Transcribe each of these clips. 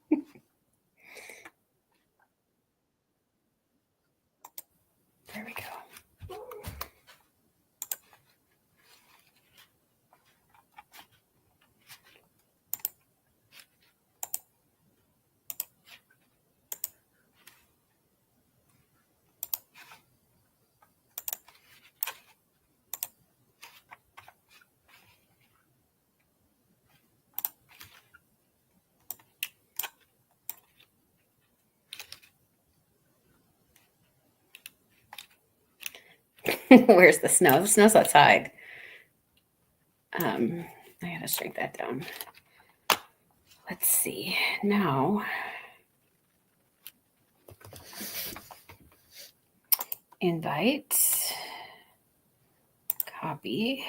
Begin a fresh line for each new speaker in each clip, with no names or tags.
There we go. Where's the snow? The snow's outside. I gotta shrink that down. Let's see. Now, invite, copy.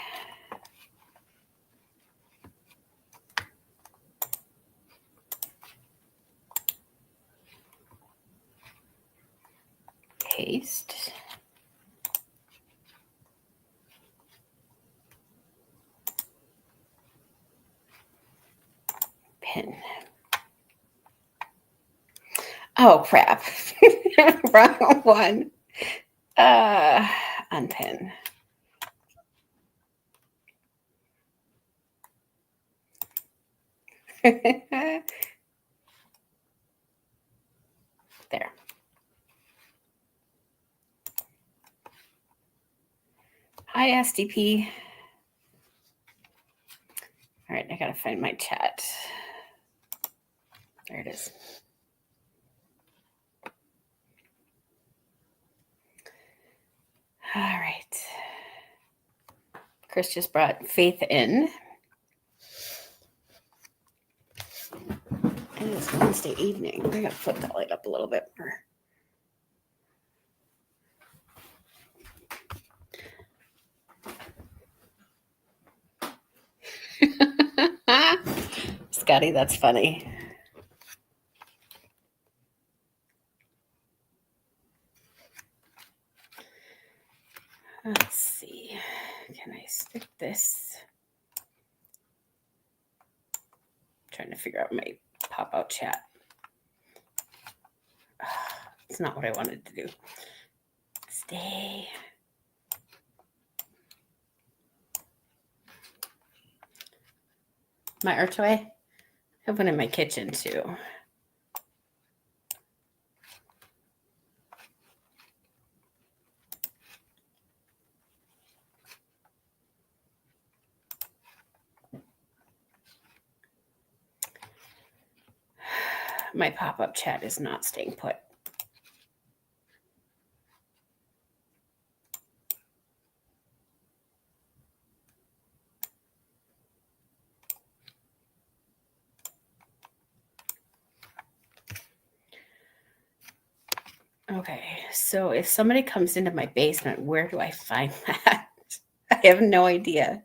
Paste. Pin. Oh, crap. Wrong one. Unpin. There. Hi, SDP. All right, I gotta find my chat. There it is. All right. Chris just brought Faith in. It is Wednesday evening. I gotta flip that light up a little bit more. Scotty, that's funny. Let's see. Can I stick this? I'm trying to figure out my pop-out chat. It's not what I wanted to do. Stay. My archway? I have one in my kitchen too. My pop-up chat is not staying put. Okay, so if somebody comes into my basement, where do I find that? I have no idea.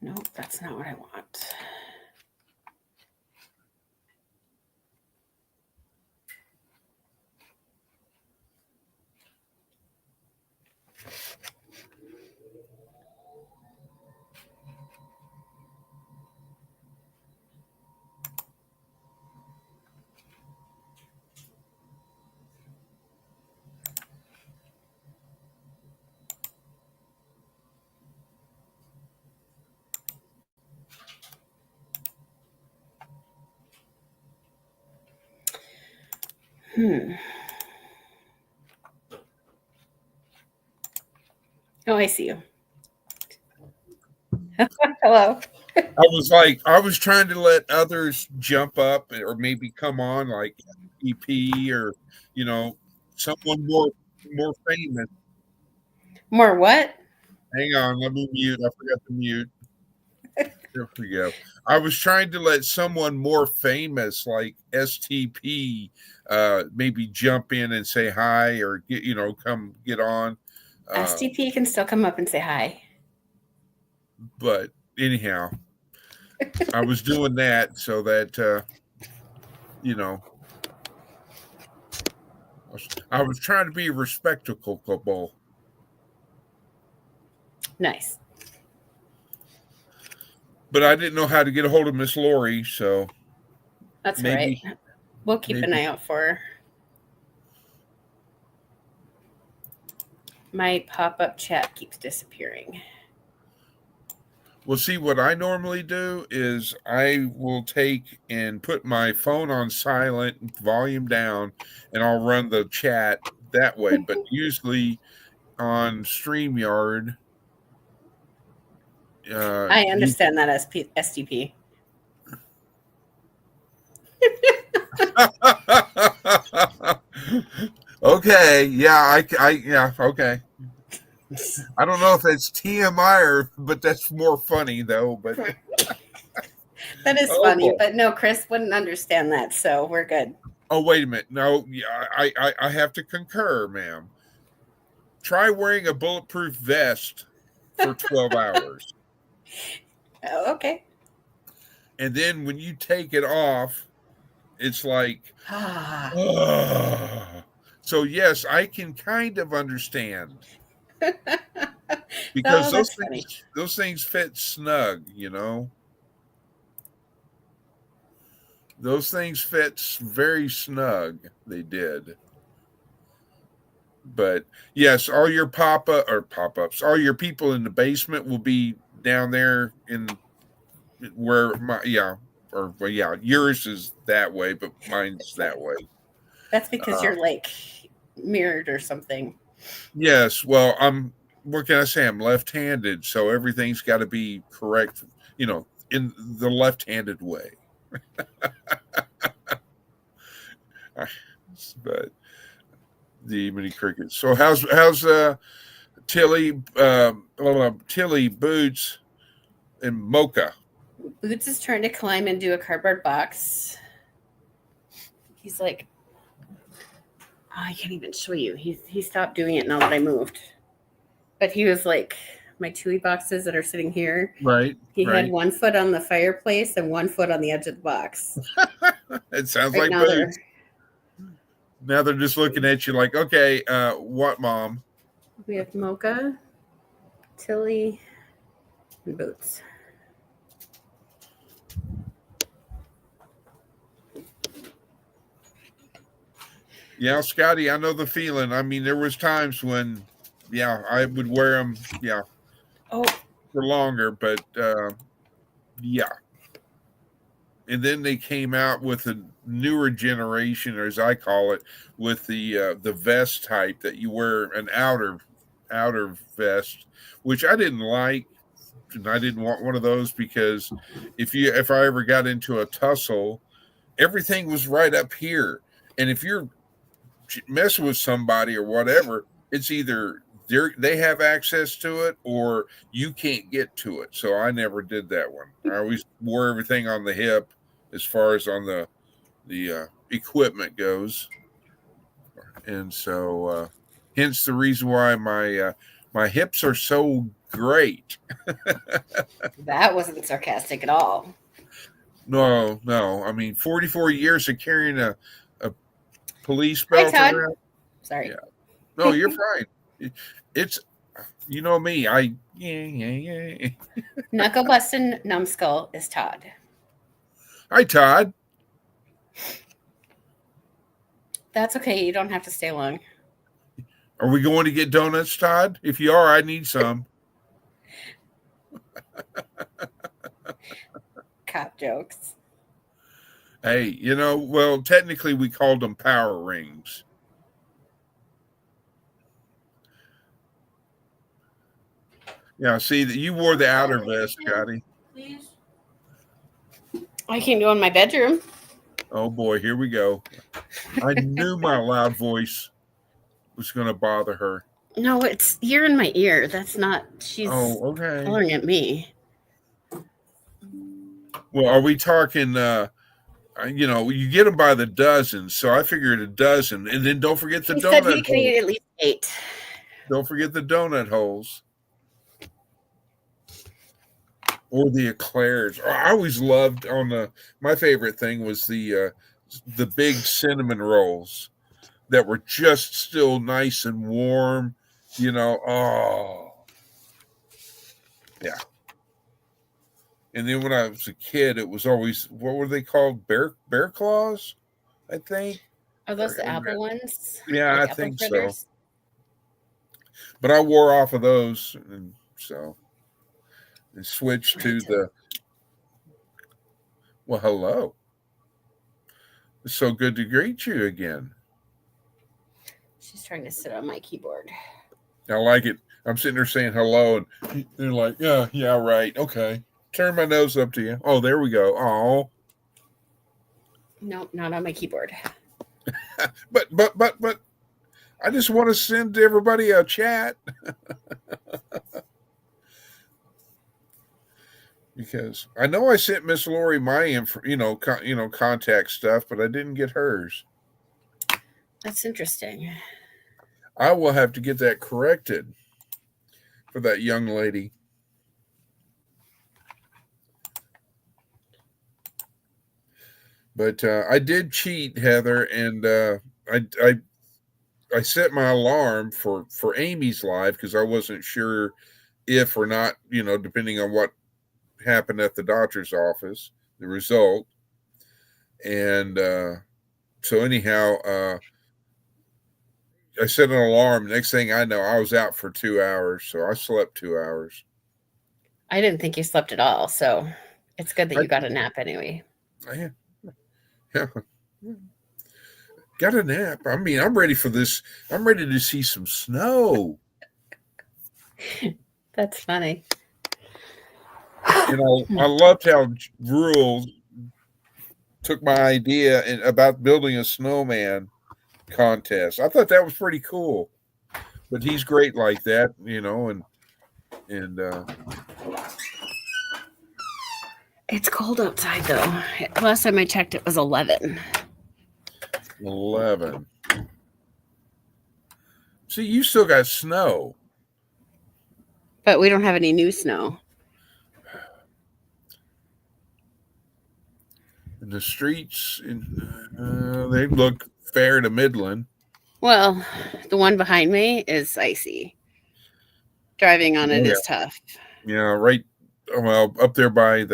Nope, that's not what I want. Oh, I see you. Hello.
I was trying to let others jump up or maybe come on, like EP or someone more famous.
More what?
Hang on, let me mute. I forgot to mute. There we go. I was trying to let someone more famous, like STP, maybe jump in and say hi or come get on.
STP can still come up and say hi.
But anyhow, I was doing that so that you know, I was trying to be respectable.
Nice.
But I didn't know how to get a hold of Miss Lori, so
That's all right.
maybe
We'll keep an eye out for her. My pop-up chat keeps disappearing.
Well, see, what I normally do is I will take and put my phone on silent, volume down, and I'll run the chat that way. But usually on StreamYard,
I understand that as STP.
Okay, yeah, yeah, okay. I don't know if that's TMI but that's more funny though. But
that is funny, but no, Chris wouldn't understand that, so we're good.
Oh, wait a minute. No, yeah, I have to concur, ma'am. Try wearing a bulletproof vest for 12 hours.
Oh, okay.
And then when you take it off, it's like, So yes, I can kind of understand. Because those things fit snug, you know. Those things fit very snug. They did. But yes, all your pop-ups, all your people in the basement will be down there in where yours is that way, but mine's that way.
That's because you're like mirrored or something.
Yes, well, what can I say? I'm left-handed, so everything's got to be correct, in the left-handed way. But the mini crickets. So how's Tilly Boots and Mocha?
Boots is trying to climb into a cardboard box. He's like, I can't even show you. He stopped doing it now that I moved. But he was like, my Chewy boxes that are sitting here.
Right.
He had 1 foot on the fireplace and 1 foot on the edge of the box.
It sounds like Boots. Now they're just looking at you like, okay, what, Mom?
We have Mocha, Tilly, and Boots.
Yeah, Scotty, I know the feeling. I mean, there was times when, I would wear them, for longer, but yeah. And then they came out with a newer generation, or as I call it, with the vest type that you wear an outer vest, which I didn't like, and I didn't want one of those because if I ever got into a tussle, everything was right up here, and if you're messing with somebody or whatever, it's either they have access to it or you can't get to it. So I never did that one. I always wore everything on the hip as far as on the equipment goes. And so hence the reason why my hips are so great.
That wasn't sarcastic at all.
No. I mean, 44 years of carrying a police belt around.
Sorry.
Yeah. No, you're fine. It's, you know me.
Knuckle busting numbskull is Todd.
Hi, Todd.
That's okay. You don't have to stay long.
Are we going to get donuts, Todd? If you are, I need some.
Cop jokes.
Hey, well, technically we called them power rings. Yeah, see that you wore the outer vest, Scotty.
Please. I can't do it in my bedroom.
Oh boy, here we go. I knew my loud voice was going to bother her.
No, you're in my ear. That's not. She's hollering at me.
Well, are we talking? You get them by the dozen, so I figured a dozen, and then don't forget the donut.
Said he can eat at least 8.
Don't forget the donut holes. or the eclairs. I always loved my favorite thing was the big cinnamon rolls that were just still nice and warm. Oh yeah. And then when I was a kid, it was always, what were they called? Bear claws, I think.
Are those the apple ones?
Yeah,
Like
I
apple
think
fritters?
so. But I wore off of those, and switched to the. Well, hello. It's so good to greet you again.
She's trying to sit on my keyboard.
I like it. I'm sitting there saying hello, and they're like, yeah, right, okay. Turn my nose up to you. Oh, there we go. Oh,
nope, not on my keyboard.
but I just want to send everybody a chat because I know I sent Miss Lori my contact stuff, but I didn't get hers.
That's interesting.
I will have to get that corrected for that young lady. But I did cheat, Heather, and I set my alarm for Amy's live because I wasn't sure if or not, depending on what happened at the doctor's office, the result. And so anyhow, I set an alarm. Next thing I know, I was out for 2 hours. So I slept 2 hours.
I didn't think you slept at all. So it's good that you got a nap anyway.
Yeah. Got a nap. I mean, I'm ready for this. I'm ready to see some snow.
That's funny.
And I loved how Rural took my idea about building a snowman contest. I thought that was pretty cool. But he's great like that, and
it's cold outside though. Last time I checked, it was 11.
11. See, you still got snow.
But we don't have any new snow.
And the streets, they look fair to Midland.
Well, the one behind me is icy. Driving on it is tough.
Yeah, right. Well, up there by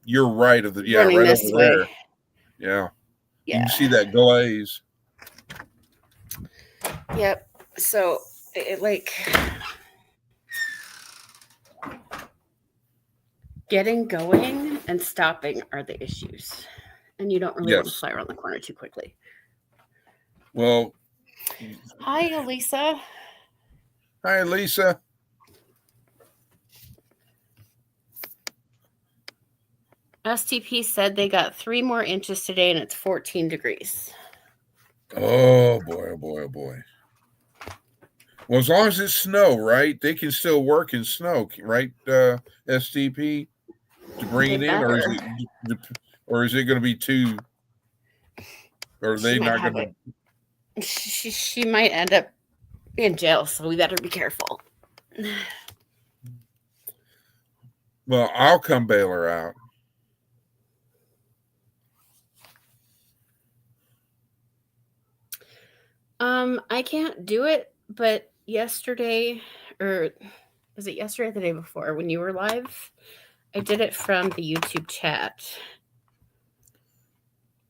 you're right of the
Running
right
this
over
way.
there. Yeah. You can see that glaze.
Yep. So getting going and stopping are the issues. And you don't really want to fly around the corner too quickly.
Well,
hi, Elisa.
Hi, Lisa.
STP said they got 3 more inches today and it's 14 degrees.
Oh, boy, oh, boy, oh, boy. Well, as long as it's snow, right? They can still work in snow, right, STP, to bring it in? Or is it going to be too... Or are they not going
to... She might end up in jail, so we better be careful.
Well, I'll come bail her out.
I can't do it, but yesterday, or was it yesterday or the day before when you were live? I did it from the YouTube chat.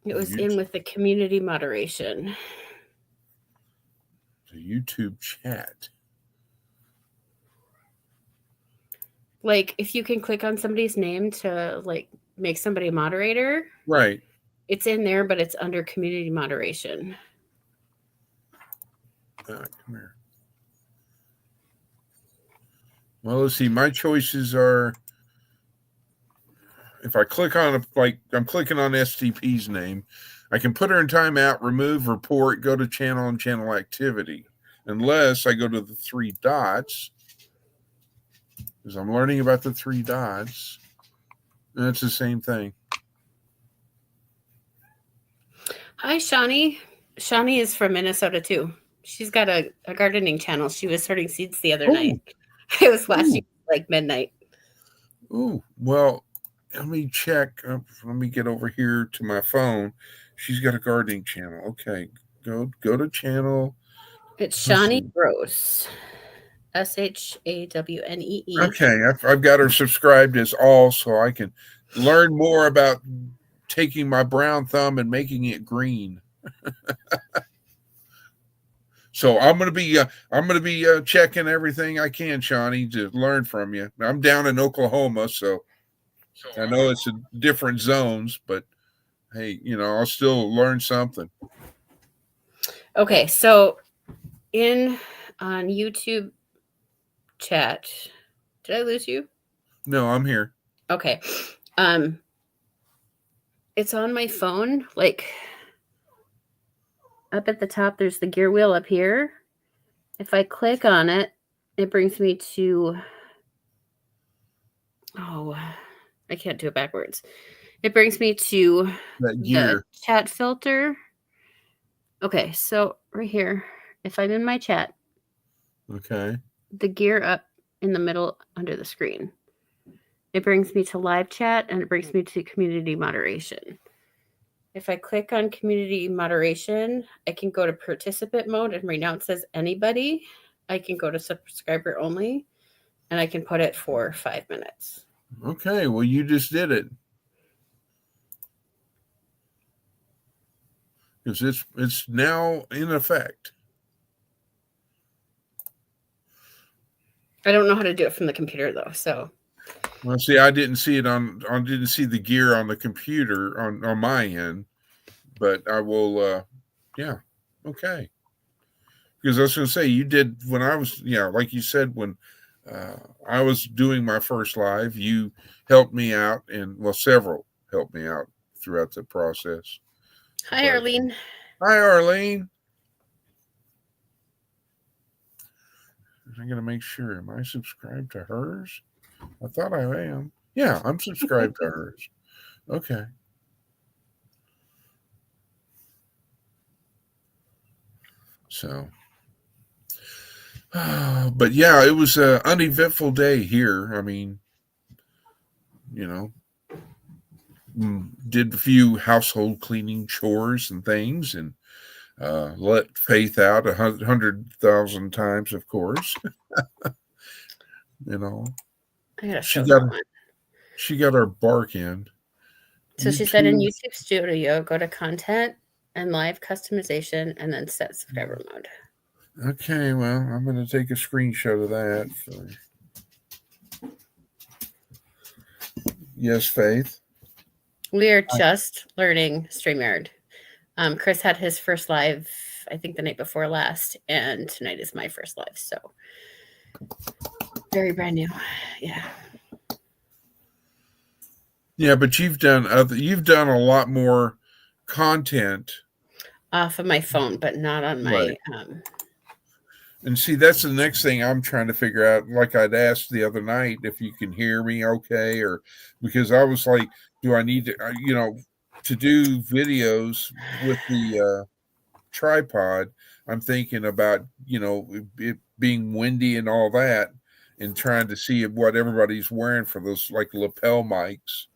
It was in with the community moderation.
The YouTube chat.
Like, if you can click on somebody's name to, make somebody a moderator.
Right.
It's in there, but it's under community moderation.
Come here. Well, let's see. My choices are... If I click on, I'm clicking on STP's name, I can put her in timeout, remove, report, go to channel and channel activity. Unless I go to the 3 dots, because I'm learning about the 3 dots. And it's the same thing.
Hi, Shawnee. Shawnee is from Minnesota, too. She's got a gardening channel. She was sorting seeds the other night. I was watching midnight.
Ooh, well, let me check. Let me get over here to my phone. She's got a gardening channel. Okay, go to channel.
It's
Let's
Shawnee
see.
Gross. Shawnee.
Okay, I've got her subscribed as all, so I can learn more about taking my brown thumb and making it green. So I'm gonna be checking everything I can, Shawnee, to learn from you. I'm down in Oklahoma, so I know it's in different zones, but hey, I'll still learn something.
Okay, so on YouTube chat, did I lose you?
No, I'm here.
Okay. Um it's on my phone, like up at the top there's the gear wheel up here. If I click on it, it brings me to I can't do it backwards. It brings me to
That
the
gear.
chat filter. Okay, so right here, if I'm in my chat,
Okay.
the gear up in the middle under the screen. It brings me to live chat and it brings me to community moderation. If I click on community moderation, I can go to participant mode, and right now it says anybody. I can go to subscriber only, and I can put it for 5 minutes.
Okay, well, you just did it. Because it's now in effect.
I don't know how to do it from the computer though, so.
Well, see, I didn't see it I didn't see the gear on the computer on my end, but I will. Yeah, okay. Because I was going to say you did when I was, like you said, when I was doing my first live, you helped me out, and well, several helped me out throughout the process.
Hi, Arlene.
Hi, Arlene. I'm going to make sure. Am I subscribed to hers? I thought I am. Yeah, I'm subscribed to hers. Okay. So, but yeah, it was an uneventful day here. I mean, you know, did a few household cleaning chores and things, and let Faith out 100,000 times, of course.
I gotta
she
show
got
that one.
she got her bark in.
So she said in YouTube Studio, go to content and live customization, and then set subscriber mode.
Okay, well, I'm going to take a screenshot of that. Yes, Faith.
We are just learning StreamYard. Chris had his first live, I think the night before last, and tonight is my first live. So very brand new. Yeah.
Yeah, but you've done a lot more content
Off of my phone, but not on my
And see, that's the next thing I'm trying to figure out. Like I'd asked the other night if you can hear me okay, or because I was like, do I need to, to do videos with the tripod? I'm thinking about, it being windy and all that, and trying to see what everybody's wearing for those like lapel mics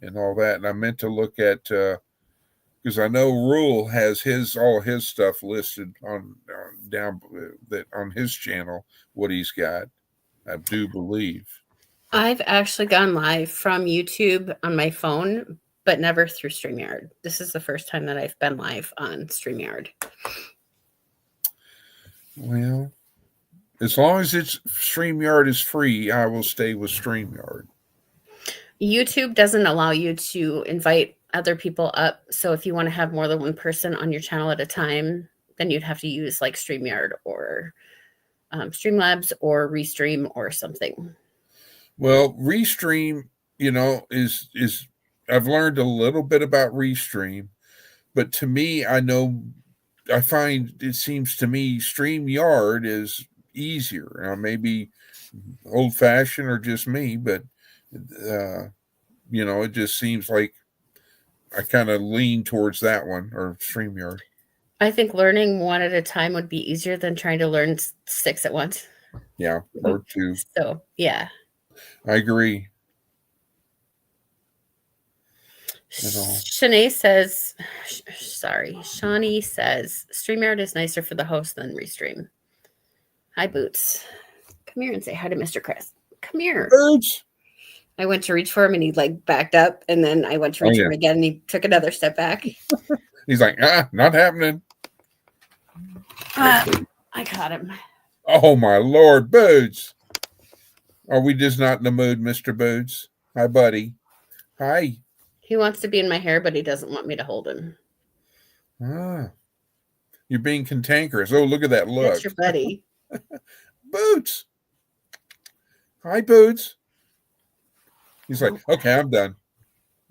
and all that. And I meant to look at, because I know Rule has all his stuff listed on down that on his channel, what he's got. I do believe.
I've actually gone live from YouTube on my phone, but never through StreamYard. This is the first time that I've been live on StreamYard.
Well, as long as StreamYard is free, I will stay with StreamYard.
YouTube doesn't allow you to invite other people up. So if you want to have more than one person on your channel at a time, then you'd have to use like StreamYard or Streamlabs or Restream or something.
Well, Restream, is I've learned a little bit about Restream, but to me, I find it seems to me StreamYard is easier. Maybe old fashioned or just me, but it just seems like I kind of lean towards that one or StreamYard.
I think learning one at a time would be easier than trying to learn 6 at once.
Yeah, or 2.
So, yeah.
I agree.
Shanae says, Shawnee says, StreamYard is nicer for the host than Restream. Hi, Boots. Come here and say hi to Mr. Chris. Come here.
Boots.
I went to reach for him and he like backed up, and then I went to reach for him again and he took another step back.
He's like, not happening.
I caught him.
Oh my Lord, Boots. Are we just not in the mood, Mr. Boots? Hi, buddy. Hi.
He wants to be in my hair, but he doesn't want me to hold him.
You're being cantankerous. Oh, look at that look.
That's your buddy.
Boots. Hi, Boots. He's like, okay, I'm done.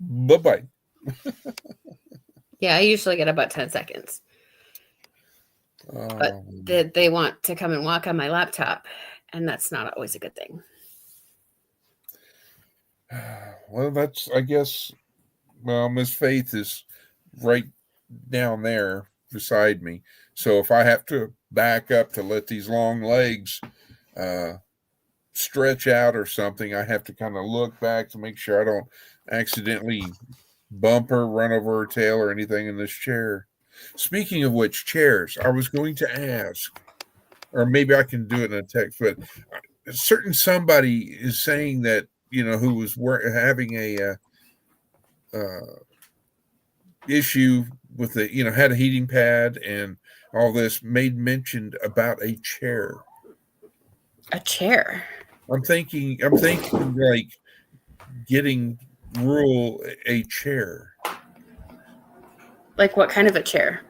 Bye-bye.
Yeah, I usually get about 10 seconds. But they want to come and walk on my laptop, and that's not always a good thing.
Well, that's, I guess, Miss Faith is right down there beside me. So if I have to back up to let these long legs stretch out or something, I have to kind of look back to make sure I don't accidentally bump her, run over her tail, or anything in this chair. Speaking of which, chairs, I was going to ask, or maybe I can do it in a text, but certain somebody is saying that, who was having a issue with had a heating pad and all this, made mention about a chair.
A chair?
I'm thinking like getting Rule a chair.
Like what kind of a chair?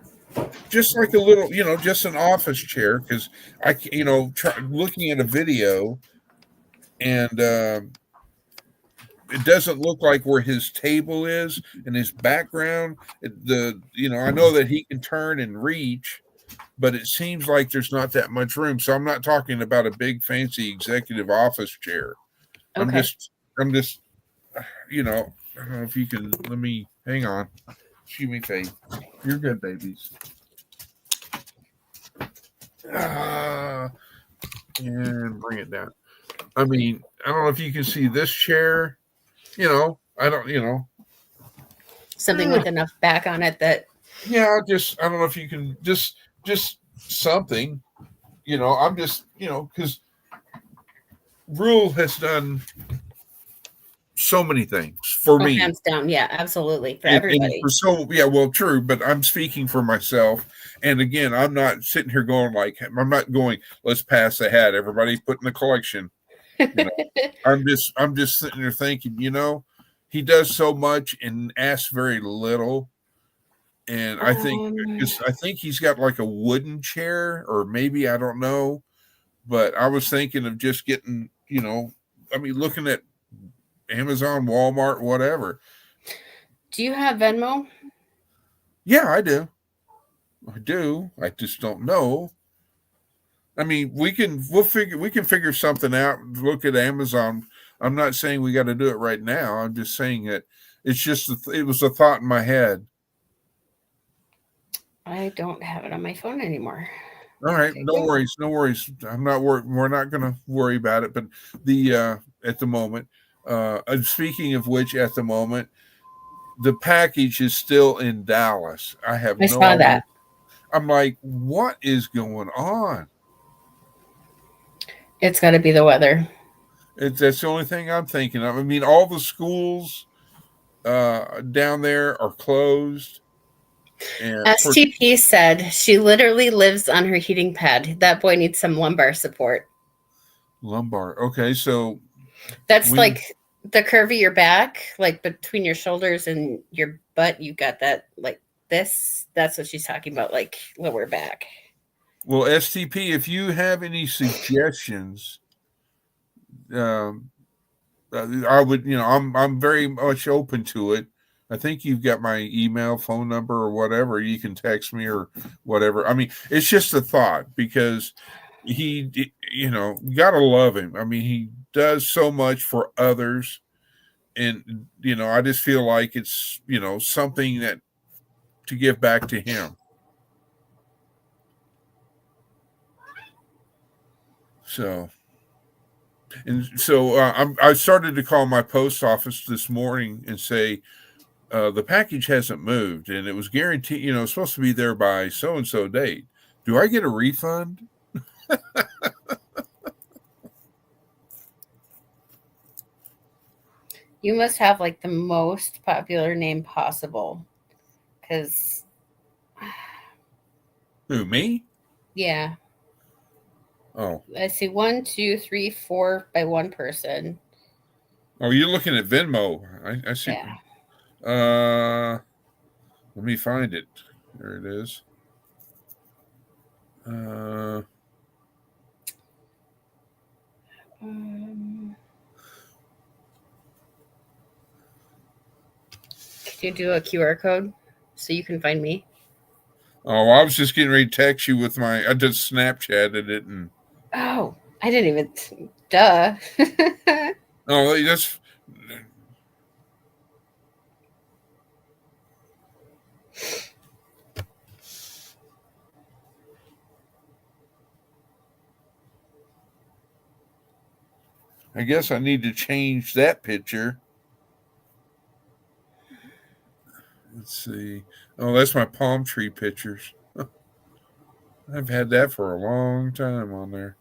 Just like a little, just an office chair, because I, looking at a video, and it doesn't look like where his table is and his background. I know that he can turn and reach, but it seems like there's not that much room. So I'm not talking about a big fancy executive office chair. Okay. I'm just, I don't know if you can, let me, hang on. Excuse me, Faith. You're good, babies. And bring it down. I mean, I don't know if you can see this chair. I don't,
something with enough back on it that.
Yeah, I don't know if you can just something, I'm just, because Rule has done so many things for me.
Hands down. Yeah, absolutely. For everybody.
Well, true. But I'm speaking for myself. And again, I'm not sitting here going let's pass the hat. Everybody put in the collection. I'm just sitting there thinking, he does so much and asks very little. And I think he's got like a wooden chair, or maybe, I don't know. But I was thinking of just getting, looking at Amazon, Walmart, whatever.
Do you have Venmo?
Yeah, I do. I just don't know. I mean, we can figure something out. Look at Amazon. I'm not saying we got to do it right now. I'm just saying that it was a thought in my head.
I don't have it on my phone anymore.
All right, okay, no worries. I'm not worried. We're not going to worry about it. But at the moment, speaking of which, at the moment, the package is still in Dallas. I saw that. I'm like, what is going on?
It's got to be the weather.
That's the only thing I'm thinking of. I mean, all the schools down there are closed.
And STP said she literally lives on her heating pad. That boy needs some lumbar support.
Lumbar. Okay, so
that's like the curve of your back, like between your shoulders and your butt. You got that like this. That's what she's talking about, like lower back.
Well, STP, if you have any suggestions, I would, I'm very much open to it. I think you've got my email, phone number, or whatever. You can text me or whatever. I mean, it's just a thought, because he, you got to love him. I mean, he does so much for others. And, I just feel like it's, something that to give back to him. So I started to call my post office this morning and say, the package hasn't moved, and it was guaranteed. It's supposed to be there by so and so date. Do I get a refund?
You must have like the most popular name possible. Because,
Who, me?
yeah.
Oh.
I see 1, 2, 3, 4 by one person.
Oh, you're looking at Venmo. I see.
Yeah.
Let me find it. There it is.
Can you do a QR code so you can find me?
Oh, I was just getting ready to text you with I just Snapchatted it and.
Oh, I didn't even. Duh.
Oh, that's. I guess I need to change that picture. Let's see. Oh, that's my palm tree pictures. I've had that for a long time on there.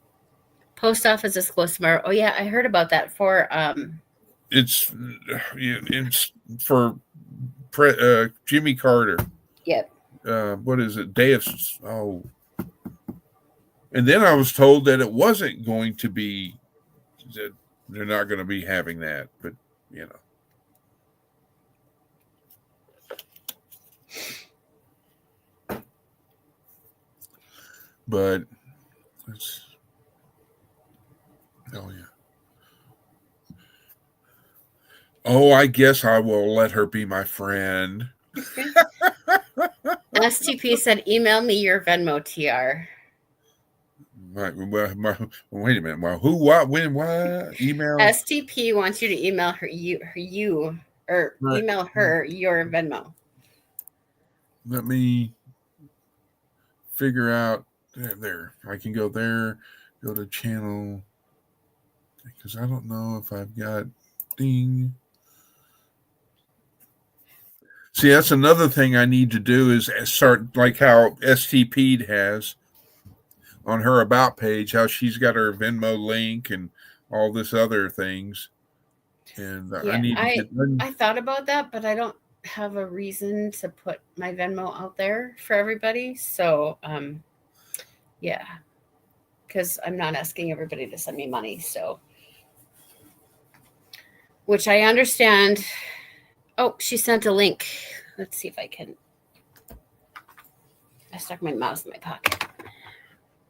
Post office is closed tomorrow. Oh yeah, I heard about that for
It's for Jimmy Carter.
Yep.
What is it? Day of and then I was told that it wasn't going to be that they're not going to be having that, but you know. But it's oh yeah. Oh, I guess I will let her be my friend.
STP said, "Email me your Venmo TR."
Wait a minute. Well, who, what, when, what? Email.
STP wants you to email her or
Right.
email her your Venmo.
Let me figure out there. I can go there, go to channel because I don't know if I've got ding. See, that's another thing I need to do is start like how STP has on her about page, how she's got her Venmo link and all this other things. And
Yeah,
I need to get.
I thought about that, but I don't have a reason to put my Venmo out there for everybody. So, yeah, because I'm not asking everybody to send me money. So, which I understand. Oh, she sent a link. Let's see if I can. I stuck my mouse in my pocket.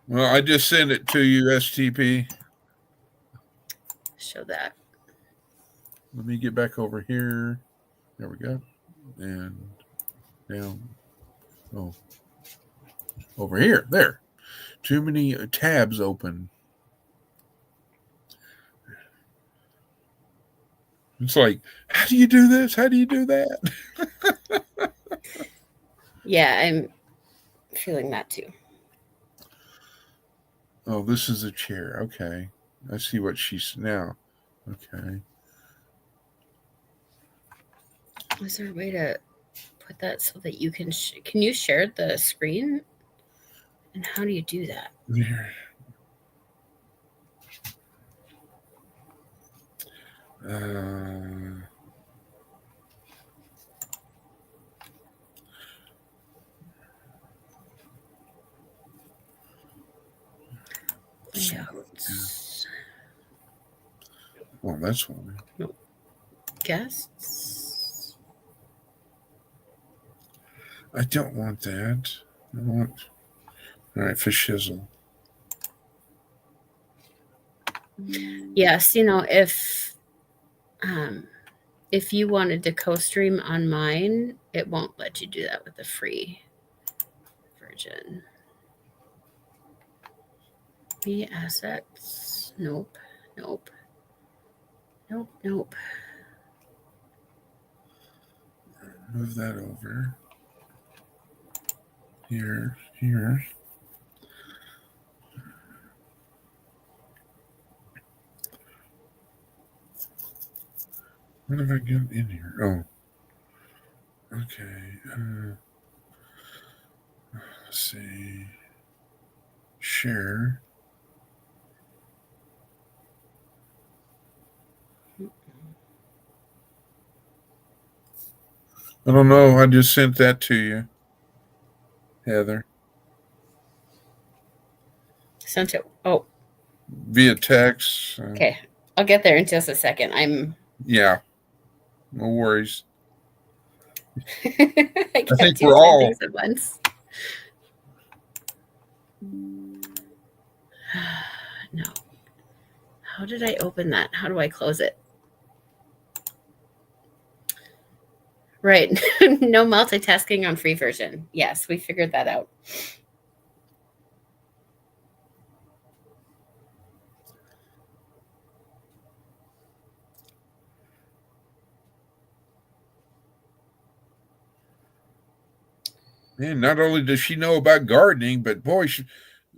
Well, I just sent it to you, STP.
Show that.
Let me get back over here. There we go. And down. Oh, over here. There. Too many tabs open. It's like, how do you do this? How do you do that?
Yeah, I'm feeling that too.
Oh, this is a chair. Okay. I see what she's now. Okay.
Is there a way to put that so that you can can you share the screen? And how do you do that?
There.
Hangouts.
Well, that's one.
No. Guests.
I don't want that. I want. All right, for shizzle.
Yes, if you wanted to co-stream on mine, it won't let you do that with the free version. Me assets. Nope. Nope. Nope. Nope.
Move that over. Here. What have I got in here? Oh. Okay. Let's see. Share. I don't know. I just sent that to you, Heather,
Sent it. Oh,
via text.
okay. I'll get there in just a second.
Yeah, no worries.
I
I
can't
think
do
we're
10
all.
things at once. No. How did I open that? How do I close it? Right. No multitasking on free version. Yes, we figured that out.
Man, not only does she know about gardening, but boy,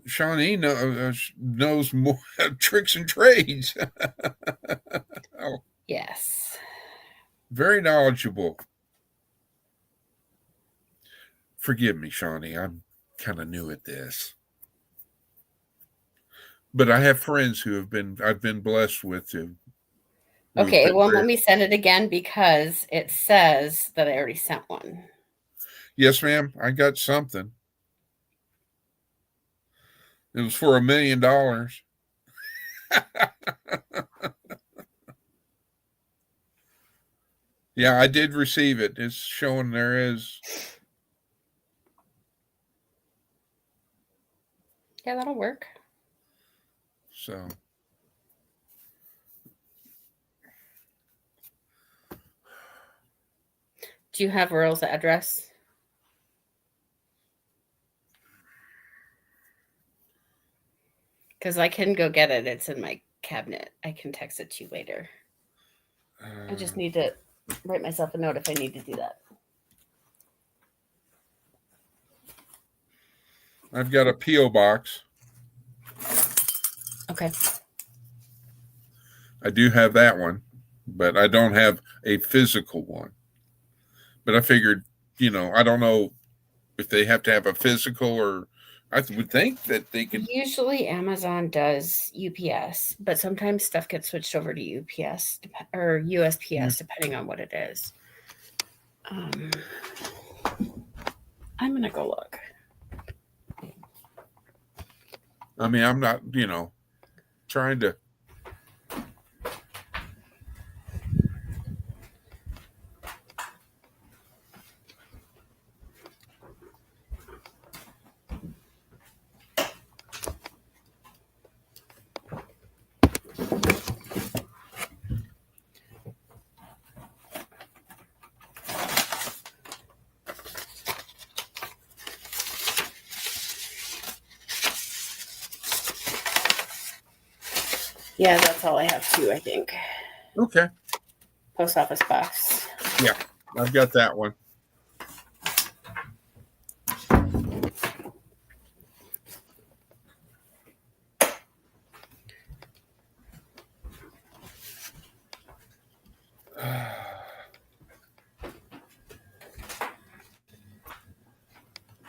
Shawnee knows more tricks and trades. Oh,
Yes.
very knowledgeable. Forgive me, Shawnee. I'm kind of new at this. But I have friends I've been blessed with to.
Okay, it won't let me send it again because it says that I already sent one.
Yes, ma'am. I got something. It was for $1 million. Yeah, I did receive it. It's showing there is.
Yeah, that'll work.
So.
Do you have Earl's address? Because I can go get it. It's in my cabinet. I can text it to you later. I just need to write myself a note if I need to do that.
I've got a P.O. box.
Okay.
I do have that one, but I don't have a physical one. But I figured, I don't know if they have to have a physical, or I would think that they could.
Usually Amazon does UPS, but sometimes stuff gets switched over to UPS or USPS depending on what it is. I'm going to go look.
I mean, I'm not, trying to.
Yeah, that's all I have too, I think.
Okay.
Post office box.
Yeah, I've got that one.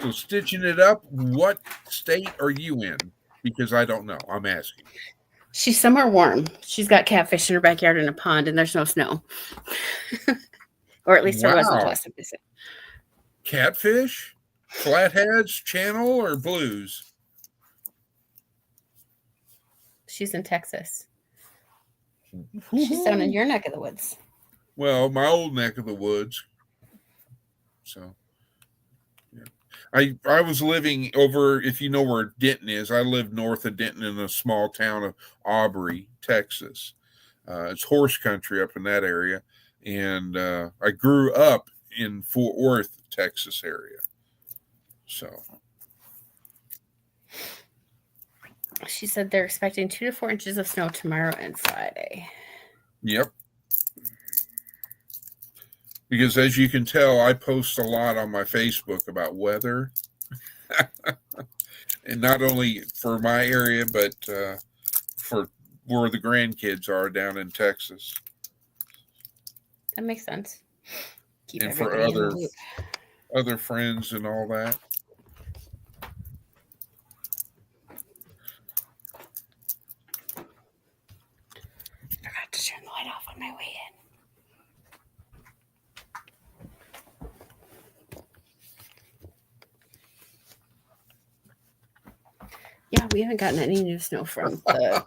So stitching it up, what state are you in? Because I don't know. I'm asking.
She's somewhere warm. She's got catfish in her backyard in a pond, and there's no snow. Or at least there wasn't last time I said.
Catfish? Flatheads, channel, or blues?
She's in Texas. She's down in your neck of the woods.
Well, my old neck of the woods. So, yeah. I was living over, if you know where Denton is, I lived north of Denton in a small town of Aubrey, Texas. It's horse country up in that area. And I grew up in Fort Worth, Texas area. So.
She said they're expecting 2 to 4 inches of snow tomorrow and Friday.
Yep. Because as you can tell, I post a lot on my Facebook about weather. And not only for my area, but for where the grandkids are down in Texas.
That makes sense. Keep
and for
everybody in the loop.
other friends and all that.
Forgot to turn the light off on my way in. Yeah, we haven't gotten any new snow from the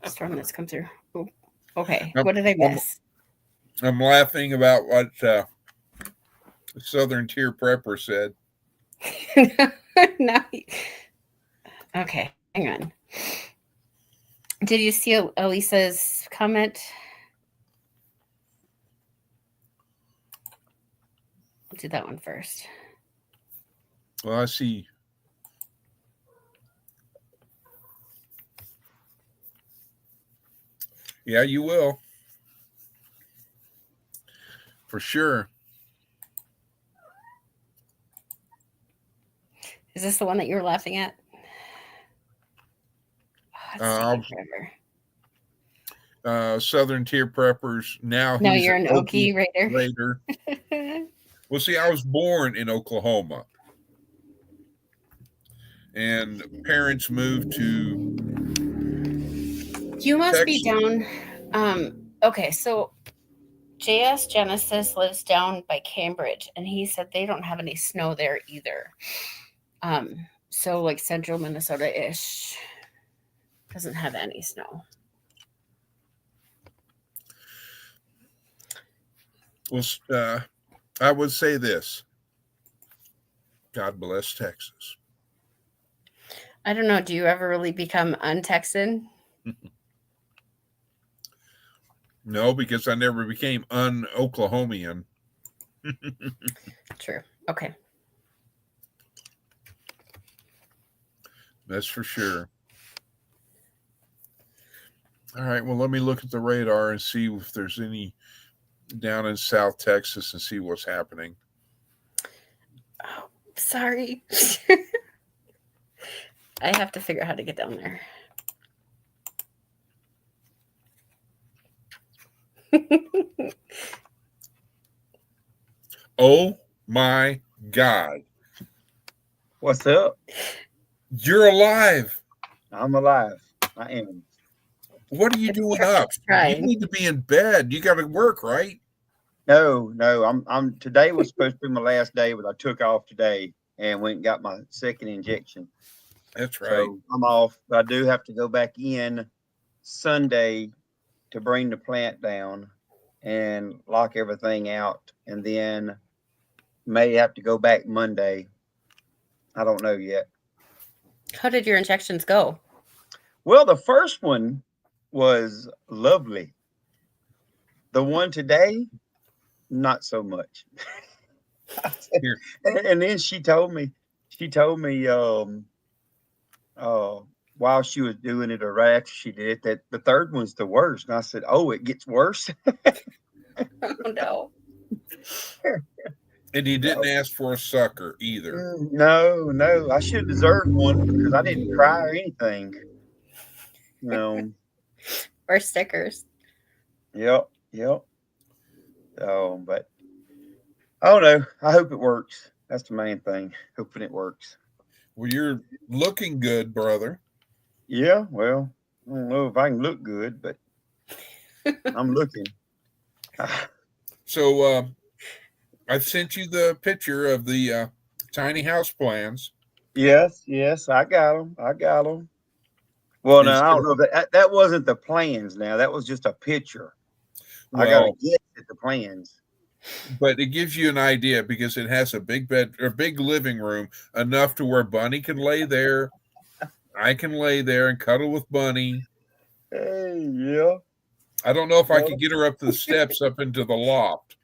storm that's come through. Oh, okay, what did I miss?
I'm laughing about what Southern Tier Prepper said.
Now, okay, hang on. Did you see Elisa's comment? I'll do that one first.
Well, I see. Yeah, you will. For sure.
Is this the one that you were laughing at? Oh, it's taking forever.
Southern Tier Preppers. Now
No,
he's
you're an Okie
Raider. Well, see, I was born in Oklahoma. And parents moved to
You must
Texas.
be down. Okay, so JS Genesis lives down by Cambridge, and he said they don't have any snow there either. So like central Minnesota-ish doesn't have any snow.
Well, I would say this. God bless Texas.
I don't know. Do you ever really become un-Texan?
No, because I never became un-Oklahomian.
True. Okay.
That's for sure. All right. Well, let me look at the radar and see if there's any down in South Texas and see what's happening.
Oh, sorry. I have to figure out how to get down there.
Oh my God.
What's up?
You're alive.
I'm alive. I am.
What are you doing up? You need to be in bed. You got to work, right?
No. I'm today was supposed to be my last day, but I took off today and went and got my second injection.
That's right.
So I'm off. But I do have to go back in Sunday to bring the plant down and lock everything out, and then may have to go back Monday. I don't know yet.
How did your injections go?
Well, the first one was lovely. The one today, not so much. And then she told me, while she was doing it or right after she did it, that the third one's the worst. And I said, oh, it gets worse.
Oh no.
And he didn't ask for a sucker either.
No. I should have deserved one because I didn't cry or anything. No.
Or stickers.
Yep. But I don't know. I hope it works. That's the main thing. Hoping it works.
Well, you're looking good, brother.
Yeah, well, I don't know if I can look good, but I'm looking.
So I've sent you the picture of the tiny house plans.
Yes, I got them. Well, now I don't know that wasn't the plans. Now that was just a picture. Well, I got to get at the plans.
But it gives you an idea because it has a big bed or big living room enough to where Bunny can lay there. I can lay there and cuddle with Bunny.
Hey, yeah.
I don't know if I could get her up the steps up into the loft.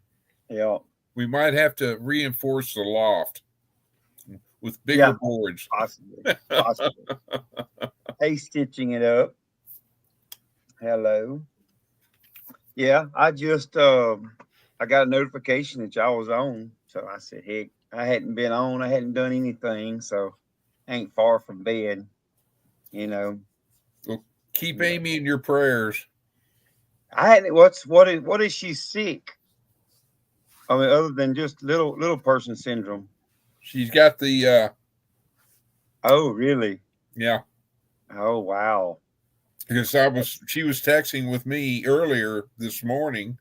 Yeah.
We might have to reinforce the loft with bigger boards.
Possibly. Hey, stitching it up. Hello. Yeah, I just I got a notification that y'all was on. So I said, heck, I hadn't been on. I hadn't done anything. So I ain't far from bed, you know.
Well, keep Amy in your prayers.
I hadn't. What is she sick? I mean, other than just little person syndrome.
She's got the
Oh, really?
yeah.
Oh, wow.
Because she was texting with me earlier this morning,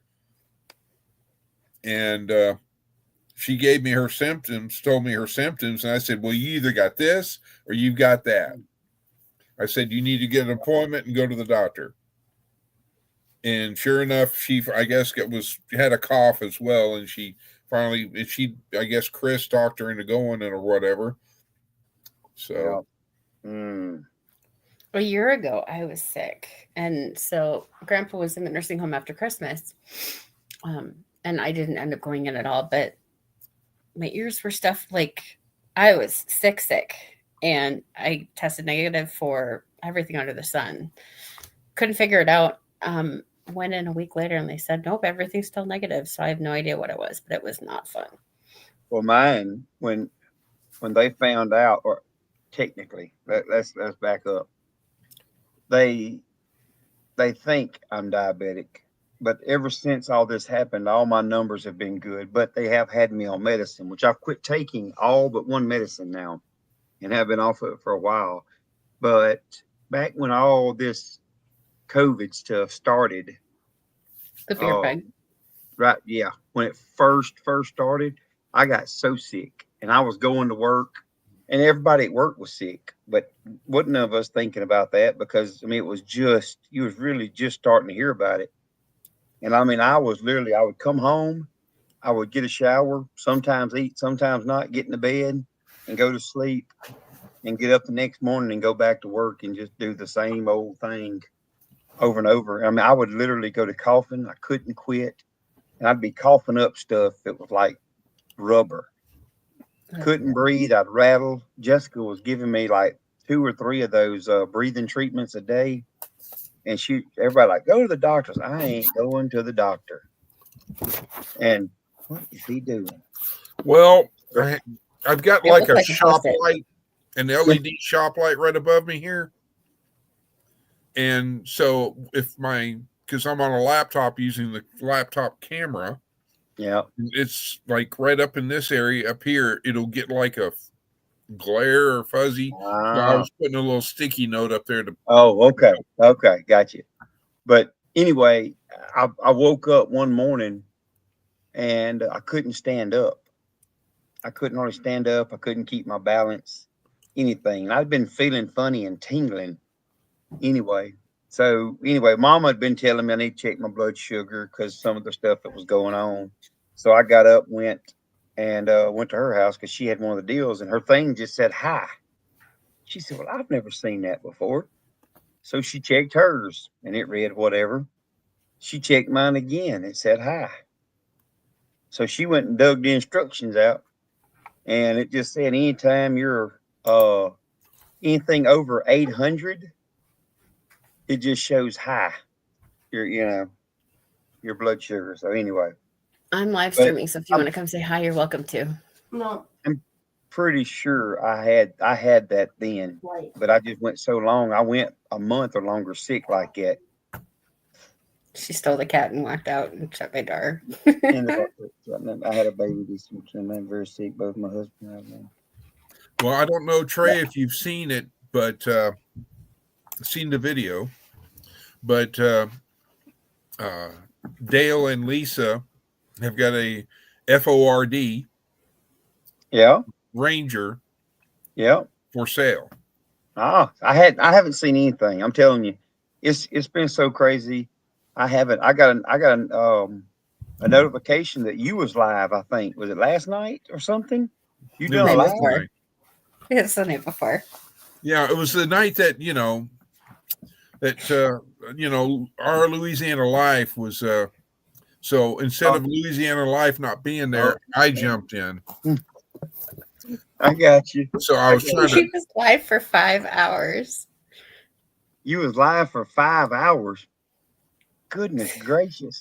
and she gave me her symptoms, told me her symptoms, and I said, well, you either got this or you got that. I said, you need to get an appointment and go to the doctor. And sure enough, she, I guess, had a cough as well, and I guess Chris talked her into going or whatever. So,
yeah. Mm.
A year ago, I was sick, and so Grandpa was in the nursing home after Christmas, and I didn't end up going in at all. But my ears were stuffed, like I was sick, and I tested negative for everything under the sun. Couldn't figure it out. Went in a week later, and they said, nope, everything's still negative. So I have no idea what it was, but it was not fun.
Well, mine, when they found out, or technically, let's back up. They think I'm diabetic, but ever since all this happened, all my numbers have been good. But they have had me on medicine, which I've quit taking all but one medicine now, and have been off of it for a while. But back when all this COVID stuff started,
The beer peg.
right? Yeah, when it first started, I got so sick, and I was going to work, and everybody at work was sick, but wasn't none of us thinking about that because I mean it was just you was really just starting to hear about it. And I mean I would come home, I would get a shower, sometimes eat, sometimes not, get in the bed and go to sleep and get up the next morning and go back to work and just do the same old thing over and over. I mean I would literally go to coughing, I couldn't quit, and I'd be coughing up stuff that was like rubber. Couldn't breathe. I'd rattle. Jessica was giving me like 2 or 3 of those breathing treatments a day, and everybody like, go to the doctors. I ain't going to the doctor. And what is he doing?
well, I've got like a shop
Post-it.
light, an LED shop light right above me here, and so because I'm on a laptop using the laptop camera.
Yeah.
It's like right up in this area up here, it'll get like a glare or fuzzy. So I was putting a little sticky note up there to.
Oh, okay. Got you. But anyway, I woke up one morning and I couldn't stand up. I couldn't hardly stand up. I couldn't keep my balance, anything. I'd been feeling funny and tingling anyway. So anyway, Mama had been telling me I need to check my blood sugar because some of the stuff that was going on. So I got up, went to her house because she had one of the deals, and her thing just said hi. She said, well, I've never seen that before. So she checked hers, and it read whatever. She checked mine again. It said hi. So she went and dug the instructions out, and it just said anytime you're anything over 800, it just shows high. Your blood sugar. So anyway,
I'm live streaming, so if you want to come say hi, you're welcome to.
No.
I'm pretty sure I had that then,
Right.
but I just went so long. I went a month or longer sick like that.
She stole the cat and walked out and shut my door.
And I had a baby this week, and I'm very sick. Both my husband and I now.
Well, I don't know, Trey, if you've seen it, but seen the video. But Dale and Lisa have got a Ford
Yeah.
Ranger
Yeah.
for sale.
I haven't seen anything. I'm telling you, it's been so crazy. I got a notification that you was live. I think was it last night or something? You done a
Night
live?
before. It's the night before.
Yeah, it was the night that our Louisiana Life was. So instead of Louisiana Life not being there, I jumped in.
I got you.
So I was trying
He
to.
was live for 5 hours.
You was live for 5 hours. Goodness gracious!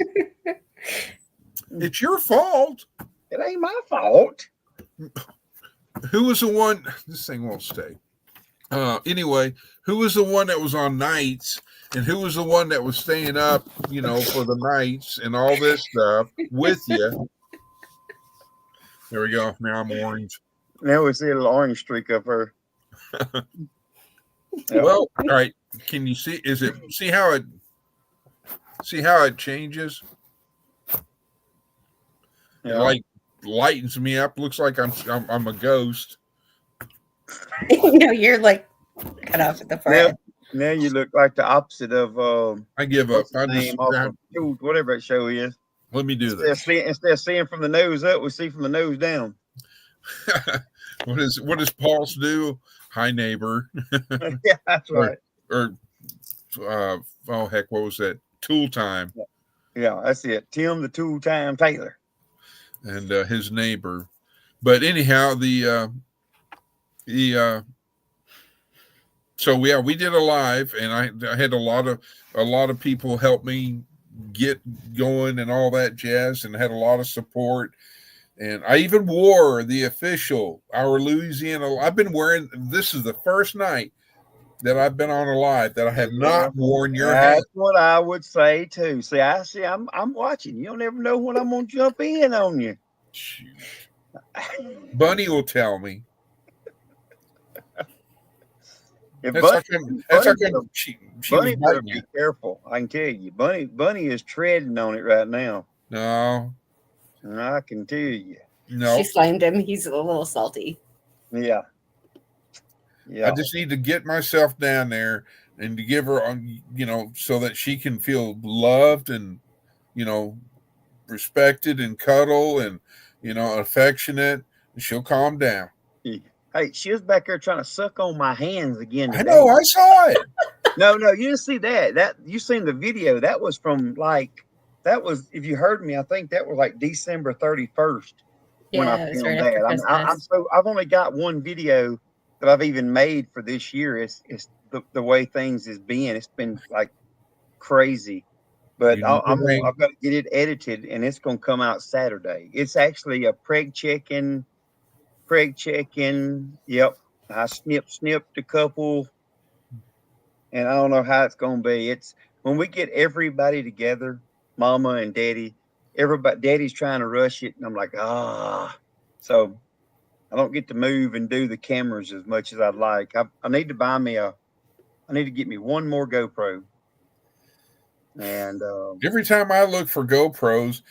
It's your fault.
It ain't my fault.
Who was the one? This thing won't stay. Anyway, who was the one that was on nights, and who was the one that was staying up, for the nights and all this stuff with you? There we go. Now I'm orange.
Now we see a little orange streak up her. Yeah.
Well, all right. Can you see? See how it changes? It
Yeah.
like lightens me up. Looks like I'm a ghost.
No, you're like cut off at the forehead.
Now you look like the opposite of
I give up.
what's his
I
name
just
off
grab,
of Dude, whatever that show is.
let me do this.
Instead of seeing from the nose up, we see from the nose down.
What does Pulse do? Hi, neighbor.
Yeah, that's right.
Or oh heck, what was that? Tool Time.
Yeah, that's it. Tim the Tool Time Taylor.
And his neighbor. But anyhow, so yeah, we did a live, and I had a lot of people help me get going and all that jazz, and had a lot of support. And I even wore the official our Louisiana. I've been wearing. This is the first night that I've been on a live that I have not worn your hat.
That's what I would say too. See, I'm watching. You don't ever know when I'm gonna jump in on you.
Shoot. Bunny will tell me.
Bunny better be careful. I can tell you, Bunny is treading on it right now.
No,
I can tell you.
No,
she slimed him. He's a little salty.
Yeah.
I just need to get myself down there and to give her, so that she can feel loved and, respected and cuddle and, affectionate. And she'll calm down.
Hey, she was back there trying to suck on my hands again today.
I know, I saw it.
No, you didn't see that. That you seen the video. That was from if you heard me, I think that was like December 31st when I filmed that. I've only got one video that I've even made for this year. It's the way things has been. It's been like crazy. But I've got to get it edited, and it's going to come out Saturday. It's actually a preg check-in. Yep. I snipped a couple, and I don't know how it's going to be. It's when we get everybody together, Mama and Daddy, Daddy's trying to rush it, and I'm like, so I don't get to move and do the cameras as much as I'd like. I need to get me one more GoPro. And
every time I look for GoPros,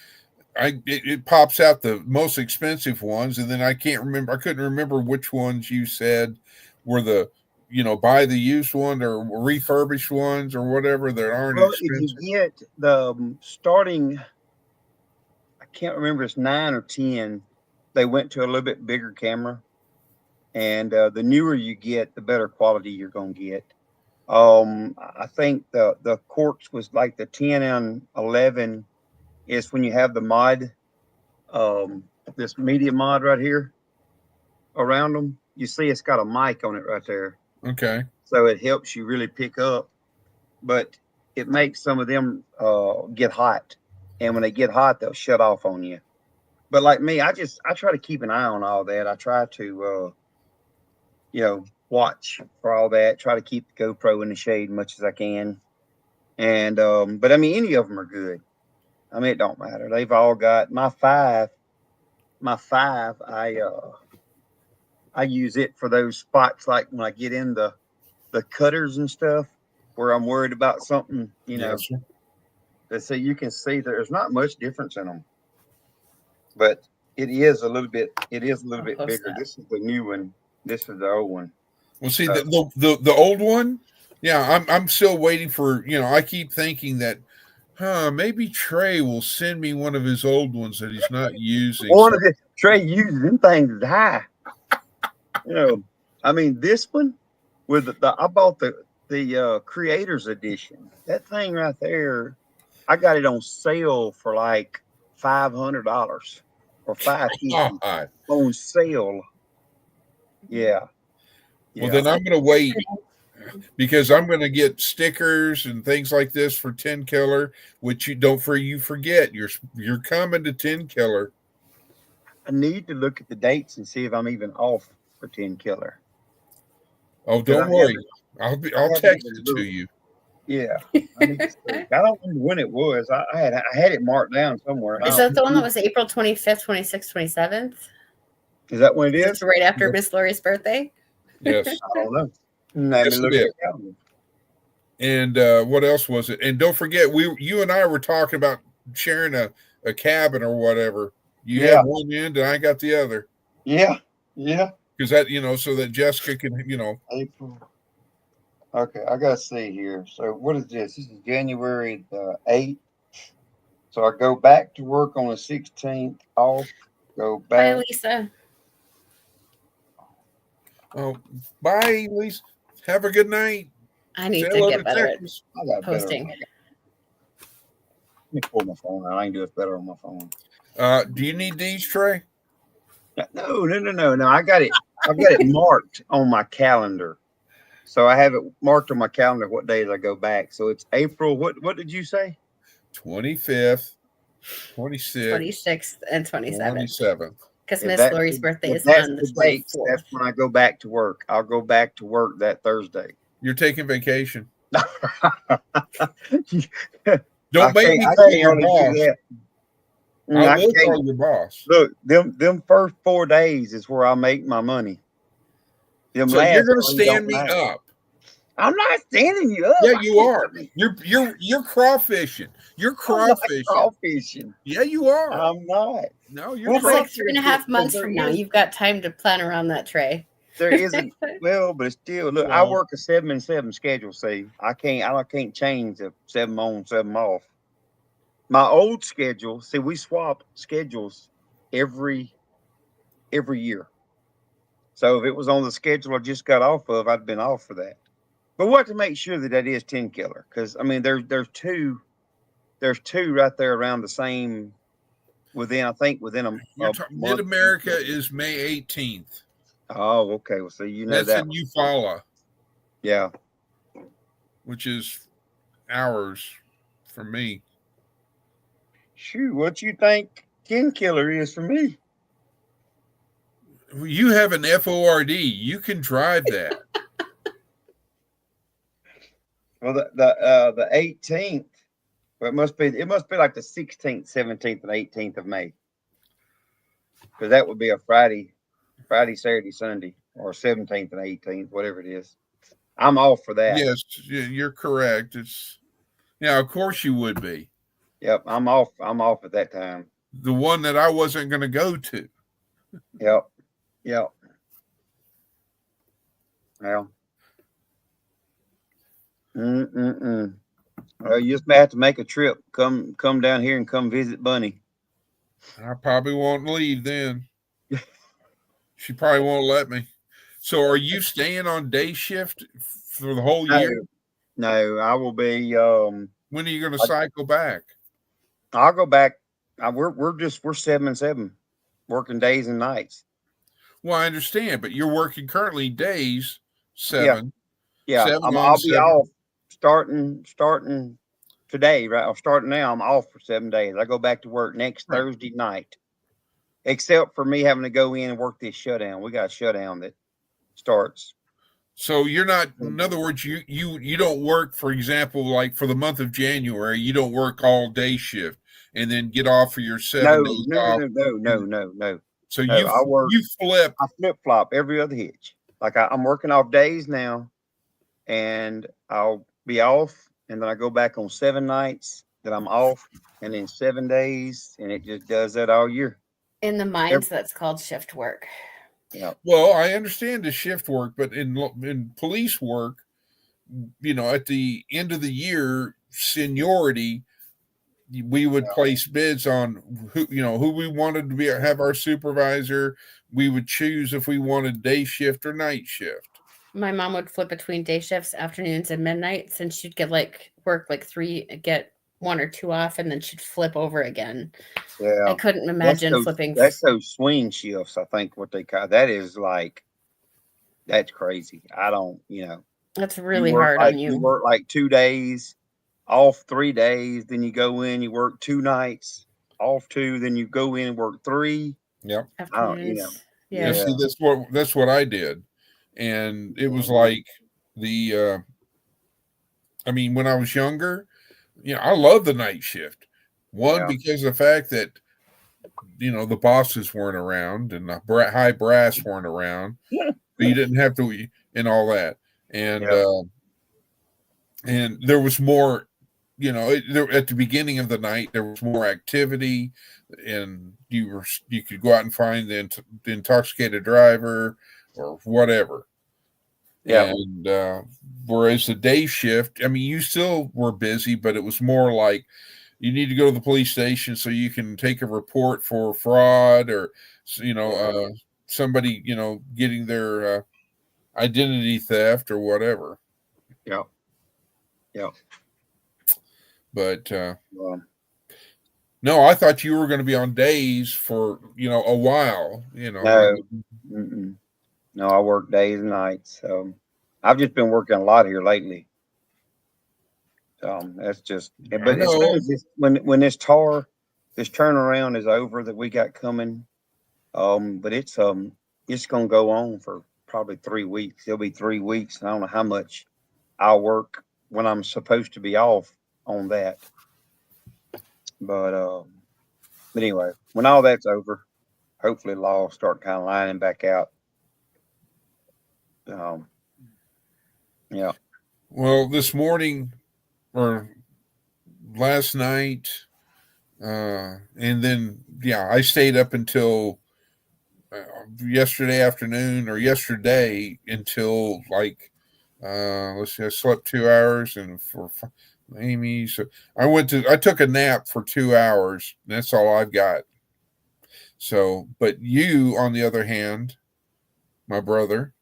it pops out the most expensive ones, and then I couldn't remember which ones you said were the buy the used one or refurbished ones or whatever that aren't expensive.
If you get the starting, I can't remember, it's 9 or 10. They went to a little bit bigger camera, and the newer you get, the better quality you're going to get. I think the Quartz was like the 10 and 11 is when you have the mod, this media mod right here around them. You see it's got a mic on it right there.
Okay.
So it helps you really pick up, but it makes some of them get hot. And when they get hot, they'll shut off on you. But like me, I try to keep an eye on all that. I try to, watch for all that. Try to keep the GoPro in the shade as much as I can. And, but I mean, any of them are good. I mean, it don't matter. They've all got my five. I use it for those spots, like when I get in the cutters and stuff where I'm worried about something,
Yes,
so you can see there's not much difference in them, but it is a little bit bigger. This is the new one. This is the old one.
Well, see, the old one, yeah, I'm still waiting for, I keep thinking that, maybe Trey will send me one of his old ones that he's not using.
Trey uses them things high. I mean, this one with I bought the creators edition. That thing right there, I got it on sale for like $500 or $550 on sale. Yeah.
Well, then I'm going to wait because I'm going to get stickers and things like this for 10 Killer, which you forget. You're coming to 10 Killer.
I need to look at the dates and see if I'm even off for 10 Killer.
Oh, don't worry. I'll text it to you.
Yeah. I don't remember when it was. I had it marked down somewhere.
Is that the one that was April 25th, 26th, 27th?
Is that when it
It's
is?
right after Miss Lori's birthday.
Yes.
I don't know. Let
Yes,
me look
it
at
is.
the calendar.
And what else was it? And don't forget, you and I were talking about sharing a cabin or whatever. You
Yeah.
have one end and I got the other.
Yeah. Yeah.
Because that, so that Jessica can,
April. Okay, I gotta see here. So what is this? This is January the 8th. So I go back to work on the 16th, off, go
Bye,
back.
Lisa.
oh, bye, Lisa. Have a good night.
I need
Say
to
hello
get
to
better at
Texas.
I got better.
posting.
Let me pull my phone out. I can do it better on my phone.
Do you need these, Trey?
No. I got it marked on my calendar. So I have it marked on my calendar what days I go back. So it's April. What did you say?
25th, 26th,
26th and 27th.
27th.
Because
If
Miss
that's
Lori's birthday
if
is
that's
on the
the dates,
24th.
that's when I go back to work. I'll go back to work that Thursday.
You're taking vacation.
I
Don't make
can't-
me
I
call
can't
your
only do
boss.
that.
I will
can't-
call your boss.
Look, them first 4 days is where I make my money. Them
So you're
last
going to
3
stand
don't
me
matter.
up.
I'm not standing you up.
Yeah,
I
you
can't-
are. You're crawfishing. You're
I'm not
crawfishing.
crawfishing.
Yeah, you are.
I'm not.
No, you're
It's
Well,
like
crawfishing.
3.5 months
there
from now.
is-
You've got time to plan around that tray.
There isn't. Well, but still, look. I
Well-
work a 7 and 7 schedule. See, I can't change the 7 on, 7 off. My old schedule. See, we swap schedules every year. So if it was on the schedule I just got off of, I'd been off for that. But we have to make sure that that is 10 killer, because I mean there's two right there around the same within a
Mid America is May 18th.
Oh, okay. Well, so you know
That's
that
in
one.
Eufaula,
Yeah.
which is hours for me.
Shoot, what you think 10 killer is for me?
You have an FORD. You can drive that.
Well, the 18th. Well, it must be like the 16th, 17th, and 18th of May, because that would be a Friday, Saturday, Sunday, or 17th and 18th, whatever it is. I'm off for that.
Yes, you're correct. Of course you would be.
Yep, I'm off. I'm off at that time.
The one that I wasn't going to go to.
Yep. Well. Well, you just may have to make a trip. Come down here and come visit Bunny.
I probably won't leave then. She probably won't let me. So are you staying on day shift for the whole year?
No, I will be.
When are you going to cycle back?
I'll go back. We're 7 and 7, working days and nights.
Well, I understand, but you're working currently days 7.
Yeah.
7
I'll be
7.
off starting today, right? I'm starting now. I'm off for 7 days. I go back to work next Thursday night, except for me having to go in and work this shutdown. We got a shutdown that starts.
So you're not. In other words, you don't work. For example, like for the month of January, you don't work all day shift and then get off for your 7 days off.
No.
So
No,
you flip.
I flip flop every other hitch. Like I'm working off days now, and I'll be off, and then I go back on 7 nights that I'm off, and then 7 days, and it just does that all year.
In the mines, that's called shift work.
Yeah.
Well, I understand the shift work, but in police work, at the end of the year, seniority, we would place bids on who we wanted to have our supervisor. We would choose if we wanted day shift or night shift.
My mom would flip between day shifts, afternoons, and midnights, and she'd get work 3, get 1 or 2 off, and then she'd flip over again.
Yeah.
I couldn't imagine flipping.
That's those swing shifts, I think what they call that is that's crazy. I don't,
That's really hard on you.
You work 2 days, off 3 days, then you go in, you work 2 nights, off 2, then you go in and work 3.
Yep.
Afternoons.
Yeah. See, that's what I did. And it was like when I was younger, I love the night shift. One, because of the fact that the bosses weren't around and the high brass weren't around. So you didn't have to, and all that. And, and there was more, at the beginning of the night, there was more activity, and you could go out and find the intoxicated driver or whatever.
Yeah.
And whereas the day shift, I mean, you still were busy, but it was more like you need to go to the police station so you can take a report for fraud or, somebody, getting their identity theft or whatever.
Yeah. Yeah.
But no, I thought you were going to be on days for, a while,
No. Mm-mm. No, I work days and nights. So I've just been working a lot here lately. That's just, but as soon as when this turnaround is over that we got coming, but it's gonna go on for probably 3 weeks. It'll be 3 weeks. I don't know how much I'll work when I'm supposed to be off on that. But anyway, when all that's over, hopefully law will start kind of lining back out. Yeah.
Well, this morning or last night, and then I stayed up until yesterday afternoon or yesterday until like let's see, I slept 2 hours and for Amy, so I took a nap for 2 hours. And that's all I've got. So, but you, on the other hand, my brother,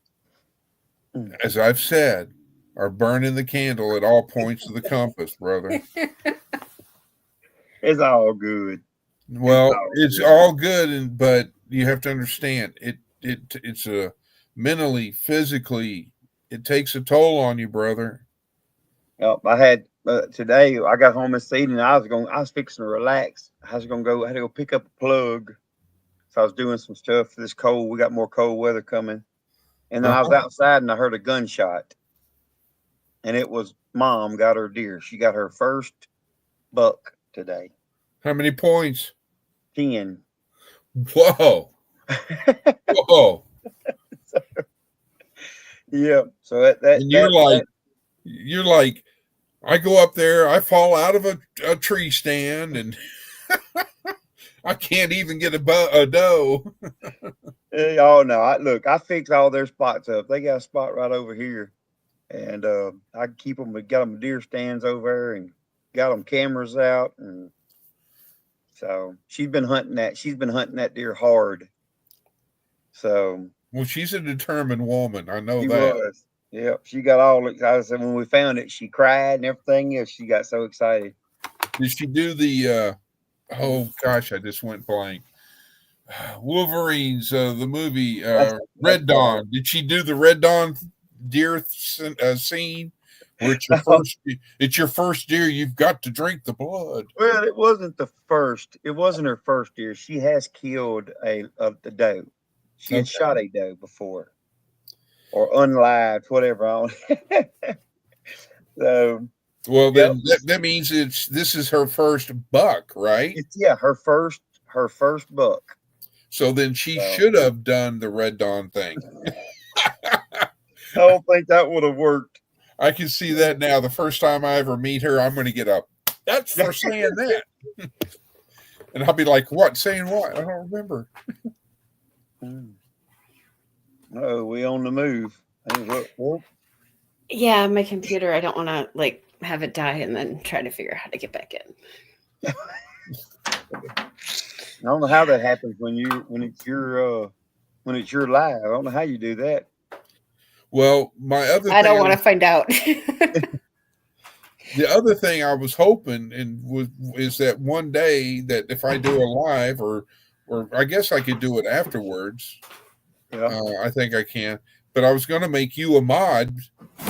as I've said, are burning the candle at all points of the compass, brother.
It's all good.
Well, it's all good, but you have to understand it's a mentally, physically, it takes a toll on you, brother.
Yep, I had today. I got home this evening. I was fixing to relax. I had to go pick up a plug. So I was doing some stuff for this cold. We got more cold weather coming, and then I was outside and I heard a gunshot, and it was Mom got her deer. She got her first buck today.
How many points?
10.
Whoa. Whoa.
Yeah. So
you're like, I go up there, I fall out of a tree stand, and I can't even get a doe.
Oh no! I fix all their spots up. They got a spot right over here, and I keep them. We got them deer stands over there, and got them cameras out, and so she's been hunting that deer hard. So
well, she's a determined woman. I know
she
that.
was. Yep, she got all excited. When we found it, she cried and everything else. She got so excited.
Did she do the? Oh gosh, I just went blank. Wolverines, the movie Red Dawn. Did she do the Red Dawn deer scene? Where it's your first deer. You've got to drink the blood.
Well, it wasn't the first. It wasn't her first deer. She has killed a doe. She had shot a doe before, or unlived, whatever. So,
well, then that means this is her first buck, right?
Her first buck.
So then she should have done the Red Dawn thing.
I don't think that would have worked.
I can see that now. The first time I ever meet her, I'm going to get up. That's for saying that. And I'll be like, what? Saying what? I don't remember.
Oh, we on the move.
Yeah, my computer, I don't want to have it die and then try to figure out how to get back in.
I don't know how that happens when it's your live. I don't know how you do that.
Well,
I don't want to find out.
The other thing I was hoping is that one day that if I do a live or I guess I could do it afterwards.
Yeah.
I think I can. But I was going to make you a mod,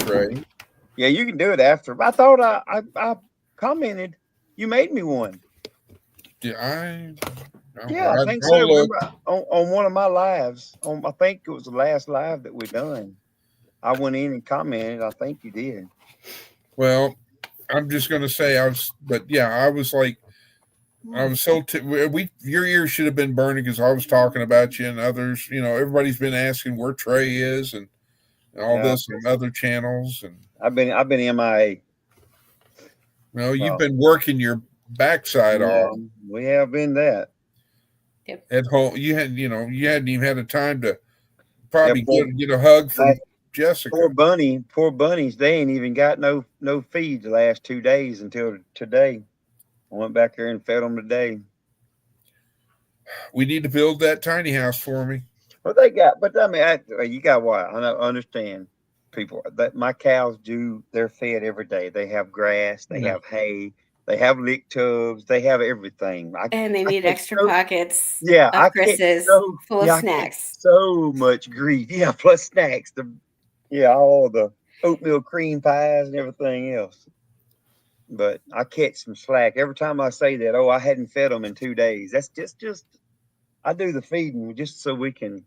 Trey.
Yeah, you can do it after. I thought I commented. You made me one.
Did I?
Yeah, I think so. Remember, on one of my lives, I think it was the last live that we done. I went in and commented. I think you did.
Well, I'm just going to say I was like, I was so your ears should have been burning because I was talking about you and others. Everybody's been asking where Trey is and all
Yeah,
this on other channels, and
I've been MIA.
you've
So
been working your backside
yeah,
off
we have been that.
Yep.
at home. You hadn't even had a time to
Yeah,
probably get a hug from
like,
Jessica.
poor bunnies. They ain't even got no feed the last 2 days until today. I went back there and fed them today.
We need to build that tiny house for me.
Well, they got, but I mean, you got what? I understand people that my cows do. They're fed every day. They have grass. They
Yeah.
have hay. They have lick tubs. They have everything.
And they need extra pockets
Yeah, I
of
catch
Chris's
so
full
yeah,
of
I catch
snacks.
so much grief. Yeah, plus snacks. All the oatmeal cream pies and everything else. But I catch some slack every time I say that. Oh, I hadn't fed them in 2 days. That's just I do the feeding just so we can,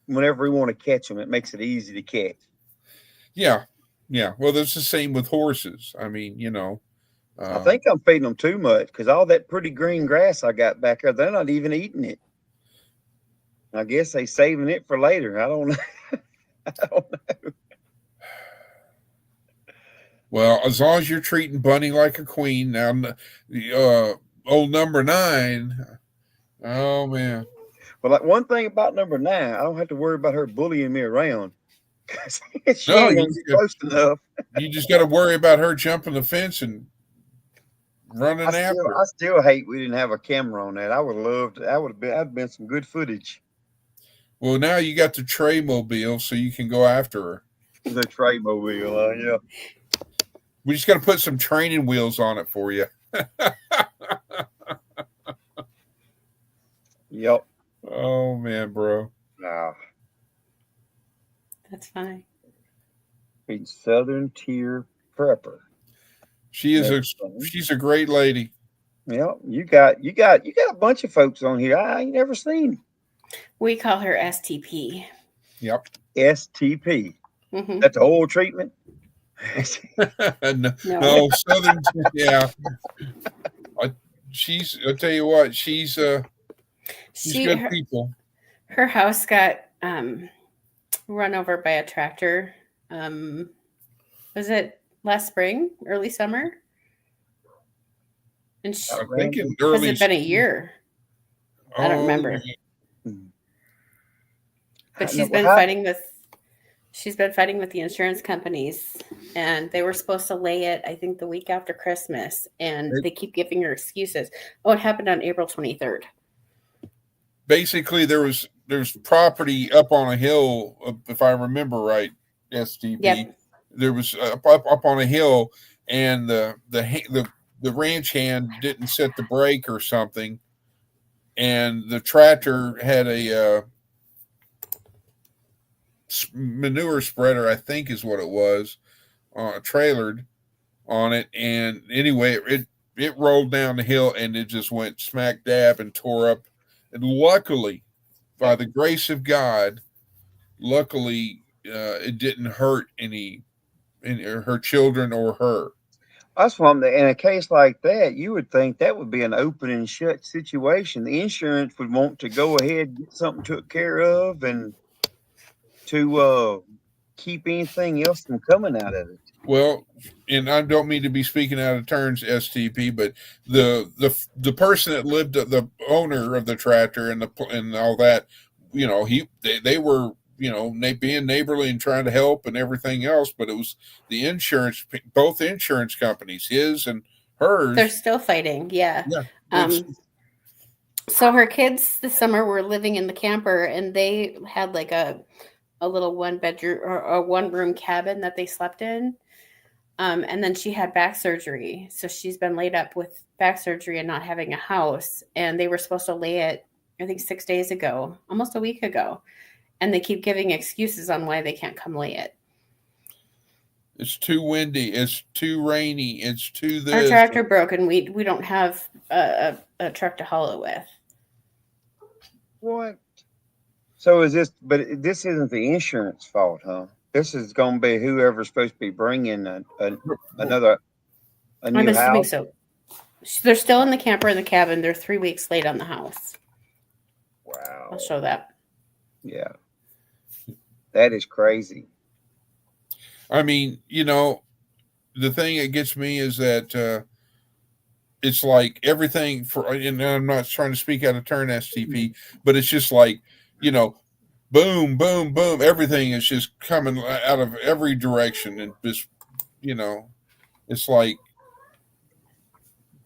whenever we want to catch them, it makes it easy to catch.
Yeah. Well, that's the same with horses. I mean,
I think I'm feeding them too much because all that pretty green grass I got back there, they're not even eating it. I guess they saving it for later. I don't know. I don't know.
Well, as long as you're treating Bunny like a queen, now old number 9. Oh man.
Well, like one thing about number 9, I don't have to worry about her bullying me around. She
No,
ain't gonna get close enough.
you just got to worry about her jumping the fence and running after her.
I still hate we didn't have a camera on that. I would have loved. That'd been some good footage.
Well, now you got the Trey mobile, so you can go after her.
The Trey mobile, yeah.
We just got to put some training wheels on it for you.
Yep.
Oh man, bro.
Nah.
That's fine.
Southern Tier Prepper.
She's a great lady.
Yep. You got a bunch of folks on here I ain't never seen.
We call her STP.
Yep.
STP.
Mm-hmm.
That's a whole treatment.
No, Southern. Yeah. I'll tell you what, she's good people.
Her house got run over by a tractor. Was it last spring, early summer? And
I think in
has
early.
It been a year? I don't remember. But she's been fighting with the insurance companies, and they were supposed to lay it, I think, the week after Christmas, and they keep giving her excuses. Oh, it happened on April 23rd.
Basically, there's property up on a hill, if I remember right, STP.
Yep.
There was up on a hill, and the ranch hand didn't set the brake or something, and the tractor had a manure spreader, I think is what it was, trailered on it, and anyway, it rolled down the hill and it just went smack dab and tore up. And luckily, by the grace of God, it didn't hurt any her children or her.
That's why in a case like that, you would think that would be an open and shut situation. The insurance would want to go ahead and get something took care of and to keep anything else from coming out of it.
Well, and I don't mean to be speaking out of turns, STP, but the person that lived, the owner of the tractor and all that, they were being neighborly and trying to help and everything else, but it was the insurance, both insurance companies, his and hers.
They're still fighting, yeah. So her kids this summer were living in the camper, and they had like a little 1-bedroom or a 1-room cabin that they slept in. And then she had back surgery. So she's been laid up with back surgery and not having a house. And they were supposed to lay it, I think 6 days ago, almost a week ago. And they keep giving excuses on why they can't come lay it.
It's too windy. It's too rainy. It's too this.
Our tractor broke, and we don't have a truck to haul it with.
What? So is this? But this isn't the insurance fault, huh? This is going to be whoever's supposed to be bringing a new
I'm assuming
house.
so. They're still in the camper in the cabin. They're 3 weeks late on the house.
Wow.
I'll show that.
Yeah. That is crazy.
I mean, the thing that gets me is that it's like everything and I'm not trying to speak out of turn, STP, but it's just like, boom, boom, boom. Everything is just coming out of every direction. And just, it's like,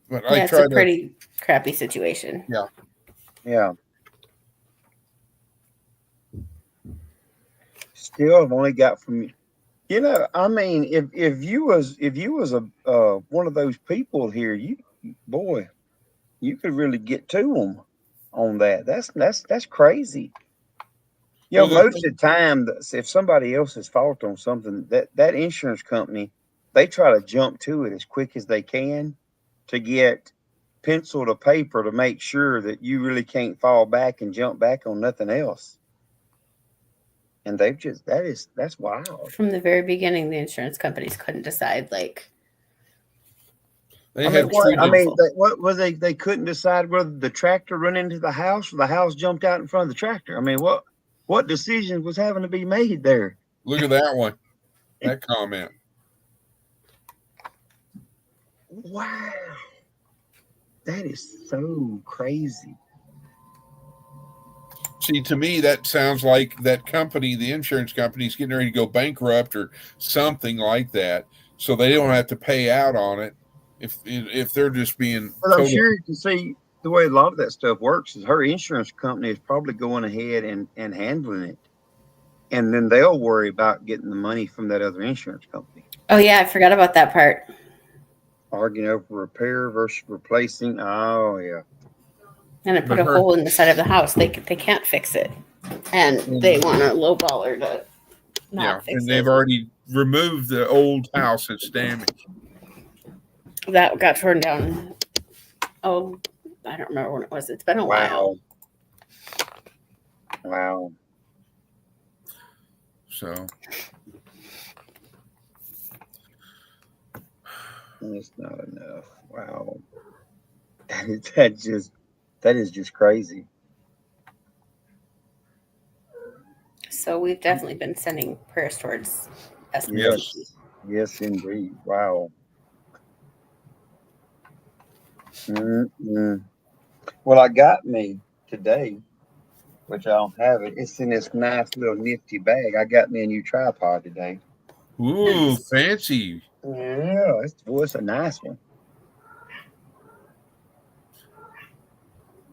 but I
Yeah, it's
try
a pretty crappy situation.
Yeah.
Yeah. Still, I've only got from, I mean, if you was a one of those people here, you could really get to them on that. That's crazy.
Well,
Most of the time, if somebody else is fault on something, that insurance company, they try to jump to it as quick as they can to get pencil to paper to make sure that you really can't fall back and jump back on nothing else. And that's wild.
From the very beginning, the insurance companies couldn't decide, like,
they
I
have
mean,
treated.
what was they couldn't decide whether the tractor run into the house or the house jumped out in front of the tractor. I mean, what decision was having to be made there?
Look at that one. That comment.
Wow. That is so crazy.
See, to me, that sounds like that company, the insurance company, is getting ready to go bankrupt or something like that, so they don't have to pay out on it if they're just being.
But I'm sure you can see the way a lot of that stuff works is her insurance company is probably going ahead and handling it. And then they'll worry about getting the money from that other insurance company.
Oh, yeah, I forgot about that part.
Arguing over repair versus replacing. Oh, yeah.
And it put a hole in the side of the house. They can't fix it. And they want a lowballer to not fix it.
And they've already removed the old house that's damaged.
That got torn down. Oh, I don't remember when it was. It's been a while.
Wow.
So
it's not enough. Wow. That is just crazy.
So we've definitely been sending prayers towards
STP. Yes, indeed. Wow. Mm-mm. Well, I got me today, which I don't have it. It's in this nice little nifty bag. I got me a new tripod today.
Ooh, nice. Fancy.
Yeah, it's a nice one.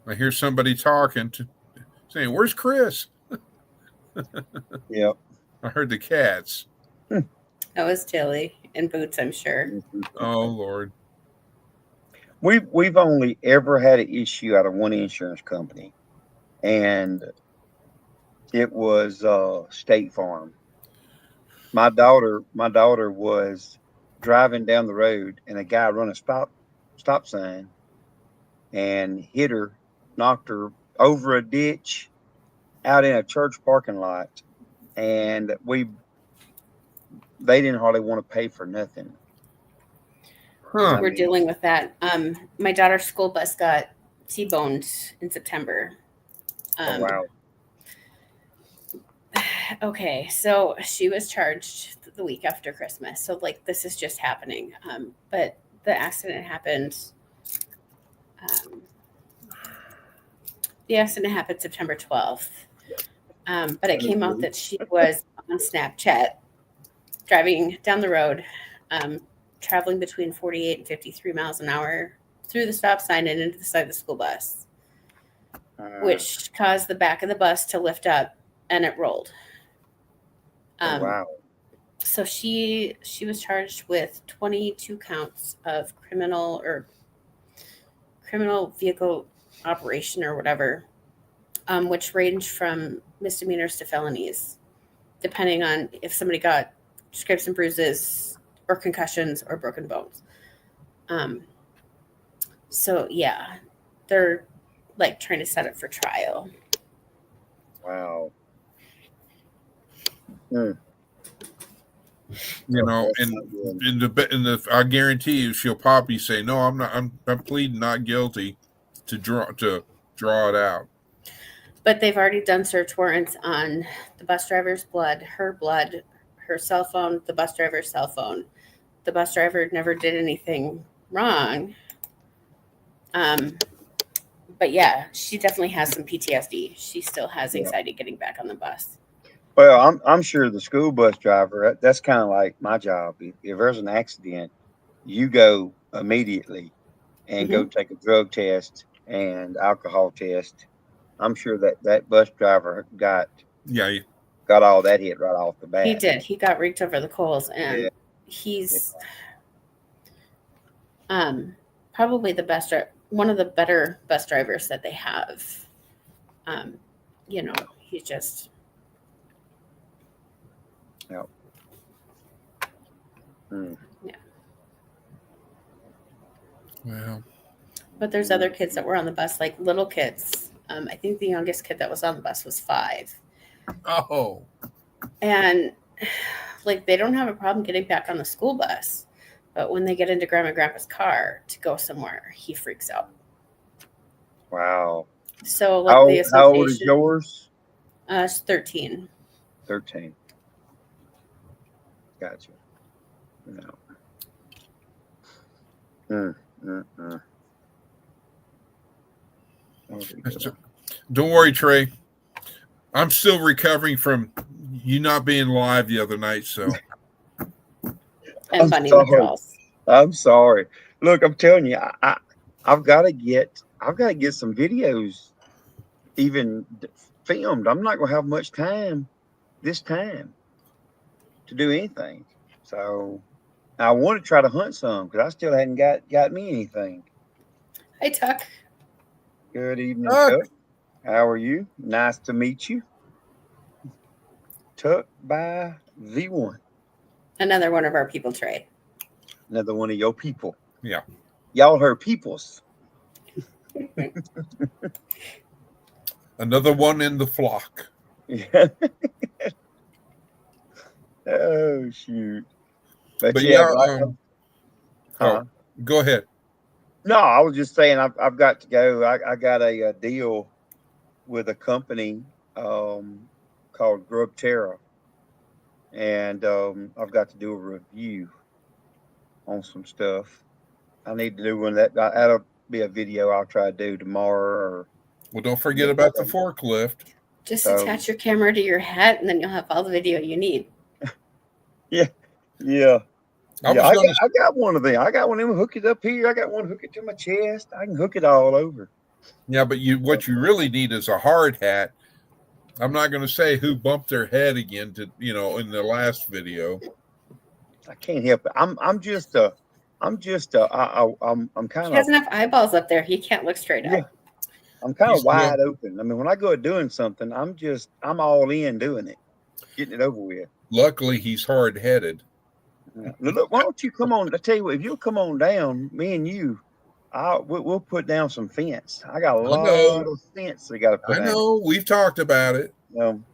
I hear somebody saying, "Where's Chris?"
Yep.
I heard the cats.
That was Tilly in boots, I'm sure.
Oh Lord.
We've only ever had an issue out of one insurance company, and it was State Farm. My daughter was driving down the road, and a guy run a stop sign and hit her, knocked her over a ditch out in a church parking lot, and they didn't hardly want to pay for nothing.
Huh.
We're dealing with that. My daughter's school bus got T-boned in September.
Oh, wow.
Okay, so she was charged the week after Christmas. So like this is just happening. But the accident happened. The accident happened September 12th. But it came out that she was on Snapchat driving down the road, traveling between 48 and 53 miles an hour through the stop sign and into the side of the school bus, which caused the back of the bus to lift up and it rolled.
Wow.
So she was charged with 22 counts of criminal vehicle operation or whatever, which range from misdemeanors to felonies, depending on if somebody got scrapes and bruises or concussions or broken bones. So yeah, they're like trying to set it for trial.
Wow.
You know,
That's
and
not good.
I guarantee you, she'll probably say, "No, I'm not. I'm pleading not guilty," to draw it out.
But they've already done search warrants on the bus driver's blood, her cell phone, the bus driver's cell phone. The bus driver never did anything wrong. But yeah, she definitely has some PTSD. She still has
Yeah.
anxiety getting back on the bus.
Well, I'm sure the school bus driver, that's kind of like my job. If there's an accident, you go immediately and go take a drug test and alcohol test. I'm sure that bus driver got
Yeah,
all that hit right off the bat.
He did. He got raked over the coals, and
Yeah.
he's probably one of the better bus drivers that they have. You know, he's just.
Yeah. Mm.
Yeah.
well,
But there's other kids that were on the bus, like little kids. I think the youngest kid that was on the bus was 5.
oh,
And like they don't have a problem getting back on the school bus. But when they get into Grandma and Grandpa's car to go somewhere, he freaks out.
Wow.
So like
How,
the association.
how old is yours?
It's 13.
13. Gotcha. No.
Don't worry, Trey. I'm still recovering from you not being live the other night, so.
And bunny withdrawals.
I'm sorry. Look, I'm telling you, I've got to get some videos even filmed. I'm not gonna have much time this time to do anything. So I want to try to hunt some because I still hadn't got me anything.
Hey, Tuck.
Good evening, Tuck. How are you? Nice to meet you. Tuck by V1.
Another one of our people, Trey.
Another one of your people.
Yeah.
Y'all her peoples.
Another one in the flock.
Yeah. Oh shoot. But
go ahead.
No, I was just saying I've got to go. I got a deal with a company called Grub Terra, and I've got to do a review on some stuff. I need to do one that'll be a video I'll try to do tomorrow.
Well, don't forget about the forklift.
Just attach your camera to your hat, and then you'll have all the video you need.
Yeah. I got one of them. I got one of them. Hook it up here. I got one hook it to my chest. I can hook it all over.
Yeah, but what you really need is a hard hat. I'm not going to say who bumped their head again in the last video.
I can't help it. I'm kind of.
He doesn't have eyeballs up there. He can't look straight up.
I'm kind of wide open. I mean, when I go doing something, I'm all in doing it, getting it over with.
Luckily, he's hard-headed.
Look, why don't you come on? I tell you what, if you'll come on down, me and you, we'll put down some fence. I got a lot of fence we got to put down.
I know. We've talked about it.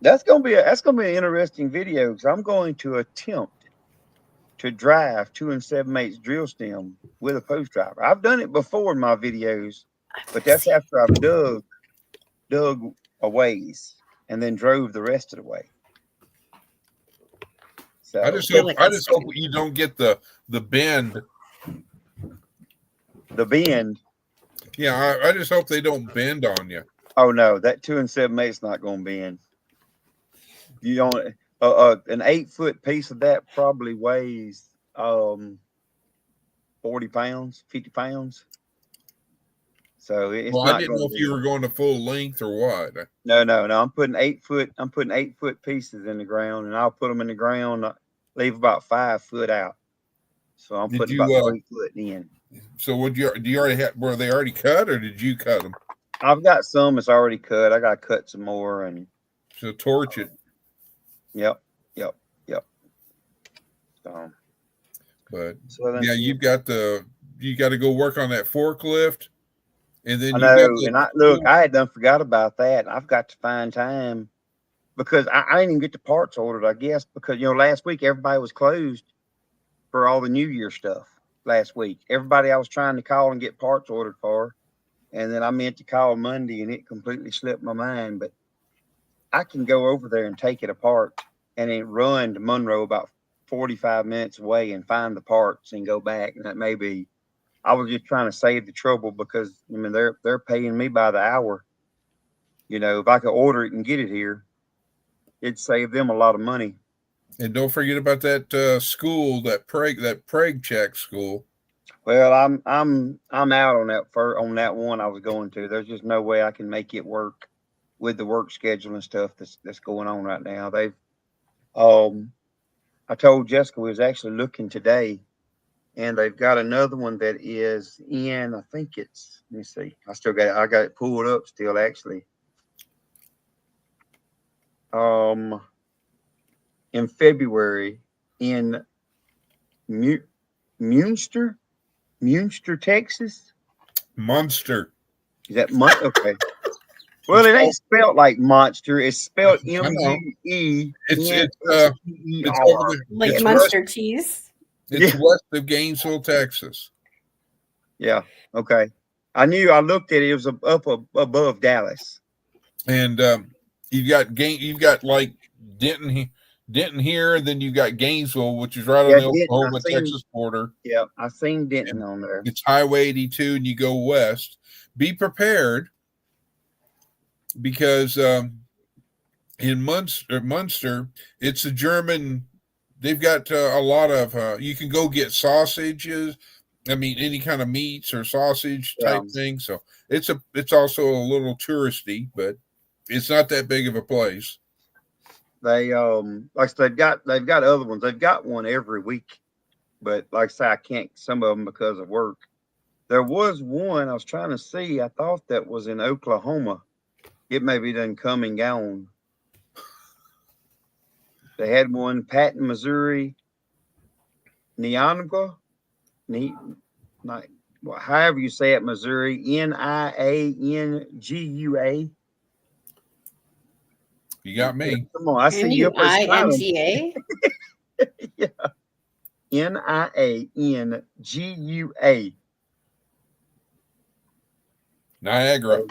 That's gonna be an interesting video because I'm going to attempt to drive 2 7/8 drill stem with a post driver. I've done it before in my videos, but that's after I've dug a ways and then drove the rest of the way. So
I just hope you don't get the bend.
The bend.
Yeah, I just hope they don't bend on you.
Oh no, that 2 7/8 is not going to bend. You don't. An 8-foot piece of that probably weighs 40 pounds, 50 pounds. So it's not.
I didn't know if you were going to full length or what.
No. I'm putting 8-foot pieces in the ground, and I'll put them in the ground. Leave about 5 foot out. So I'm putting about 3 foot in.
So do you already have? Were they already cut, or did you cut them?
I've got some that's already cut. I got to cut some more, and
so torch it.
Yep. So
yeah, you got to go work on that forklift, and then
I know. I had done forgot about that. I've got to find time because I didn't even get the parts ordered, I guess, because, last week everybody was closed for all the New Year stuff last week. Everybody I was trying to call and get parts ordered for. And then I meant to call Monday and it completely slipped my mind. But I can go over there and take it apart and then run to Monroe about 45 minutes away and find the parts and go back. And that may be, I was just trying to save the trouble because, they're paying me by the hour. If I could order it and get it here, it'd save them a lot of money.
And don't forget about that school, that Prague Czech school.
Well, I'm out on that one I was going to. There's just no way I can make it work with the work schedule and stuff that's going on right now. I told Jessica we was actually looking today, and they've got another one that is in. I think it's. Let me see. I got it pulled up still actually. In February in Munster, Texas.
Munster.
Is that okay? Well, it ain't spelled like monster. It's spelled M-U-E.
It's over there.
Like
it's
Munster cheese.
It's west of Gainesville, Texas.
Yeah. Okay. I looked at it. It was up above Dallas.
And you've got like Denton here, and then you got Gainesville, which is right on the Oklahoma Texas border.
Yeah, I've seen Denton on there.
It's Highway 82, and you go west. Be prepared, because in Munster, it's a German. They've got a lot of. You can go get sausages. I mean, any kind of meats or sausage type thing. So it's also a little touristy, but it's not that big of a place.
They like I said, they've got other ones. They've got one every week, but like I say, I can't some of them because of work. There was one I was trying to see. I thought that was in Oklahoma. It maybe done come and gone. They had one, Patton, Missouri, Niangua, however you say it, Missouri, Niangua.
You got me.
Come on, I see you.
Niangua.
Yeah. Niangua.
Niagara.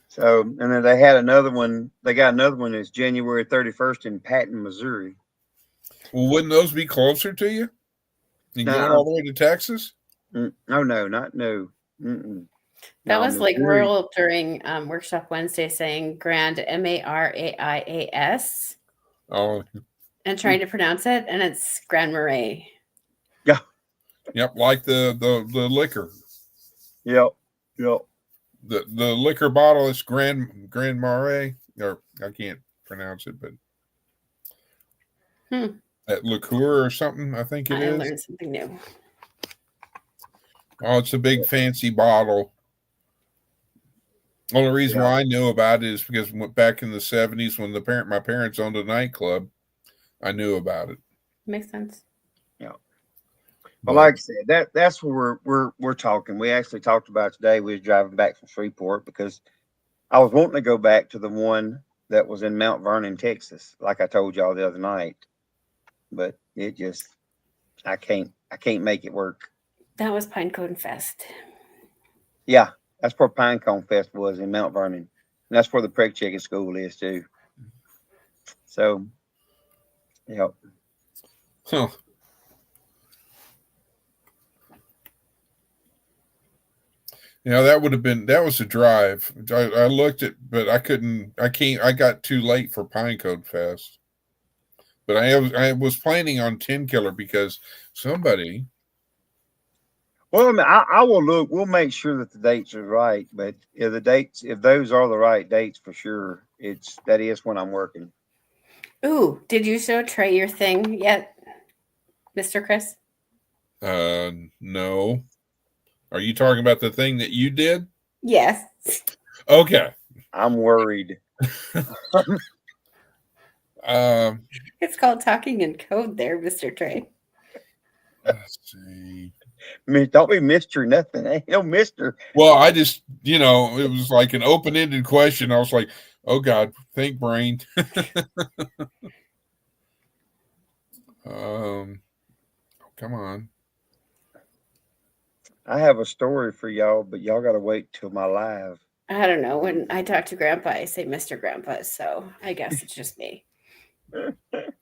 So, and then they had another one. They got another one that's January 31st in Patton, Missouri.
Well, wouldn't those be closer to you? You going all the way to Texas?
No. Mm-mm.
That was like Rural during Workshop Wednesday saying Grand Marias.
Oh.
And trying to pronounce it, and it's Grand Marais.
Yeah.
Yep, like the liquor.
Yep.
The liquor bottle is Grand Marais, or I can't pronounce it, but that liqueur or something, I think it is. I
learned something new.
Oh, it's a big fancy bottle. Only reason why I knew about it is because back in the 70s when my parents owned a nightclub, I knew about it.
Makes sense.
Yeah. Well, like I said, that's what we're talking. We actually talked about today. We was driving back from Shreveport because I was wanting to go back to the one that was in Mount Vernon, Texas, like I told y'all the other night. But it just I can't make it work.
That was Pinecone Fest.
Yeah, that's where Pinecone Fest was in Mount Vernon. And that's where the Preg Chicken School is too. So yep.
Huh. Yeah, that was a drive. I looked at, but I got too late for Pinecone Fest. But I was planning on 10 Killer because somebody.
Well, I mean, I will look. We'll make sure that the dates are right. But if those are the right dates for sure, that is when I'm working.
Ooh, did you show Trey your thing yet, Mr. Chris?
No. Are you talking about the thing that you did?
Yes.
Okay.
I'm worried.
It's called talking in code there, Mr. Trey.
Let's see.
Don't be Mr. Nothing. Ain't no Mr.
Well, I just, it was like an open-ended question. I was like, oh God, think brain. Come on.
I have a story for y'all, but y'all got to wait till my live.
I don't know. When I talk to Grandpa, I say Mr. Grandpa, so I guess it's just me.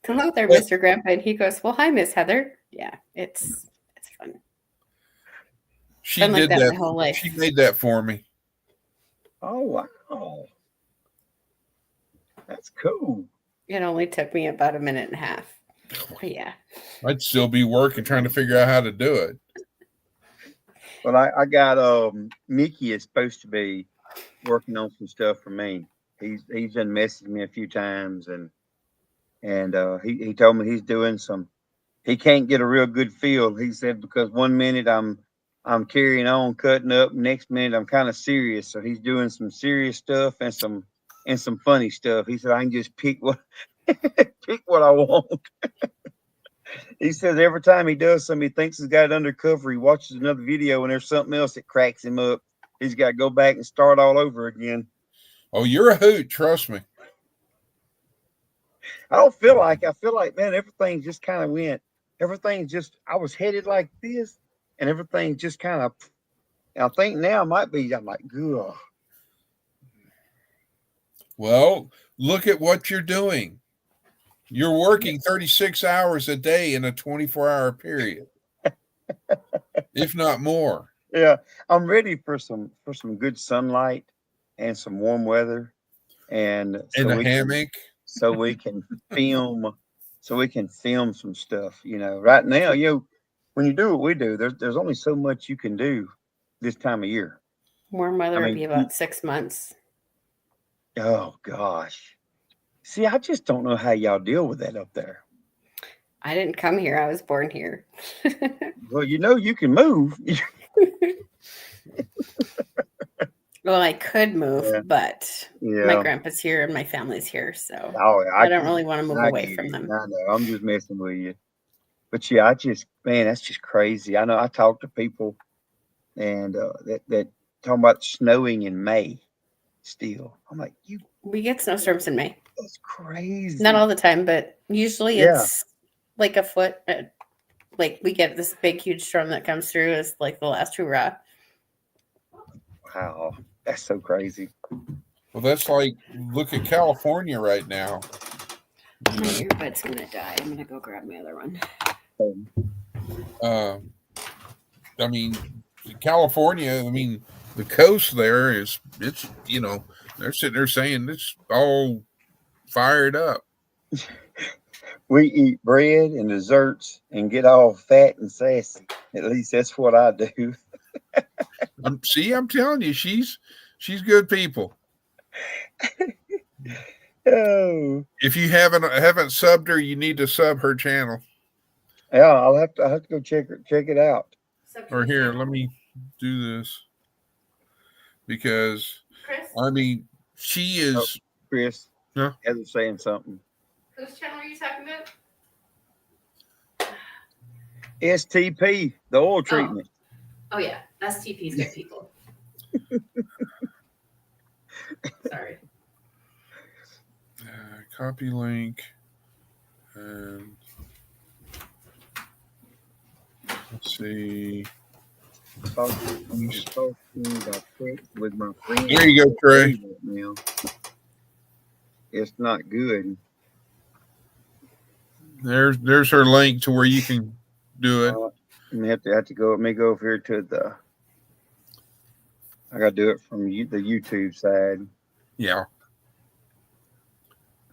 Come out there, Mr. Grandpa, and he goes, "Well, hi, Miss Heather." Yeah, it's fun.
She
Been like
did
that
that.
my whole life.
She made that for me.
Oh wow, that's cool.
It only took me about a minute and a half. But yeah,
I'd still be working trying to figure out how to do it.
Well, I got Mickey is supposed to be working on some stuff for me. He's been messaging me a few times, and he told me he's doing some. He can't get a real good feel. He said because one minute I'm carrying on, cutting up, next minute I'm kind of serious. So he's doing some serious stuff and some funny stuff. He said I can just pick what pick what I want. He says every time he does something, he thinks he's got it under cover. He watches another video and there's something else that cracks him up. He's got to go back and start all over again.
Oh, you're a hoot. Trust me.
I feel like, man, everything just kind of went. Everything just, I was headed like this and everything just kind of, I think now might be, I'm like, ugh.
Well, look at what you're doing. You're working 36 hours a day in a 24-hour period, if not more.
Yeah, I'm ready for some good sunlight and some warm weather, and
In a hammock.
So we can film some stuff. Right now, when you do what we do, there's only so much you can do this time of year.
warm weather would be about 6 months.
Oh gosh. See, I just don't know how y'all deal with that up there.
I didn't come here. I was born here.
Well, you can move.
Well, I could move, but my
Yeah.
grandpa's here and my family's here, so
Oh,
I don't really want to move away from them.
I know. I'm just messing with you. But yeah, man, that's just crazy. I know I talk to people and that talking about snowing in May still. I'm like,
We get snowstorms in May.
that's crazy.
Not all the time, but usually it's like a foot. Like we get this big, huge storm that comes through as like the last hurrah.
Wow, that's so crazy.
Well, that's like, look at California right now.
My earbud's gonna die. I'm gonna go grab my other one.
I mean, California, the coast there it's they're sitting there saying it's all fired up.
We eat bread and desserts and get all fat and sassy. At least that's what I do.
I'm telling you, she's good people.
Oh,
If you haven't subbed her, you need to sub her channel.
yeah, I'll have to go check it out.
Or here, let me do this because
Chris?
she is.
Chris,
Yeah.
Heather's saying something.
Whose channel are you talking about?
STP, the oil treatment.
Oh yeah, STP's good people. Sorry.
Copy link and let's see.
With my friend.
There you go, Trey.
Now. It's not good.
There's her link to where you can do it.
I have to go. Let me go over here to the. I gotta do it from the YouTube side.
Yeah.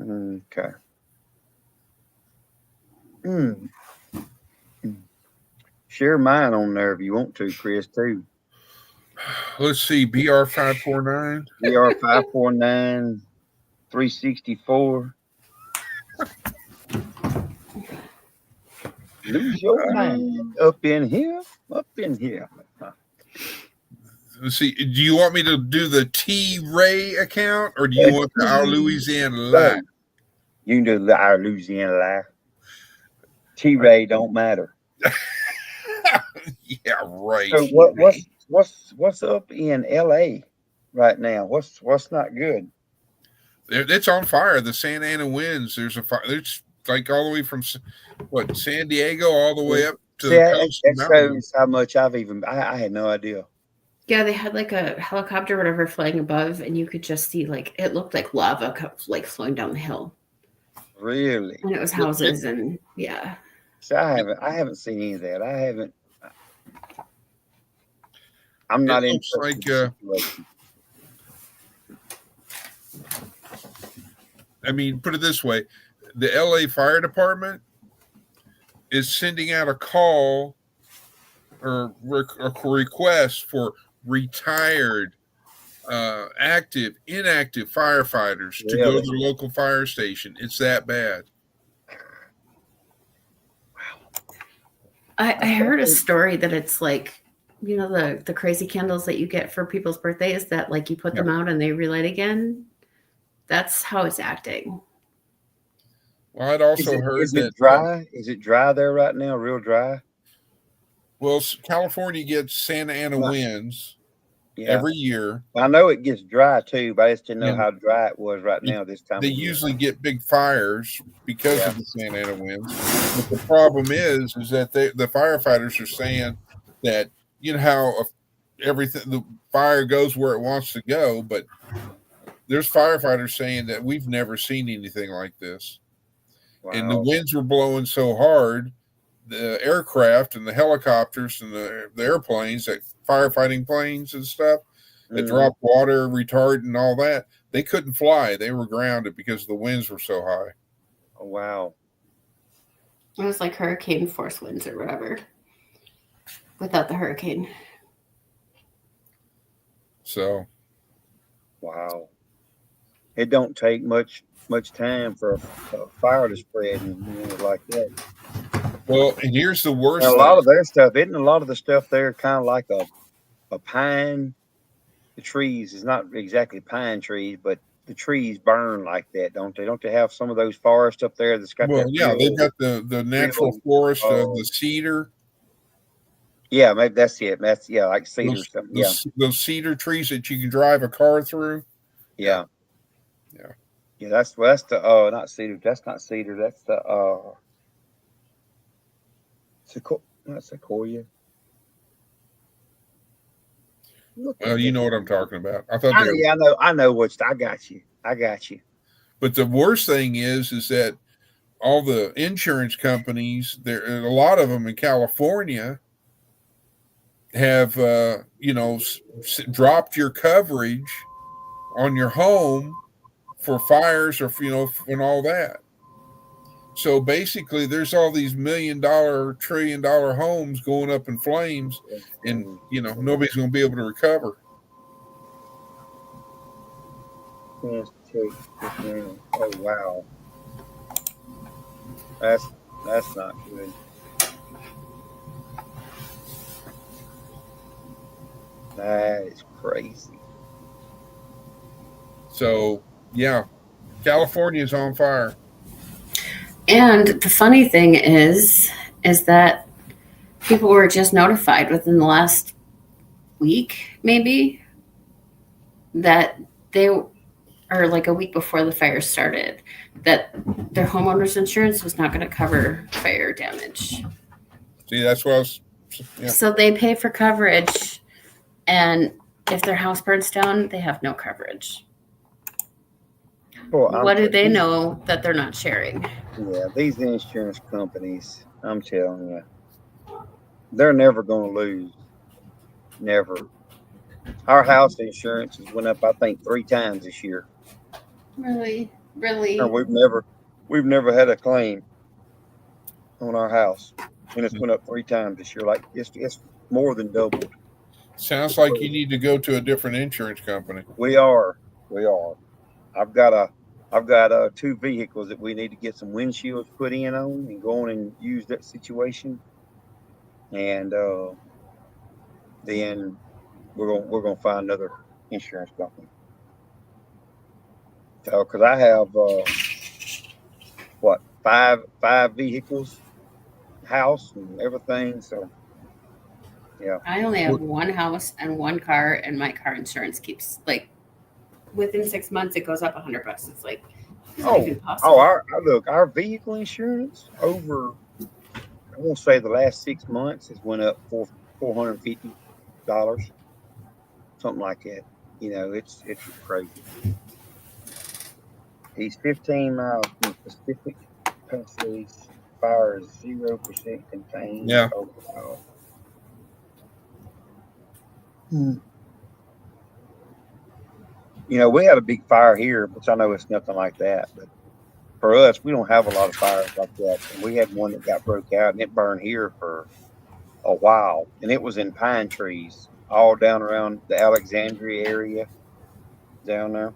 Okay. Share mine on there if you want to, Chris, too.
Let's see. BR549.
BR549 364. Lose your mind up in here.
Let's see. Do you want me to do the T Ray account or do you want the Our Louisiana Live?
You can do Our Louisiana Live. T Ray don't matter.
Yeah, right.
So what's up in LA right now? What's not good?
It's on fire. The Santa Ana winds. There's a fire. It's like all the way from San Diego all the way up to
See,
the
that,
coast
that
of mountain.
shows how much I had no idea.
Yeah, they had like a helicopter, or whatever, flying above, and you could just see like it looked like lava like flowing down the hill,
Really?
and it was houses, and yeah.
See, I haven't seen any of that. I haven't. I'm not
It
in
looks like
situation.
I mean, put it this way: the LA Fire Department is sending out a call or a request for retired, active, inactive firefighters to go to their local fire station. It's that bad.
I heard a story that it's like, you know, the crazy candles that you get for people's birthdays that like you put them out and they relight again. That's how it's acting.
Well, I'd also heard
is
that
it dry? Is it dry there right now? Real dry?
Well, California gets Santa Ana winds every year.
I know it gets dry too, but I just didn't know how dry it was right now this time.
They usually get big fires because of the Santa Ana winds. But the problem is that the firefighters are saying that, you know how everything, the fire goes where it wants to go, but there's firefighters saying that we've never seen anything like this. Wow. And the winds were blowing so hard, the aircraft and the helicopters and the airplanes, like firefighting planes and stuff that drop water, retardant, and all that, they couldn't fly. They were grounded because the winds were so high.
Oh, wow.
It was like hurricane force winds or whatever without the hurricane.
So.
Wow. It don't take much time for a fire to spread and like that.
Well, and here's the worst
thing. A lot of their stuff, isn't a lot of the stuff there kind of like a pine? The trees is not exactly pine trees, but the trees burn like that, don't they? Don't they have some of those forests up there that's got
they've got the natural forest of the cedar.
Yeah, maybe that's it. That's like cedar something.
Those cedar trees that you can drive a car through.
Yeah. That's the not cedar. That's not cedar. That's the not sequoia.
You know what I'm talking about. I thought.
I know I got you.
But the worst thing is that all the insurance companies, a lot of them in California, have dropped your coverage on your home for fires or and all that. So basically, there's all these $1 million, $1 trillion homes going up in flames, and nobody's going to be able to recover.
Oh wow, that's not good. That is crazy.
So yeah, California is on fire.
And the funny thing is that people were just notified within the last week, maybe, that they are like a week before the fire started, that their homeowners insurance was not going to cover fire damage.
See, that's what I was.
Yeah. So they pay for coverage, and if their house burns down, they have no coverage. Well, what do they know that they're not sharing?
Yeah, these insurance companies, I'm telling you, they're never going to lose. Never. Our house insurance has went up, I think, 3 times this year.
Really?
No, we've never had a claim on our house, and it's went up 3 times this year. Like it's more than doubled.
Sounds like you need to go to a different insurance company.
We are. I've got 2 vehicles that we need to get some windshields put in on and go on and use that situation. And then we're gonna find another insurance company. So, because I have 5 vehicles, house and everything. So Yeah.
I only have one house and one car, and my car insurance keeps like within 6 months it goes up $100. It's like it's not even possible.
Look, our vehicle insurance over, I won't say the last 6 months has went up $450, something like that. You know, it's crazy. He's 15 miles from the Pacific Palisades. Fire is 0% contained.
Yeah.
Oh, wow. You know, we had a big fire here, which I know it's nothing like that, but for us, we don't have a lot of fires like that. And we had one that got broke out and it burned here for a while. And it was in pine trees all down around the Alexandria area down there.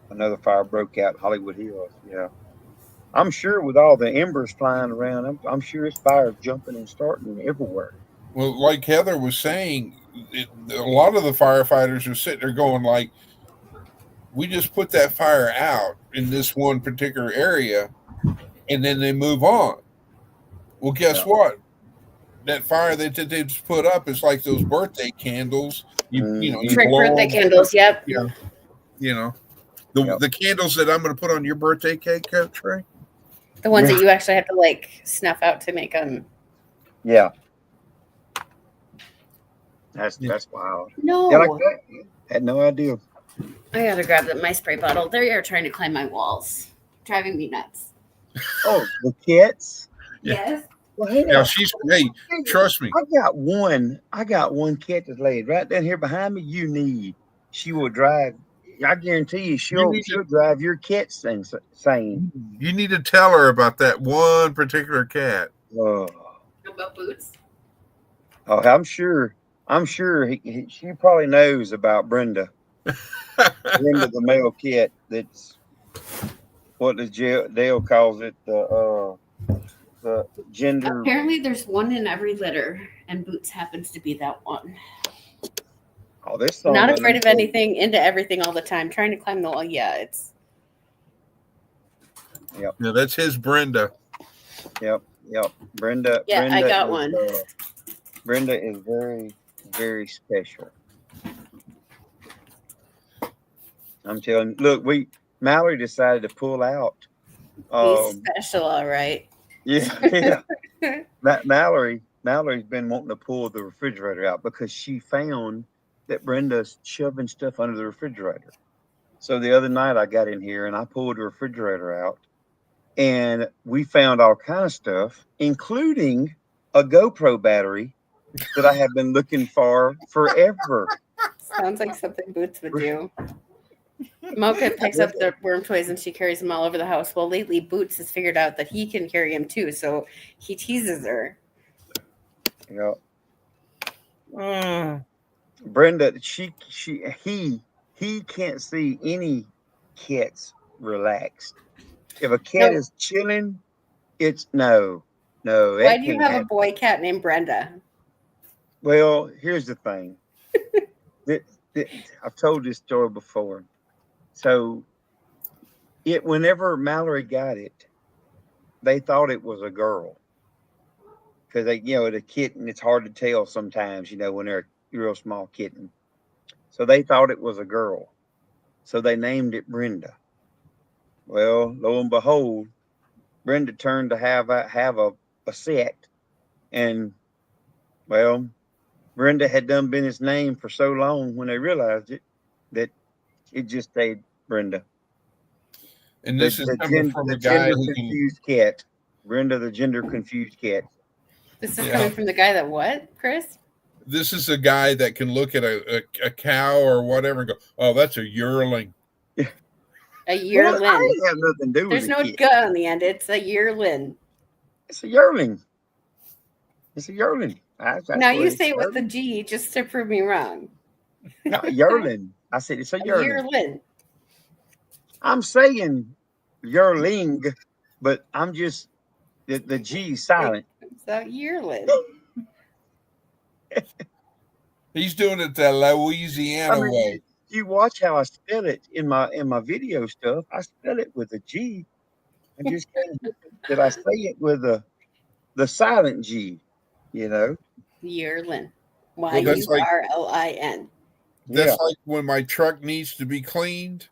Another fire broke out in Hollywood Hills. Yeah. I'm sure with all the embers flying around, I'm sure it's fires jumping and starting everywhere.
Well, like Heather was saying, a lot of the firefighters are sitting there going like, we just put that fire out in this one particular area, and then they move on. Well, guess
Yeah.
what? That fire that they just put up is like those birthday candles. You
Trick
blow
birthday
them.
candles. Yep.
Yeah. You know,
Yep.
the candles that I'm going to put on your birthday cake, Coach Ray.
The ones
Yeah.
that you actually have to like snuff out to make them.
Yeah. That's wild.
No.
Yeah, like that. Had no idea.
I gotta grab my spray bottle. They are trying to climb my walls, driving me nuts.
Oh, the cats.
Yeah.
Yes.
Well, hey,
Now hey, trust me.
I got one cat that's laid right down here behind me. She will drive. I guarantee you, she'll drive your cat insane.
You need to tell her about that one particular cat.
About Boots?
Oh, I'm sure. She probably knows about Brenda. Brenda, the male cat. That's what Dale calls it. The gender.
Apparently, there's one in every litter, and Boots happens to be that one.
Oh, this
Not afraid of anything, into everything all the time, trying to climb the wall. Yeah, it's.
Yep.
Yeah, that's his Brenda.
Yep. Brenda.
Yeah,
Brenda
I got one.
Brenda is very, very special. I'm telling you. Look, Mallory decided to pull out.
He's special, all right.
Yeah. Mallory's been wanting to pull the refrigerator out because she found that Brenda's shoving stuff under the refrigerator. So the other night I got in here and I pulled the refrigerator out and we found all kind of stuff, including a GoPro battery that I have been looking for forever.
Sounds like something Boots would do. Mocha picks up the worm toys and she carries them all over the house. Well, lately Boots has figured out that he can carry them too, so he teases her.
Yeah. Brenda, he can't see any cats relaxed. If a cat is chilling, it's no.
Why do you have a boy cat named Brenda?
Well, here's the thing. I've told this story before. So whenever Mallory got it, they thought it was a girl. Because the kitten, it's hard to tell sometimes, when they're a real small kitten. So they thought it was a girl. So they named it Brenda. Well, lo and behold, Brenda turned to have a set. And, well, Brenda had been his name for so long when they realized it that it just stayed Brenda.
And this is coming from a guy who
confused cat. Brenda, the gender confused cat.
This is coming from the guy that what, Chris?
This is a guy that can look at a cow or whatever and go, "Oh, that's a yearling."
A yearling.
Well, I have nothing to do with
There's no gut on the end. It's a yearling.
It's a yearling. It's a yearling.
Now you say it with the G just to prove me wrong.
No, yearling. I said it's a yearling.
Yearling.
I'm saying yearling, but I'm just the G silent.
It's a yearling.
He's doing it the Louisiana way.
You watch how I spell it in my video stuff. I spell it with a G. I just can't. Did I say it with the silent G?
Yearlin.
Well, that's like
Yurlin.
Yeah,
that's like when my truck needs to be cleaned,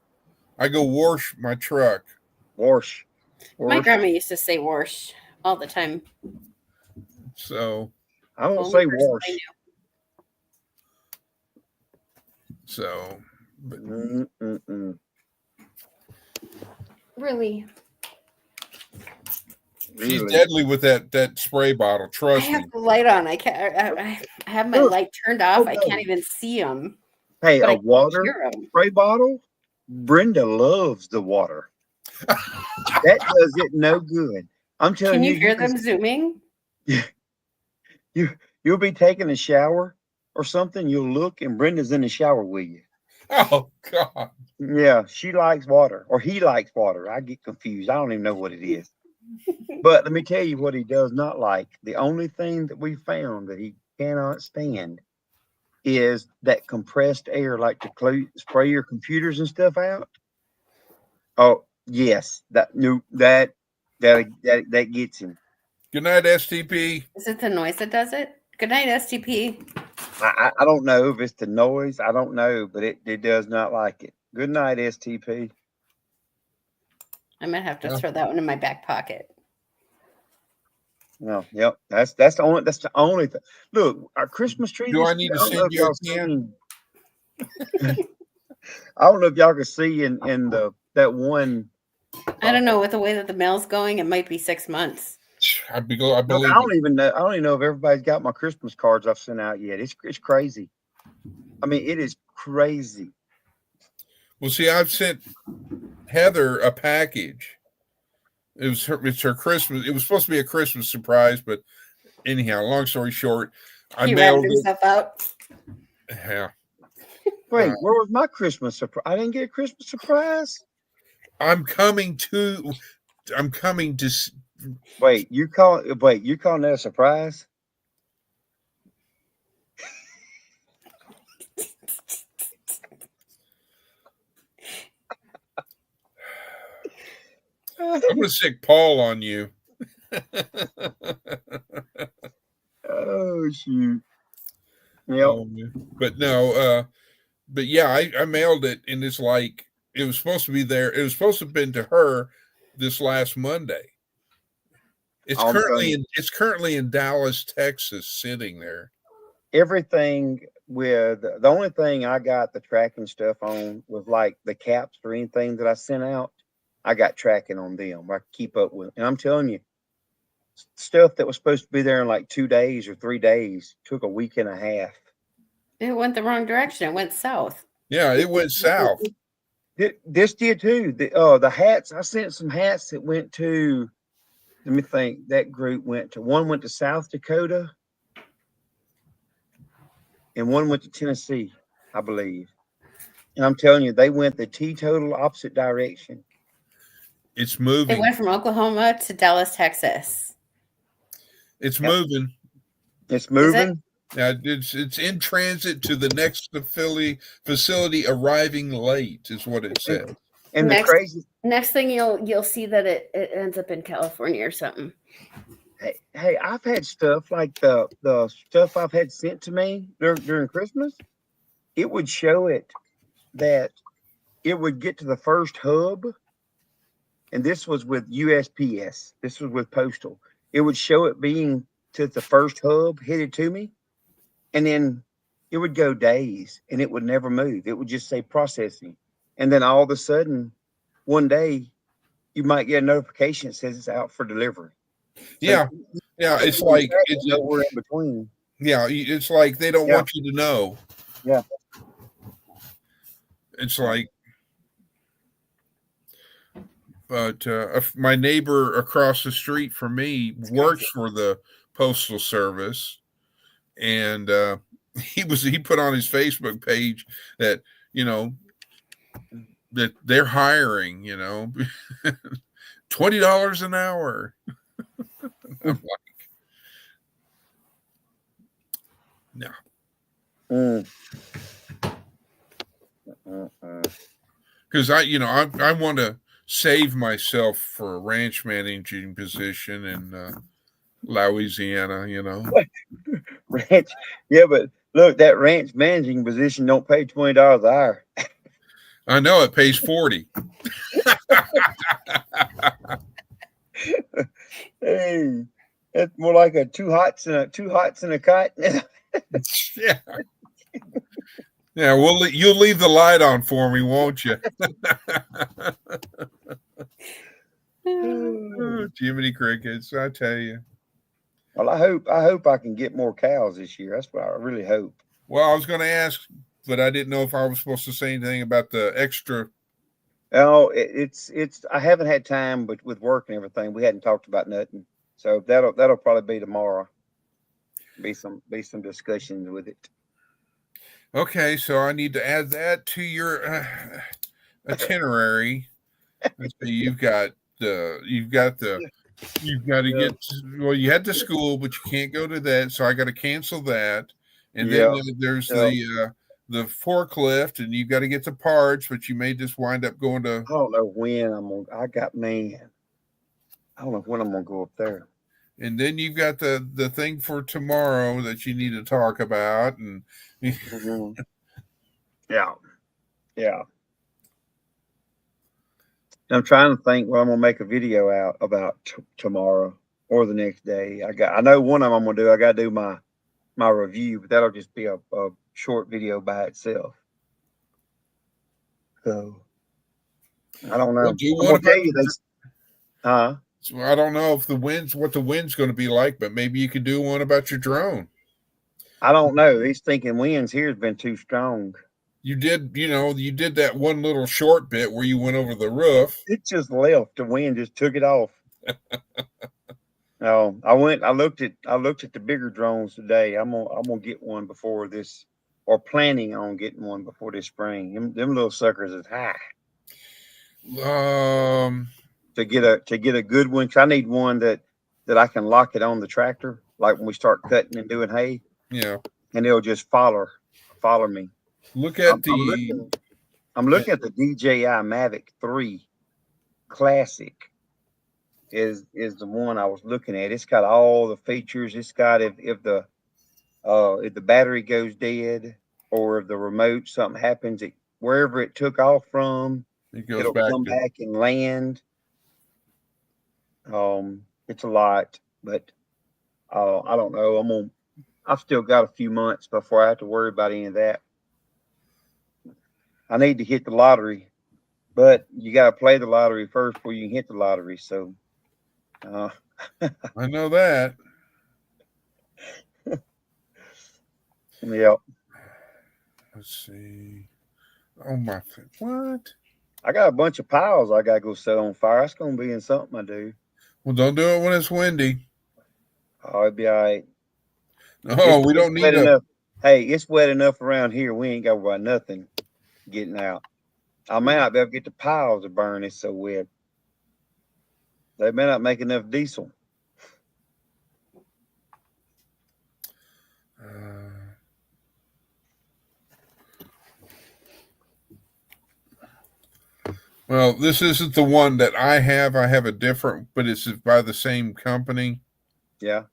I go wash my truck.
wash.
My
Wash.
grandma used to say "wash" all the time.
So
I don't
Only
say
person I
wash.
knew.
but
Mm-mm-mm.
Really,
she's
Really.
deadly with that spray bottle.
I
Trust
have
me.
the light on. I can't. I have my
Look.
light turned off.
Oh,
I
no.
can't even see them,
Hey,
but
a
I can
water
hear them.
spray bottle? Brenda loves the water. That does it no good. I'm telling
Can
you,
you hear them zooming?
you you'll be taking a shower or something. You'll look, and Brenda's in the shower with you.
Oh God.
Yeah, she likes water, or he likes water. I get confused. I don't even know what it is. But let me tell you what he does not like. The only thing that we found that he cannot stand is that compressed air, like to spray your computers and stuff out. Oh yes, that gets him.
Good night, STP.
Is it the noise that does it? Good night, STP.
I don't know if it's the noise. I don't know, but it does not like it. Good night, STP.
I might have to
Yeah.
throw that one in my back pocket.
No, yep. That's the only thing. Look, our Christmas tree
Do
this
I
year.
need to
I don't know
send
if
you a
y'all
can?
seen. I don't know if y'all can see in that one.
I don't know. With the way that the mail's going, it might be 6 months.
I
Look,
believe
I don't
it.
even know. I don't even know if everybody's got my Christmas cards I've sent out yet. It's crazy. I mean, it is crazy.
Well, see, I've sent Heather a package. It's her Christmas. It was supposed to be a Christmas surprise, but anyhow, long story short, I
He ratted
mailed it.
himself out.
Yeah.
Wait, where was my Christmas surprise? I didn't get a Christmas surprise.
I'm coming to.
Wait, you calling that a surprise?
I'm going to sick Paul on you.
Oh shoot! Yep.
Oh, but no, but yeah, I mailed it, and it's like it was supposed to be there. It was supposed to have been to her this last Monday. It's
I'm telling you,
currently in Dallas, Texas, sitting there.
everything with the only thing I got the tracking stuff on was like the caps or anything that I sent out. I got tracking on them. I keep up with, and I'm telling you, stuff that was supposed to be there in like 2 days or 3 days took a week and a half.
It went the wrong direction. It went south.
Yeah, it went south.
This did too. The hats, I sent some hats that went to. Let me think. That group went to South Dakota, and one went to Tennessee, I believe. And I'm telling you, they went the teetotal opposite direction.
It's
It
moving.
went from Oklahoma to Dallas, Texas.
It's
Yep.
moving.
It's moving.
Now it's in transit to the next facility, arriving late, is what it said.
And the
Next-
crazy,
Next thing you'll see that it ends up in California or something.
hey, I've had stuff like the stuff I've had sent to me during Christmas. It would show it that it would get to the first hub, and this was with USPS. This was with Postal. It would show it being to the first hub headed to me, and then it would go days, and it would never move. It would just say processing, and then all of a sudden, one day, you might get a notification that says it's out for delivery.
Yeah, yeah. It's like
it's nowhere in between.
Yeah, it's like they don't want you to know.
Yeah.
It's like, but my neighbor across the street from me works for the Postal Service, and he put on his Facebook page that that they're hiring, $20 an hour. I'm like, no. Because I want to save myself for a ranch managing position in Louisiana.
ranch. Yeah, but look, that ranch managing position don't pay $20 an hour.
I know it pays 40.
Hey, that's more like a two hots and a cot.
Yeah. Yeah, you'll leave the light on for me, won't you? Oh, Jiminy Crickets, I tell you.
Well, I hope I can get more cows this year. That's what I really hope.
Well, I was going to ask, but I didn't know if I was supposed to say anything about the extra.
Oh, it's I haven't had time, but with work and everything, we hadn't talked about nothing. So that'll probably be tomorrow. Be some discussions with it.
Okay, so I need to add that to your itinerary. Let's see, you've got to
Yeah.
well, you had to school, but you can't go to that, so I got to cancel that. And then
Yeah.
there's
Yeah.
the forklift, and you've got to get the parts, but you may just wind up going to.
I don't know when I'm gonna. I don't know when I'm gonna go up there.
And then you've got the thing for tomorrow that you need to talk about, and
Mhm. Yeah. Yeah. I'm trying to think what I'm gonna make a video out about tomorrow or the next day. I know one of them I'm gonna do. I gotta do my review, but that'll just be a short video by itself. So I don't know.
Well, do
I'm
one
gonna tell
about
you this.
so I don't know if what the wind's going to be like, but maybe you could do one about your drone.
I don't know. These stinking winds here has been too strong.
You did that one little short bit where you went over the roof.
It just left. The wind just took it off. No, I looked at the bigger drones today. I'm gonna get one before this, or planning on getting one before this spring. Them little suckers is high. To get a good one, 'cause I need one that I can lock it on the tractor, like when we start cutting and doing hay.
Yeah.
And it'll just follow me.
Look at
I'm looking at the DJI Mavic 3 Classic. Is the one I was looking at. It's got all the features. It's got if the battery goes dead, or if the remote something happens, wherever it took off from,
it goes
it'll
back
come
to
back and land. It's a lot, but I don't know. I've still got a few months before I have to worry about any of that. I need to hit the lottery, but you got to play the lottery first before you can hit the lottery. So,
I know that.
Yeah.
Let's see. Oh my! What?
I got a bunch of piles I got to go set on fire. It's going to be in something I do.
Well, don't do it when it's windy.
Oh, it'll be all right.
No, we don't need
enough. Hey, it's wet enough around here. We ain't got to worry about nothing getting out. I may not be able to get the piles to burn. It's so wet. They may not make enough diesel.
Well, this isn't the one that I have. I have a different, but it's by the same company.
Yeah.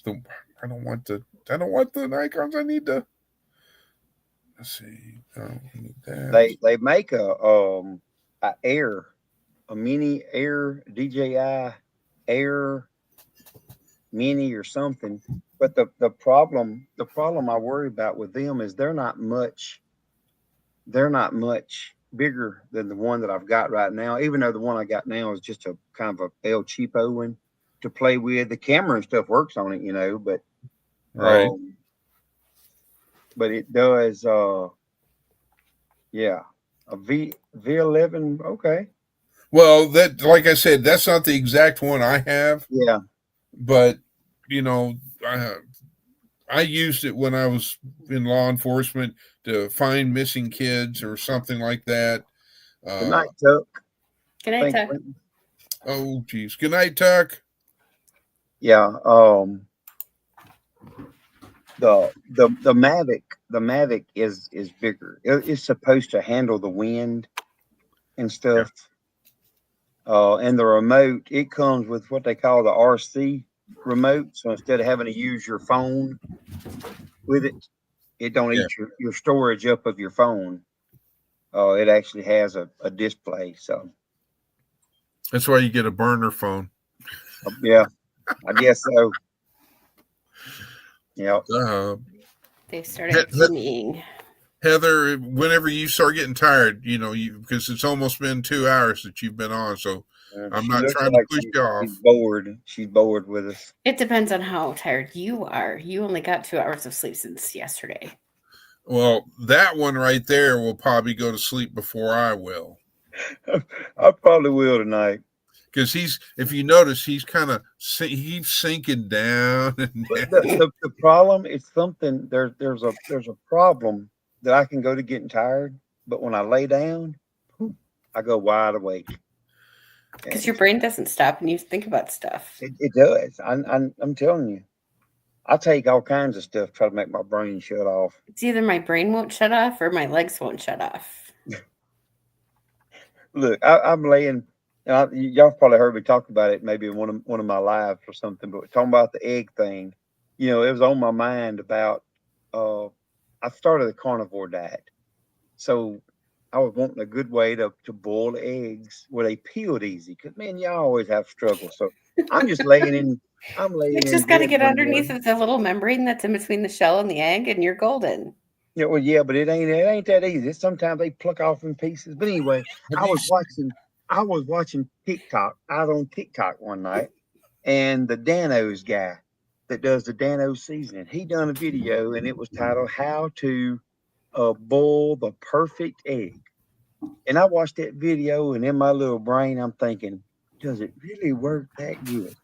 I don't want the Nikons. I need the. Let's see. Oh, we need that.
They make a mini Air DJI Air Mini or something. But the problem I worry about with them is they're not much bigger than the one that I've got right now. Even though the one I got now is just a kind of a El Cheapo one to play with. The camera and stuff works on it, but
right.
But it does. Yeah, a V11. Okay.
Well, that, like I said, that's not the exact one I have.
Yeah.
But I used it when I was in law enforcement to find missing kids or something like that.
Good night, Tuck.
Good night, Tuck.
Oh, geez. Good night, Tuck.
Yeah. The Mavic is bigger. It's supposed to handle the wind and stuff. And the remote, it comes with what they call the RC remote. So instead of having to use your phone with it, it don't
Yeah.
eat your storage up of your phone. It actually has a display. So
That's why you get a burner phone.
yeah, I guess so. Yeah.
They started pinging.
Heather, whenever you start getting tired, because it's almost been 2 hours that you've been on, so I'm
She
not
looks
trying to
like
push you off.
she's bored. She's bored with us.
It depends on how tired you are. You only got 2 hours of sleep since yesterday.
Well, that one right there will probably go to sleep before I will.
I probably will tonight.
Because if you notice, he's sinking down.
But the problem is something there's a problem that I can go to getting tired, but when I lay down, I go wide awake.
Because your brain doesn't stop and you think about stuff.
It does. I'm telling you, I take all kinds of stuff try to make my brain shut off.
It's either my brain won't shut off or my legs won't shut off.
Look, I'm laying. Y'all probably heard me talk about it maybe in one of my lives or something. But talking about the egg thing, it was on my mind about. I started a carnivore diet, so I was wanting a good way to boil eggs where they peeled easy. Because man, y'all always have struggles. So I'm just laying in. I'm laying in.
You just got to
bed
get
one
underneath
morning.
of the little membrane that's in between the shell and the egg, and you're golden.
Yeah, well, yeah, but it ain't that easy. Sometimes they pluck off in pieces. But anyway, I was watching TikTok. I was on TikTok one night, and the Danos guy that does the Dano seasoning, he done a video, and it was titled "How to Boil the Perfect Egg." And I watched that video, and in my little brain, I'm thinking, does it really work that good?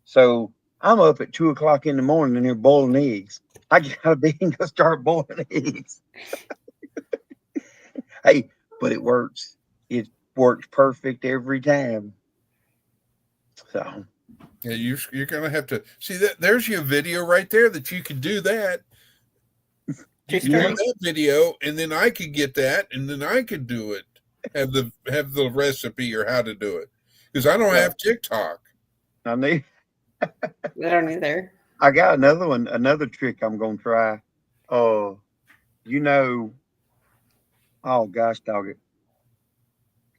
So I'm up at 2 o'clock in the morning and they're boiling eggs. I get out of bed and go start boiling eggs. Hey, but it works. It works perfect every time. So
Yeah, you're gonna have to see that. There's your video right there that you can do that. You can do that video, and then I could get that, and then I could do it. Have the recipe or how to do it, because I don't have TikTok.
I mean,
I don't either.
I got another trick I'm gonna try. Oh gosh, dog it.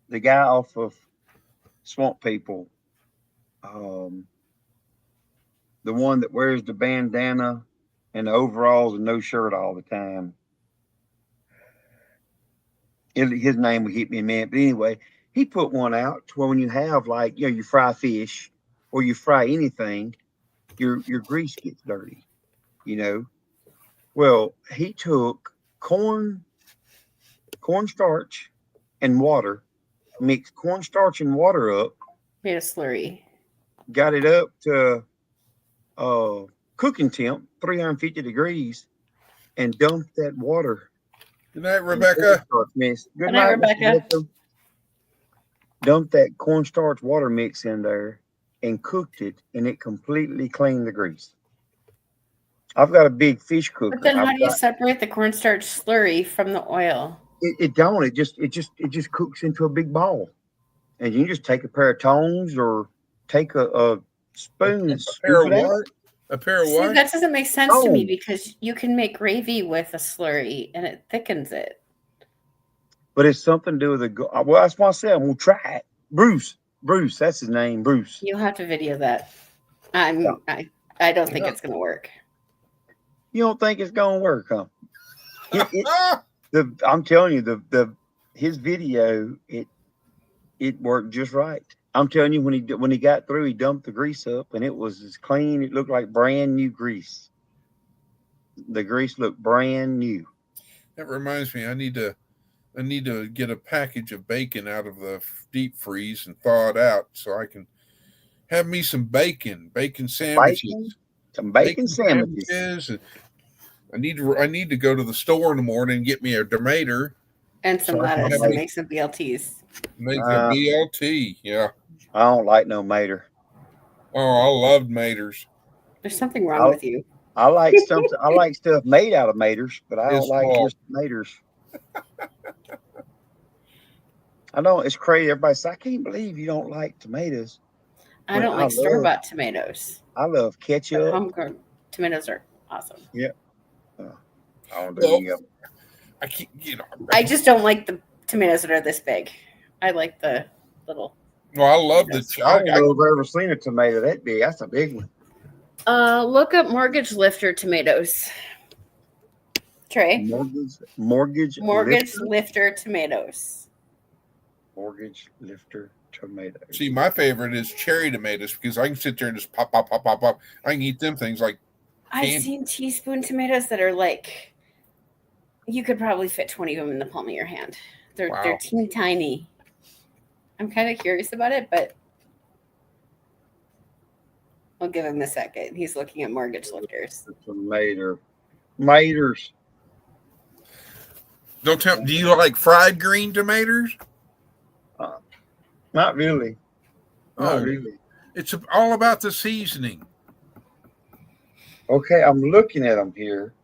The guy off of Swamp People, the one that wears the bandana and the overalls and no shirt all the time. His name would hit me in a minute. But anyway, he put one out to where when you have you fry fish or you fry anything, your grease gets dirty, Well, he took cornstarch and water, mixed cornstarch and water up,
Made a slurry.
got it up to cooking temp, 350 degrees, and dumped that water.
Good night, Rebecca.
Good night,
Rebecca.
Dumped that cornstarch water mix in there and cooked it, and it completely cleaned the grease. I've got a big fish cooker.
But then how do you separate the cornstarch slurry from the oil?
It don't. It just cooks into a big ball, and you can just take a pair of tongs or take a spoon and scoop it out.
A pair of
See,
what?
that doesn't make sense to me because you can make gravy with a slurry and it thickens it.
But it's something to do with the. Well, that's why I said I'm gonna try it. Bruce, that's his name, Bruce.
You'll have to video that. I don't think it's gonna work.
You don't think it's gonna work, huh? I'm telling you, his video it worked just right. I'm telling you, when he got through, he dumped the grease up, and it was as clean. It looked like brand new grease. The grease looked brand new.
That reminds me, I need to get a package of bacon out of the deep freeze and thaw it out so I can have me some bacon sandwiches.
Some bacon sandwiches.
I need to go to the store in the morning and get me a tomato
and some lettuce and make some BLTs.
Make a BLT, yeah.
I don't like no mater.
Oh, I love maters.
There's something wrong with you.
I like stuff made out of maters, but I don't like just maters. I know it's crazy. Everybody says, I can't believe you don't like tomatoes.
I don't like store-bought tomatoes.
I love
But
ketchup.
homegrown tomatoes are awesome.
Yeah. I don't do
Well,
any of them.
I can't,
I just don't like the tomatoes that are this big. I like the little.
Well, I love
tomatoes.
I don't know if I've ever seen a tomato that big. That's a big one.
Look up mortgage lifter tomatoes. Trey.
Mortgage
lifter tomatoes.
Mortgage lifter tomatoes.
See, my favorite is cherry tomatoes because I can sit there and just pop, pop, pop, pop, pop. I can eat them things like
I've
candy.
seen teaspoon tomatoes that are like you could probably fit 20 of them in the palm of your hand. They're teeny tiny. I'm kind of curious about it, but I'll give him a second. He's looking at mortgage lifters.
Tomatoes.
Don't tell. Do you like fried green tomatoes?
Not really. Not really.
It's all about the seasoning.
Okay, I'm looking at them here,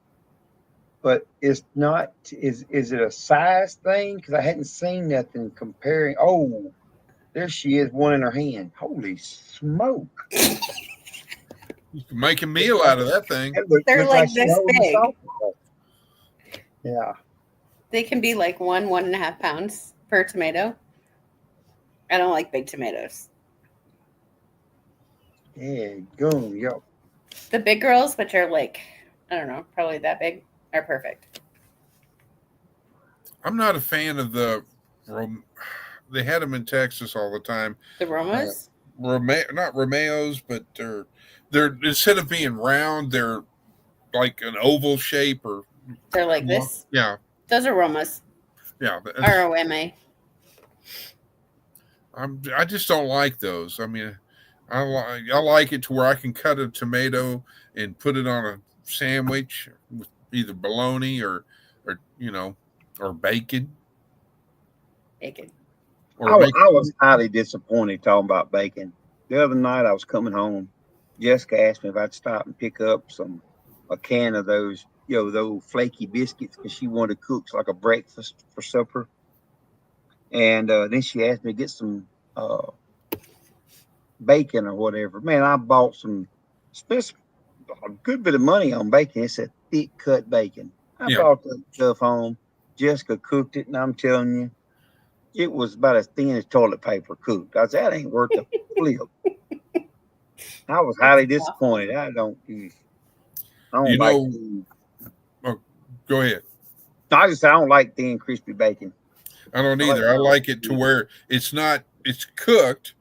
but it's not. Is it a size thing? Because I hadn't seen nothing comparing. Oh, there she is, one in her hand. Holy smoke!
You can make a meal out of that thing.
They're like this big.
Yeah.
They can be like 1.5 pounds per tomato. I don't like big tomatoes.
Yeah, go, yo.
The big girls, which are like, I don't know, probably that big, are perfect.
I'm not a fan of they had them in Texas all the time.
The Romas?
Not Romeos, but they're instead of being round, they're like an oval shape or
they're like this.
Yeah,
those are Romas.
Yeah,
ROMA.
I just don't like those. I mean, I like it to where I can cut a tomato and put it on a sandwich with either bologna or bacon.
I was highly disappointed talking about bacon. The other night I was coming home. Jessica asked me if I'd stop and pick up a can of those, those flaky biscuits because she wanted to cook like a breakfast for supper. And then she asked me to get some bacon or whatever. Man, I bought spent a good bit of money on bacon. It's a thick cut bacon. I brought that stuff home. Jessica cooked it, and I'm telling you, it was about as thin as toilet paper cooked. I said, that ain't worth the flip. I was highly disappointed. I don't like thin.
Oh, go ahead.
I don't like thin, crispy bacon.
I don't either. I like it to where it's cooked,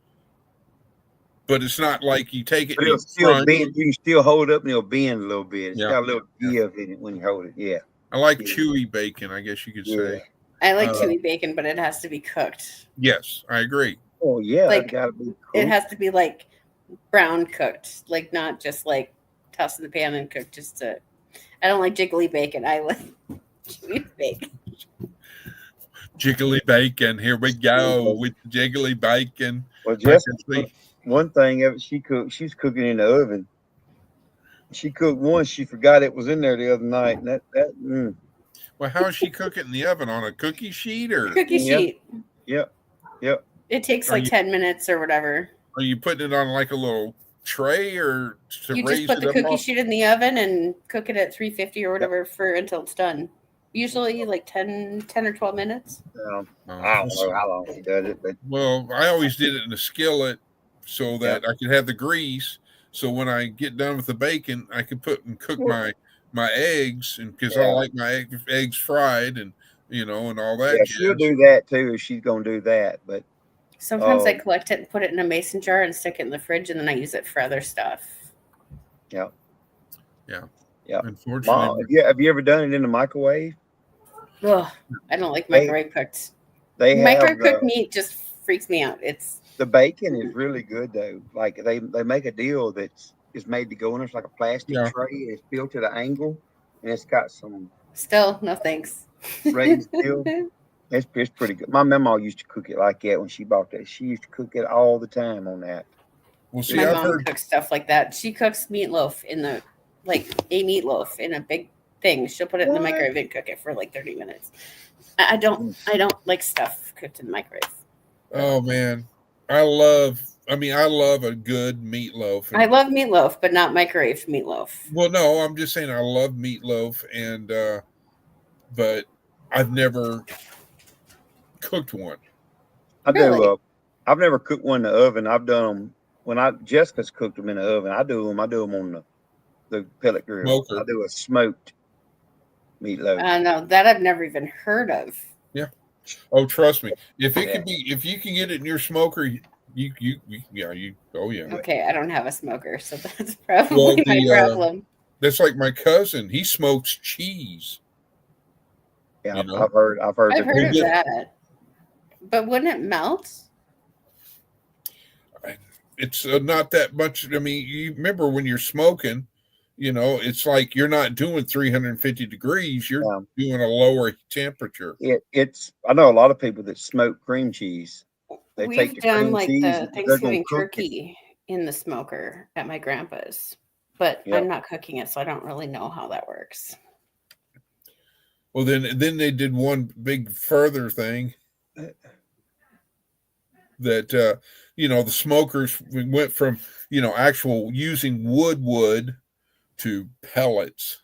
but it's not like you take it.
But it'll still bend. You can still hold it up and it'll bend a little bit. It's got a little give in it when you hold it. Yeah.
I like chewy bacon, I guess you could say.
I like chewy bacon, but it has to be cooked.
Yes, I agree.
Oh yeah,
like,
it gotta be cooked.
It has to be like brown cooked, like not just like tossed in the pan and cooked. I don't like jiggly bacon. I like chewy bacon.
Jiggly bacon. Here we go with jiggly bacon.
Well, Jessica, one thing she's cooking in the oven. She cooked one. She forgot it was in there the other night. And
Well, how is she cooking in the oven? On a cookie sheet or
cookie sheet?
Yep.
It takes 10 minutes or whatever.
Are you putting it on like a little tray or
you just put the cookie sheet in the oven and cook it at 350 or whatever until it's done. Usually like 10 or 12 minutes.
I don't know how long she does it, but
I always did it in a skillet so that I could have the grease. So when I get done with the bacon, I could cook my eggs, and because I like my eggs fried and and all that.
Yeah, she'll do that too if she's gonna do that. But
sometimes I collect it and put it in a mason jar and stick it in the fridge, and then I use it for other stuff.
Yeah. Unfortunately,
Mom, have you ever done it in the microwave?
Ugh, I don't like microwave cooked.
Microwave
cooked meat just freaks me out.
The bacon is really good though. Like they make a deal that's made to go in. It's like a plastic tray. It's built at an angle, and it's got some.
Still, no thanks.
Raised deal. It's pretty good. My mama used to cook it like that when she bought that. She used to cook it all the time on that.
Well, see,
my mom cooks stuff like that. She cooks meatloaf a meatloaf in a big thing. She'll put it in the microwave and cook it for like 30 minutes. I don't like stuff cooked in the microwave.
Oh man, I love I mean, I love a good meatloaf.
I love meatloaf, but not microwaved meatloaf.
Well, no, I'm just saying I love meatloaf, and but I've never cooked one.
I
Really?
do. I've never cooked one in the oven. I've done them when Jessica's cooked them in the oven. I do them on the pellet grill. I
Smoker.
do a smoked meatloaf.
No, that I've never even heard of.
Yeah. Oh, trust me. If
Yeah.
if you can get it in your smoker, oh yeah.
Okay, I don't have a smoker, so that's probably
Well,
my problem.
that's like my cousin. He smokes cheese.
Yeah,
You know?
I've heard.
I've heard of
get-
that. But wouldn't it melt?
It's not that much. I mean, you remember when you're smoking, it's like you're not doing 350 degrees. You're doing a lower temperature.
I know a lot of people that smoke cream cheese. They
We've
take the
done
cream
like
cheese
the
and they're gonna
Thanksgiving
cook it.
turkey in the smoker at my grandpa's, but
Yeah.
I'm not cooking it, so I don't really know how that works.
Well, then they did one big further thing that the smokers went from actual using wood to pellets.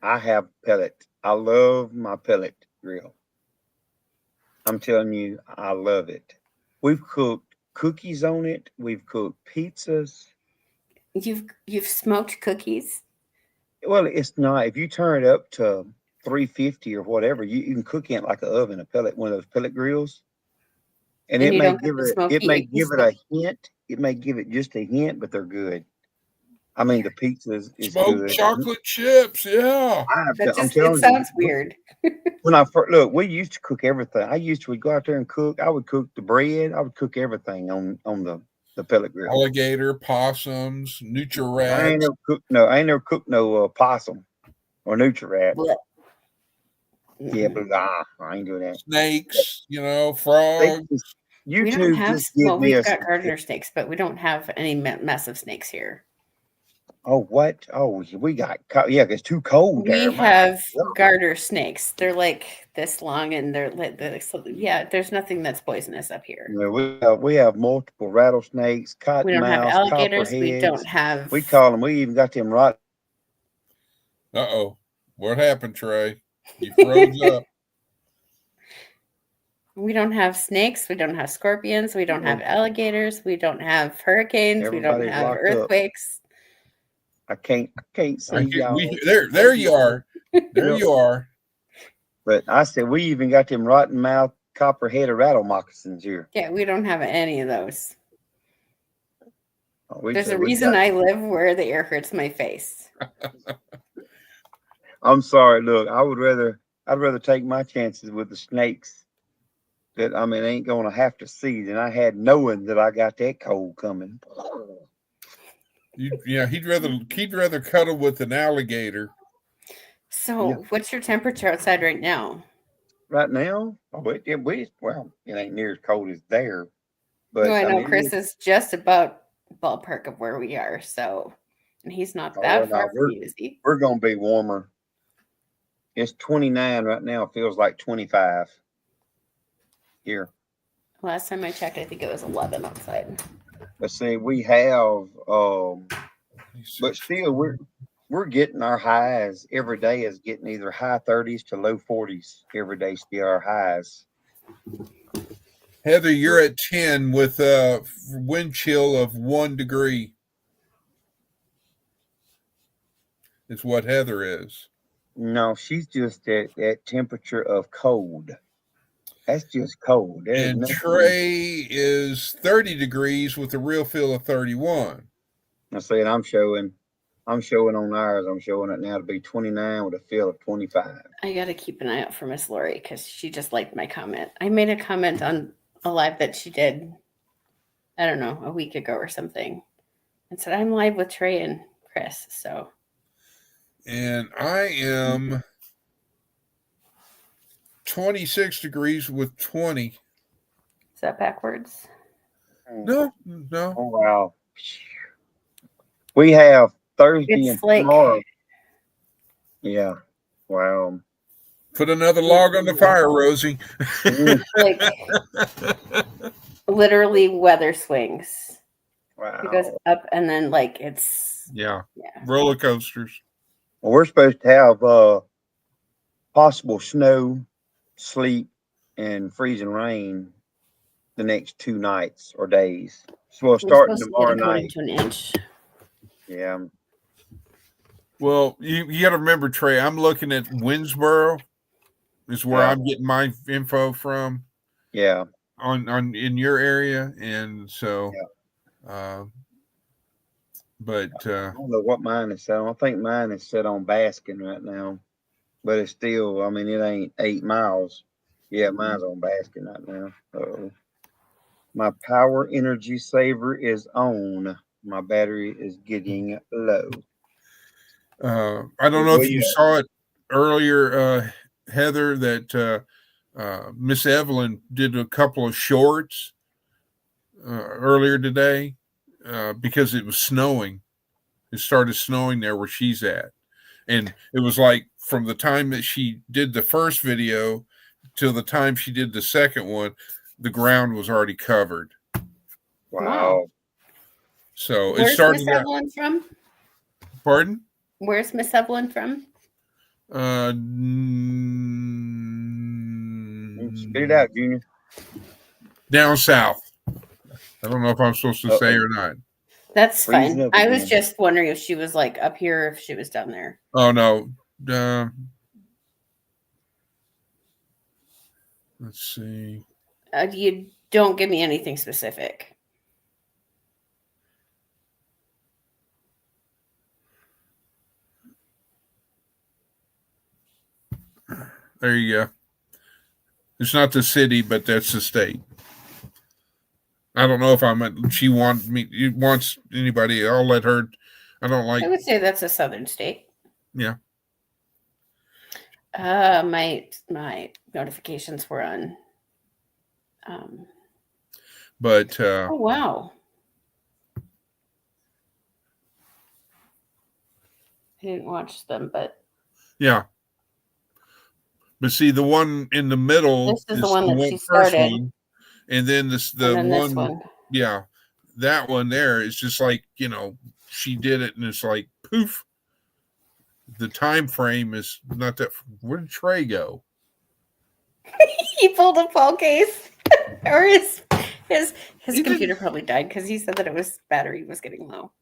I have pellet. I love my pellet grill. I'm telling you, I love it. We've cooked cookies on it. We've cooked pizzas.
You've smoked cookies?
Well, it's not. If you turn it up to 350 or whatever, you can cook in it like an oven, one of those pellet grills. And
And
it
you
may
don't get
give
the
it
smoky
may
icky
give it
stuff?
a hint. It may give it just a hint, but they're good. I mean, the pizza is
Smoked
good.
chocolate chips, yeah.
I'm
It
telling you,
sounds weird.
when I first look, we used to cook everything. We'd go out there and cook. I would cook the bread. I would cook everything on the pellet grill.
Alligator, possums,
I
nutria
ain't never cooked no possum or nutria. Yeah, but I ain't doing that.
snakes, frogs.
We don't have,
just give me
we've
a.
got gardener snakes, but we don't have any mess of snakes here.
Oh, what? Oh, we got it's too cold there.
We have garter snakes. They're like this long, and there's nothing that's poisonous up here.
Yeah, we have multiple rattlesnakes,
We don't have
cottonmouths,
alligators. We
copperheads.
don't have.
We call them. We even got them right.
Uh-oh. What happened, Trey? You froze up.
We don't have snakes. We don't have scorpions. We don't have alligators. We don't have hurricanes.
Everybody's
we don't have
locked up.
earthquakes.
I can't see y'all.
There you are. There you are.
But I said we even got them rotten mouth, copperheaded rattle moccasins here.
Yeah, we don't have any of those.
Oh,
There's a reason I live where the air hurts my face.
I'm sorry. Look, I'd rather take my chances with the snakes that ain't gonna have to see than I had knowing that I got that cold coming.
He'd rather cuddle with an alligator.
So, what's your temperature outside right now?
Right now, it ain't near as cold as there. But
I know Chris is just about ballpark of where we are, so, and he's not that far from you, is he?
We're gonna be warmer. It's 29 right now. It feels like 25 here.
Last time I checked, I think it was 11 outside.
But see, we have, but still, we're getting our highs every day. Is getting either high 30s to low 40s every day. Still our highs.
Heather, you're at 10 with a wind chill of 1 degree. Is what Heather is.
No, she's just at that temperature of cold. That's just cold.
And Trey is 30 degrees with a real feel of 31.
I said I'm showing on ours. I'm showing it now to be 29 with a feel of 25.
I got to keep an eye out for Miss Lori because she just liked my comment. I made a comment on a live that she did, I don't know, a week ago or something, and said, I'm live with Trey and Chris, so.
And I am 26 degrees with 20.
Is that backwards?
No.
Oh, wow. We have Thursday and tomorrow. Yeah. Wow.
Put another log on the fire, Rosie.
literally weather swings.
Wow.
It goes up and then like it's
Yeah.
yeah.
Roller coasters.
Well, we're supposed to have possible snow, sleet, and freezing rain the next 2 nights or days. So we'll
We're
start
supposed to
tomorrow
get a quarter
night.
to an inch.
Yeah.
Well, you got to remember, Trey, I'm looking at Winsboro is where
Yeah.
I'm getting my info from
Yeah.
on in your area. And so, but
I don't know what mine is set on. I think mine is set on basking right now, but it's still, I mean, it ain't 8 miles. Yeah, mine's on basking right now. Uh-oh. My power energy saver is on. My battery is getting low.
I don't know
Well,
if you
yeah.
saw it earlier, Heather, that Miss Evelyn did a couple of shorts earlier today because it was snowing. It started snowing there where she's at. And it was like from the time that she did the first video till the time she did the second one, the ground was already covered.
Wow.
So it
Where's
started
Miss
out.
Evelyn from?
Pardon?
Where's Miss Evelyn from?
Spit it out, Junior.
Down south. I don't know if I'm supposed to say or not.
That's
Freezing
fine.
up
I was
again.
just wondering if she was like up here or if she was down there.
Oh no. Let's see.
You don't give me anything specific.
There you go. It's not the city, but that's the state. I don't know if she wants anybody. I'll let her. I don't like.
I would say that's a southern state.
Yeah.
My notifications were on.
But
oh wow. I didn't watch them, but
yeah. But see, the one in the middle
this is the one that she started,
one, and then this
one.
Yeah, that one there is just like she did it, and it's like poof. The time frame is not that. Where did Trey go?
He pulled a phone case, or his computer probably died because he said that battery was getting low.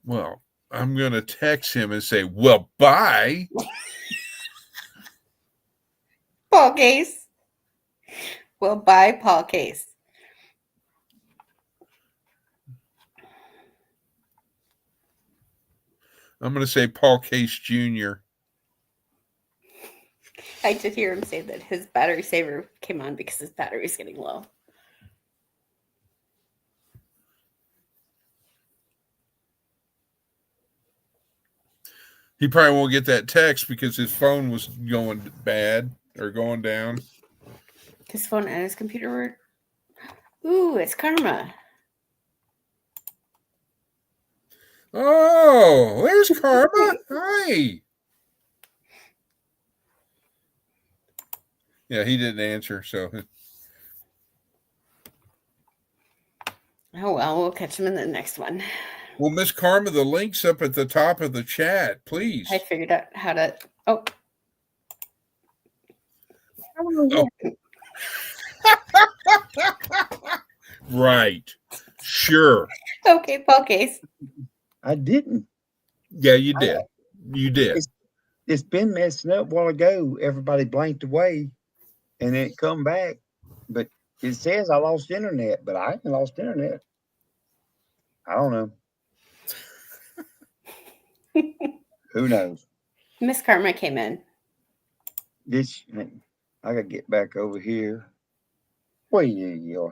Well, I'm gonna text him and say, "Well, bye."
Paul Case. Well, bye, Paul Case.
I'm gonna say Paul Case Jr.
I did hear him say that his battery saver came on because his battery is getting low.
He probably won't get that text because his phone was going bad or going down.
His phone and his computer were. Ooh, it's Karma.
Oh, there's Karma. Hi. Yeah, he didn't answer, so.
Oh, well, we'll catch him in the next one.
Well, Miss Karma, the link's up at the top of the chat, please.
I figured out how to. Oh.
Right. Sure.
Okay, Paul Case.
I didn't.
Yeah, you did. You did.
It's been messing up a while ago. Everybody blanked away, and then it come back. But it says I lost internet, but I haven't lost internet. I don't know. Who knows?
Miss Karma came in.
I gotta get back over here. Well,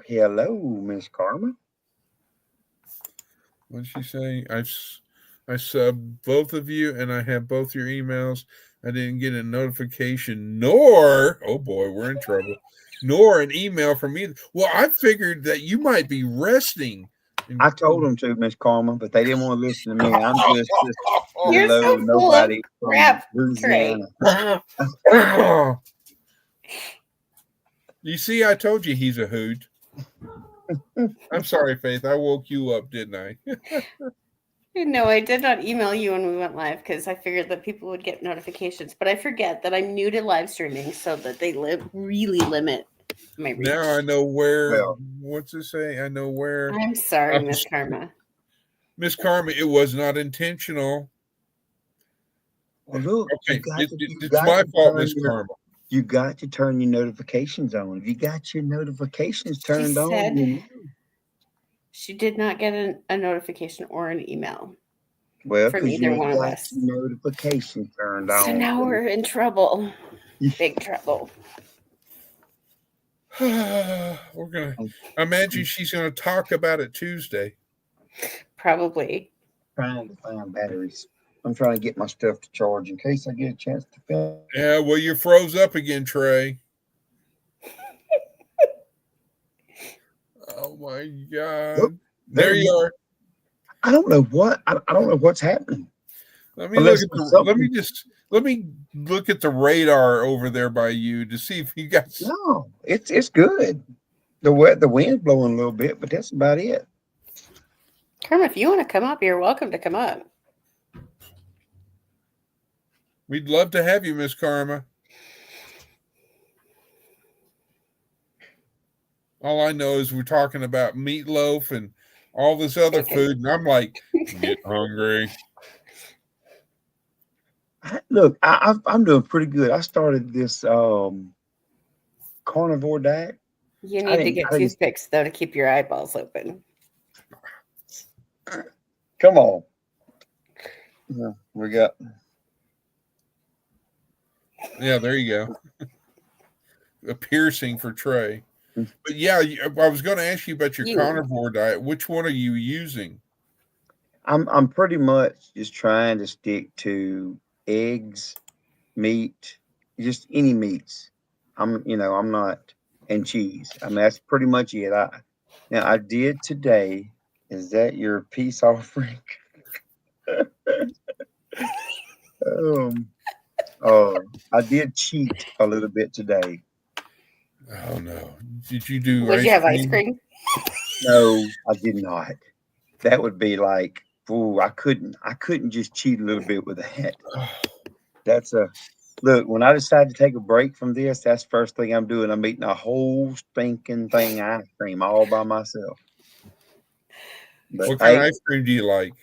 hello, Miss Karma.
What did she say? I subbed both of you, and I have both your emails. I didn't get a notification, nor oh boy, we're in trouble. Nor an email from either. Well, I figured that you might be resting.
I told them to, Miss Karma, but they didn't want to listen to me. I'm just
You're
low
so
nobody.
Full of crap,
Louisiana.
You see, I told you he's a hoot. I'm sorry, Faith. I woke you up, didn't I?
No, I did not email you when we went live because I figured that people would get notifications. But I forget that I'm new to live streaming, so that they really limit my reach.
Now I know where.
Well,
What's it say? I know where.
I'm sorry, Miss Karma.
Miss Karma, it was not intentional.
well, look,
Okay,
it's
it's my fault, Miss Karma.
You got to turn your notifications on. If you got your notifications turned
She
on,
said she did not get a notification or an email
well,
from
because
either
you
one
ain't
of
got
us.
your notifications turned
So
on.
now we're in trouble. Big trouble.
We're gonna. I imagine she's gonna talk about it Tuesday.
Probably.
Trying to find batteries. I'm trying to get my stuff to charge in case I get a chance to film.
Yeah, well, you froze up again, Trey. Oh my God!
Look,
there you are.
I don't know what. I don't know what's happening.
Let me look at the. Let me look at the radar over there by you to see if you got.
No, it's good. The wind's blowing a little bit, but that's about it.
Karma, if you want to come up, you're welcome to come up.
We'd love to have you, Miss Karma. All I know is we're talking about meatloaf and all this other food, and I'm like, get hungry.
Look, I'm doing pretty good. I started this carnivore diet.
You need to get toothpicks, though, to keep your eyeballs open.
Come on. Yeah, we got.
Yeah, there you go. A piercing for Trey. But yeah, I was going to ask you about your carnivore diet. Which one are you using?
I'm pretty much just trying to stick to eggs, meat, just any meats. I'm not, and cheese. I mean, that's pretty much it. I did today. Is that your peace offering? I did cheat a little bit today.
Oh no! Did you do?
Would you have ice cream?
No, I did not. That would be like, ooh, I couldn't just cheat a little bit with that. That's look, when I decide to take a break from this, that's the first thing I'm doing. I'm eating a whole stinking thing ice cream all by myself. But
what kind of ice cream do you like?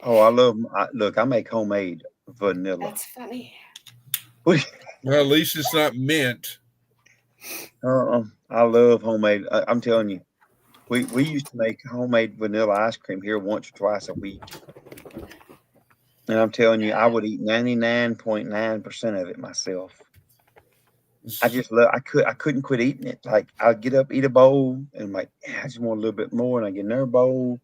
Oh, I love. Look, I make homemade vanilla.
That's funny.
Well, at least it's not mint.
I love homemade. I'm telling you, we used to make homemade vanilla ice cream here once or twice a week. And I'm telling you, I would eat 99.9% of it myself. I just love. I couldn't quit eating it. Like I'd get up, eat a bowl, and I'm like, I just want a little bit more, and I get another bowl,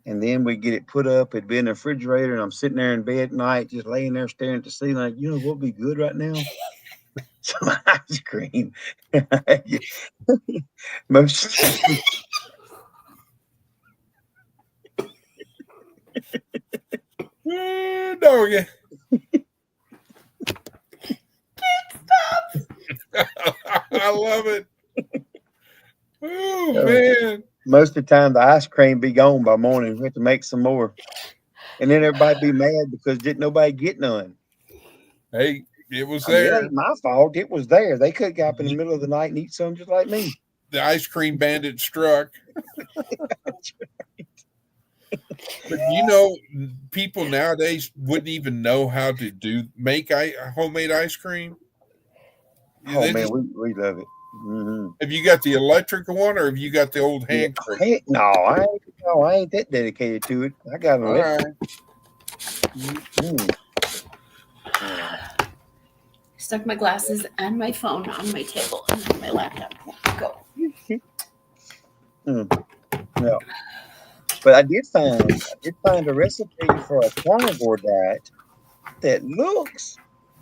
and then we get it put up. It'd be in the refrigerator, and I'm sitting there in bed at night, just laying there staring at the ceiling. Like, you know what would be good right now? Some ice cream. Most.
Doggy. I love it. Oh man.
Most of the time the ice cream be gone by morning. We have to make some more. And then everybody be mad because didn't nobody get none.
Hey, it was there.
It ain't my fault. It was there. They could get up in the middle of the night and eat some just like me.
The ice cream bandit struck. But you know, people nowadays wouldn't even know how to make homemade ice cream.
Oh man, we love it. Mm-hmm.
Have you got the electric one, or have you got the old hand crank?
No, I ain't that dedicated to it. I got an electric.
Stuck my glasses and my phone on my table and then my laptop. Go.
Yeah. But I did find a recipe for a carnivore diet that looks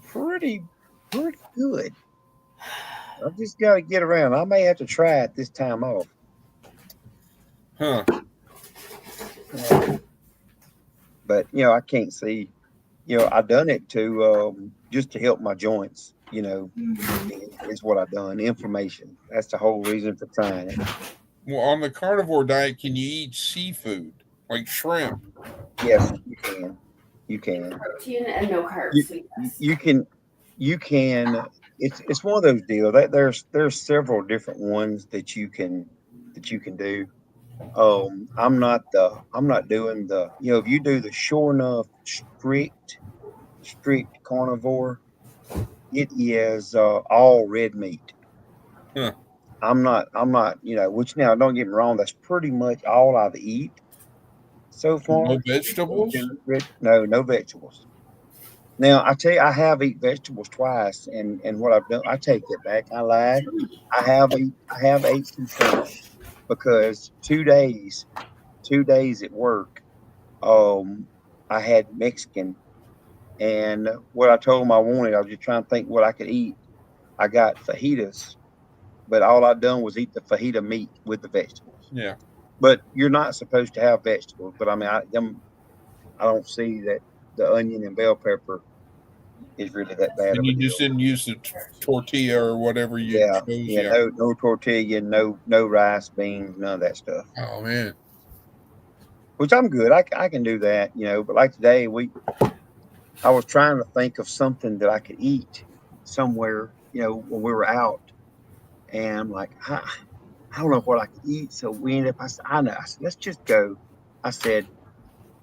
pretty good. I just got to get around. I may have to try it this time off.
Huh.
But I can't see. I done it to just to help my joints. Is what I done. Inflammation. That's the whole reason for trying it.
Well, on the carnivore diet, can you eat seafood like shrimp?
Yes, you can. You can.
Protein and no carbs.
You
So yes.
you can you can. It's one of those deals. There's several different ones that you can do. I'm not doing the, if you do the sure enough strict carnivore, it is all red meat.
Huh.
I'm not, which now don't get me wrong, that's pretty much all I've eat so
No
far.
vegetables?
No, no vegetables. Now I tell you, I have eat vegetables twice, and what I've done, I take it back. I lied. I have ate some shrimp because 2 days at work, um, I had Mexican, and what I told them I wanted, I was just trying to think what I could eat. I got fajitas, but all I done was eat the fajita meat with the vegetables.
Yeah.
But you're not supposed to have vegetables. But I mean, I don't see that the onion and bell pepper is really that bad
And
of a
you just
deal.
didn't use the tortilla or whatever you
Yeah,
chose.
yeah,
Yeah.
no tortilla, no rice, beans, none of that stuff.
Oh man.
Which I'm good. I can do that, But like today, I was trying to think of something that I could eat somewhere, when we were out, and I'm like, I don't know what I could eat. So we ended up. I said, I know. I said, let's just go. I said,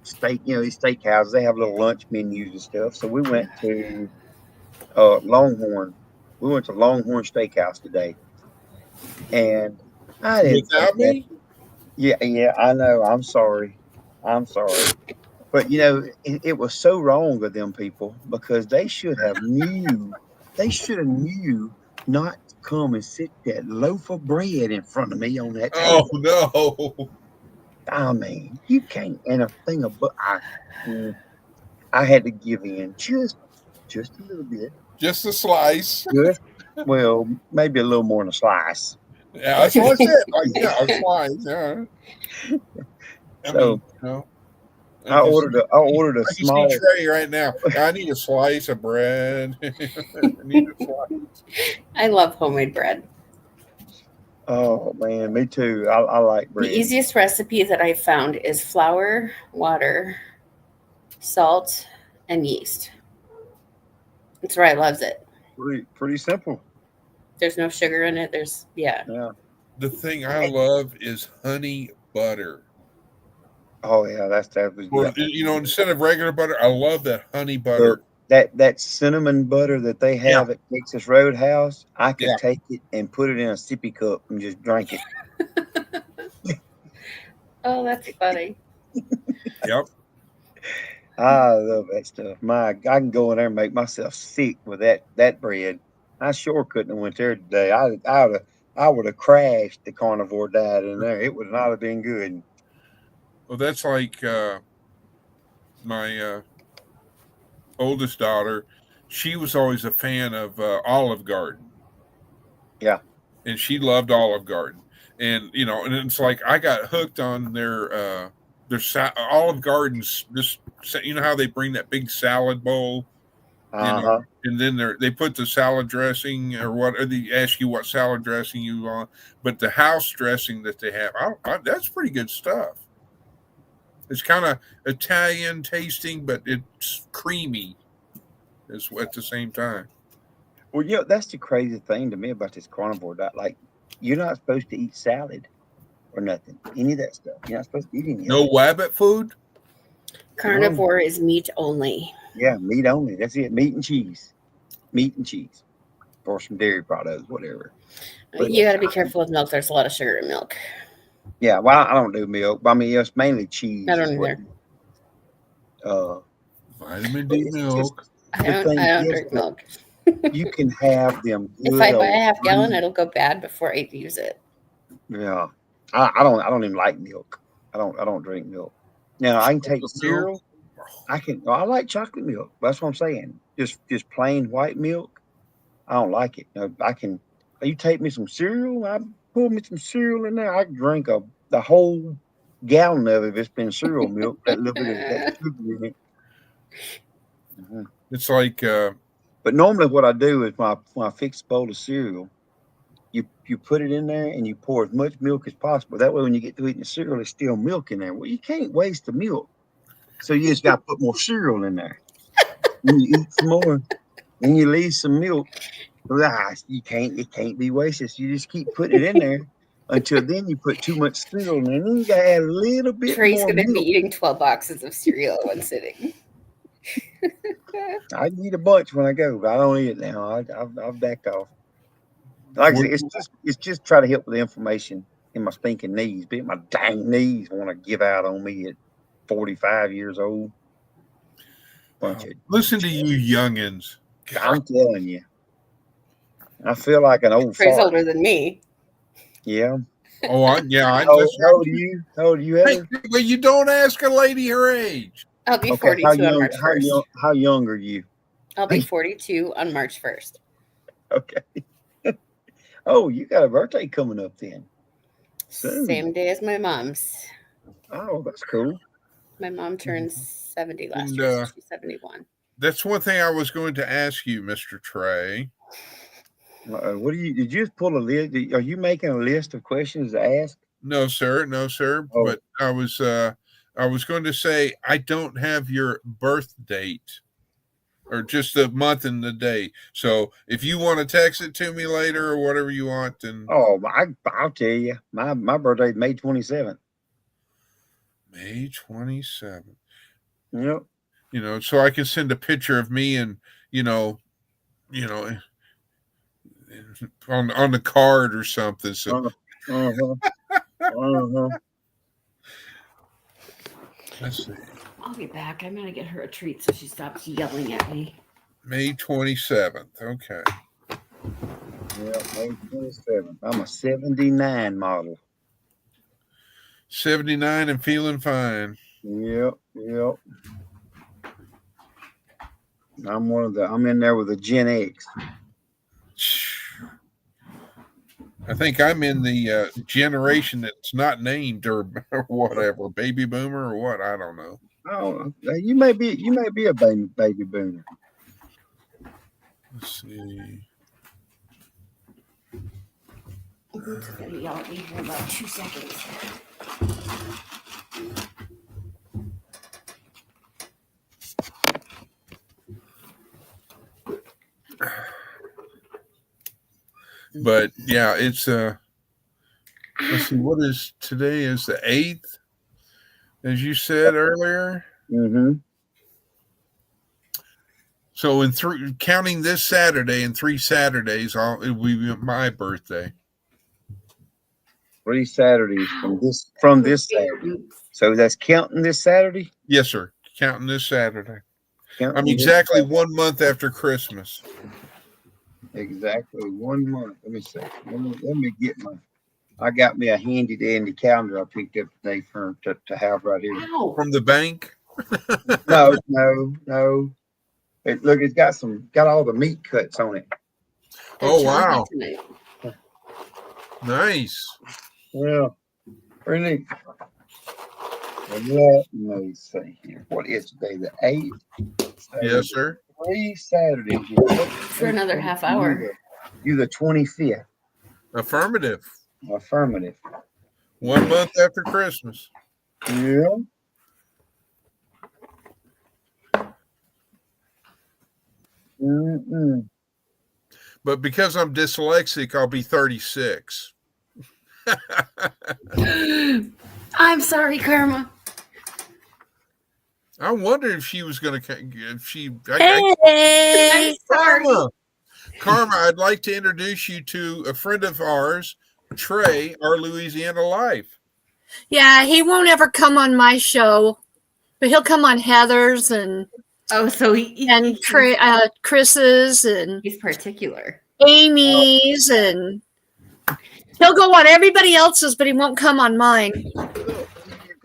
steak. These steakhouses, they have little lunch menus and stuff. So we went to Longhorn. We went to Longhorn Steakhouse today, and I didn't think
Without
that.
me?
Yeah, yeah, I know. I'm sorry. I'm sorry. But it was so wrong of them people because they should have knew not to come and sit that loaf of bread in front of me on that
Oh
table.
no.
I mean, you can't. And a thing of, but I had to give in just a little bit.
Just a slice.
Just well, maybe a little more than a slice.
Yeah,
But
that's what I said. Like, yeah, a slice. Yeah. I
so
mean, I
I
can
ordered
see,
a I ordered a
I can see
small.
Trey right now. I need a slice of bread. I need a slice.
I love homemade bread.
Oh man, me too. I like
The
bread.
easiest recipe that I found is flour, water, salt, and yeast. That's where I loves it.
Pretty simple.
There's no sugar in it. Yeah.
Yeah.
The thing I love is honey butter.
Oh yeah, that was
Or
yeah.
instead of regular butter, I love that honey
The
butter.
that cinnamon butter that they
Yeah,
have at Texas Roadhouse, I
yeah,
could take it and put it in a sippy cup and just drink it.
Oh, that's funny.
yep.
I love that stuff. I can go in there and make myself sick with that bread. I sure couldn't have went there today. I would have crashed the carnivore diet in there. It would not have been good.
Well, that's like my oldest daughter. She was always a fan of Olive Garden,
Yeah.
and she loved Olive Garden. And and it's like I got hooked on Olive Garden's. This, how they bring that big salad bowl,
Uh-huh.
and then they put the salad dressing or what, or they ask you what salad dressing you want, but the house dressing that they have, that's pretty good stuff. It's kind of Italian tasting, but it's creamy at the same time.
Well, that's the crazy thing to me about this carnivore diet. Like, you're not supposed to eat salad or nothing, any of that stuff. You're not supposed to eat any of
No
it.
wabbit food?
Carnivore is meat only.
Yeah, meat only. That's it. Meat and cheese. Meat and cheese. Or some dairy products, whatever. But
You got to be careful with milk. There's a lot of sugar in milk.
yeah, well, I don't do milk. But I mean, it's mainly cheese.
I don't
Is what.
either.
Vitamin
But
D
it's just
milk.
the thing
I don't
is
drink
that
milk.
you can have them
If
good
I buy a
old
half gallon,
free.
it'll go bad before I use it.
Yeah, I don't even like milk. I don't drink milk. Now I can take
Chocolate milk.
cereal. I like chocolate milk. That's what I'm saying. Just plain white milk. I don't like it. I can. You take me some cereal. I pour me some cereal in there. I can drink the whole gallon of it if it's been cereal milk. That little bit of that sugar in it.
It's like
But normally, what I do is when I fix a bowl of cereal, You put it in there and you pour as much milk as possible. That way, when you get to eating the cereal, there's still milk in there. Well, you can't waste the milk, so you just got to put more cereal in there. Then you eat some more, then you leave some milk. It can't be wasted. So you just keep putting it in there until then you put too much cereal in there. And then you got to add a little bit
Trey's
more
going to be
milk.
eating 12 boxes of cereal at one sitting.
I eat a bunch when I go, but I don't eat it now. I've backed off. Like I said, it's just try to help with the inflammation in my stinking knees. But my dang knees want to give out on me at 45 years old.
Listen to you youngins.
I'm telling you. I feel like an old
Trey's
fart.
older than me.
Yeah.
Oh,
How old are you? How old are you,
Hey,
Heather?
well, you don't ask a lady her age.
I'll be
Okay,
42 on March 1st.
How young are you?
I'll be 42 on March 1st.
Okay. Oh, you got a birthday coming up then. Soon.
Same day as my mom's.
Oh, that's cool.
My mom turned 70 last year. So she's 71.
That's one thing I was going to ask you, Mr. Trey.
What did you just pull a list? Are you making a list of questions to ask?
No, sir. Oh. But I was going to say I don't have your birth date or just the month and the day. So if you want to text it to me later or whatever you want, then
I'll tell you. My birthday is May 27th.
May 27th.
Yep.
So I can send a picture of me and on the card or something. So let's see.
I'll be back. I'm gonna get her a treat so she stops yelling at me.
May 27th. Okay.
Yeah, May 27th. I'm a 79 model.
79 and feeling fine.
Yep. I'm in there with a Gen X.
I think I'm in the generation that's not named or whatever, baby boomer or what, I don't know.
Oh, you may be a baby boomer.
Let's see.
I'm just gonna yell at me here in about 2 seconds.
But yeah, it's let's see, what is today? Is the 8th, as you said earlier.
Mm-hmm.
So counting this Saturday and 3 Saturdays, it will be my birthday.
3 Saturdays from this Saturday. So that's counting this Saturday?
Yes, sir. Counting this Saturday. I'm exactly 1 month after Christmas.
Exactly 1 month. Let me see. Let me get I got me a handy dandy calendar I picked up today to have right here.
Ow.
From the bank?
No. It's got all the meat cuts on it.
Oh, wow. Nice.
Well, pretty. Let me see here. What is today? The 8th?
Yes, sir.
3 Saturdays.
For another half hour.
You the 25th.
Affirmative.
1
month after Christmas.
Yeah. Mm-mm.
But because I'm dyslexic, I'll be 36.
I'm sorry, Karma.
I wonder if she was going to. I'm
sorry.
Karma, I'd like to introduce you to a friend of ours, Trey, our Louisiana Life.
Yeah, he won't ever come on my show, but he'll come on Heather's and Chris's and
he's particular.
Amy's, and he'll go on everybody else's, but he won't come on mine.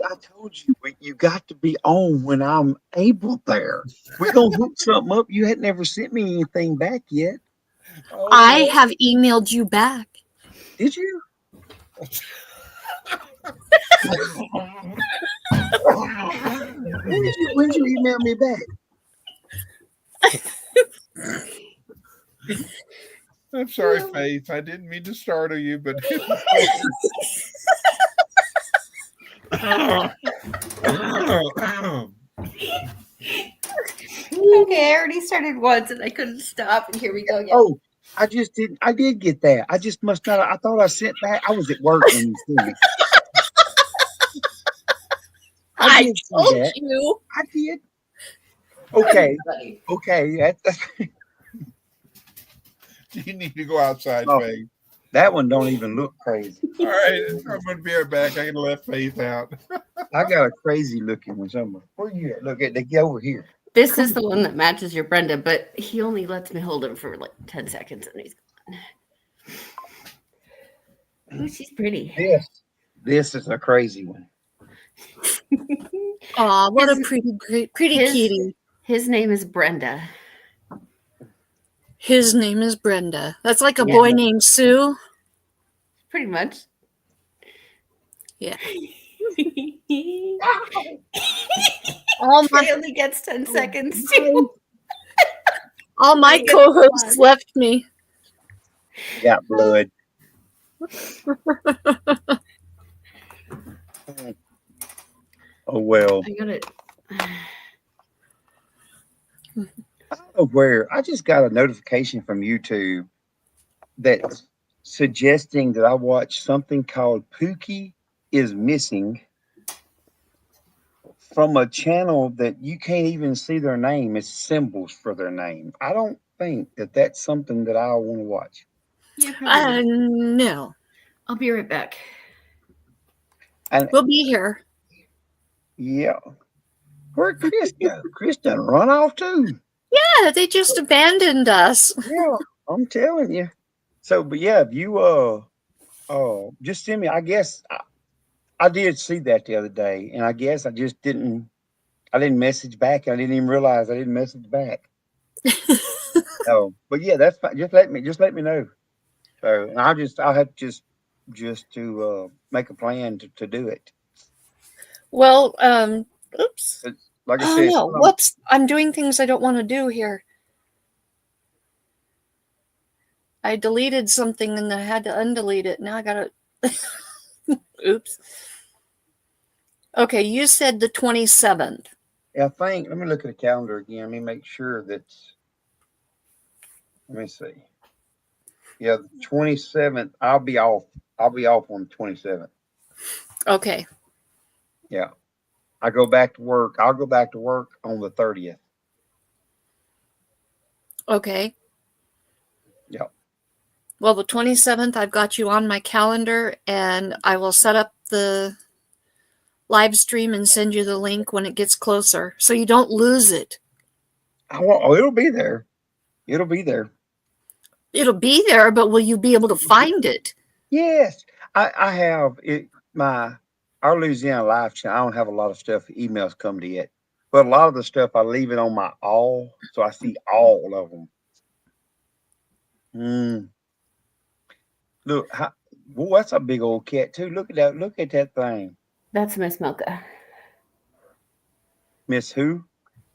I told you, you got to be on when I'm able there. We're going to hook something up. You had never sent me anything back yet.
Okay. I have emailed you back.
Did you? When did you email me back?
I'm sorry, Faith. I didn't mean to startle you, but
Okay, I already started once and I couldn't stop, and here we go again.
Oh, I just didn't. I did get that. I just must not. I thought I sent that. I was at work when you sent it.
I
did see
told
that.
you.
I did. Okay.
Buddy.
Okay.
you need to go outside,
Oh.
Faith.
That one don't even look crazy.
All right, I'm going to be right back. I can let Faith out.
I got a crazy looking one somewhere. Where you at? Look at they get over here.
This is the one that matches your Brenda, but he only lets me hold him for like 10 seconds and he's gone. Oh, she's pretty.
This is a crazy one.
Aw, what a pretty kitty.
His name is Brenda.
His name is Brenda. That's like a
Yeah.
boy named Sue.
Pretty much.
Yeah. All
He
my
only gets 10 seconds too.
all my
Bring it
co-hosts
on.
left me.
Got blood. Oh well.
I got it.
I don't know where. I just got a notification from YouTube that's suggesting that I watch something called Pookie is Missing from a channel that you can't even see their name. It's symbols for their name. I don't think that that's something that I want to watch.
Yeah, probably.
No.
I'll be right back.
And
We'll be here.
yeah, where'd Chris go? Chris done run off too.
Yeah, they just abandoned us.
Yeah, I'm telling you. So, but yeah, if you just send me. I guess I did see that the other day, and I guess I just didn't. I didn't message back. I didn't even realize I didn't message back. So, but yeah, that's fine. Just let me know. So, and I'll have just to make a plan to do it.
Well, oops.
Like I
Oh
said,
no, whoops. I'm doing things I don't want to do here. I deleted something and I had to undelete it. Now I gotta oops. Okay, you said the 27th.
I think. Let me look at the calendar again. Let me make sure that's. Let me see. Yeah, the 27th. I'll be off. I'll be off on the 27th.
Okay.
Yeah. I go back to work. I'll go back to work on the 30th.
Okay.
Yeah.
Well, the 27th, I've got you on my calendar, and I will set up the live stream and send you the link when it gets closer, so you don't lose it.
It'll be there. It'll be there.
It'll be there, but will you be able to find it?
Yes. I have it. Our Louisiana live channel. I don't have a lot of stuff. Emails come to it, but a lot of the stuff I leave it on my all, so I see all of them. Look, boy, that's a big old cat too. Look at that. Look at that thing.
That's Miss Mocha.
Miss who?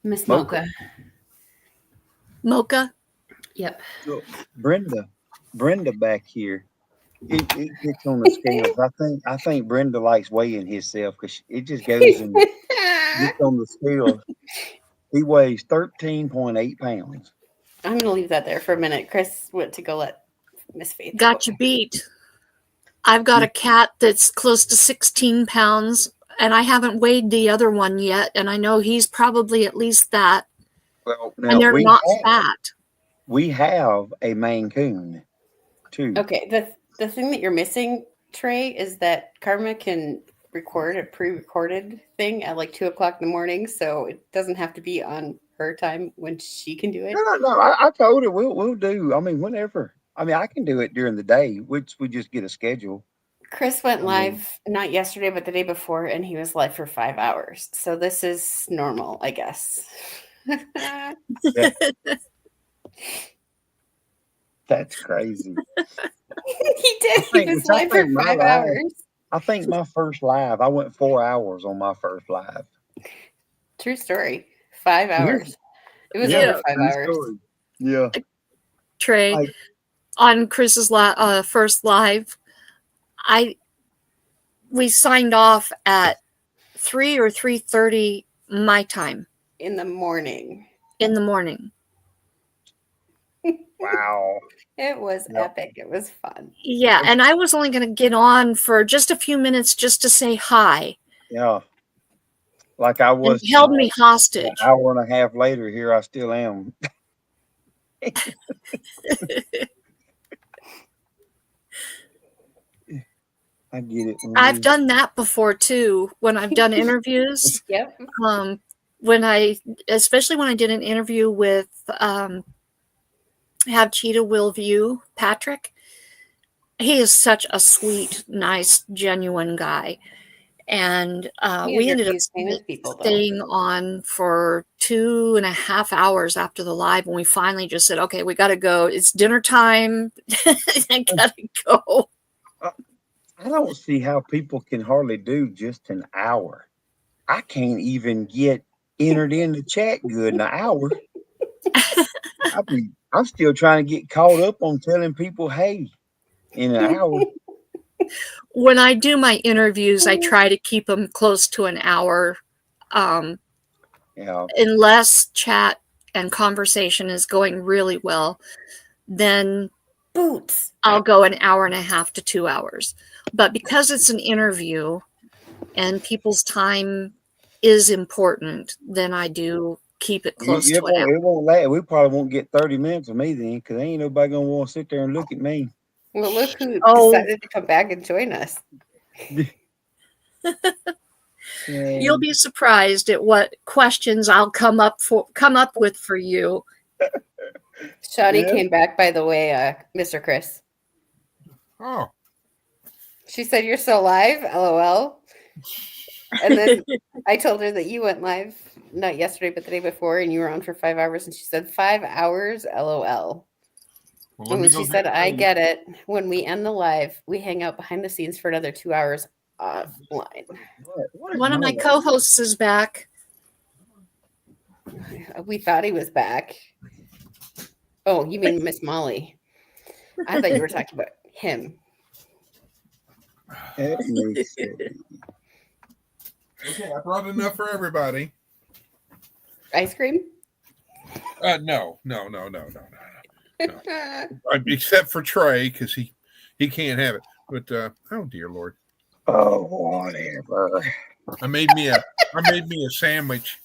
Miss
Mocha.
Mocha.
Mocha?
Yep.
Look, Brenda back here. It gets on the scales. I think Brenda likes weighing himself because it just goes and gets on the scales. He weighs 13.8 pounds.
I'm gonna leave that there for a minute. Chris went to go let Miss Faith.
Got you beat. I've got a cat that's close to 16 pounds, and I haven't weighed the other one yet, and I know he's probably at least that.
Well,
And
now
they're not fat.
we have a Maine Coon too.
Okay, the thing that you're missing, Trey, is that Karma can record a pre-recorded thing at like 2:00 in the morning, so it doesn't have to be on her time when she can do it.
No. I told her we'll do. I mean, whenever. I mean, I can do it during the day. We just get a schedule.
Chris went live not yesterday, but the day before, and he was live for 5 hours. So this is normal, I guess.
That's crazy.
He did. He was live for 5 hours.
I think my first live, I went 4 hours on my first live.
True story. 5 hours. It was over 5 hours.
Story. Yeah.
Trey, on Chris's first live, we signed off at 3 or 3:30 my time
In the morning.
in the morning.
Wow.
It was
Yep.
epic. It was fun.
Yeah, and I was only going to get on for just a few minutes just to say hi.
Yeah. Like I
And
was
held me
an
hostage.
hour and a half later, here I still am. I get it.
I've done that before too when I've done interviews.
Yep.
Especially when I did an interview with Have Cheetah Will View, Patrick. He is such a sweet, nice, genuine guy. And we ended up
These famous people, though.
staying on for 2.5 hours after the live, and we finally just said, okay, we got to go. It's dinner time. I got to go.
I don't see how people can hardly do just an hour. I can't even get entered in the chat good in an hour. I'm still trying to get caught up on telling people, hey, in an hour.
When I do my interviews, I try to keep them close to an hour.
Yeah.
Unless chat and conversation is going really well, then
Boots.
I'll go an hour and a half to 2 hours. But because it's an interview and people's time is important, then I do keep it close to an hour.
It won't last. We probably won't get 30 minutes of me then, because ain't nobody gonna want to sit there and look at me.
Well, look who
Oh.
decided to come back and join us.
You'll be surprised at what questions I'll come up with for you.
Shawty
Yeah.
came back, by the way, Mr. Chris.
Oh,
She said, "You're still live, LOL." And then I told her that you went live, not yesterday, but the day before, and you were on for 5 hours. And she said, 5 hours, LOL.
well,
And when she said, I get it, when we end the live, we hang out behind the scenes for another 2 hours offline.
One of my co-hosts is back.
We thought he was back. Oh, you mean Miss Molly? I thought you were talking about him.
Let me see.
Okay, I brought enough for everybody.
Ice cream?
No. Except for Trey, because he can't have it. But oh dear Lord.
Oh, whatever.
I made me a sandwich.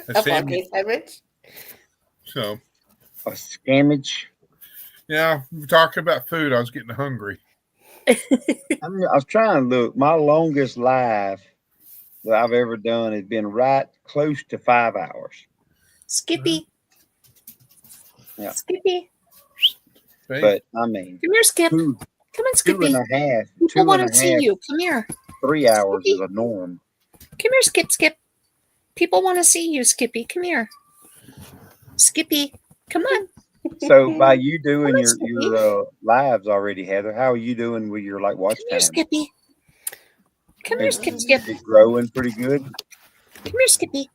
A poke sandwich?
So
A scammage.
yeah, we're talking about food. I was getting hungry.
I was trying to look. My longest live that I've ever done has been right close to 5 hours.
Skippy.
Yeah.
Skippy.
Okay.
But I mean,
Come here, Skip.
two
Come on, Skippy.
and a half,
People want to see you. Come here.
3 hours is a norm.
Come here, Skip. People want to see you, Skippy. Come here. Skippy, come on.
So by you doing
Come on,
your lives already, Heather, how are you doing with your watch
Come here,
time?
Skippy. Come here, Skip.
Is it growing pretty good?
Come here, Skippy.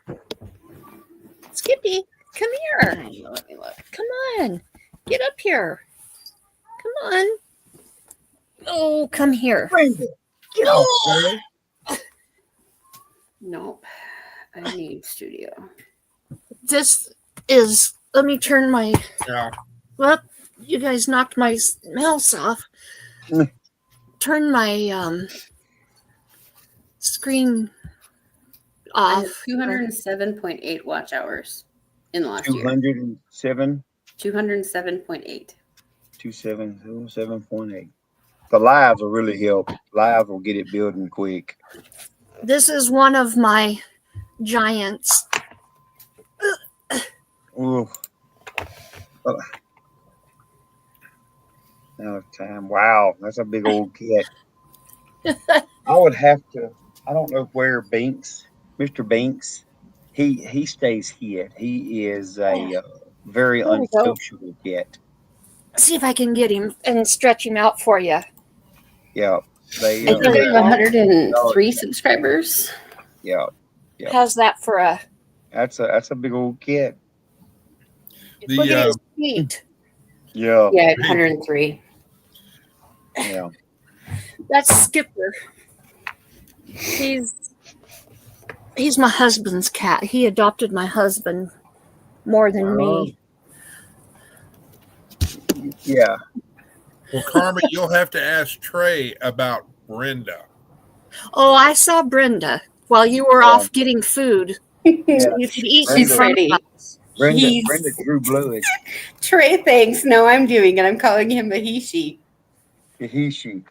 Skippy, come here.
Let me look.
Come on. Get up here. Come on. Oh, come here.
Get off, girl.
Nope. I need studio.
This is, let me turn my,
Yeah.
well, you guys knocked my mouse off. Turn my screen
I have
off.
207.8 watch hours in the last year.
207,
207.8.
207.8. The lives will really help. Lives will get it building quick.
This is one of my giants.
Ooh. Now it's time. Wow, that's a big old cat. I would have to. I don't know where Mr. Binks, he stays hid. He is a very
There we go.
unsociable cat.
See if I can get him and stretch him out for you.
Yeah, they.
I think I have 103 subscribers.
Yeah,
How's that for a?
that's a big old cat.
Look at his feet.
Yeah.
Yeah, 103.
Yeah.
That's Skipper. He's my husband's cat. He adopted my husband more than me.
Yeah.
Well, Karma, you'll have to ask Trey about Brenda.
Oh, I saw Brenda while you were
Yeah.
off getting food.
Yeah.
So you could eat in
She's
front
ready.
of us.
Brenda
He's
drew blood.
Trey thinks no, I'm doing it. I'm calling him a he she.
He, she.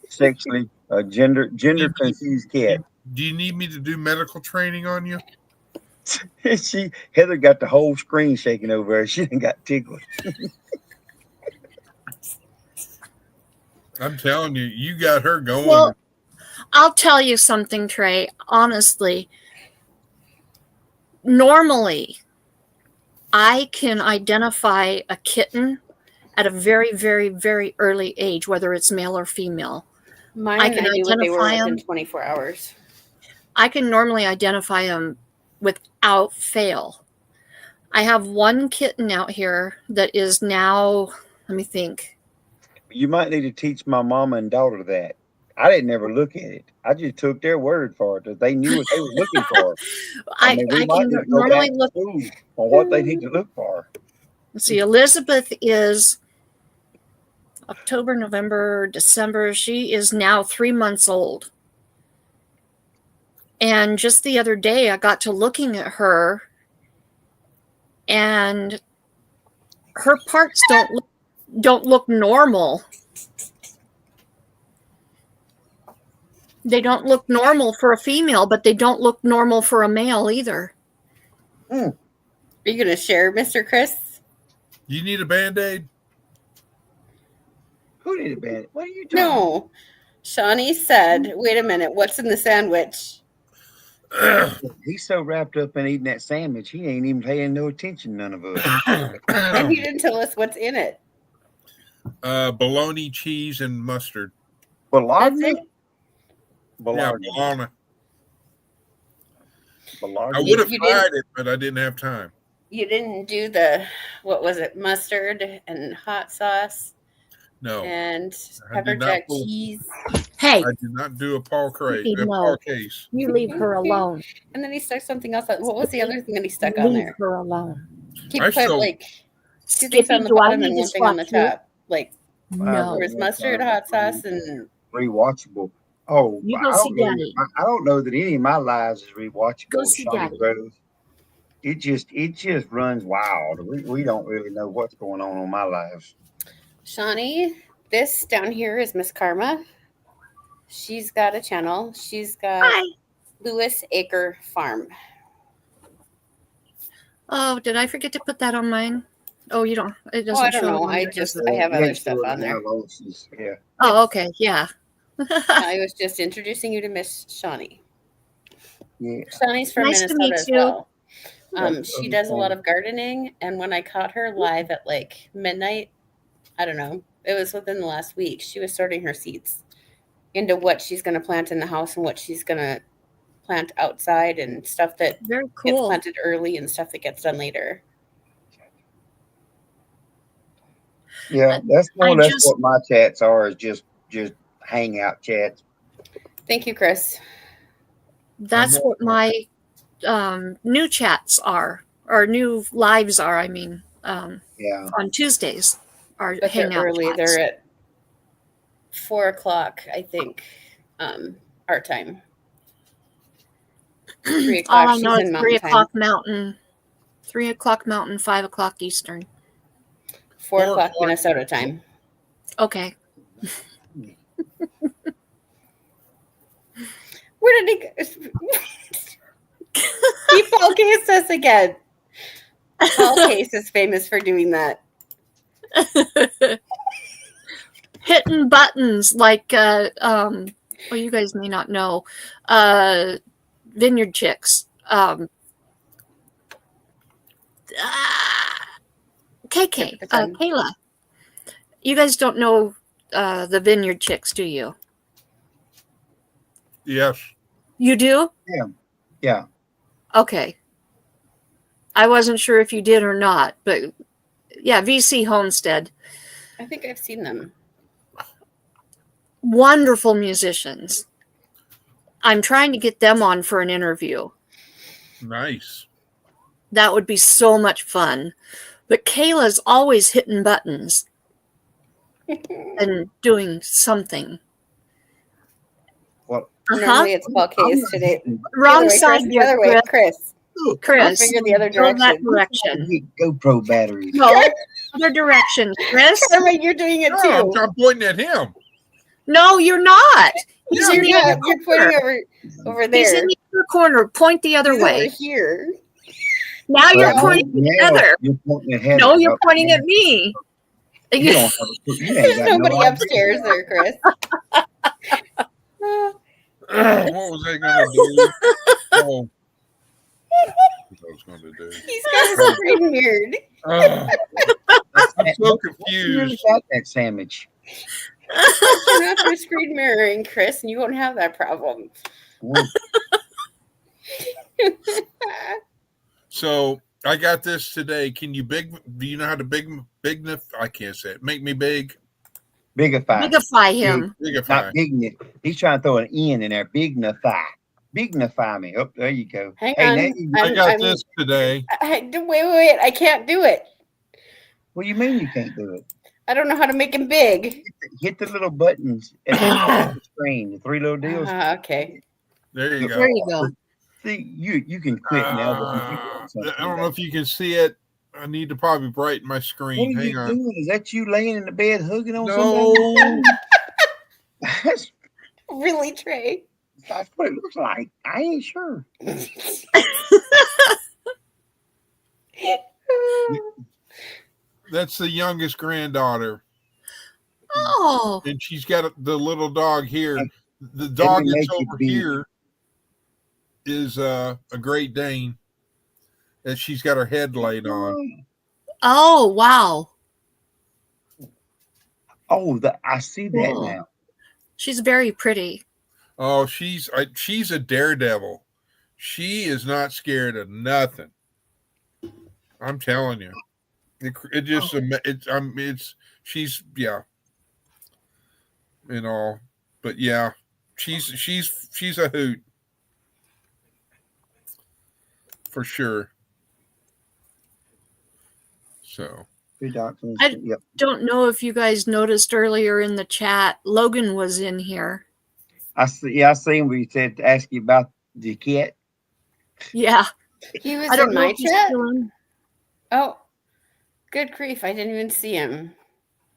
Sexually, gender confused cat.
Do you need me to do medical training on you?
Heather got the whole screen shaking over her. She done got tickled.
I'm telling you, you got her going.
Well, I'll tell you something, Trey. Honestly, normally I can identify a kitten at a very, very, very early age, whether it's male or female.
Mine,
I can
I knew what they were
identify
within
'em.
24 hours.
I can normally identify them without fail. I have one kitten out here that is now, let me think.
You might need to teach my mama and daughter that. I didn't ever look at it. I just took their word for it that they knew what they were looking for.
I
we
can
might need to go
normally
back to
look.
school on what they need to look for.
Let's see, Elizabeth is October, November, December. She is now 3 months old. And just the other day, I got to looking at her, and her parts don't look normal. They don't look normal for a female, but they don't look normal for a male either.
Are you going to share, Mr. Chris?
You need a Band-Aid?
Who did it, Ben? What are you doing?
No. Shawnee said, wait a minute, what's in the sandwich?
He's so wrapped up in eating that sandwich, he ain't even paying no attention, none of us.
And he didn't tell us what's in it.
Bologna, cheese, and mustard.
That's
Bologna?
it?
Yeah,
Bologna.
I
Bologna.
would have
You
tried it, but I didn't have time.
You didn't do the, what was it, mustard and hot sauce
No,
and
I
pepper
did not
jack
pull-
cheese.
Hey,
I did not do a Paul Craig.
Vicky,
A
no.
Paul Case.
you leave her alone.
And then he stuck something else on. What was the other thing that he stuck on
Leave
there?
her alone.
He
I
put
still-
like two things on the
do I
bottom
need
and
to
one thing on the
swat you?
top. Like
No.
there was mustard, hot sauce, and
Rewatchable. Oh,
You
I
go see
don't know.
Daddy.
I don't know that any of my lives is rewatchable.
Go see
Shawnee
Daddy.
Grove. It just runs wild. We don't really know what's going on my lives.
Shawnee. This down here is Miss Karma. She's got a channel. She's got
Hi.
Lewis Acre Farm.
Oh, did I forget to put that on mine? Oh, you don't. It doesn't
I don't
show it
know.
on
I
yours,
just
does it?
I have
You
other
ain't
stuff
sure
on there.
how long she's- Yeah.
Oh, okay. Yeah.
I was just introducing you to Miss Shawnee.
Yeah.
Shawnee's from
Nice to
Minnesota
meet
as
you.
well.
That's
She does a lot
cool.
of gardening, and when I caught her live at like midnight, I don't know, it was within the last week, she was sorting her seeds into what she's going to plant in the house and what she's going to plant outside and stuff that
Very
gets
cool.
planted early and stuff that gets done later.
Yeah, that's more
I
or less
just-
what my chats are, is just hangout chats.
Thank you, Chris.
That's what my new chats are, or new lives are. I mean,
Yeah.
on Tuesdays are
But they're
hangout
early.
chats.
They're at 4:00, I think, our time. 3:00.
All I
She's
know
in
is
Mountain
3
time.
o'clock Mountain, 3 o'clock Mountain, 5 o'clock Eastern.
4:00 Minnesota time.
Okay.
Where did he go? He Paul Case us again. Paul Case is famous for doing that.
Hitting buttons like well, you guys may not know, Vineyard Chicks. KK, Kayla. You guys don't know the Vineyard Chicks, do you?
Yes.
You do?
Yeah.
Okay. I wasn't sure if you did or not, but VC Homestead.
I think I've seen them.
Wonderful musicians. I'm trying to get them on for an interview.
Nice.
That would be so much fun. But Kayla's always hitting buttons and doing something.
Well,
Normally it's Paul K's today.
Wrong side,
The other way, Chris.
Chris.
Finger the other
Go that
direction.
direction.
GoPro batteries.
No, other direction, Chris.
I mean, you're doing it
No,
too.
I'm pointing at him.
No, you're not. He's
Yeah,
in the
You're
other
not. You're
corner.
pointing over
He's
there.
in the other corner. Point the other
He's
way.
over here.
Now you're
Well,
pointing
now
together.
You're pointing at Heather.
No, you're pointing at me.
You don't have you ain't
There's
got
nobody
no idea.
upstairs there, Chris.
What was I going to do? Oh. What I was going to do.
He's got his screen mirrored.
Oh, I'm so
You
confused.
really got that sandwich.
Turn off your screen mirroring, Chris, and you won't have that problem.
Well,
So I got this today. Can you do you know how to I can't say it. Make me big.
Bigify.
Bigify him.
Bigify.
Not bignify. He's trying to throw an N in there. Bignify. Bignify me. Oh, there you go.
Hang
Hey,
on.
now you-
I got this today.
Wait. I can't do it.
What do you mean you can't do it?
I don't know how to make him big.
Hit the little buttons at the top of the screen. The three little deals.
Okay.
There you
There
go.
you go.
See, you can quit now. But you can do
I don't know if you can see it. I need to probably brighten my
What
screen.
are
Hang
you
on.
doing? Is that you laying in the bed hugging on
No.
somebody? That's
Really, Trey?
what it looks like. I ain't sure.
That's the youngest granddaughter.
Oh,
And she's got the little dog here. The
Let
dog
me
that's
make it
over
big.
here is a Great Dane that she's got her head laid on.
oh, wow.
Oh, I see that
Cool.
now.
She's very pretty.
Oh, she's a daredevil. She is not scared of nothing. I'm telling you. It just she's and all, but yeah, she's a hoot for sure. So
Good doctor.
I-
Yep.
Don't know if you guys noticed earlier in the chat, Logan was in here.
I see. Yeah, I seen where you said to ask you about the cat.
Yeah.
He was
I don't
in
know
my
if he's
chat?
still in.
Oh, good grief. I didn't even see him.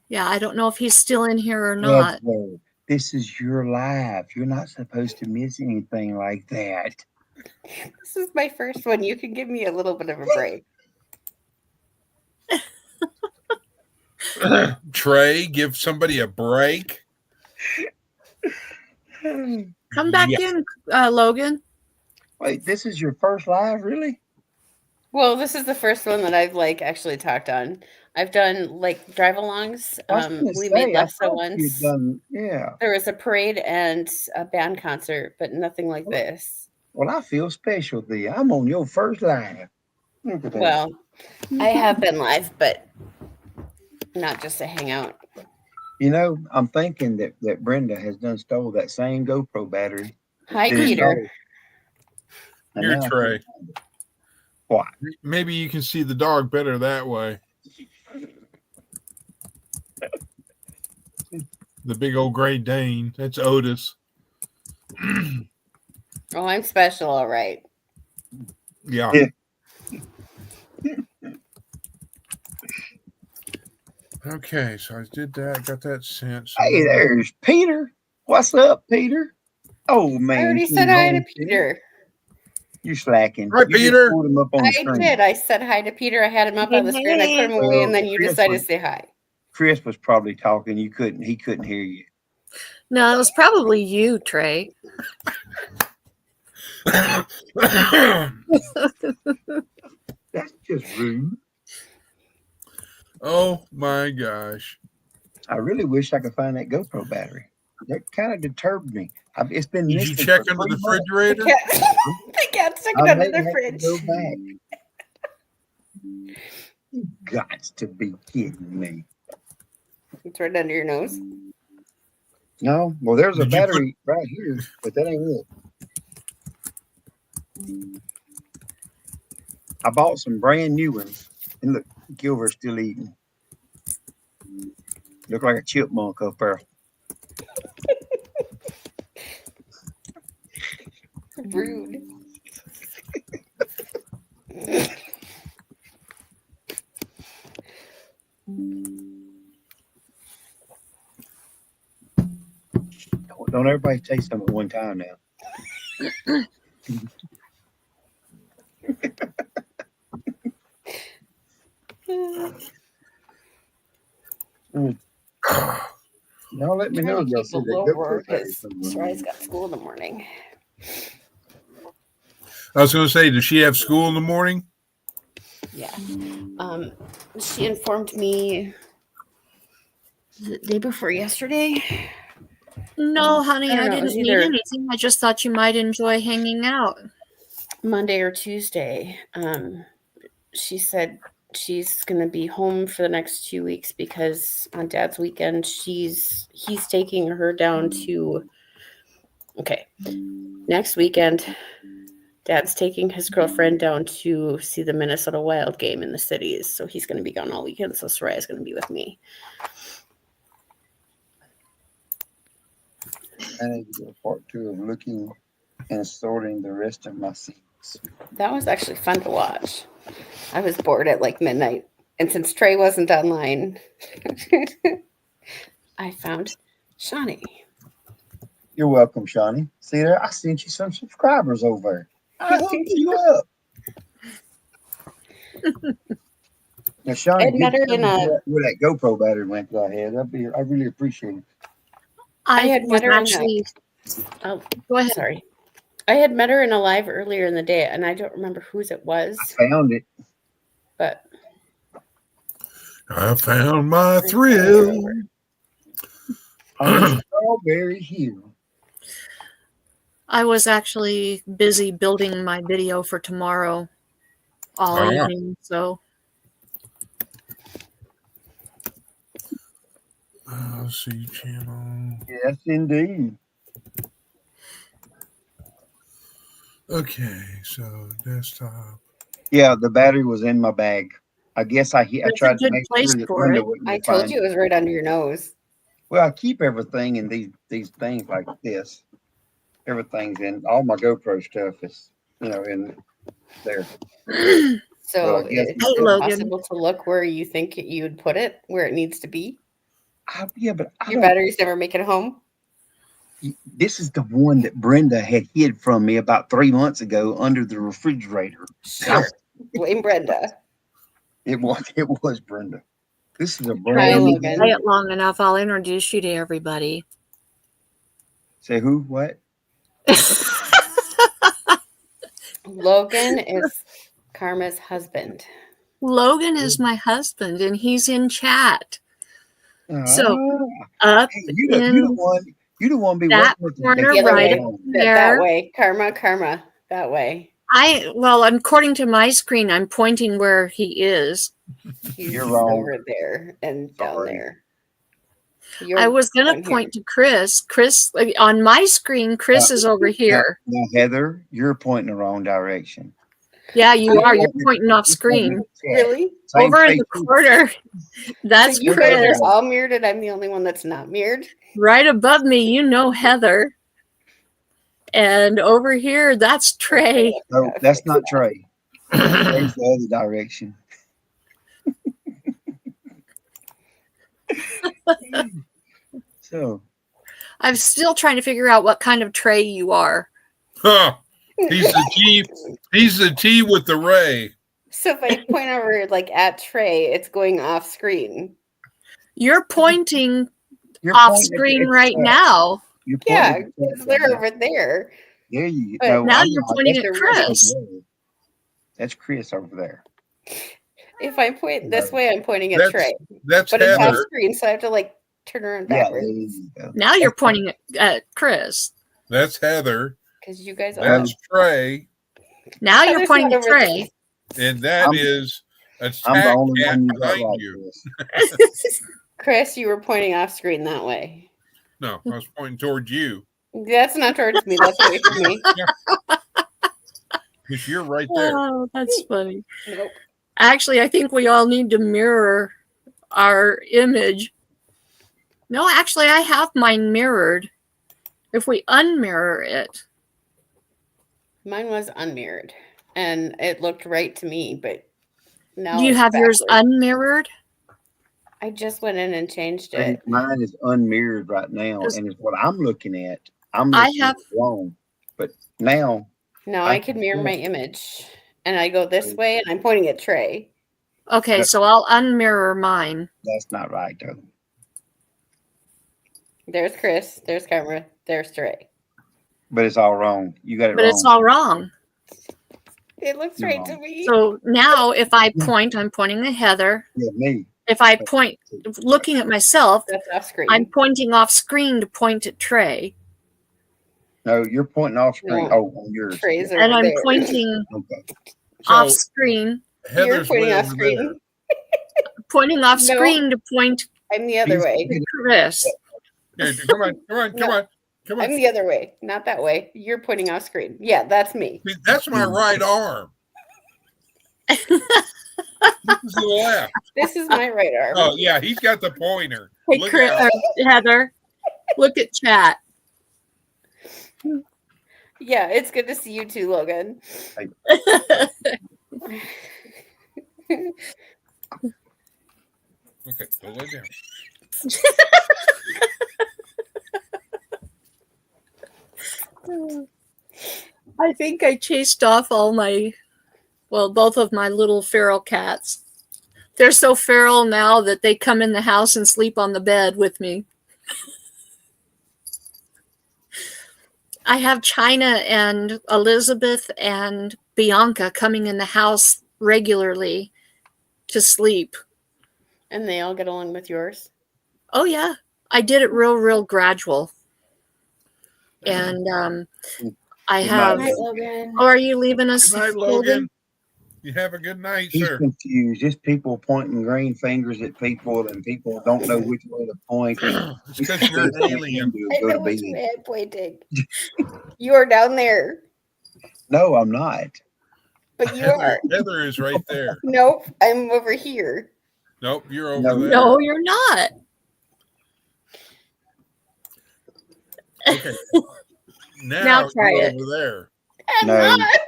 Yeah, I don't know if he's still in here or
Well,
not.
well, this is your live. You're not supposed to miss anything like that.
This is my first one. You can give me a little bit of a break.
Trey, give somebody a break.
Come back in, Logan.
Wait, this is your first live, really?
Well, this is the first one that I've actually talked on. I've done drive-alongs.
I was gonna
We
say,
made
I
Lessa
thought
once.
you'd done, yeah.
There was a parade and a band concert, but nothing like this.
Well, I feel special there. I'm on your first live. Look at that.
Well, I have been live, but not just a hangout.
You know, I'm thinking that Brenda has done stole that same GoPro battery.
Hi,
that he
Peter.
stole. And
Here,
now I
Trey.
can't find it. What?
Maybe you can see the dog better that way. The big old Great Dane. That's Otis.
Oh, I'm special, all right.
Yeah. Okay, so I did that. Got that sent. So
Hey, there's Peter. What's up, Peter? Oh man,
I already
you
said hi to
home,
Peter.
You slacking.
Hi,
You just
Peter.
pulled him up on the
I
screen.
did. I said hi to Peter. I had him up on the screen. I put him away, and then you decided to say hi.
Chris was probably talking. He couldn't hear you.
No, it was probably you, Trey.
That's just rude.
Oh my gosh.
I really wish I could find that GoPro battery. That kind of deterred me. It's been
Did you
missing
check
for
under the
3 months.
refrigerator?
The cat stuck
I
it under
may
the
have to
fridge.
go back. You got to be kidding me.
It's right under your nose.
No, well, there's a
Did you put-
battery right here, but that ain't it. I bought some brand new ones, and look, Gilvert's still eating. Look like a chipmunk up there.
Rude.
Don't everybody taste some at one time now. Y'all let me know if y'all see that GoPro battery
because
somewhere.
Sarai's got school in the morning.
I was going to say, does she have school in the morning?
Yeah. She informed me the day before yesterday.
No, honey,
I don't
I
know, it was
didn't need
either-
anything. I just thought you might enjoy hanging out.
Monday or Tuesday. She said she's gonna be home for the next 2 weeks because on Dad's weekend he's taking her down to. Okay, next weekend, Dad's taking his girlfriend down to see the Minnesota Wild game in the cities, so he's gonna be gone all weekend. So Soraya's gonna be with me.
I need to do part 2 of looking and sorting the rest of my seats.
That was actually fun to watch. I was bored at like midnight, and since Trey wasn't online, I found Shawnee.
You're welcome, Shawnee. See there, I sent you some subscribers over. I hooked you up. Now, Shawnee,
I'd met her
tell
in
me
a-
where that GoPro battery went that I had. I really appreciate it.
I had
was
met her in
actually.
Oh,
Go ahead.
sorry. I had met her in a live earlier in the day, and I don't remember whose it was,
I found it.
but
I found my thrill.
On Strawberry Hill.
I was actually busy building my video for tomorrow all
Ah.
evening, so
Let's see, channel.
Yes, indeed.
Okay, so desktop.
Yeah, the battery was in my bag. I guess I
That's a
tried to
good
make
place
sure that
for
Brenda
it.
wouldn't
I told
find
you it was right under your nose.
Well, I keep everything in these things like this. Everything's in all my GoPro stuff is, in there.
So
Well, I guess-
it's
Hey, Logan.
impossible to look where you think you would put it, where it needs to be.
Yeah, but I
Your
don't.
batteries never make it home.
This is the one that Brenda had hid from me about 3 months ago under the refrigerator.
Sure. Blame Brenda.
It was Brenda. This is a
Hi,
brand new.
Logan.
say it long enough, I'll introduce you to everybody.
Say who? What?
Logan is Karma's husband.
Logan is my husband, and he's in chat. So,
Ah,
Up
hey, you the one. You the one be
that
working with the
corner
The other
right
way.
up
That
there.
way. Karma. That way.
According to my screen, I'm pointing where he is.
He's
You're wrong.
over there and down
Sorry.
there.
I was going
down
to point to Chris. Chris, on my screen, Chris is over here.
Now, Heather, you're pointing the wrong direction.
Yeah, you
You're
are. You're
pointing-
pointing off
You're
screen.
pointing at the chat.
Really?
Same
Over in the
Facebook.
corner. That's
So you
Chris.
guys are all mirrored and I'm the only one that's not mirrored?
right above me. You know Heather. And over here, that's Trey.
No, that's not Trey. Trey's the other direction. So
I'm still trying to figure out what kind of Trey you are.
Huh. He's the T. He's the T with the Ray.
So if I point over like at Trey, it's going off screen.
You're pointing
you're
off
pointing at the-
screen
at the
right
chat.
now.
You're pointing
Yeah,
at the chat
because
right
they're
now.
over there.
There you
But
go.
Now
I'm
you're
not.
pointing
That's
at
Chris
Chris.
over there. That's Chris over there.
If I point this way, I'm pointing at
That's
Trey.
That's
But it's off
Heather.
screen, so I have to like turn around
Yeah, there
backwards.
you go.
Now you're pointing at Chris.
That's Heather.
Because you guys are.
That's Trey.
Now you're
Heather's
pointing
not
at
over
Trey.
And that
I'm-
is
I'm the
Attack
only
cat
one you got
behind
right.
you.
Chris.
Chris, you were pointing off screen that way.
No, I was pointing towards you
That's not towards me. That's away from me.
because you're right there.
Oh, that's funny.
Nope.
Actually, I think we all need to mirror our image. No, actually, I have mine mirrored. If we unmirror it,
Mine was unmirrored, and it looked right to me. But now
do you
it's
have yours
backwards.
unmirrored?
I just went in and changed
I
it.
think mine is unmirrored right now,
Is-
and it's what I'm looking at. I'm
I
looking
have-
at it wrong, but now
No,
I
I can
can
mirror
see
my
it.
image, and I go this way, and I'm pointing at Trey.
Okay,
Yep.
so I'll unmirror mine.
that's not right though.
There's Chris. There's camera. There's Trey.
But it's all wrong. You got it
But
wrong.
it's all wrong.
It looks
You're
right to
wrong.
me.
So now if I point, I'm pointing at Heather.
Yeah, me.
If I point, looking at myself,
That's off screen.
I'm pointing off screen to point at Trey.
No, you're pointing off screen.
No.
Oh, on yours.
Trey's
Yeah.
And
over
I'm
there.
pointing
Okay.
off
So
screen,
You're
Heather's
pointing
way
off
over
screen.
there.
pointing off
No.
screen to point
I'm the other
He's-
way.
to Chris.
Here, come on, come on, come
No.
on, come on.
I'm the other way, not that way. You're pointing off screen. Yeah, that's me.
See, that's my right arm. This is the left.
This is my right arm.
Oh yeah, he's got the pointer.
Hey,
Look
Chris,
out.
Heather, look at chat.
Yeah, it's good to see you too, Logan.
Okay, go lay down.
I think I chased off both of my little feral cats. They're so feral now that they come in the house and sleep on the bed with me. I have China and Elizabeth and Bianca coming in the house regularly to sleep.
And they all get along with yours.
Oh, yeah. I did it real gradual. And I
Good
have.
night,
Night, Logan.
Oh, are you leaving us?
Good night, Logan. You have a good night,
He's
sir.
confused. Just people pointing green fingers at people, and people don't know which way to point.
It's because you're an alien.
I
Go
know
to
which
bed.
way I'm pointing. You are down there,
No, I'm not.
but you
Heather,
are.
Heather is right there.
Nope, I'm over here.
Nope, you're over
No.
there.
No, you're not.
Okay.
Now try
you're
it.
over there.
I'm
No.
not.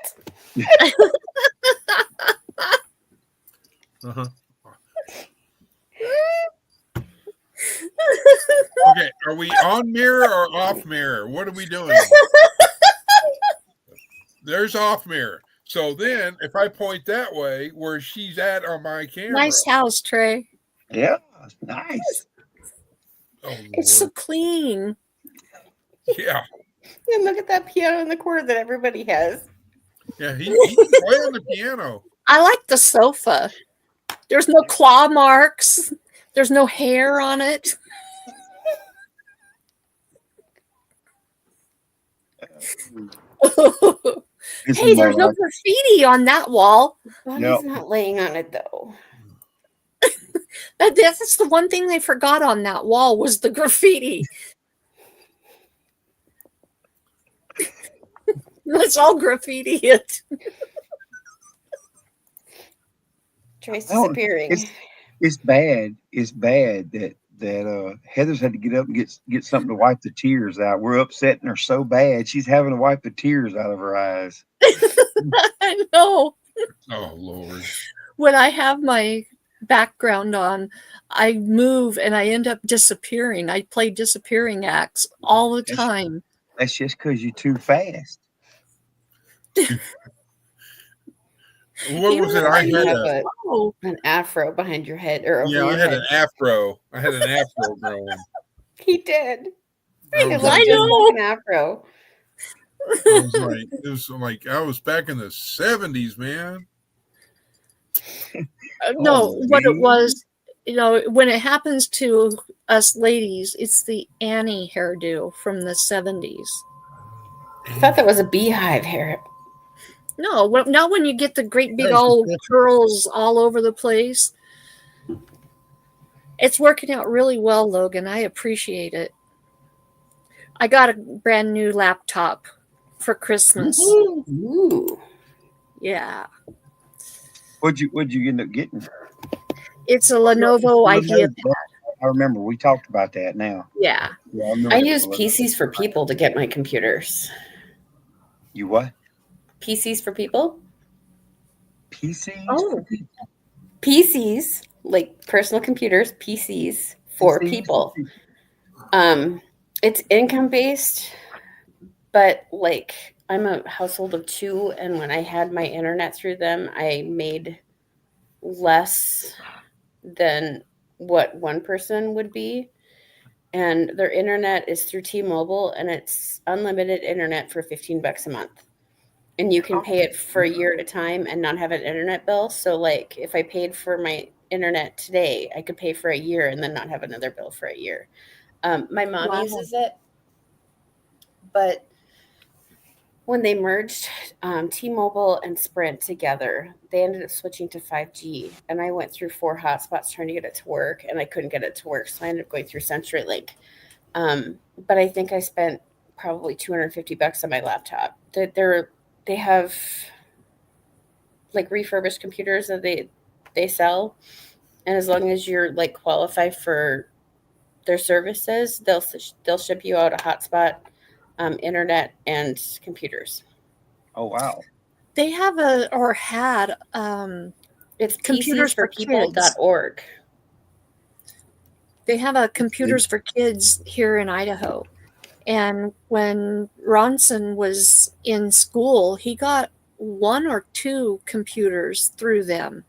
Uh-huh. Okay, are we on mirror or off mirror? What are we doing? There's off mirror. So then, if I point that way, where she's at on my camera.
Nice house, Trey.
Yeah, nice.
Oh,
It's so
Lord.
clean.
Yeah.
And look at that piano in the corner that everybody has.
Yeah, he can play on the piano.
I like the sofa. There's no claw marks. There's no hair on it.
It's
Hey, there's no
more like-
graffiti on that wall.
Bonnie's
No.
not laying on it though.
That's the one thing they forgot on that wall was the graffiti. That's all graffiti.
Trey's
Oh,
disappearing.
It's bad. It's bad that Heather's had to get up and get something to wipe the tears out. We're upsetting her so bad she's having to wipe the tears out of her eyes.
I know.
Oh, Lord.
When I have my background on, I move and I end up disappearing. I play disappearing acts all the
Yes.
time.
That's just because you're too fast.
What was it? I
You
had
have
Oh,
an afro behind your head or over
yeah, I
your
had
head.
an afro. I had an afro growing.
He did.
I
It
was
looked
I
like,
just
know.
like an afro.
it was like I was back in the 70s, man.
no,
Oh,
what it
man.
was, when it happens to us ladies, it's the Annie hairdo from the 70s.
I thought that was a beehive hair.
No, not when you get the great big
That's
old
different.
curls all over the place. It's working out really well, Logan. I appreciate it. I got a brand new laptop for Christmas.
Ooh.
Yeah.
What'd you end up getting?
It's a Lenovo IdeaPad.
I remember we talked about that now.
Yeah.
Yeah, remember
I
that
use
one.
PCs for people to get my computers.
You what?
PCs for people?
PCs?
Oh.
PCs, like personal computers, PCs for
PCs?
people. It's income based, but like I'm a household of 2, and when I had my internet through them, I made less than what one person would be. And their internet is through T-Mobile, and it's unlimited internet for $15 a month. And you can pay it for a year at a time and not have an internet bill. So like if I paid for my internet today, I could pay for a year and then not have another bill for a year. My mom
Wow.
uses it, but when they merged T-Mobile and Sprint together, they ended up switching to 5G. And I went through 4 hotspots trying to get it to work, and I couldn't get it to work. So I ended up going through CenturyLink. But I think I spent probably $250 on my laptop. They have like refurbished computers that they sell, and as long as you're like qualified for their services, they'll ship you out a hotspot, internet, and computers.
Oh wow.
They have had
It's
computers for kids.
PCsforpeople.org.
They have a computers for kids here in Idaho. And when Ronson was in school, he got 1 or 2 computers through them.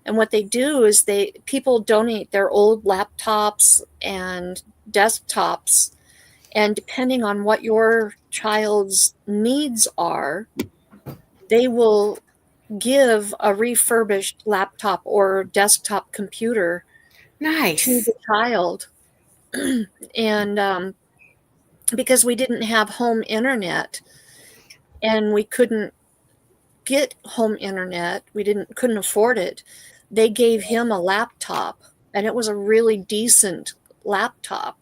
And what they do is people donate their old laptops and desktops, and depending on what your child's needs are, they will give a refurbished laptop or desktop computer
Nice.
to the child. And because we didn't have home internet and we couldn't get home internet, couldn't afford it, they gave him a laptop, and it was a really decent laptop.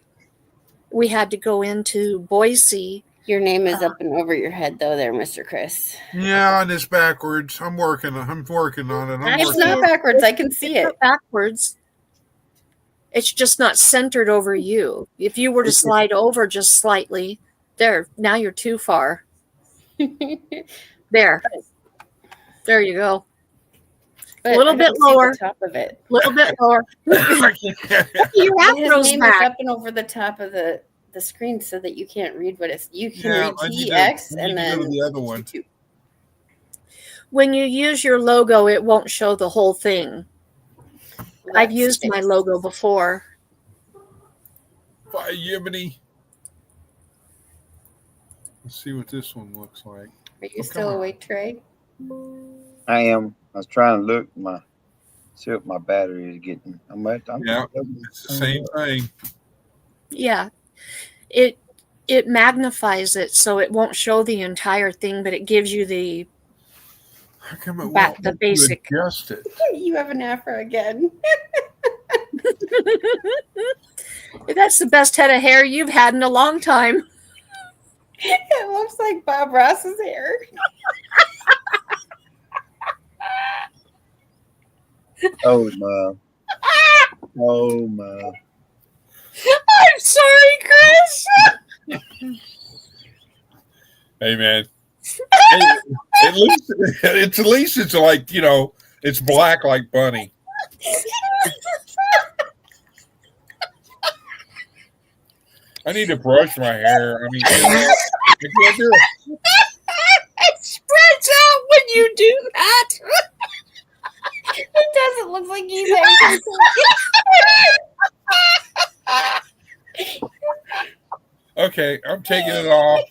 We had to go into Boise.
Your name is up and over your head, though, there, Mr. Chris.
Yeah, and it's backwards. I'm working on it.
It's not backwards. I can see it.
Not backwards. It's just not centered over you. If you were to slide over just slightly, now you're too far. There you go.
But
A little bit lower.
The top of it.
A little bit lower. Your
His name
back.
is up and over the top of the screen so that you can't read what it's. You can read
I need
TX
to
and then
go to the other one.
When you use your logo, it won't show the whole thing. I've used my logo before.
Bye, Yiminy. Let's see what this one looks like.
Are you still awake, Trey?
I am. I was trying to look see what my battery is getting.
It's the same thing.
Yeah. It magnifies it so it won't show the entire thing, but it gives you the
How come it won't
the basic.
adjust it?
You have an afro again.
That's the best head of hair you've had in a long time.
It looks like Bob Ross's hair.
Oh my. Oh my.
I'm sorry, Chris.
Hey man. At least it's like, it's black like Bunny. I need to brush my hair. I mean, I can't do it.
It spreads out when you do that.
It doesn't look like he's actually.
Okay, I'm taking it off.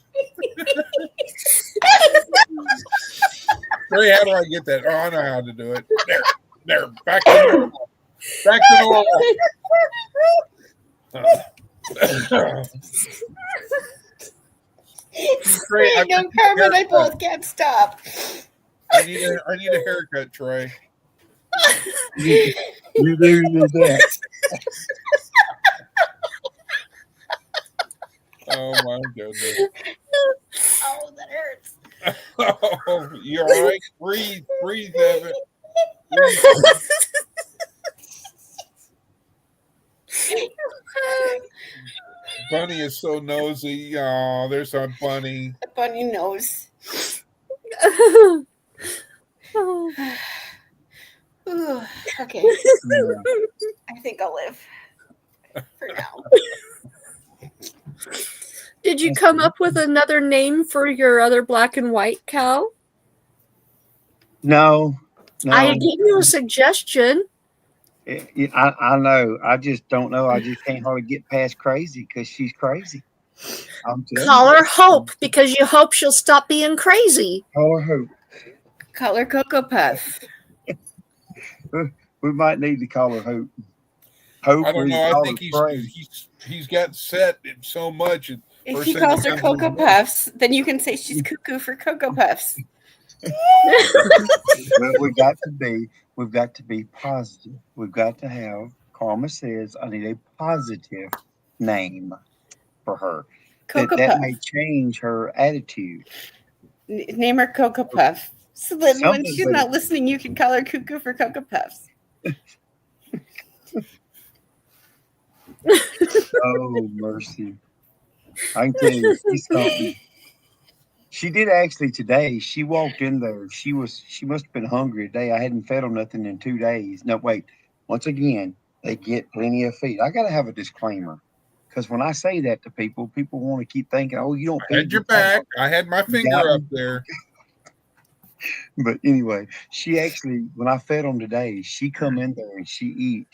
Ray, how do I get that? Oh, I know how to do it. There. Back to normal. Back to normal.
There you go, Carmen. I both can't stop.
I need a haircut, Trey.
You do need that.
Oh my goodness.
Oh, that hurts.
Oh, you all right? Breathe, Evan. Breathe. Bunny is so nosy. Oh, there's our bunny.
The bunny nose.
Oh.
Ooh, okay,
Yeah.
I think I'll live for now.
Did you come up with another name for your other black and white cow?
No,
I
no.
gave you a suggestion.
I know. I just don't know. I just can't hardly get past crazy because she's crazy. I'm telling
Call
you.
her Hope because you hope she'll stop being crazy.
Call her Hope.
Call her Cocoa Puff.
We might need to call her Hope. Hope.
I don't
or you
know. I
call
think
her Prey.
he's got set so much. And
If
first
he
thing that
calls her
comes to his
Cocoa
mind-
Puffs, then you can say she's cuckoo for Cocoa Puffs.
Well, we've got to be positive. We've got to have. Karma says I need a positive name for her.
Cocoa
that
Puff.
may change her attitude.
Name her Cocoa Puff. So then when
Something
she's
with
not
it.
listening, you can call her cuckoo for Cocoa Puffs.
Oh mercy! I can tell you, she's something. She did actually today. She walked in there. She must have been hungry today. I hadn't fed them nothing in 2 days. No, wait. Once again, they get plenty of feed. I got to have a disclaimer because when I say that to people, people want to keep thinking, "Oh, you don't
I
feed
had your
your cow."
back. I had my finger
got
up
me.
there.
But anyway, she actually, when I fed them today, she come in there and she eat,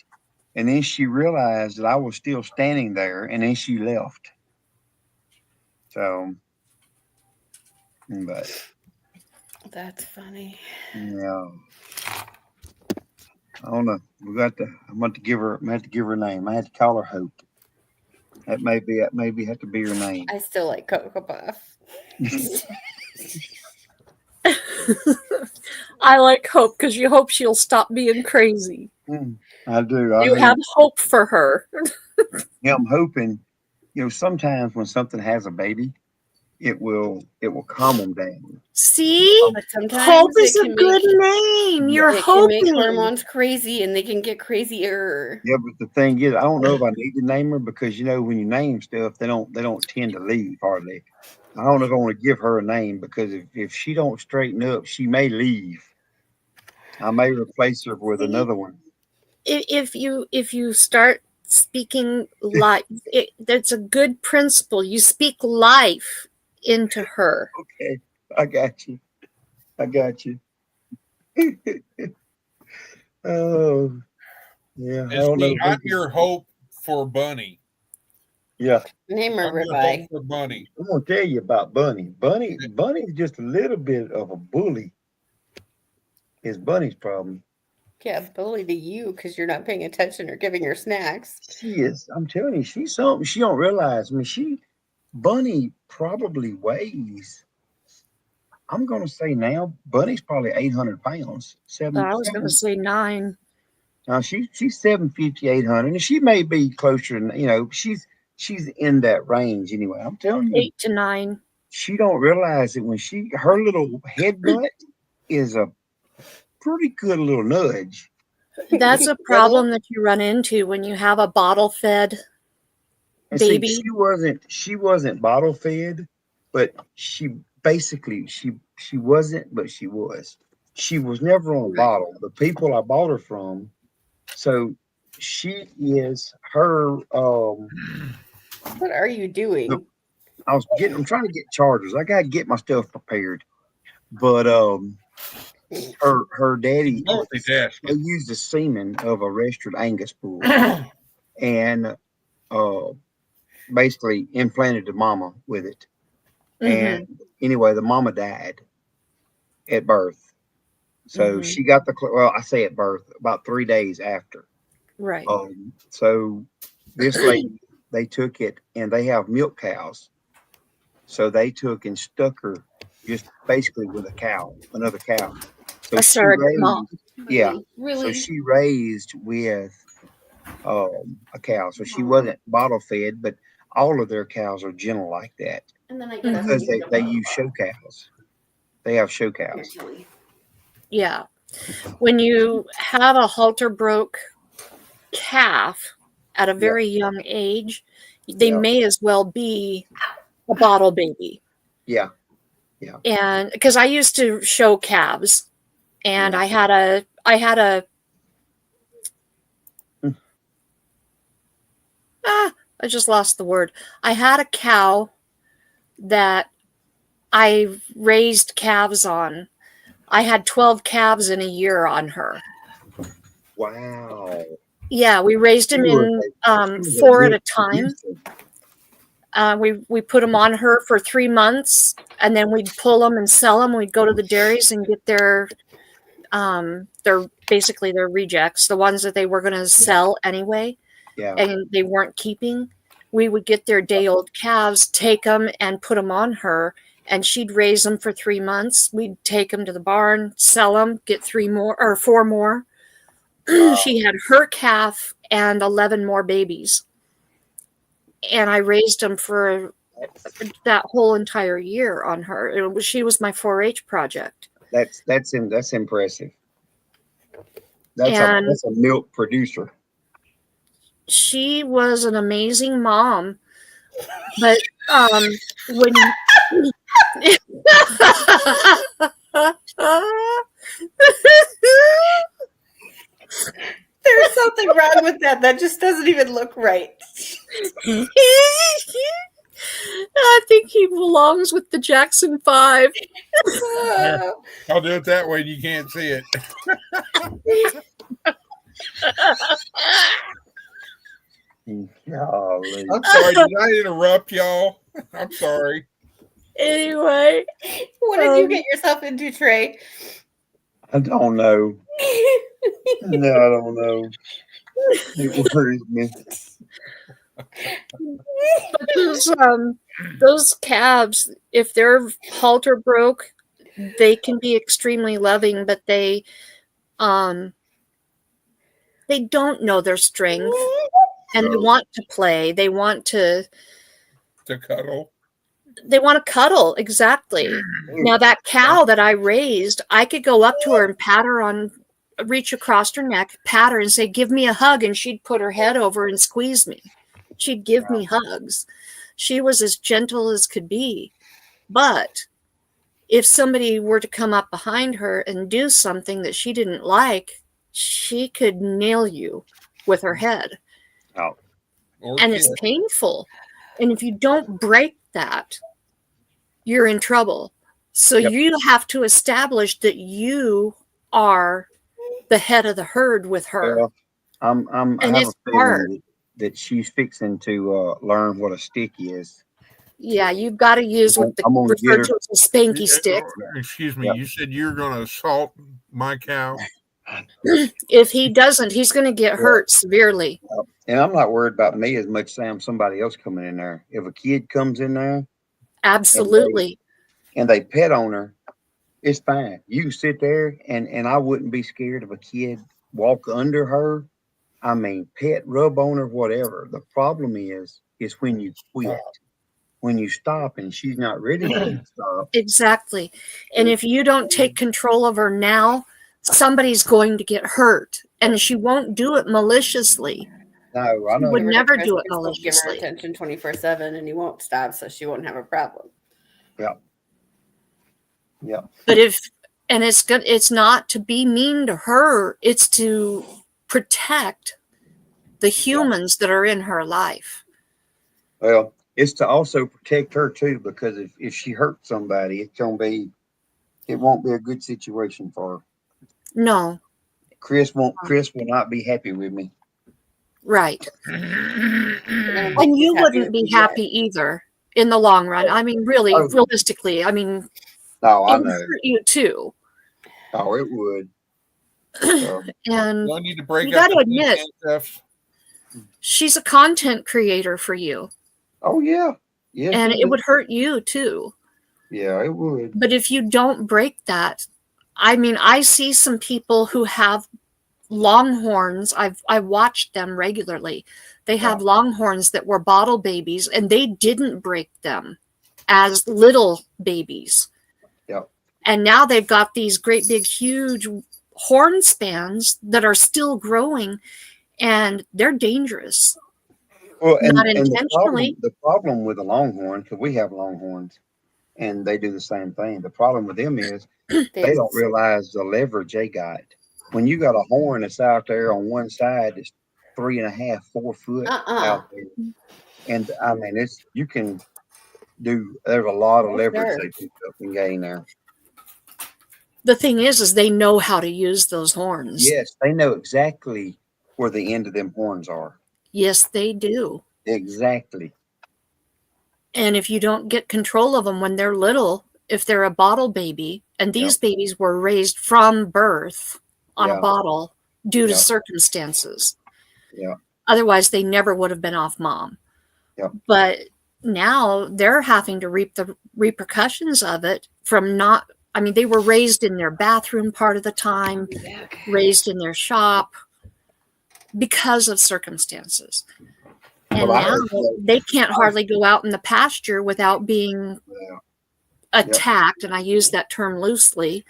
and then she realized that I was still standing there, and then she left. So, but
That's funny.
yeah. I don't know. I'm going to give her. I have to give her a name. I had to call her Hope. That maybe have to be her name.
I still like Cocoa Puff.
I like Hope because you hope she'll stop being crazy.
I do. I
You
mean,
have hope for her.
yeah, I'm hoping. Sometimes when something has a baby, it will calm them down.
See?
But sometimes
Hope is
it
a
can
good
make,
name. You're
it can make
hoping.
hormones crazy and they can get crazier.
Yeah, but the thing is, I don't know if I need to name her because when you name stuff, they don't tend to leave hardly. I don't know if I want to give her a name because if she don't straighten up, she may leave. I may replace her with another one.
If you start speaking life, that's a good principle. You speak life into her.
Okay, I got you. Oh, yeah. I
It's
don't know.
me. I'm your hope for Bunny.
Yeah,
Name her
I'm your hope
Ribeye.
for Bunny.
I'm gonna tell you about Bunny. Bunny's just a little bit of a bully. Is Bunny's problem.
Yeah, bully to you because you're not paying attention or giving her snacks.
She is. I'm telling you, she's something she don't realize. I mean, Bunny probably weighs. I'm gonna say now, Bunny's probably 800 pounds.
I was going to say 9.
Now she's 750, 800, and she may be closer. She's in that range anyway. I'm telling you,
8 to 9.
she don't realize it when her little headbutt is a pretty good little nudge.
That's a problem that you run into when you have a bottle fed
And
baby.
see, she wasn't bottle fed, but she basically she wasn't, but she was. She was never on a bottle. The people I bought her from, so she is her.
What are you doing?
I'm trying to get chargers. I gotta get my stuff prepared. But her daddy they used the semen of a registered Angus bull and basically implanted the mama with it. And anyway, the mama died at birth. So she got I say at birth, about 3 days after.
Right.
So this lady, they took it, and they have milk cows. So they took and stuck her just basically with a cow, another cow. So
A surrogate mom.
Yeah.
Really?
So she raised with a cow. So she wasn't bottle fed, but all of their cows are gentle like that
And then I
Mhm.
because they use show cows. They have show
Here,
cows.
Tilly.
Yeah. When you have a halter broke calf at a very young age, they
Yeah.
may as well be a bottle baby.
Yeah.
And because I used to show calves, and I had a I just lost the word. I had a cow that I raised calves on. I had 12 calves in a year on her.
Wow.
Yeah, we raised them
She was
in
she was
4 at
milk
a time.
producer.
We put them on her for 3 months, and then we'd pull them and sell them. We'd go to the dairies and get their basically their rejects, the ones that they were going to sell anyway,
Yeah.
and they weren't keeping. We would get their day-old calves, take them, and put them on her, and she'd raise them for 3 months. We'd take them to the barn, sell them, get 4 more.
Wow.
She had her calf and 11 more babies, and I raised them for that whole entire year on her. She was my 4-H project.
That's impressive.
And
That's a milk producer.
she was an amazing mom, but when
There's something wrong with that. That just doesn't even look right.
I think he belongs with the Jackson 5.
I'll do it that way. You can't see it.
Golly.
I'm sorry. Did I interrupt y'all? I'm sorry.
Anyway,
What did you get yourself into, Trey?
I don't know. No, I don't know. It worries me.
but those calves, if they're halter broke, they can be extremely loving, but they don't know their strength, and they want to play. They want to
cuddle.
They want to cuddle, exactly. Now that cow that I raised, I could go up to her and pat her on, reach across her neck, pat her and say, "Give me a hug," and she'd put her head over and squeeze me. She'd give me hugs. She was as gentle as could be. But if somebody were to come up behind her and do something that she didn't like, she could nail you with her head.
Oh.
And it's painful. And if you don't break that, you're in trouble. So you have to establish that you are the head of the herd with her.
Well, I have
it's
a
hard.
feeling that she's fixing to learn what a stick is.
Yeah, you've got to use what
I'm gonna get
referred
her.
to as a spanky stick.
Excuse me.
Yep.
You said you're going to assault my cow?
If he doesn't, he's going to get hurt severely.
And I'm not worried about me as much as somebody else coming in there. If a kid comes in there,
absolutely,
and they pet on her, it's fine. You can sit there, and I wouldn't be scared of a kid walk under her. I mean, pet, rub on her, whatever. The problem is when you quit, when you stop, and she's not ready to stop.
Exactly. And if you don't take control of her now, somebody's going to get hurt, and she won't do it maliciously.
No, I know.
She would never do it
Give her
maliciously.
attention 24/7, and you won't stop, so she won't have a problem.
Yeah. Yeah.
But it's not to be mean to her. It's to protect the humans that are in her life.
Well, it's to also protect her too, because if she hurts somebody, it won't be a good situation for her.
No.
Chris will not be happy with me.
Right. And you wouldn't be happy either in the long run. I mean, really, realistically, I mean,
I
it would
know.
hurt you too.
Oh, it would.
And
I need to break
you got to admit, she's a content creator for you.
Oh, yeah. Yes,
and it would hurt you too.
Yeah, it would.
But if you don't break that, I mean, I see some people who have longhorns. I watched them regularly. They have longhorns that were bottle babies, and they didn't break them as little babies.
Yep.
And now they've got these great big huge horn spans that are still growing, and they're dangerous.
Well,
Not
and
intentionally.
the problem with the longhorn, because we have longhorns, and they do the same thing. The problem with them is they don't realize the leverage they got. When you got a horn that's out there on one side, it's 3.5, 4 foot out there, and I mean it's you can do. There's a lot of leverage they pick up and gain there.
The thing is they know how to use those horns.
Yes, they know exactly where the end of them horns are.
Yes, they do.
Exactly.
And if you don't get control of them when they're little, if they're a bottle baby, and these babies were raised from birth on a bottle due to circumstances.
Yeah.
Otherwise, they never would have been off mom.
Yeah.
But now they're having to reap the repercussions of it from not, I mean, they were raised in their bathroom part of the time, raised in their shop because of circumstances. And now they can't hardly go out in the pasture without being attacked. And I use that term loosely.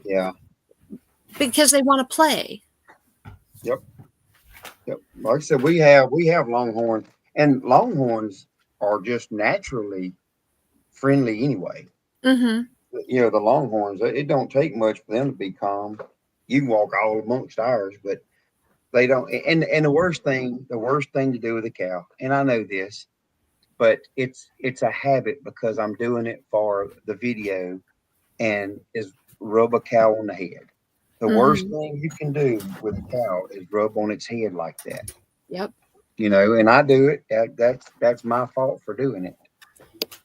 Yeah.
Because they want to play.
Yep. Yep. Like I said, we have longhorns, and longhorns are just naturally friendly anyway.
Mm-hmm.
You know, the longhorns, it don't take much for them to be calm. You can walk all amongst ours, but they don't. And the worst thing to do with a cow, and I know this, but it's a habit because I'm doing it for the video, and is rub a cow on the head. The worst thing you can do with a cow is rub on its head like that.
Yep.
You know, and I do it. That's my fault for doing it.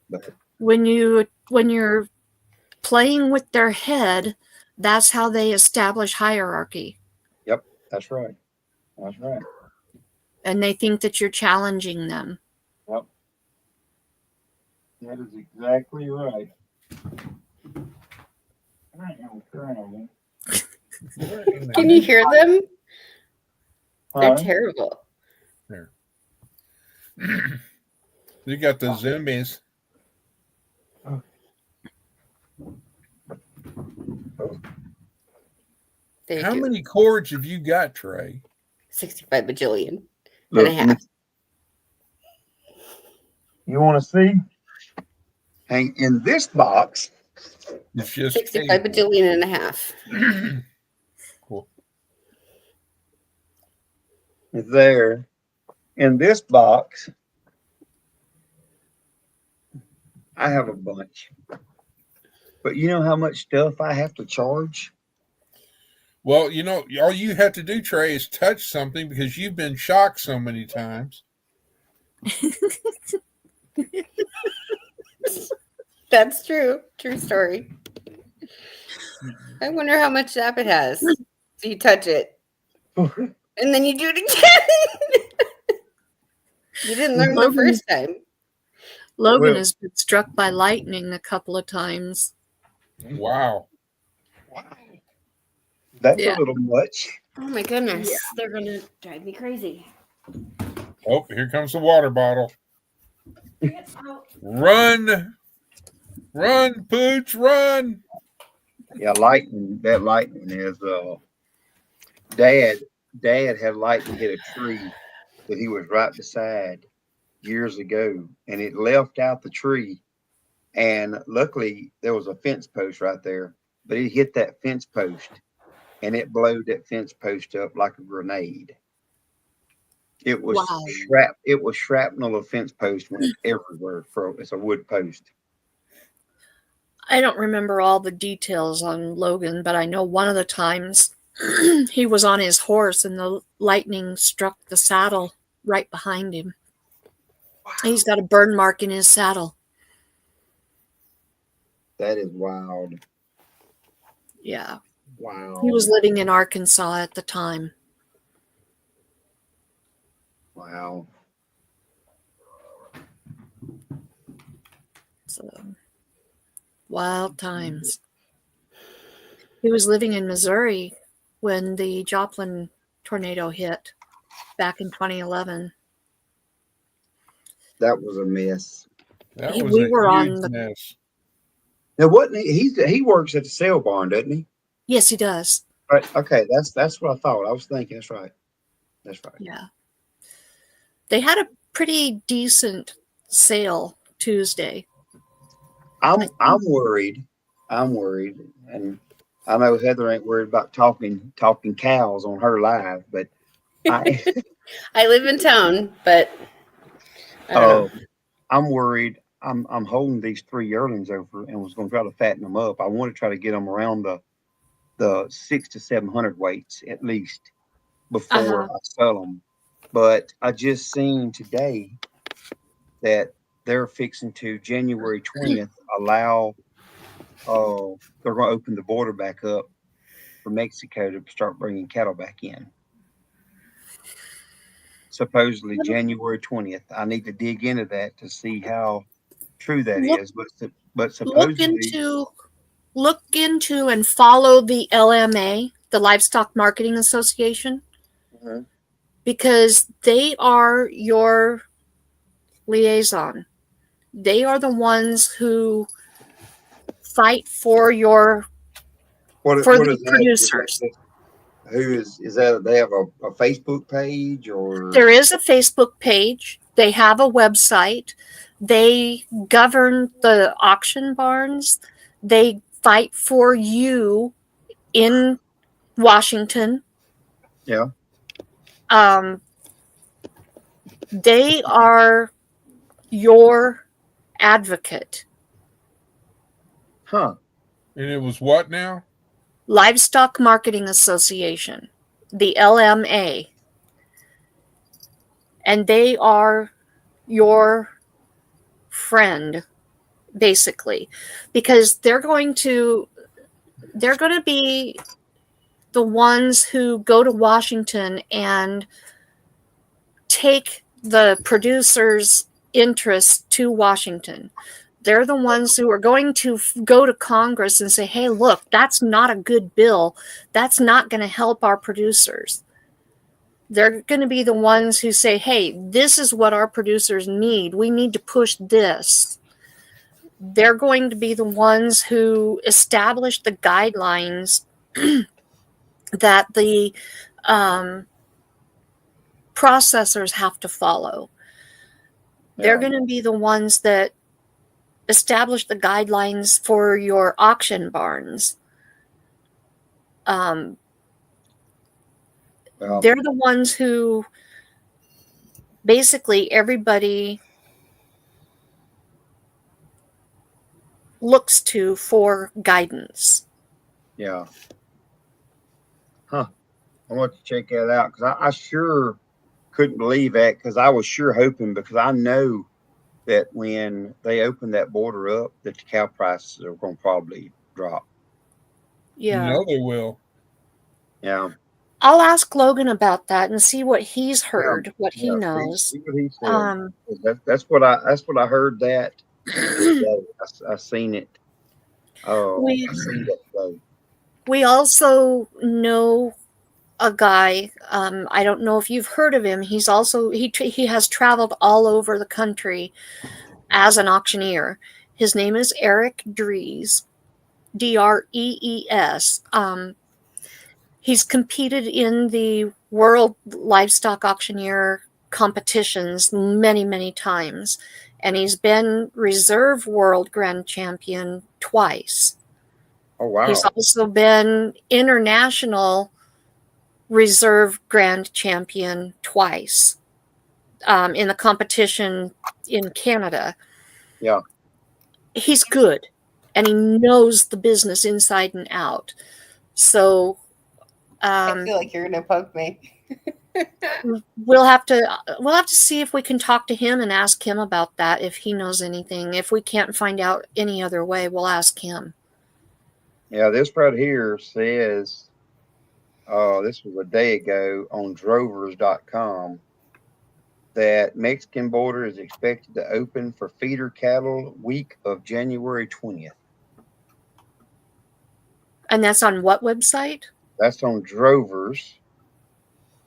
But
when you're playing with their head, that's how they establish hierarchy.
Yep, that's right. That's right.
And they think that you're challenging them.
Yep. That is exactly right.
Can you hear them? They're terrible.
There. You got the zoomies. How many cords have you got, Trey?
65 bajillion
Look,
and a half.
You want to see? Hang in this box.
It's just
65 bajillion and a half.
Cool.
There in this box, I have a bunch. But you know how much stuff I have to charge?
Well, you know, all you have to do, Trey, is touch something because you've been shocked so many times.
That's true. True story. I wonder how much sap it has. So you touch it. And then you do it again. You didn't learn the first time.
Logan has been struck by lightning a couple of times.
Wow.
That's a little much.
Oh my goodness. Yeah. They're going to drive me crazy.
Oh, here comes the water bottle. Run. Run, Pooch, run.
Yeah, lightning. That lightning is Dad had lightning hit a tree that he was right beside years ago, and it left out the tree. And luckily there was a fence post right there, but it hit that fence post and it blowed that fence post up like a grenade. It was shrapnel of fence post went everywhere. It's a wood post.
I don't remember all the details on Logan, but I know one of the times he was on his horse and the lightning struck the saddle right behind him. Wow. He's got a burn mark in his saddle.
That is wild.
Yeah.
Wow.
He was living in Arkansas at the time.
Wow.
So Wild times. He was living in Missouri when the Joplin tornado hit back in 2011.
That was a mess.
That
He-
was
we
a
were
huge
on the-
mess.
Now, wasn't he works at the sale barn, doesn't he?
Yes, he does.
Right. Okay, that's what I thought. I was thinking. That's right. That's right.
Yeah. They had a pretty decent sale Tuesday.
I'm worried. I'm worried, and I know Heather ain't worried about talking cows on her live, but I
I live in town, but I don't know.
I'm worried. I'm holding these 3 yearlings over and was going to try to fatten them up. I want to try to get them around the 600 to 700 weights at least before I sell them. But I just seen today that they're fixing to January 20th allow. They're going to open the border back up for Mexico to start bringing cattle back in. Supposedly January 20th. I need to dig into that to see how true that is. But supposedly,
Look into and follow the LMA, the Livestock Marketing Association,
Mhm.
because they are your liaison. They are the ones who fight for your
what
for
is
the
that?
producers.
Who is that? They have a Facebook page or
There is a Facebook page. They have a website. They govern the auction barns. They fight for you in Washington.
yeah?
They are your advocate.
Huh?
And it was what now?
Livestock Marketing Association, the LMA. And they are your friend, basically, because they're going to be the ones who go to Washington and take the producers' interests to Washington. They're the ones who are going to go to Congress and say, hey, look, that's not a good bill. That's not going to help our producers. They're going to be the ones who say, hey, this is what our producers need. We need to push this. They're going to be the ones who establish the guidelines that the processors have to follow. They're
Yeah.
going to be the ones that establish the guidelines for your auction barns.
Well,
They're the ones who basically everybody looks to for guidance.
yeah. Huh. I want to check that out because I sure couldn't believe that because I was sure hoping because I know that when they open that border up, that the cow prices are going to probably drop.
Yeah.
You know they will.
Yeah.
I'll ask Logan about that and see what he's heard, what he
Yeah.
knows.
See what he said. That's what I heard that today. I seen it. Oh, I seen that today.
We also know a guy. I don't know if you've heard of him. He has traveled all over the country as an auctioneer. His name is Eric Drees, Drees. He's competed in the World Livestock Auctioneer competitions many, many times, and he's been reserve world grand champion twice.
Oh, wow.
He's also been international reserve grand champion twice in the competition in Canada.
Yeah.
He's good, and he knows the business inside and out. So
I feel like you're gonna poke me.
we'll have to see if we can talk to him and ask him about that if he knows anything. If we can't find out any other way, we'll ask him.
Yeah, this right here says, this was a day ago on drovers.com, that Mexican border is expected to open for feeder cattle week of January 20th.
And that's on what website?
That's on Drovers.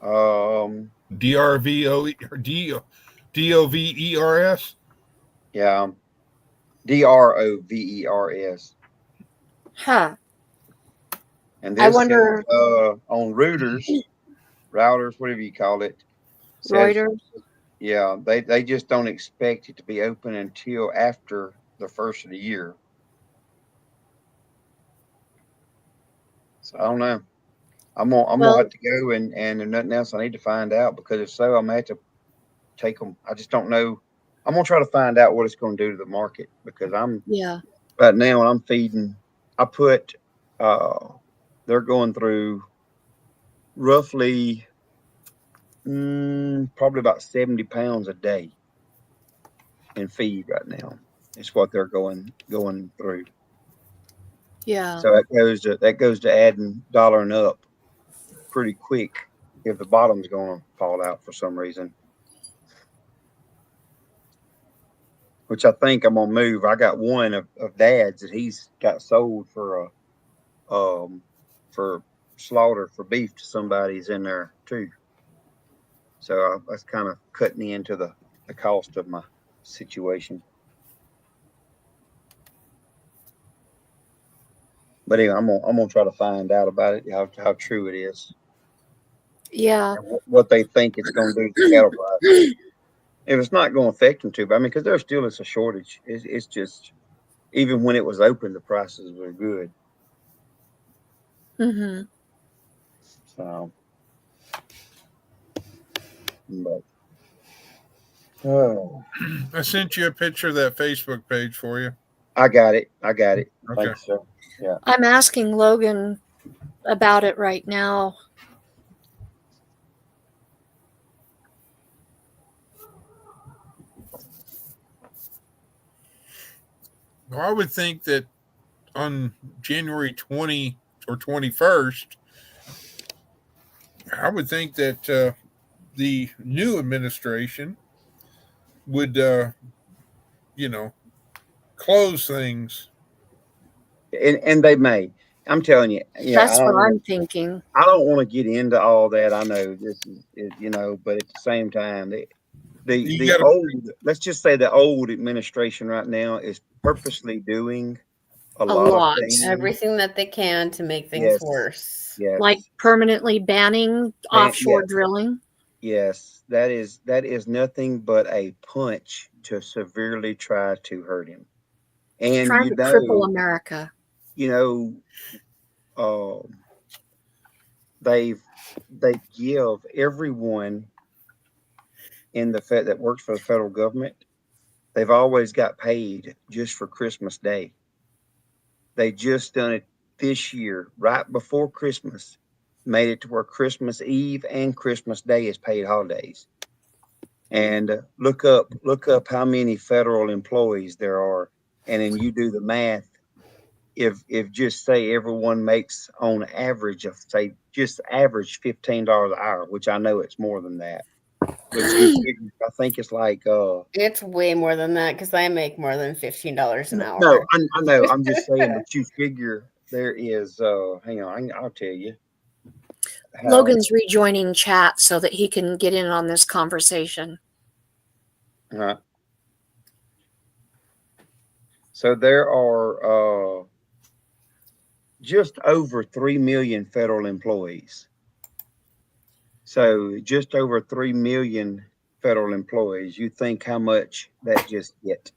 DRVODOVERS.
Yeah, DROVERS.
Huh.
And
I
this
wonder,
says on routers, whatever you call it, says
Reuters.
yeah, they just don't expect it to be open until after the first of the year. So I don't know. I'm gonna
Well,
have to go and there's nothing else I need to find out, because if so, I'm gonna have to take them. I just don't know. I'm gonna try to find out what it's gonna do to the market, because I'm
yeah.
right now I'm feeding. I put they're going through roughly probably about 70 pounds a day in feed right now. It's what they're going through.
Yeah.
So that goes to adding dollar and up pretty quick if the bottom's going to fall out for some reason. Which I think I'm gonna move. I got one of Dad's that he's got sold for for slaughter for beef to somebody's in there too. So that's kind of cutting into the cost of my situation. But anyway, I'm gonna try to find out about it, how true it is,
Yeah.
and what they think it's going to do to the cattle prices. If it's not going to affect them too, but I mean, because there still is a shortage. It's just, even when it was open, the prices were good.
Mm-hmm.
So, but oh,
I sent you a picture of that Facebook page for you.
I got it.
Okay.
Thanks, sir. Yeah.
I'm asking Logan about it right now.
Well, I would think that on January 20 or 21st, I would think that the new administration would, close things.
And they may. I'm telling you,
That's what I'm thinking.
I don't want to get into all that. I know this is but at the same time, the old, let's just say the old administration right now is purposely doing a lot of things.
Everything that they can to make things
Yes.
worse.
Yes.
Like permanently banning offshore drilling.
Yes, that is nothing but a punch to severely try to hurt him. And
Trying to cripple America.
They give everyone in the Fed that works for the federal government, they've always got paid just for Christmas Day. They just done it this year, right before Christmas, made it to where Christmas Eve and Christmas Day is paid holidays. And look up how many federal employees there are, and then you do the math. If just say everyone makes on average of say just average $15 an hour, which I know it's more than that. But I think it's like
it's way more than that, because I make more than $15 an hour.
No, I know. I'm just saying, but you figure there is. Hang on, I'll tell you.
Logan's rejoining chat so that he can get in on this conversation.
So there are just over 3 million federal employees. So just over 3 million federal employees. You think how much that just get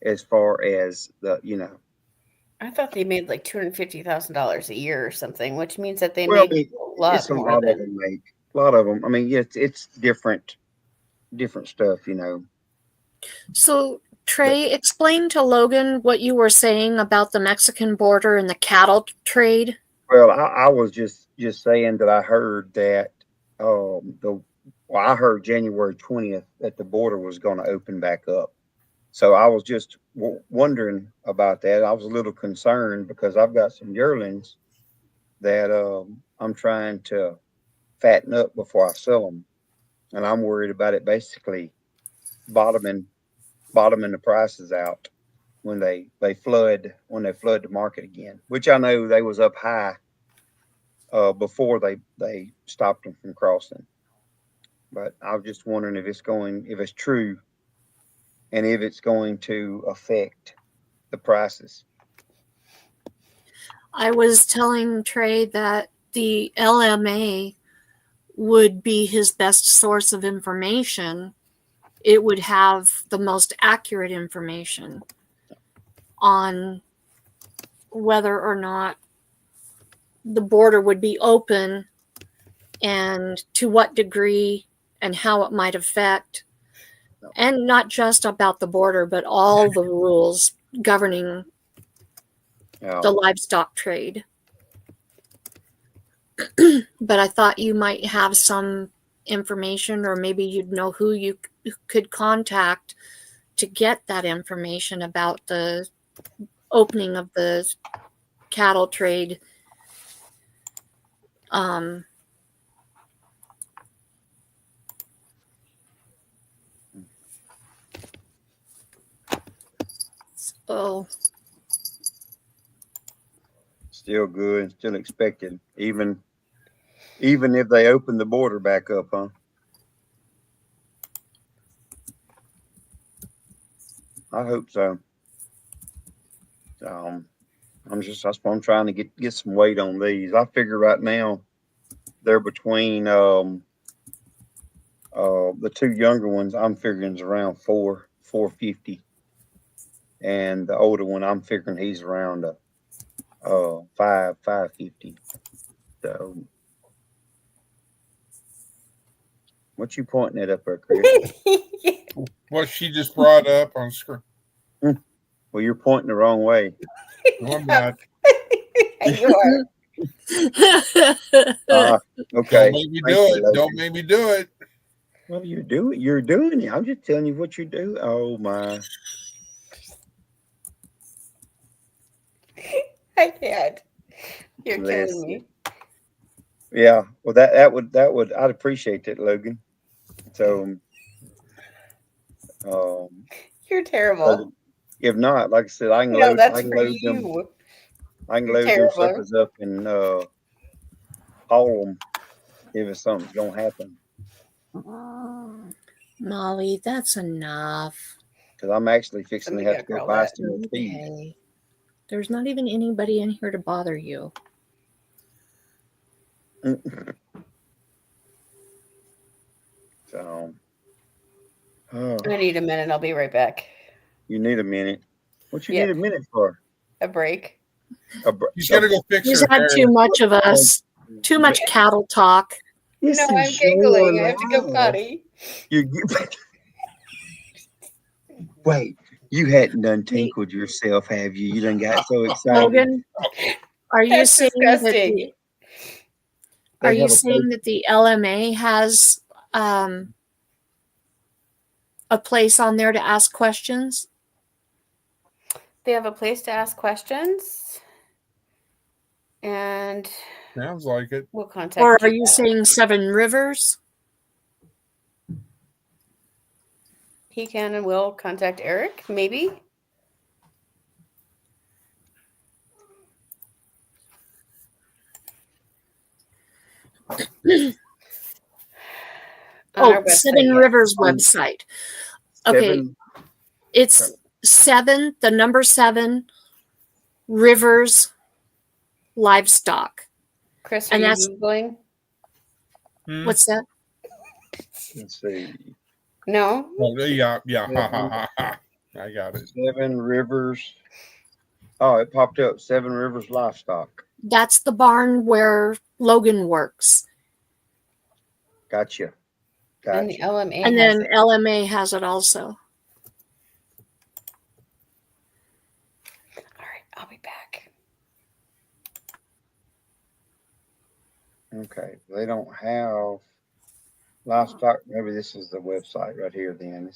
as far as
I thought they made like $250,000 a year or something, which means that they
well,
make a lot
it's a
more
lot
than
of them make. A lot of them. I mean, it's different stuff,
So, Trey, explain to Logan what you were saying about the Mexican border and the cattle trade.
Well, I was just saying that I heard that I heard January 20th that the border was going to open back up. So I was just wondering about that. I was a little concerned because I've got some yearlings that I'm trying to fatten up before I sell them, and I'm worried about it basically bottoming the prices out. when they flood the market again, which I know they was up high before they stopped them from crossing. But I was just wondering if it's true, and if it's going to affect the prices.
I was telling Trey that the LMA would be his best source of information. It would have the most accurate information on whether or not the border would be open and to what degree and how it might affect, and not just about the border, but all the rules governing the livestock trade. But I thought you might have some information, or maybe you'd know who you could contact to get that information about the opening of the cattle trade. So
Still good, still expected, even if they open the border back up, huh? I hope so. That's why I'm trying to get some weight on these. I figure right now they're between the two younger ones. I'm figuring is around 450, and the older one I'm figuring he's around 550. So what you pointing at up there, Chris?
What she just brought up on screen.
Well, you're pointing the wrong way.
No, I'm not.
You are.
Okay.
Don't make me
Thank
do
you,
it.
Logan.
Don't make me do it.
What are you doing? You're doing it. I'm just telling you what you do. Oh my.
I can't. You're killing
Listen.
me.
Yeah. Well, that would I'd appreciate that, Logan. So
You're terrible.
if not, like I said, I can
No,
load
that's
I can
for
load them.
you.
I can
You're
load them
terrible.
suckers up and haul them if it's something's gonna happen.
Molly, that's enough.
Because I'm actually fixing to
Somebody
have
gotta
to go
growl
buy
that.
some more feed.
Okay. There's not even anybody in here to bother you.
So
I need a minute. I'll be right back.
you need a minute. What you
Yeah.
need a minute for?
A break.
She's got to go fix
He's
her
had
hair.
too much of us. Too much cattle talk.
This
No, I'm
is your
giggling. I have to go
life.
potty.
Wait, you hadn't done tinkled yourself, have you? You done got so excited.
Logan, are you
That's
saying that
disgusting.
are you saying that the LMA has a place on there to ask questions?
They have a place to ask questions, and
Sounds like it.
we'll contact
Or are
you.
you saying Seven Rivers?
He can and will contact Eric, maybe. On our website,
Seven
yes.
Rivers website. Okay, it's 7, the number 7, Rivers Livestock.
Chris, are
And
you
that's
Googling?
what's that?
Let's see.
No?
Oh, yeah. Ha, ha, ha, ha. I got it.
7 Rivers. Oh, it popped up. 7 Rivers Livestock.
That's the barn where Logan works.
Gotcha.
And the LMA
And
has
then
it.
LMA has it also.
All right, I'll be back.
Okay. They don't have livestock. Maybe this is the website right here then.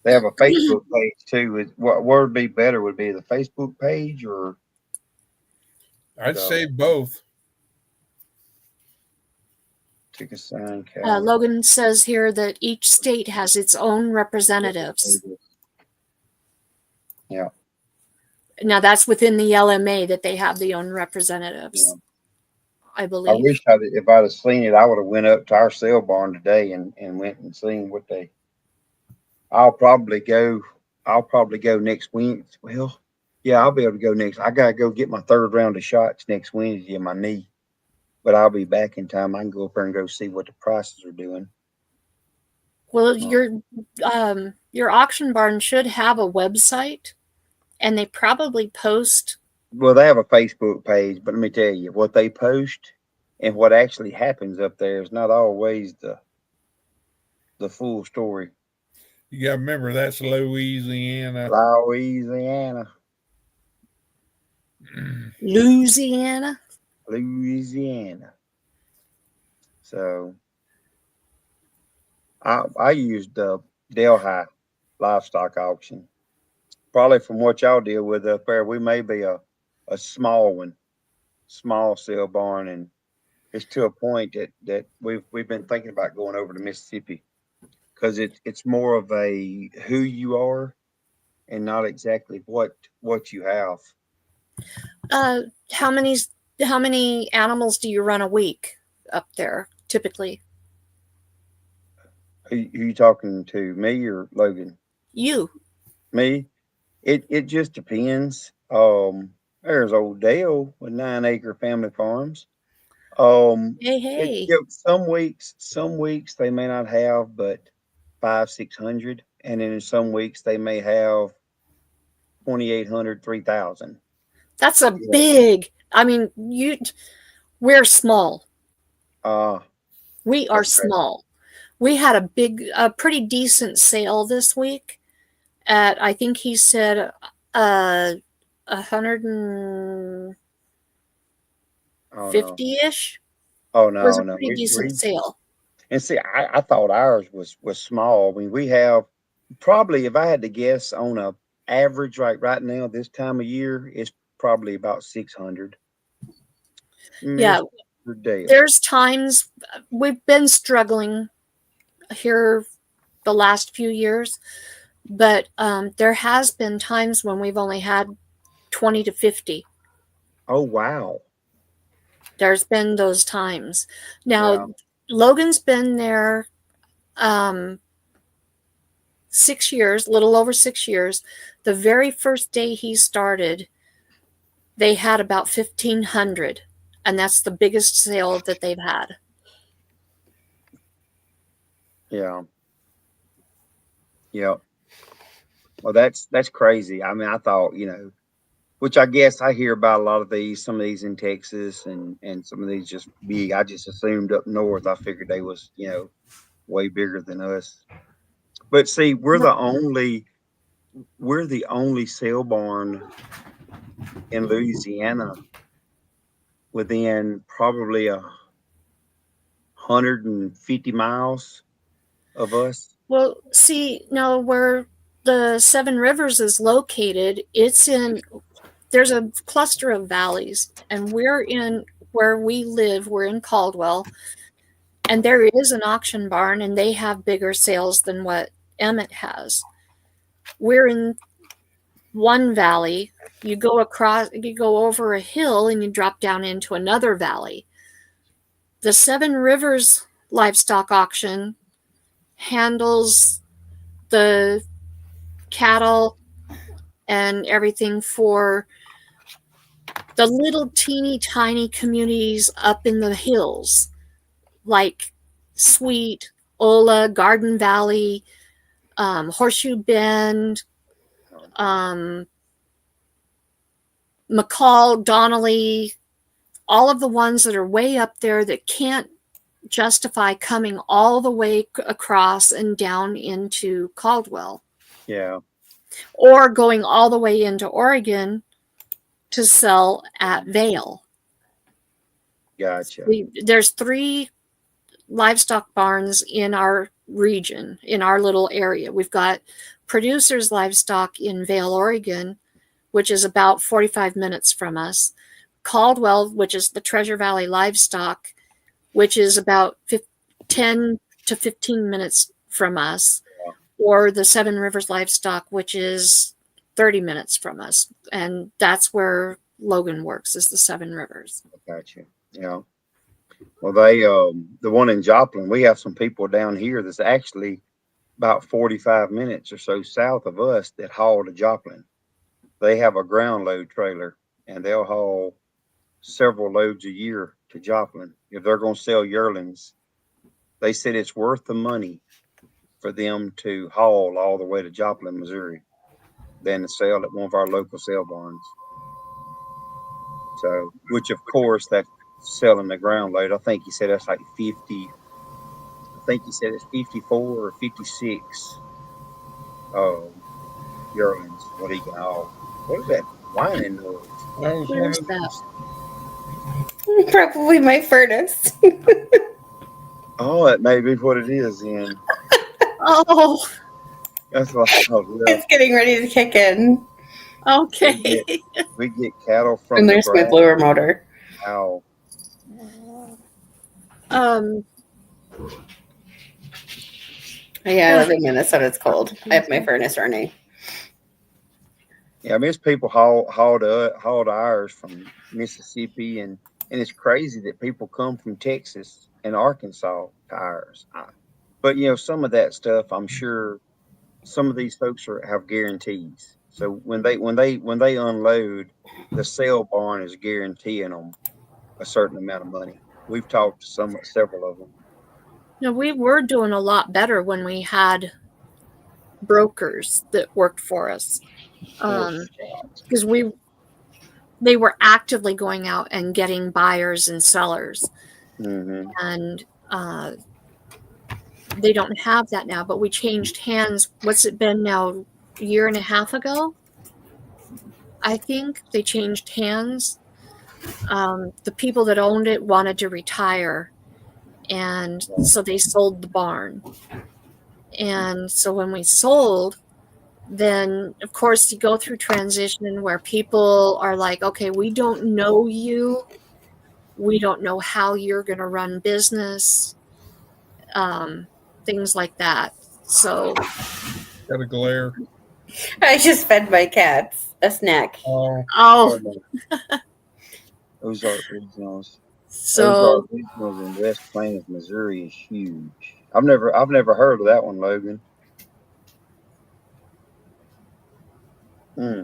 They have a Facebook page too. What would be better would be the Facebook page or
I'd say both.
Ticket sign cow.
Logan says here that each state has its own representatives.
Yeah.
Now that's within the LMA that they have the own representatives,
Yeah.
I
I
believe.
wish if I'd have seen it, I would have went up to our sale barn today and went and seen what they. I'll probably go next Wednesday. Well, yeah, I'll be able to go next. I gotta go get my third round of shots next Wednesday in my knee, but I'll be back in time. I can go up there and go see what the prices are doing.
Well, your auction barn should have a website, and they probably post.
Well, they have a Facebook page, but let me tell you, what they post and what actually happens up there is not always the full story.
You got to remember that's Louisiana.
Louisiana. So I used the Delhi livestock auction. Probably from what y'all deal with up there, we may be a small one, small sale barn, and it's to a point that we've been thinking about going over to Mississippi because it's more of a who you are and not exactly what you have.
How many animals do you run a week up there typically?
Who you talking to, me or Logan?
You.
Me. It just depends. There's old Dale with 9-acre family farms.
Hey.
Some weeks they may not have but 500-600, and then in some weeks they may have 2,800, 3,000.
That's a big. I mean, we're small. We are small. We had a pretty decent sale this week at, I think he said, 150-ish.
Oh no,
Was a
no,
pretty decent sale.
And see, I thought ours was small. I mean, we have probably, if I had to guess, on a average right now this time of year, it's probably about 600.
Yeah, there's times we've been struggling here the last few years, but there has been times when we've only had 20 to 50.
Oh wow!
There's been those times. Now, Logan's been there 6 years, little over 6 years. The very first day he started, they had about 1,500, and that's the biggest sale that they've had.
Yeah. Well, that's crazy. I mean, I thought, which I guess I hear about a lot of these, some of these in Texas and some of these just big. I just assumed up north, I figured they was, way bigger than us. But see, we're the only sale barn in Louisiana within probably 150 miles of us.
Well, see, now where the Seven Rivers is located, there's a cluster of valleys, and where we live, we're in Caldwell, and there is an auction barn, and they have bigger sales than what Emmett has. We're in one valley. You go over a hill, and you drop down into another valley. The Seven Rivers livestock auction handles the cattle and everything for the little teeny tiny communities up in the hills, like Sweet, Ola, Garden Valley, Horseshoe Bend, McCall, Donnelly, all of the ones that are way up there that can't justify coming all the way across and down into Caldwell.
Yeah.
Or going all the way into Oregon to sell at Vail.
Gotcha.
There's 3 livestock barns in our region, in our little area. We've got Producers Livestock in Vail, Oregon, which is about 45 minutes from us. Caldwell, which is the Treasure Valley Livestock, which is about 10 to 15 minutes from us. Or the Seven Rivers Livestock, which is 30 minutes from us. And that's where Logan works, is the Seven Rivers.
Gotcha. Yeah. Well, they the one in Joplin, we have some people down here that's actually about 45 minutes or so south of us that haul to Joplin. They have a ground load trailer and they'll haul several loads a year to Joplin. If they're going to sell yearlings, they said it's worth the money for them to haul all the way to Joplin, Missouri, than to sell at one of our local sale barns. So, which of course, that's selling the ground load. I think he said that's like 50. I think he said it's 54 or 56 yearlings, what he can haul. What is that whining noise?
That was one
Where's
of
that?
those.
Probably my furnace.
Oh, that may be what it is then.
Oh,
That's what I thought. Yeah.
It's getting ready to kick in.
okay.
We get cattle from
And there's my
Nebraska.
blower motor.
Wow.
Yeah, I live in Minnesota. It's cold. I have my furnace running.
Yeah, I mean, it's people haul to ours from Mississippi, and it's crazy that people come from Texas and Arkansas to ours. But you know, some of that stuff, I'm sure some of these folks have guarantees. So when they unload, the sale barn is guaranteeing them a certain amount of money. We've talked to several of them.
No, we were doing a lot better when we had brokers that worked for us. Because they were actively going out and getting buyers and sellers.
Mm-hmm.
And they don't have that now, but we changed hands. What's it been now? A year and a half ago? I think they changed hands. The people that owned it wanted to retire, and so they sold the barn. And so when we sold, then of course you go through transition where people are like, okay, we don't know you, we don't know how you're going to run business, things like that. So
Got a glare.
I just fed my cats a snack.
Oh,
Those are originals.
so
Those are originals in West Plains, Missouri is huge. I've never heard of that one, Logan. Hmm.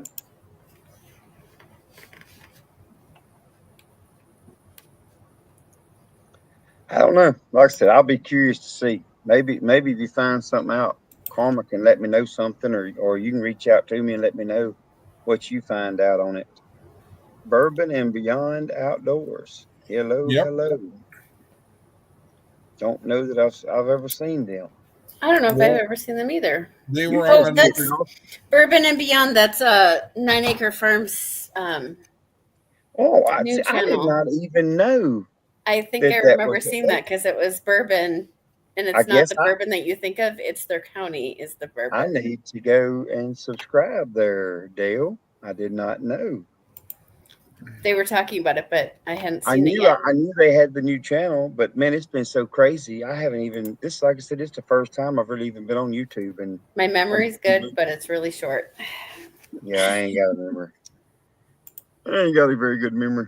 I don't know. Like I said, I'll be curious to see. Maybe if you find something out, Karma can let me know something, or you can reach out to me and let me know what you find out on it. Bourbon and Beyond Outdoors. Hello,
Yep.
hello. Don't know that I've ever seen them.
I don't know if
Well,
I've ever seen them either.
They were
Oh,
on
that's Bourbon and Beyond. That's 9 Acre Farms.
Oh, I
New
did
channel.
not even know.
I think
that
I
that
remember
was
seeing that because it was bourbon, and
I
it's not
guess
the bourbon that you think of. It's their county is the
I
bourbon.
need to go and subscribe there, Dale. I did not know.
They were talking about it, but I hadn't
I
seen it
knew
yet.
I knew they had the new channel, but man, it's been so crazy. I haven't even this. Like I said, it's the first time I've really even been on YouTube, and
My memory's good, but it's really short.
yeah, I ain't got a memory. I ain't got a very good memory.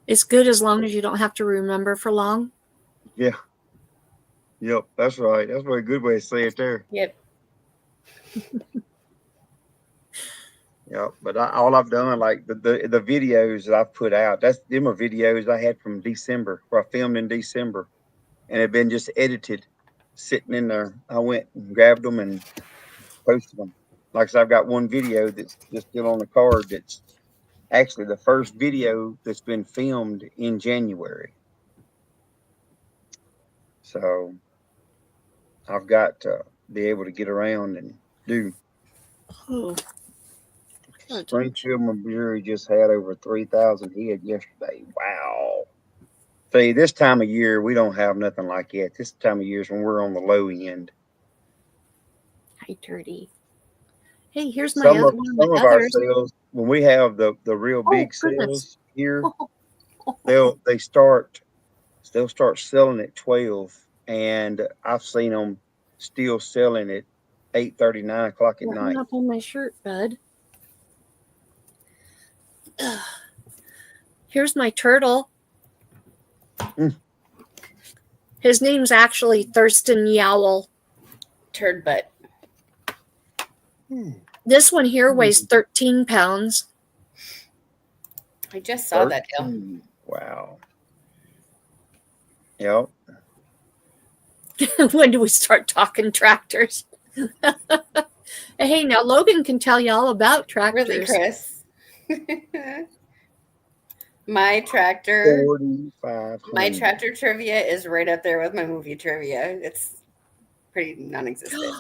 it's good as long as you don't have to remember for long.
Yeah. Yep, that's right. That's a good way to say it there.
Yep.
Yeah, but all I've done, like the videos that I've put out, them are videos I had from December, where I filmed in December, and have been just edited, sitting in there. I went and grabbed them and posted them. Like I said, I've got one video that's just still on the card. That's actually the first video that's been filmed in January. So I've got to be able to get around and do.
Oh,
Springfield, Missouri just had over 3,000 head yesterday. Wow. See, this time of year, we don't have nothing like that. This time of year is when we're on the low end.
hi, Dirty. Hey, here's my
Some
other
of
one of my
our
others.
sales, when we have the real
Oh,
big
goodness.
sales here, they'll start selling at 12, and I've seen them still selling at 8:30, 9 o'clock at
Button
night.
up on my shirt, bud. Here's my turtle.
Mm.
His name's actually Thurston Yowl.
Turd butt.
This one here weighs 13 pounds.
I just saw that, Dale.
Wow. Yep.
When do we start talking tractors? Hey, now Logan can tell you all about tractors.
Really, Chris? My tractor
4,500.
My tractor trivia is right up there with my movie trivia. It's pretty non-existent.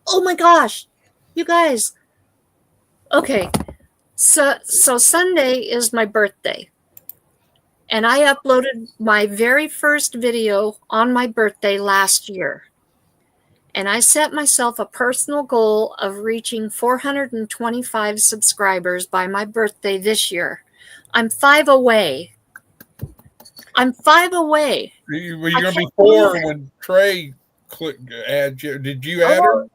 Oh my gosh, you guys. Okay, so Sunday is my birthday. And I uploaded my very first video on my birthday last year. And I set myself a personal goal of reaching 425 subscribers by my birthday this year. I'm 5 away. I'm 5 away.
You're going to be 4 when Trey add you. Did you add her?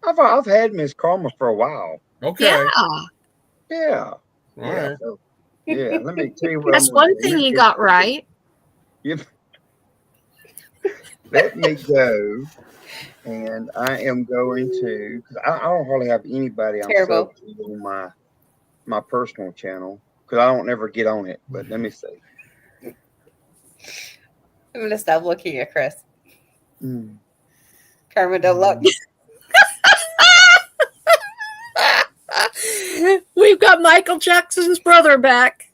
I've had Miss Karma for a while.
Okay.
Yeah.
Yeah.
All right.
So, yeah. Let me tell you what.
That's one thing you got right.
Yep. Let me go, and I am going to. Cause I don't hardly have anybody I'm
Terrible.
subbed to on my personal channel because I don't ever get on it. But let me see.
I'm going to stop looking at Chris.
Mm.
Karma, don't look.
We've got Michael Jackson's brother back.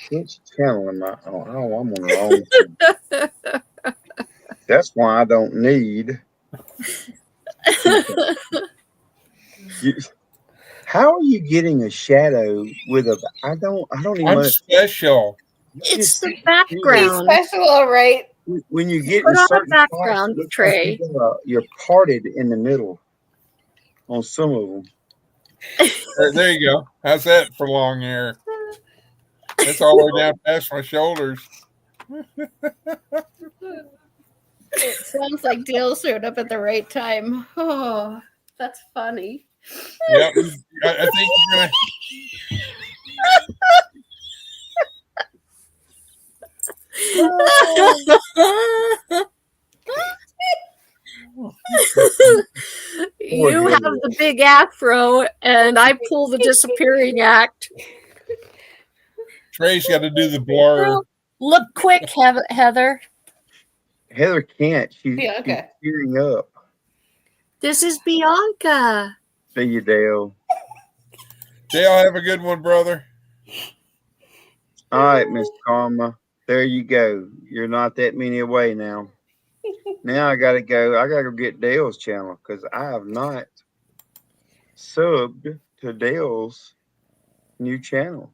Which channel am I on? Oh, I'm on the wrong one. That's why I don't need. How are you getting a shadow with a? I don't even.
I'm special.
It's the
He's
background.
special, all right.
When you get
Put
in
on a
certain
background
spots, it looks
tray.
like you're parted in the middle on some of them.
There you go. How's that for long hair? That's all the way down past my shoulders.
It sounds like Dale showed up at the right time. Oh, that's funny.
Yep. I think you're going to.
You have the big afro, and I pull the disappearing act.
Trey's got to do the blur.
Look quick, Heather.
Heather can't. She's
Bianca.
tearing up.
This is Bianca.
See you, Dale.
Dale, have a good one, brother.
All right, Miss Karma. There you go. You're not that many away now. Now I gotta go. I gotta go get Dale's channel because I have not subbed to Dale's new channel.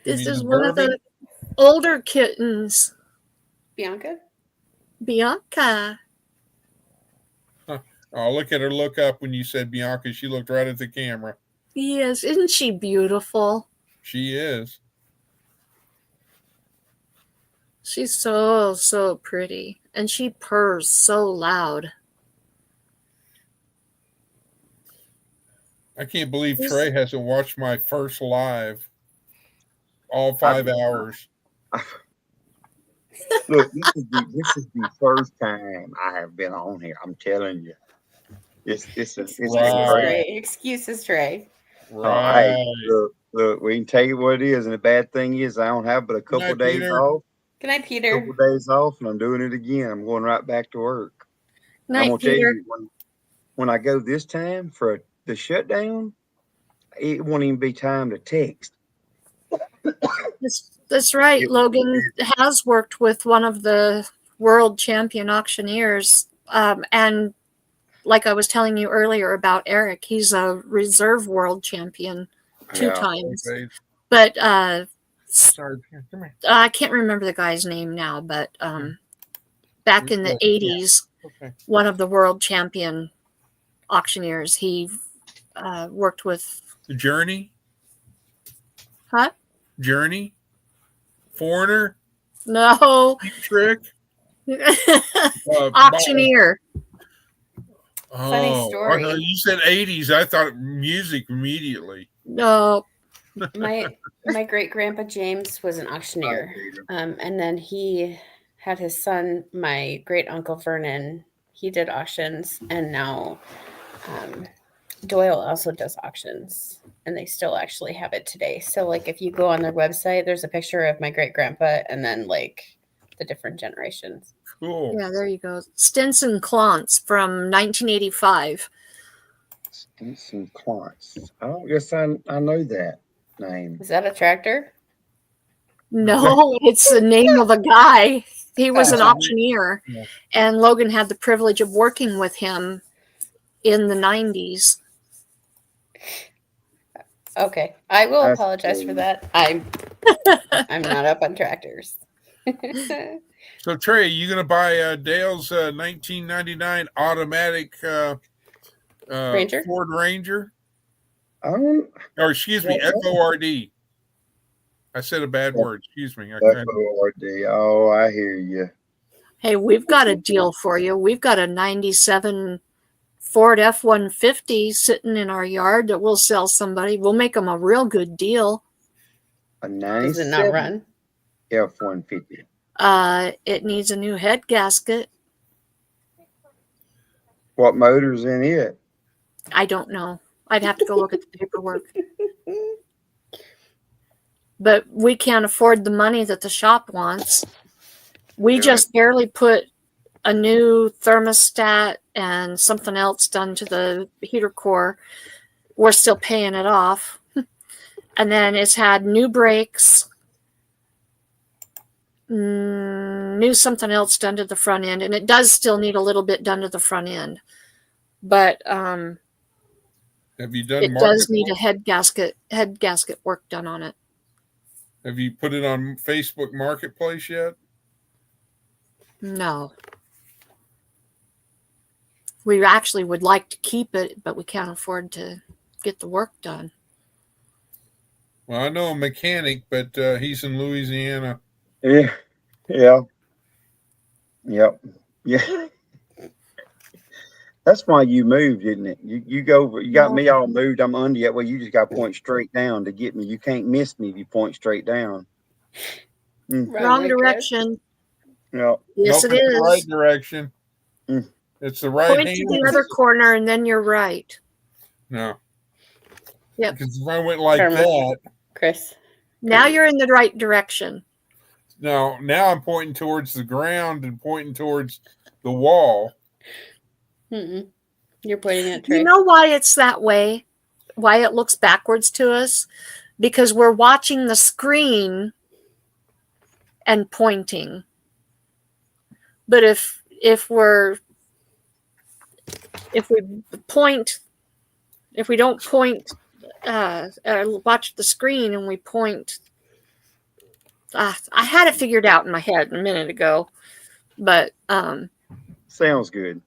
This is one of the older kittens.
Bianca?
Bianca.
Oh, look at her look up when you said Bianca. She looked right at the camera.
Yes, isn't she beautiful?
She is.
She's so pretty. And she purrs so loud.
I can't believe Trey hasn't watched my first live all 5 hours.
Look, this is the first time I have been on here. I'm telling you. It's
Right.
Excuses, Trey.
Right.
Look, we can tell you what it is, and the bad thing is I don't have but a couple days off.
Good night, Peter.
Couple days off, and I'm doing it again. I'm going right back to work.
Night,
I'm gonna
Peter.
tell you when I go this time for the shutdown, it won't even be time to text.
That's right. Logan has worked with one of the world champion auctioneers. And like I was telling you earlier about Eric, he's a reserve world champion 2 times.
Okay.
But
Sorry, come here.
I can't remember the guy's name now, but back in the 80s, one of the world champion auctioneers, he worked with
Journey?
Huh?
Journey? Foreigner,
No.
Cheap Trick,
Auctioneer.
Funny
Oh,
story.
you said 80s. I thought music immediately.
No.
My great grandpa James was an auctioneer, and then he had his son, my great uncle Vernon. He did auctions, and now Doyle also does auctions, and they still actually have it today. So, like, if you go on their website, there's a picture of my great grandpa, and then like the different generations.
Cool.
Yeah, there you go. Stinson Clance from 1985.
Stinson Clance. I don't guess I know that name.
Is that a tractor?
No, it's the name of a guy. He was an
Oh.
auctioneer,
Yeah.
and Logan had the privilege of working with him in the 90s.
Okay, I will
That's
apologize for
cool.
that. I'm not up on tractors.
So Trey, you gonna buy Dale's 1999 automatic
Ranger?
Ford Ranger?
Well,
Or excuse me, FORD. I said a bad word. Excuse me.
FORD. Oh, I hear you.
Hey, we've got a deal for you. We've got a 97 Ford F-150 sitting in our yard that we'll sell somebody. We'll make them a real good deal.
A
Does it not
97
run?
F-150.
It needs a new head gasket.
What motor's in it?
I don't know. I'd have to go look at the paperwork. But we can't afford the money that the shop wants. We
Yeah.
just barely put a new thermostat and something else done to the heater core. We're still paying it off. And then it's had new brakes, new something else done to the front end. And it does still need a little bit done to the front end. But
Have you done
it does need a head gasket work done on it.
Have you put it on Facebook Marketplace yet?
No. We actually would like to keep it, but we can't afford to get the work done.
Well, I know a mechanic, but he's in Louisiana.
Yeah. Yeah. Yep. Yeah. That's why you moved, isn't it? You got me all moved. I'm under you. Well, you just got to point straight down to get me. You can't miss me if you point straight down.
Wrong direction.
Yeah.
Yes,
Nope,
it
it's
is.
the right direction. It's the right
Point
hand.
to the other corner and then you're right.
No.
Yep.
Because if I went like
Karma.
that,
Chris.
Now you're in the right direction.
no, now I'm pointing towards the ground and pointing towards the wall.
Mm-mm. You're pointing at Trey.
You know why it's that way? Why it looks backwards to us? Because we're watching the screen and pointing. But if we don't point, watch the screen and we point. I had it figured out in my head a minute ago, but
Sounds good.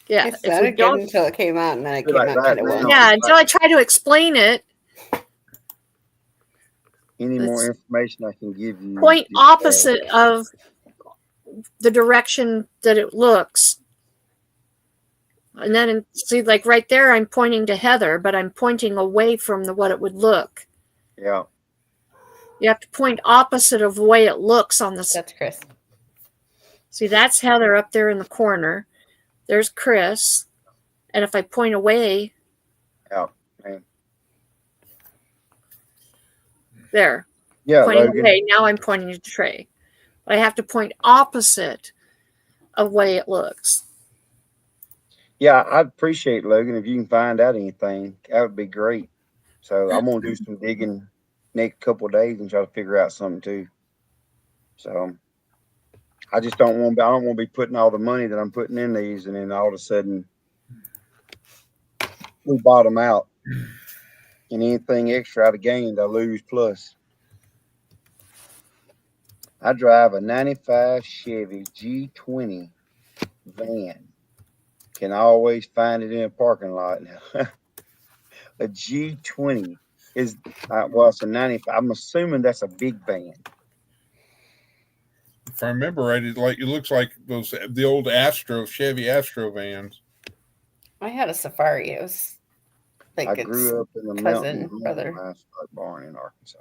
yeah,
It
if we
sounded good
don't,
until it came out, and then it
Feel
came
like
out
that
kind of
now.
wonky.
yeah, until I try to explain it.
Any more
Let's
information I can give you?
point
just,
opposite of the direction that it looks. And then see, like right there, I'm pointing to Heather, but I'm pointing away from what it would look.
Yeah.
You have to point opposite of the way it looks on the.
That's Chris.
See, that's Heather up there in the corner. There's Chris. And if I point away.
Yeah. Man.
There.
Yeah.
Pointing
Logan.
away. Now I'm pointing to Trey. But I have to point opposite of way it looks.
Yeah, I'd appreciate, Logan, if you can find out anything. That would be great. So I'm gonna do some digging next couple of days and try to figure out something too. So I just don't want to be putting all the money that I'm putting in these, and then all of a sudden we bottom out, and anything extra I gained, I lose plus. I drive a 95 Chevy G20 van. Can always find it in a parking lot now. A G20 is, well, it's a 95. I'm assuming that's a big van.
If I remember right, it looks like the old Chevy Astro vans.
I had a Safari. It was like
I
its
grew up in the
cousin,
mountains,
brother.
livestock barn in Arkansas.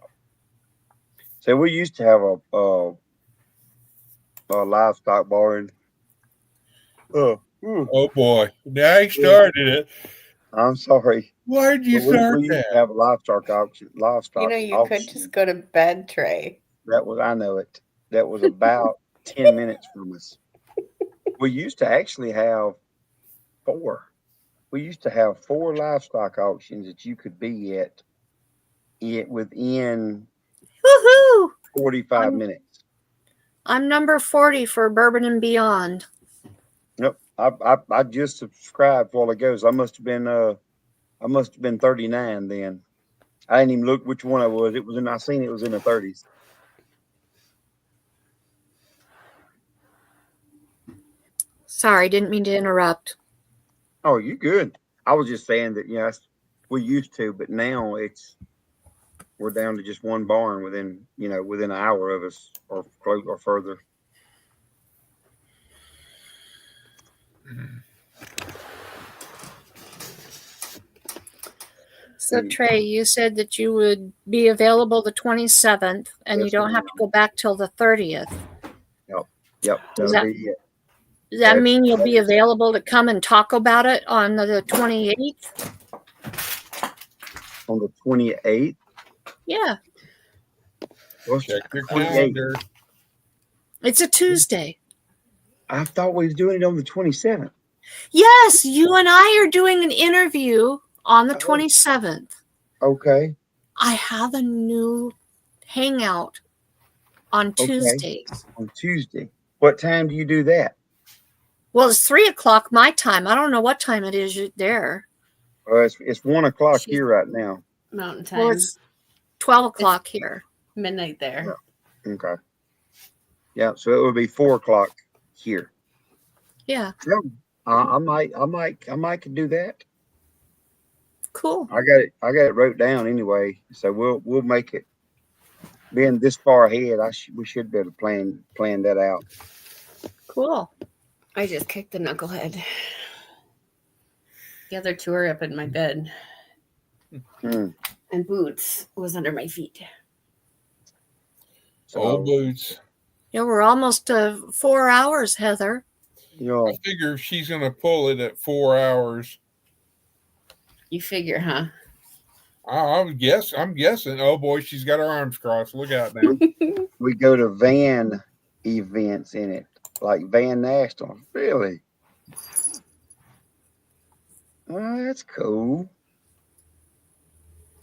So we used to have a livestock barn.
Oh boy! Now he started it.
I'm sorry.
Why did you
But
start
we used
that?
to have a livestock auction.
You know, you could just go to bed, Trey.
I know it. That was about 10 minutes from us. We used to actually have 4. We used to have 4 livestock auctions that you could be at within
Woohoo!
45 minutes.
I'm number 40 for Bourbon and Beyond.
Yep. I just subscribed while ago. So I must have been 39 then. I didn't even look which one I was. I seen it was in the 30s.
Sorry, didn't mean to interrupt.
Oh, you good. I was just saying that, we used to, but now we're down to just one barn within an hour of us or close or further.
So Trey, you said that you would be available the 27th and you
Yes,
don't have to go back till the 30th.
Yep.
Does
That'll be it.
Does that mean you'll be available to come and talk about it on the 28th?
On the 28th?
Yeah.
Check your calendar.
It's a Tuesday.
I thought we was doing it on the 27th.
Yes, you and I are doing an interview on the 27th.
Okay.
I have a new Hangout on Tuesdays.
On Tuesday. What time do you do that?
Well, it's 3:00 my time. I don't know what time it is there.
Well, it's 1:00 here right now.
Mountain time.
Well, it's 12:00 here.
Midnight there.
Yeah. Okay. Yeah, so it would be 4:00 here.
Yeah.
So, I might do that.
Cool.
I got it wrote down anyway, so we'll make it. Being this far ahead, we should be able to plan that out.
Cool.
I just kicked the knucklehead. The other 2 are up in my bed. And Boots was under my feet.
Old Boots.
Yeah, we're almost to 4 hours, Heather.
I figure she's going to pull it at 4 hours.
You figure, huh?
I'm guessing. Oh boy, she's got her arms crossed. Look out now.
We go to van events in it, like Van National. Really? Oh, that's cool.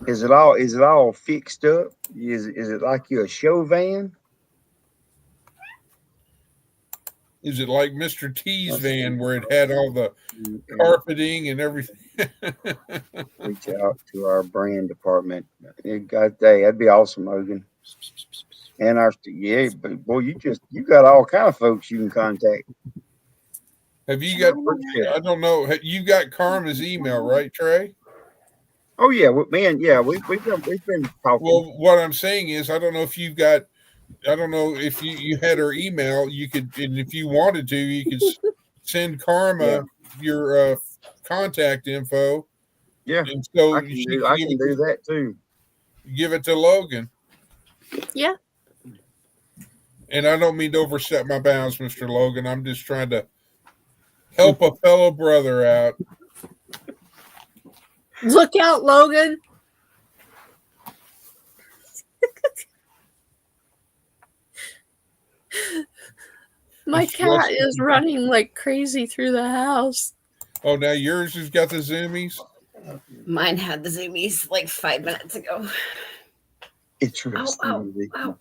Is it all fixed up? Is it like you a show van?
Is it like Mr. T's van where it had all the carpeting and everything?
Reach out to our brand department. That'd be awesome, Logan. And but boy, you got all kind of folks you can contact.
Have you got? I don't know. You got Karma's email, right, Trey?
Oh yeah, man. Yeah, we've been talking.
Well, what I'm saying is, I don't know if you've got. I don't know if you had her email. You could, and if you wanted to, you could send Karma your contact info.
Yeah,
and so
I can do that too.
Give it to Logan.
Yeah.
And I don't mean to overstep my bounds, Mr. Logan. I'm just trying to help a fellow brother out.
Look out, Logan. My cat is running like crazy through the house.
Oh, now yours has got the zoomies?
Mine had the zoomies like 5 minutes ago.
Interesting.
Ow.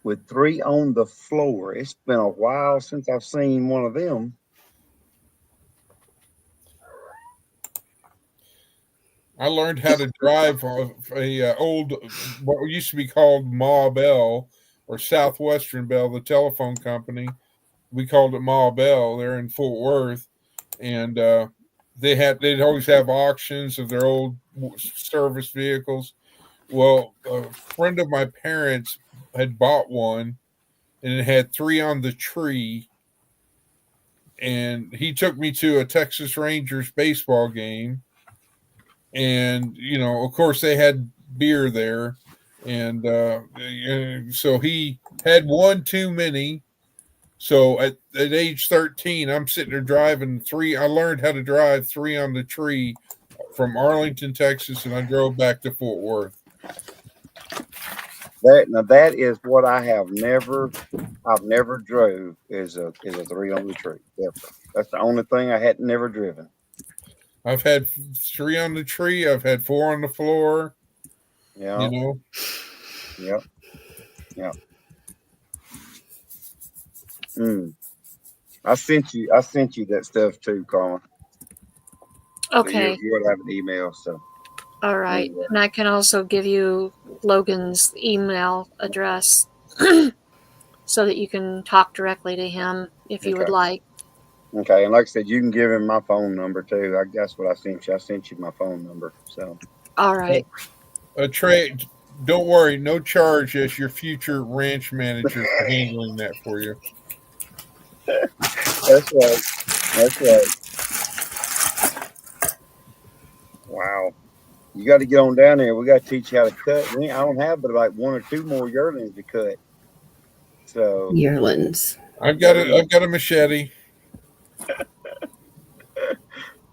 With 3 on the floor. It's been a while since I've seen one of them.
I learned how to drive a old, what used to be called Ma Bell or Southwestern Bell, the telephone company. We called it Ma Bell. They're in Fort Worth. And they'd always have auctions of their old service vehicles. Well, a friend of my parents had bought one, and it had 3 on the tree. And he took me to a Texas Rangers baseball game, and of course, they had beer there, and so he had one too many. So at age 13, I'm sitting there driving 3. I learned how to drive 3 on the tree from Arlington, Texas, and I drove back to Fort Worth.
That is what I've never drove is a 3 on the tree. Ever. That's the only thing I had never driven.
I've had 3 on the tree. I've had 4 on the floor.
Yeah. Yep. Yep. I sent you that stuff too, Colin.
Okay.
So you'll have an email. So.
All right. And I can also give you Logan's email address so that you can talk directly to him if you would like.
Okay. And like I said, you can give him my phone number too. That's what I sent you. I sent you my phone number. So.
All right.
Trey, don't worry. No charge as your future ranch manager for handling that for you.
That's right. That's right. Wow. You got to get on down there. We got to teach you how to cut. I don't have but like 1 or 2 more yearlings to cut. So
yearlings.
I've got a machete.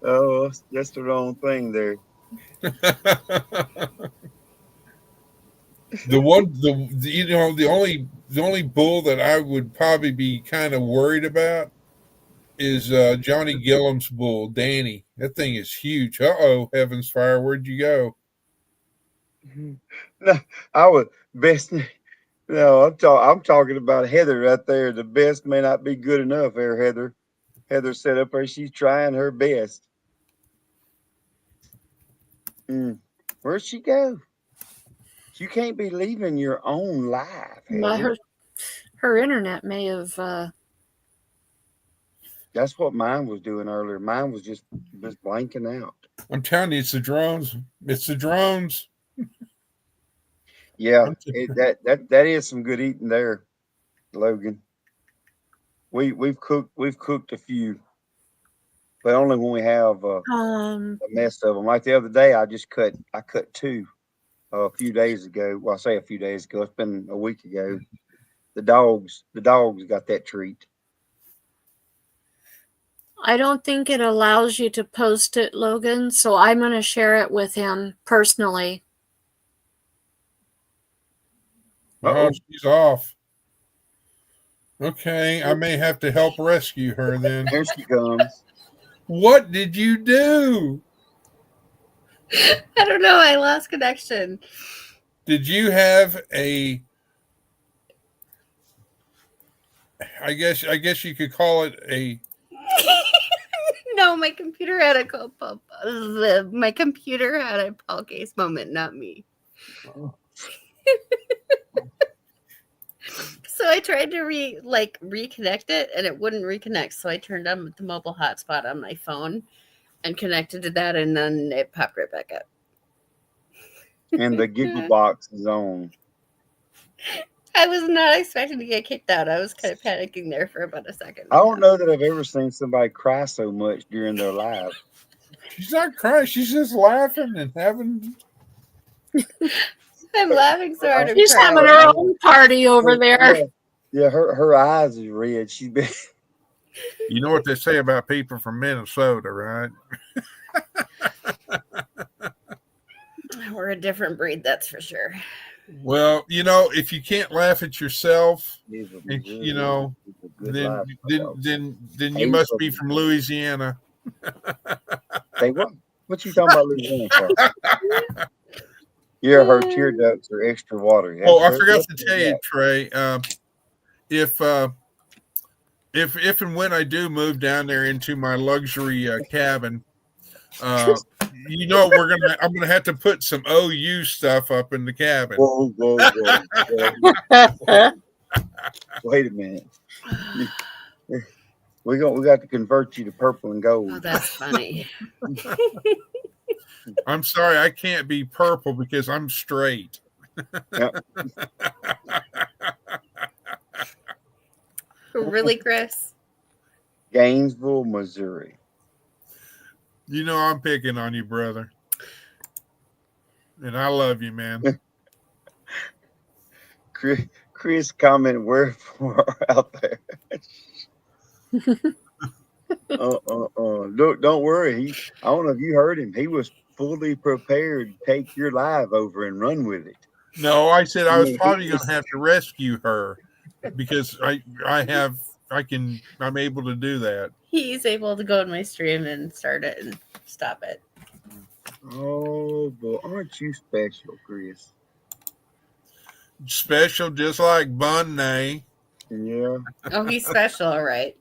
Oh, that's the wrong thing there.
The only bull that I would probably be kind of worried about is Johnny Gilliam's bull, Danny. That thing is huge. Heavens fire, where'd you go?
No, I was best. No, I'm talking about Heather right there. The best may not be good enough there, Heather. Heather set up there. She's trying her best. Where'd she go? You can't be leaving your own life.
Her internet may have.
That's what mine was doing earlier. Mine was just blanking out.
I'm telling you, it's the drones. It's the drones.
Yeah, that is some good eating there, Logan. We've cooked a few, but only when we have a mess of them. Like the other day, I cut 2 a few days ago. Well, I say a few days ago. It's been a week ago. The dogs got that treat.
I don't think it allows you to post it, Logan, so I'm going to share it with him personally.
Oh, she's off. Okay, I may have to help rescue her then.
Here she comes.
What did you do?
I don't know. I lost connection.
Did you have I guess you could call it a.
No, my computer had a Paul Case moment, not me.
Oh.
So I tried to reconnect it, and it wouldn't reconnect. So I turned on the mobile hotspot on my phone and connected to that, and then it popped right back up.
And the giggle box is on.
I was not expecting to get kicked out. I was kind of panicking there for about a second.
I don't know that I've ever seen somebody cry so much during their life.
She's not crying. She's just laughing and having.
I'm laughing so hard.
She's having her own party over there.
Yeah, her eyes is red. She's been.
You know what they say about people from Minnesota, right?
We're a different breed, that's for sure.
Well, if you can't laugh at yourself, then you must be from Louisiana.
Hey, what you talking about Louisiana for? Yeah, her tear ducts are extra water.
I forgot to tell you, Trey. If and when I do move down there into my luxury cabin, I'm gonna have to put some OU stuff up in the cabin.
Whoa. Wait a minute. We got to convert you to purple and
Oh,
gold.
that's funny.
I'm sorry, I can't be purple because I'm straight.
Yep.
Really, Chris?
Gainesville, Missouri.
You know I'm picking on you, brother. And I love you, man.
Chris comment word for out there. Look, don't worry. I don't know if you heard him. He was fully prepared to take your live over and run with it.
No, I said I was
Yeah,
probably
he
going to
was-
have to rescue her because I'm able to do that.
He's able to go in my stream and start it and stop it.
Oh, boy, aren't you special, Chris?
Special, just like Bunny.
Yeah.
Oh, he's special, all right.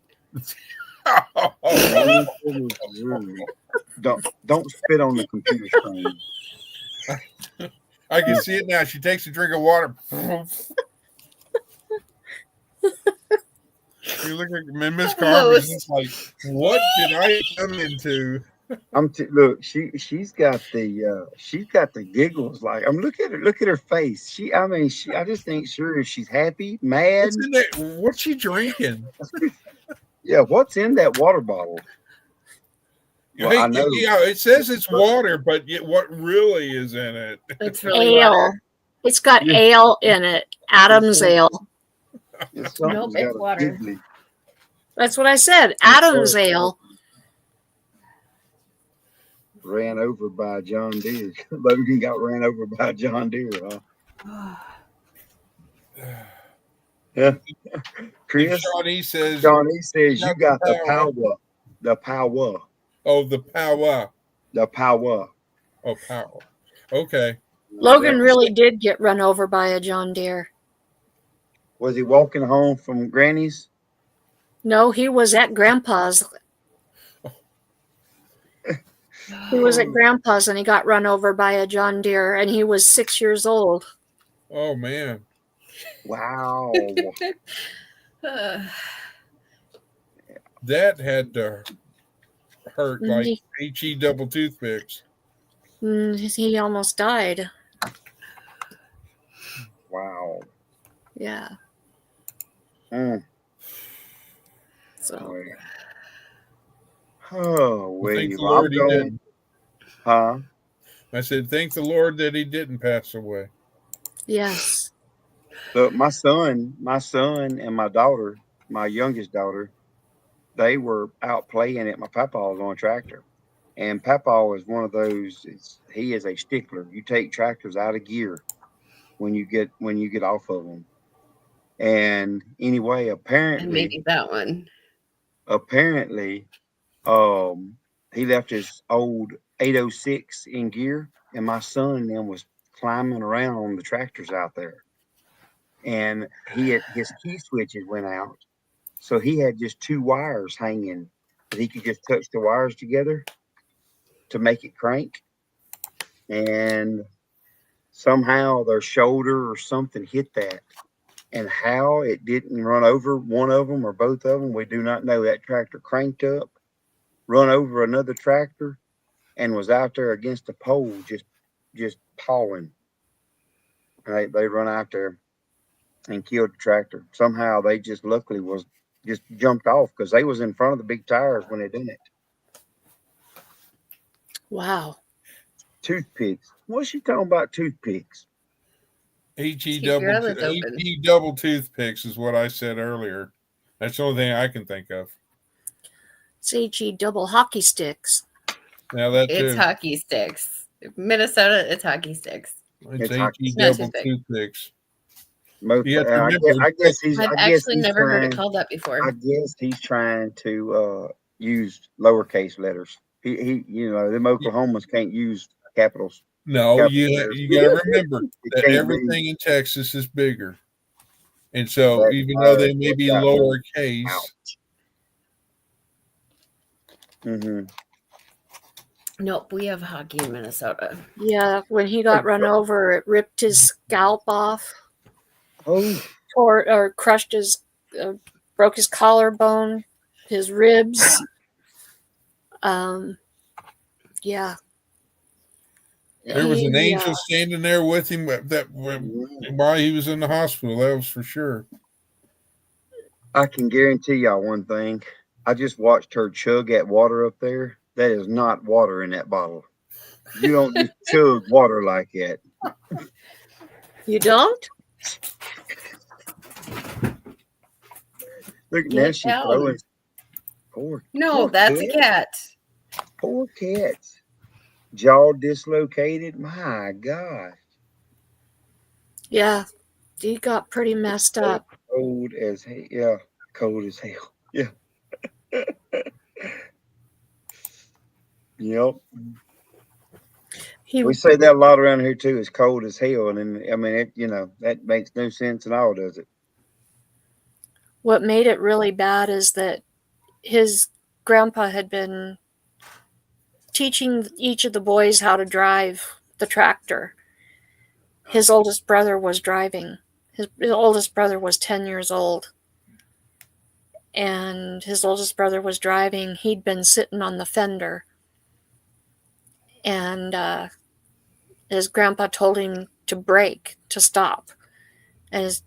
Gainesville, Missouri. Don't spit on the computer screen.
I can see it now. She takes a drink of water. You look at Miss Carmen's just like, what did I come into?
Look, she's got the giggles. Like look at her face. I just ain't sure if she's happy, mad.
What's in there? What's she drinking?
Yeah, what's in that water bottle? Well, I know.
Yeah, it says it's water, but yet what really is in it?
It's really
Ale.
water.
It's got
Yeah.
ale in it. Adam's ale.
Something's
it's
got a
water.
giggly.
That's what I said. Adam's ale.
Ran over by a John Deere. Logan got ran over by a John Deere, huh? Yeah. Chris,
Shawnee says,
Johnny says you got the
power.
power. The power.
Oh, the power.
The power.
Oh, power. Okay.
Logan
Yeah.
really did get run over by a John Deere.
Was he walking home from Granny's?
No, he was at Grandpa's. He was at Grandpa's and he got run over by a John Deere and he was 6 years old.
Oh, man.
Wow.
That had to hurt like
He-
HE double toothpicks.
He almost died.
Wow.
Yeah.
Mm.
So
Oh,
Thank
wait.
the Lord he didn't.
Huh?
I said, thank the Lord that he didn't pass away.
yes.
Look, my son and my daughter, my youngest daughter, they were out playing at my papa's on a tractor. And Papa is one of those, he is a stickler. You take tractors out of gear when you get off of them. And anyway,
And
apparently,
maybe that one.
he left his old 806 in gear, and my son and them was climbing around on the tractors out there. And his key switches went out, so he had just two wires hanging that he could just touch the wires together to make it crank. And somehow their shoulder or something hit that. And how it didn't run over one of them or both of them, we do not know. That tractor cranked up, run over another tractor, and was out there against a pole just pawing. And they run out there and killed the tractor. Somehow they just luckily was just jumped off because they was in front of the big tires when they did it.
Wow.
Toothpicks. What's she talking about toothpicks?
HE
Keep your
double,
eyelids open.
HE double toothpicks is what I said earlier. That's the only thing I can think of.
It's HE double hockey sticks.
Now that
It's
too.
hockey sticks. Minnesota, it's hockey sticks.
It's
hockey
HE
sticks.
double toothpicks.
Most,
You have to
I,
remember,
guess, I guess he's.
I've
I guess
actually
he's
never heard it
trying-
called that before.
I guess he's trying to use lowercase letters. He them Oklahomans can't use capitals.
No,
Capital
you
letters.
got to remember
It
that
can't
everything in Texas is bigger. And so
That's
even though they may
what
be
got me
lowercase,
out. Mm-hmm.
Nope, we have hockey in Minnesota.
Yeah, when he got run over, it ripped his scalp off,
Oh,
tore or crushed his, broke his collarbone. his ribs. Yeah.
There was an
He,
angel standing there with him while he was in the hospital. That was for sure.
I can guarantee y'all one thing. I just watched her chug that water up there. That is not water in that bottle. You don't just chug water like that.
You don't?
Look, now
Get
she's
down.
throwing. Poor,
No,
poor
that's a
cat.
cat.
Poor cats. Jaw dislocated. My God.
Yeah. He got pretty messed up.
Cold as hell. Yeah, cold as hell. Yeah. Yep.
He
We say that a lot around here too. It's cold as hell, and then, I mean, it. That makes no sense at all, does it?
What made it really bad is that his grandpa had been teaching each of the boys how to drive the tractor. His oldest brother was driving. His oldest brother was 10 years old. And his oldest brother was driving. He'd been sitting on the fender. And his grandpa told him to brake, to stop. And his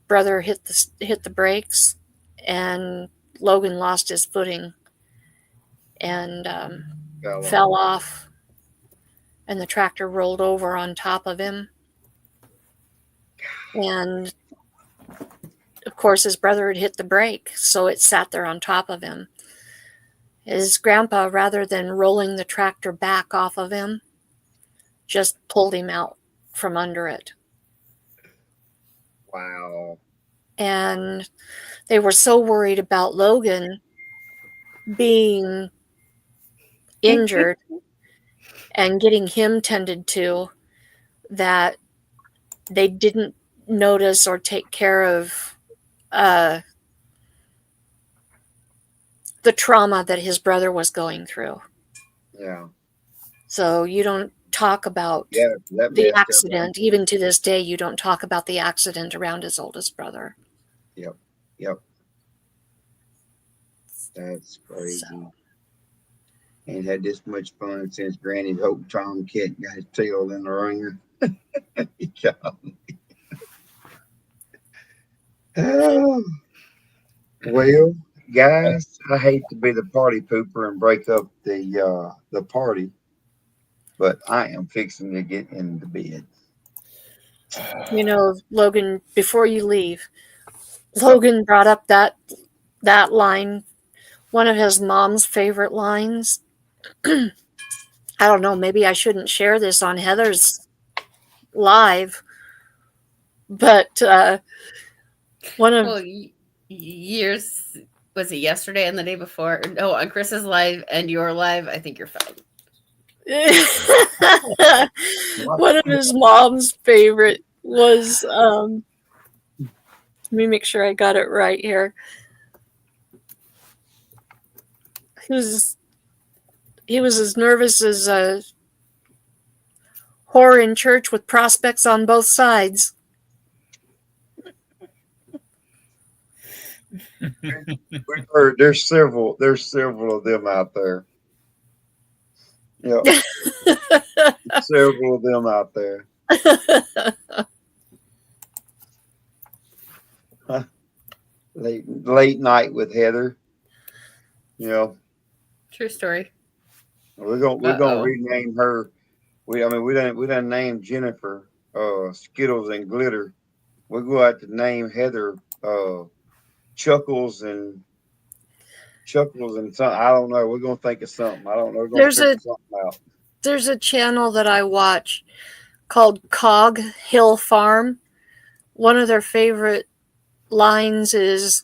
brother hit the brakes, and Logan lost his footing and fell off. And the tractor rolled over on top of him. And of course, his brother had hit the brake, so it sat there on top of him. His grandpa, rather than rolling the tractor back off of him, just pulled him out from under it.
Wow.
And they were so worried about Logan being injured and getting him tended to that they didn't notice or take care of the trauma that his brother was going through.
Yeah.
So you don't talk about
That
the
messed up.
accident. Even to this day, you don't talk about the accident around his oldest brother.
Yep. That's crazy.
So,
Ain't had this much fun since Granny Hope Tom Kit got his tail in the ringer. Oh. Well, guys, I hate to be the party pooper and break up the party, but I am fixing to get into bed.
you know, Logan, before you leave, Logan brought up that line, one of his mom's favorite lines. I don't know, maybe I shouldn't share this on Heather's live, but one of
Well, years, was it yesterday and the day before? No, on Chris's live and your live, I think you're fine.
one of his mom's favorite was let me make sure I got it right here. He was as nervous as a whore in church with prospects on both sides.
We've heard there's several of them out there. Yeah. Several of them out there. Late night with Heather. You know,
True story.
we're gonna rename her. We done named Jennifer Skittles and Glitter. We're going to have to name Heather Chuckles and something. I don't know. We're gonna think of something. I don't know. We're gonna figure something out.
There's a channel that I watch called Cog Hill Farm. One of their favorite lines is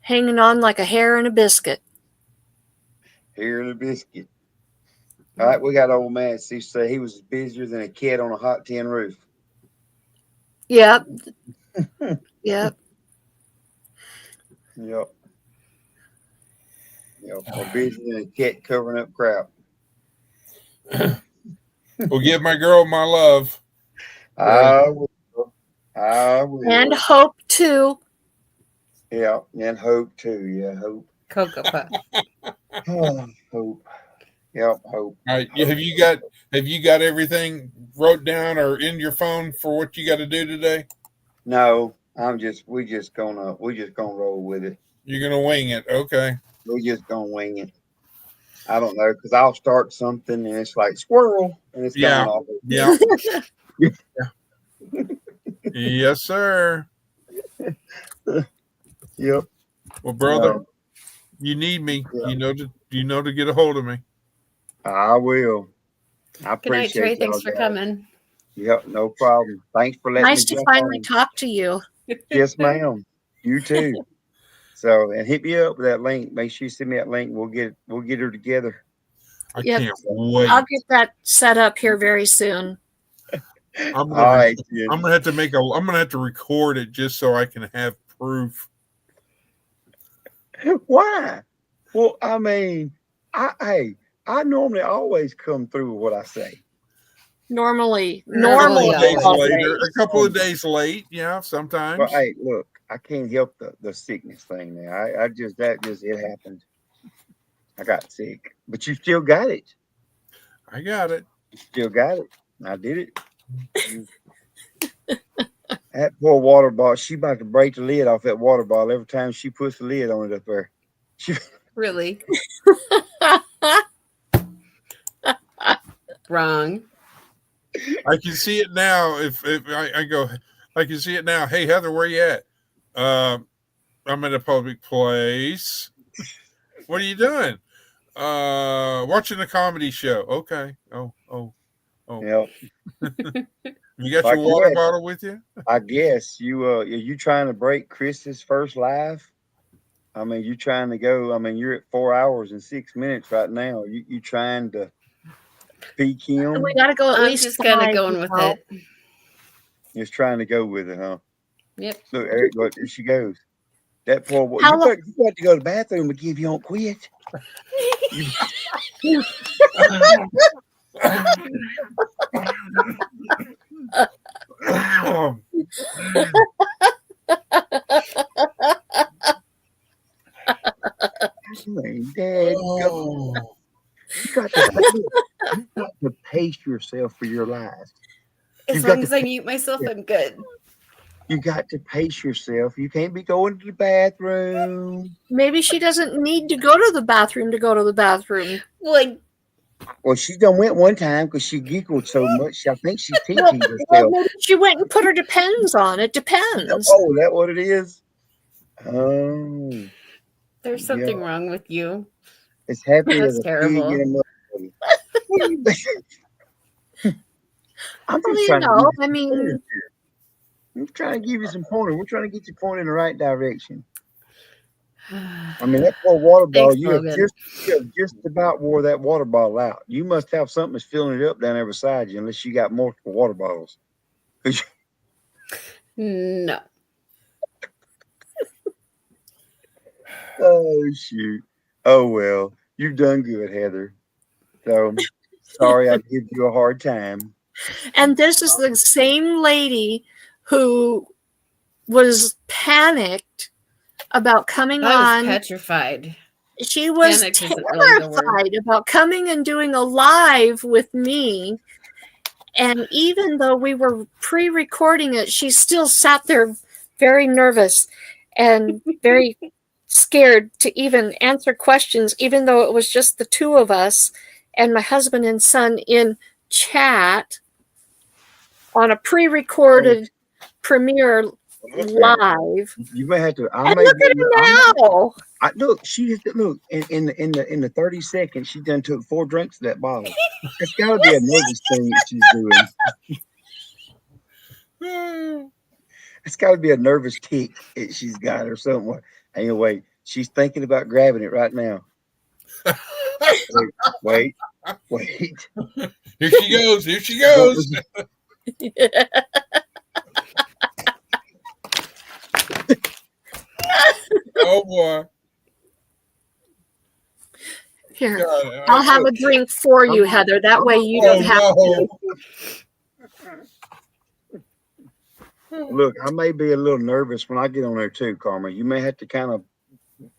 hanging on like a hair in a biscuit.
Hair in a biscuit. All right, we got old man. He said he was busier than a cat on a hot tin roof.
Yep. Yep.
Yep. Or busier than a cat covering up crap.
Well, give my girl my love.
I will.
And hope too.
Yeah, and Hope too. Yeah, Hope.
Cocoa Puff.
Oh, Hope. Yep, Hope.
All right. Have you got everything wrote down or in your phone for what you got to do today?
No, we just gonna roll with it.
You're gonna wing it, okay?
We just gonna wing it. I don't know, because I'll start something and it's like squirrel and it's
Yeah.
gone off.
Yeah. Yes, sir.
Yep.
Well, brother,
No,
you need me.
Yeah.
You know to get a hold of me.
I will. I
Good night,
appreciate
Trey.
y'all
Thanks for
guys.
coming.
Yep, no problem. Thanks for letting
Nice
me
to
jump
finally
on.
talk to you.
Yes, ma'am. You too. So, and hit me up with that link. Make sure you send me that link. We'll get her together.
I
Yep.
can't wait.
I'll get that set up here very soon.
I'm
All
gonna,
right.
I'm gonna have to I'm gonna have to record it just so I can have proof.
Why? Well, I mean, I normally always come through with what I say.
Normally.
A couple of days
always.
later, a couple of days late, yeah, sometimes.
But hey, look, I can't help the sickness thing now. It happened. I got sick, but you still got it.
I got it.
You still got it. I did it. That poor water bottle. She about to break the lid off that water bottle every time she puts the lid on it up there.
Really? Wrong.
I can see it now. If I go, I can see it now. Hey Heather, where you at? I'm in a public place. What are you doing? Watching a comedy show. Okay. Oh.
Yep.
You got
I
your water
guess.
bottle with you?
I guess are you trying to break Chris's first live? I mean, you trying to go. I mean, you're at 4 hours and 6 minutes right now. You trying to peak him?
We got to go at
I'm
least
just kind of
5,
going with it.
Just trying to go with it, huh?
Yep.
Look, Eric, look, there she goes. That poor boy.
How
You got to go to the bathroom again if you don't quit. Dad,
Oh.
you got to pace yourself for your life.
As
You've
long
got
as
to-
I mute myself, I'm good.
You got to pace yourself. You can't be going to the bathroom.
Maybe she doesn't need to go to the bathroom to go to the bathroom.
Like,
Well, she done went one time because she giggled so much. I think she's
Well,
teaching herself.
maybe she went and put her Depends on. It depends.
Oh, is that what it is? Oh,
there's something wrong with you.
it's happy
That's
as a
terrible.
pig in a mud. What do you think? I'm
Well,
just
you
trying to
know,
give you
I
some
mean,
pointers here. I'm trying to give you some pointers. We're trying to get you pointed in the right direction. I mean, that poor water bottle,
Thanks,
you have
Logan.
just about wore that water bottle out. You must have something that's filling it up down there beside you, unless you got multiple water bottles.
No.
Oh, shoot. Oh, well, you've done good, Heather. So sorry I give you a hard time.
and this is the same lady who was panicked about coming
I was
on.
petrified.
She was
Panicked isn't really the word.
terrified about coming and doing a live with me. And even though we were pre-recording it, she still sat there very nervous and very scared to even answer questions, even though it was just the two of us and my husband and son in chat on a pre-recorded premiere live.
You may have to.
And look at her now.
Look, in the 30 seconds she done took 4 drinks of that bottle. It's got to be a nervous thing that she's doing. It's got to be a nervous tick that she's got or something. Anyway, she's thinking about grabbing it right now. Wait.
Here she goes. Here she goes. Oh boy.
Here,
God,
I'll have a drink for you, Heather. That way you don't have to.
Look, I may be a little nervous when I get on there too, Karma. You may have to kind of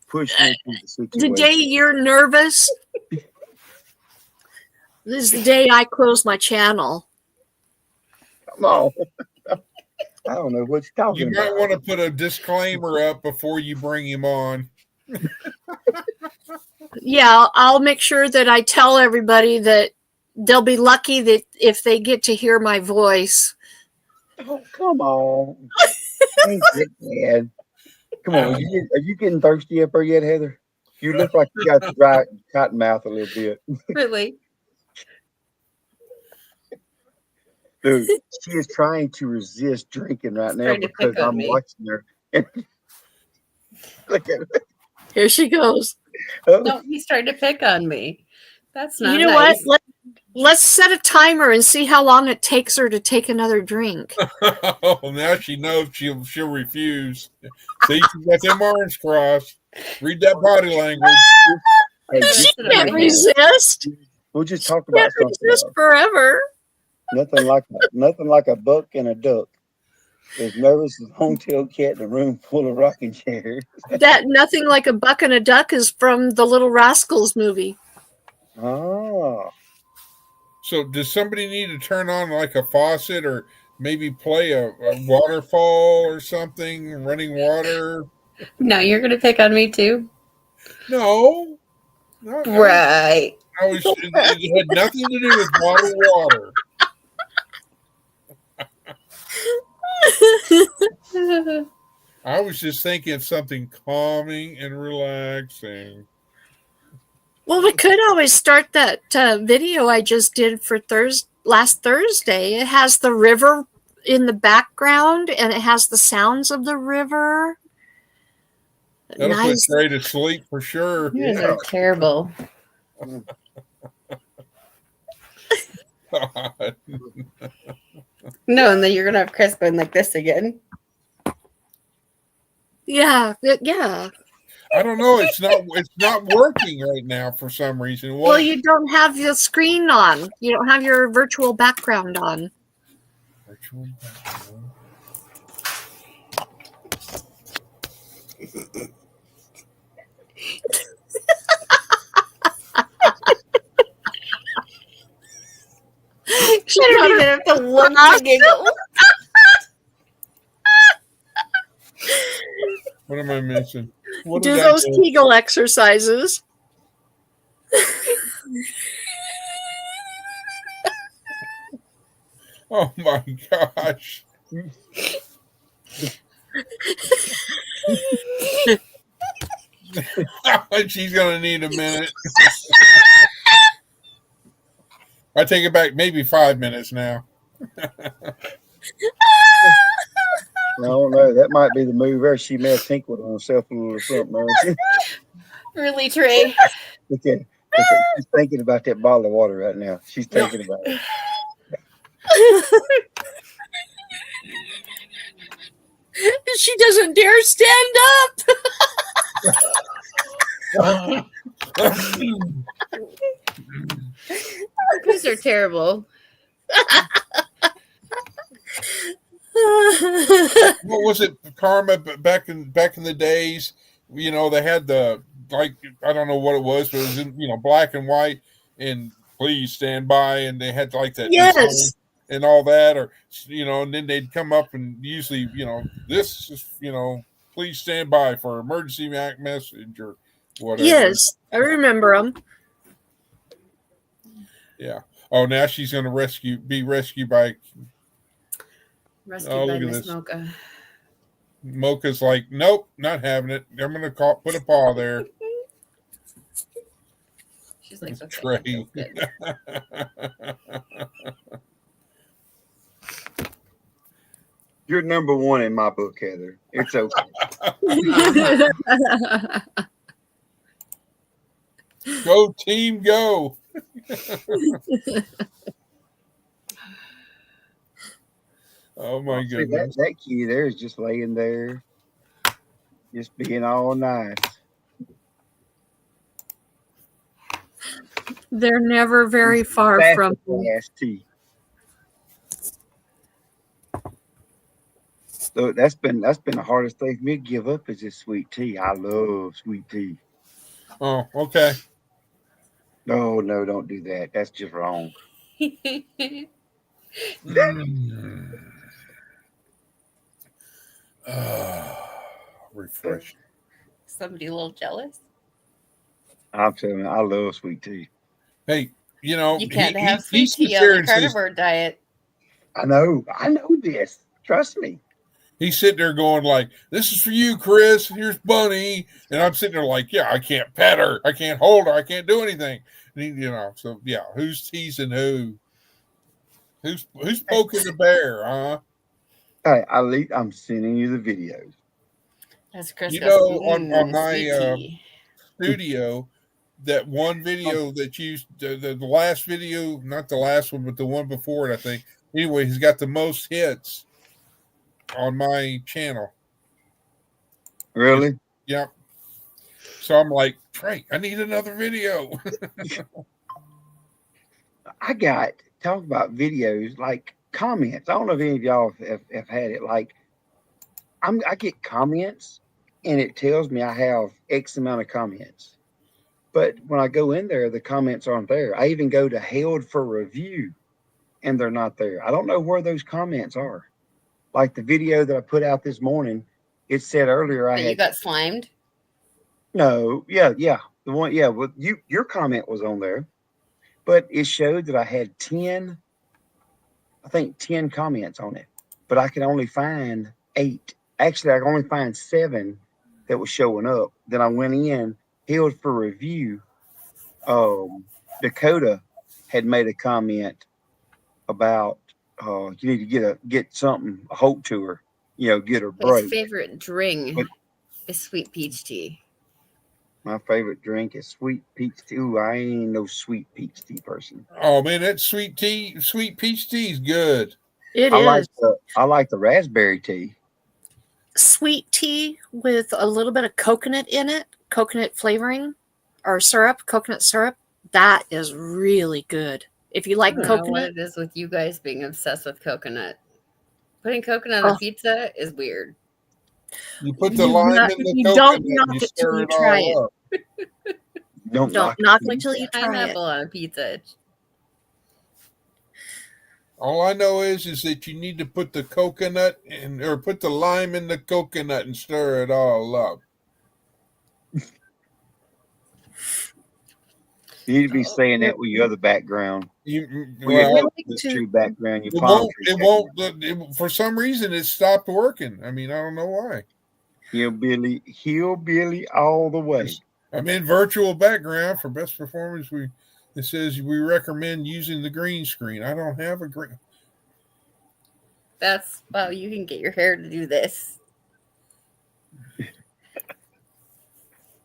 push me through the
The
situation.
day you're nervous is the day I close my channel.
Come on. I don't know what you're talking
You
about.
might want to put a disclaimer up before you bring him on.
Yeah, I'll make sure that I tell everybody that they'll be lucky that if they get to hear my voice.
Oh, come on. Ain't that bad. Come on. Are you getting thirsty up there yet, Heather? You look like you got the dry cotton mouth a little bit.
Really?
Dude, she is trying to resist drinking right now
Trying to
because
pick on
I'm
me.
watching her. Look at her.
Here she goes.
Oh,
No, he's trying to pick on me. That's not
You know
nice.
what? Let's set a timer and see how long it takes her to take another drink.
Oh, now she knows she'll refuse. See, she's got them arms crossed. Read that body language.
hey,
She
She
sit on
can't
my head.
resist.
we'll just talk about
Can't
something
resist
else.
forever.
Nothing like a buck and a duck. As nervous as a long-tailed cat in a room full of rocking chairs.
That Nothing Like a Buck and a Duck is from the Little Rascals movie.
Oh,
So, does somebody need to turn on like a faucet or maybe play a waterfall or something, running water?
No, you're going to pick on me too?
No.
Right.
It had nothing to do with bottled water. I was just thinking something calming and relaxing.
Well, we could always start that video I just did for last Thursday. It has the river in the background and it has the sounds of the river.
That'll
Nice.
put Trey to sleep for sure.
You guys are terrible.
God.
No, and then you're going to have Chris going like this again.
Yeah. Yeah.
I don't know. It's not working right now for some reason.
Well, you don't have the screen on. You don't have your virtual background on.
Virtual background.
She
I don't
got
even
her-
have to look to giggle.
What am I missing? What
do
did I
those Kegel exercises.
Oh my gosh. She's gonna need a minute. I take it back, maybe 5 minutes now.
I don't know. That might be the move there. She may have tinkled on herself a little or something.
Really, Trey?
Okay. She's thinking about that bottle of water right now. She's thinking about it.
She doesn't dare stand up.
You guys are terrible.
What was it, Karma? Back in the days, they had the, like, I don't know what it was, but it was in, black and white, and please stand by, and they had like that
Yes.
and all that, or and then they'd come up and usually, this is, please stand by for emergency message or whatever.
Yes, I remember them.
Yeah. Oh, now she's going to be rescued by.
Rescued
Oh,
by
look at
Miss
this.
Mocha.
Mocha's like, nope, not having it. I'm going to put a paw there.
She's like, okay,
Trey.
feels good.
You're number one in my book, Heather. It's okay.
Go team, go. Oh my
See,
goodness.
that key there is just laying there, just being all nice.
They're never very far from me.
Fast tea. So that's been the hardest thing for me to give up is this sweet tea. I love sweet tea.
Oh, okay.
No, don't do that. That's just wrong.
Mm. Refreshing.
Somebody a little jealous.
I'm telling you, I love sweet tea.
Hey, you know,
You can't
he
have sweet
sits
tea on
there
the
and says,
carnivore diet.
I know this. Trust me.
he's sitting there going like, "This is for you, Chris. Here's Bunny," and I'm sitting there like, "Yeah, I can't pet her, I can't hold her, I can't do anything." And he, you know, so yeah, who's teasing who? Who's poking the bear, huh?
Hey, I'm sending you the videos.
As Chris
You
goes,
know, on
sweet
my
tea.
studio, that one video that you the last video, not the last one, but the one before it, I think. Anyway, he's got the most hits on my channel.
Really?
Yep. So I'm like, Frank, I need another video.
I got talk about videos like comments. I don't know if any of y'all have had it. Like I get comments and it tells me I have X amount of comments. But when I go in there, the comments aren't there. I even go to held for review and they're not there. I don't know where those comments are. Like the video that I put out this morning, it said earlier I
That you
had
got slimed.
no, yeah. The one, yeah, well, your comment was on there, but it showed that I had 10, I think 10 comments on it, but I could only find 8. Actually, I could only find 7 that was showing up. Then I went in, held for review. Dakota had made a comment about you need to get something, a hope to her, get her
His
broke.
favorite drink
But
is sweet peach tea.
my favorite drink is sweet peach tea. Ooh, I ain't no sweet peach tea person.
Oh man, that sweet peach tea is good.
It
I like
is
the raspberry tea.
sweet tea with a little bit of coconut in it, coconut flavoring or syrup, coconut syrup. That is really good. If you
I
like
don't know what
coconut,
it is with you guys being obsessed with coconut. Putting coconut
Oh.
on pizza is weird.
You put the lime in the
you
coconut
don't
and
knock
you
it till
stir
you
it
try it.
all up.
Don't
Don't
knock
knock
it
it till you try it.
Pineapple on a pizza.
All I know is that you need to put the coconut in, or put the lime in the coconut and stir it all up.
You need to be saying that with your other background.
Well,
We like
This
to-
true background, your
it
palm
won't.
tree.
It won't. For some reason, it stopped working. I mean, I don't know why.
Hillbilly all the way.
I'm in virtual background for best performance. It says we recommend using the green screen. I don't have a green.
That's well, you can get your hair to do this.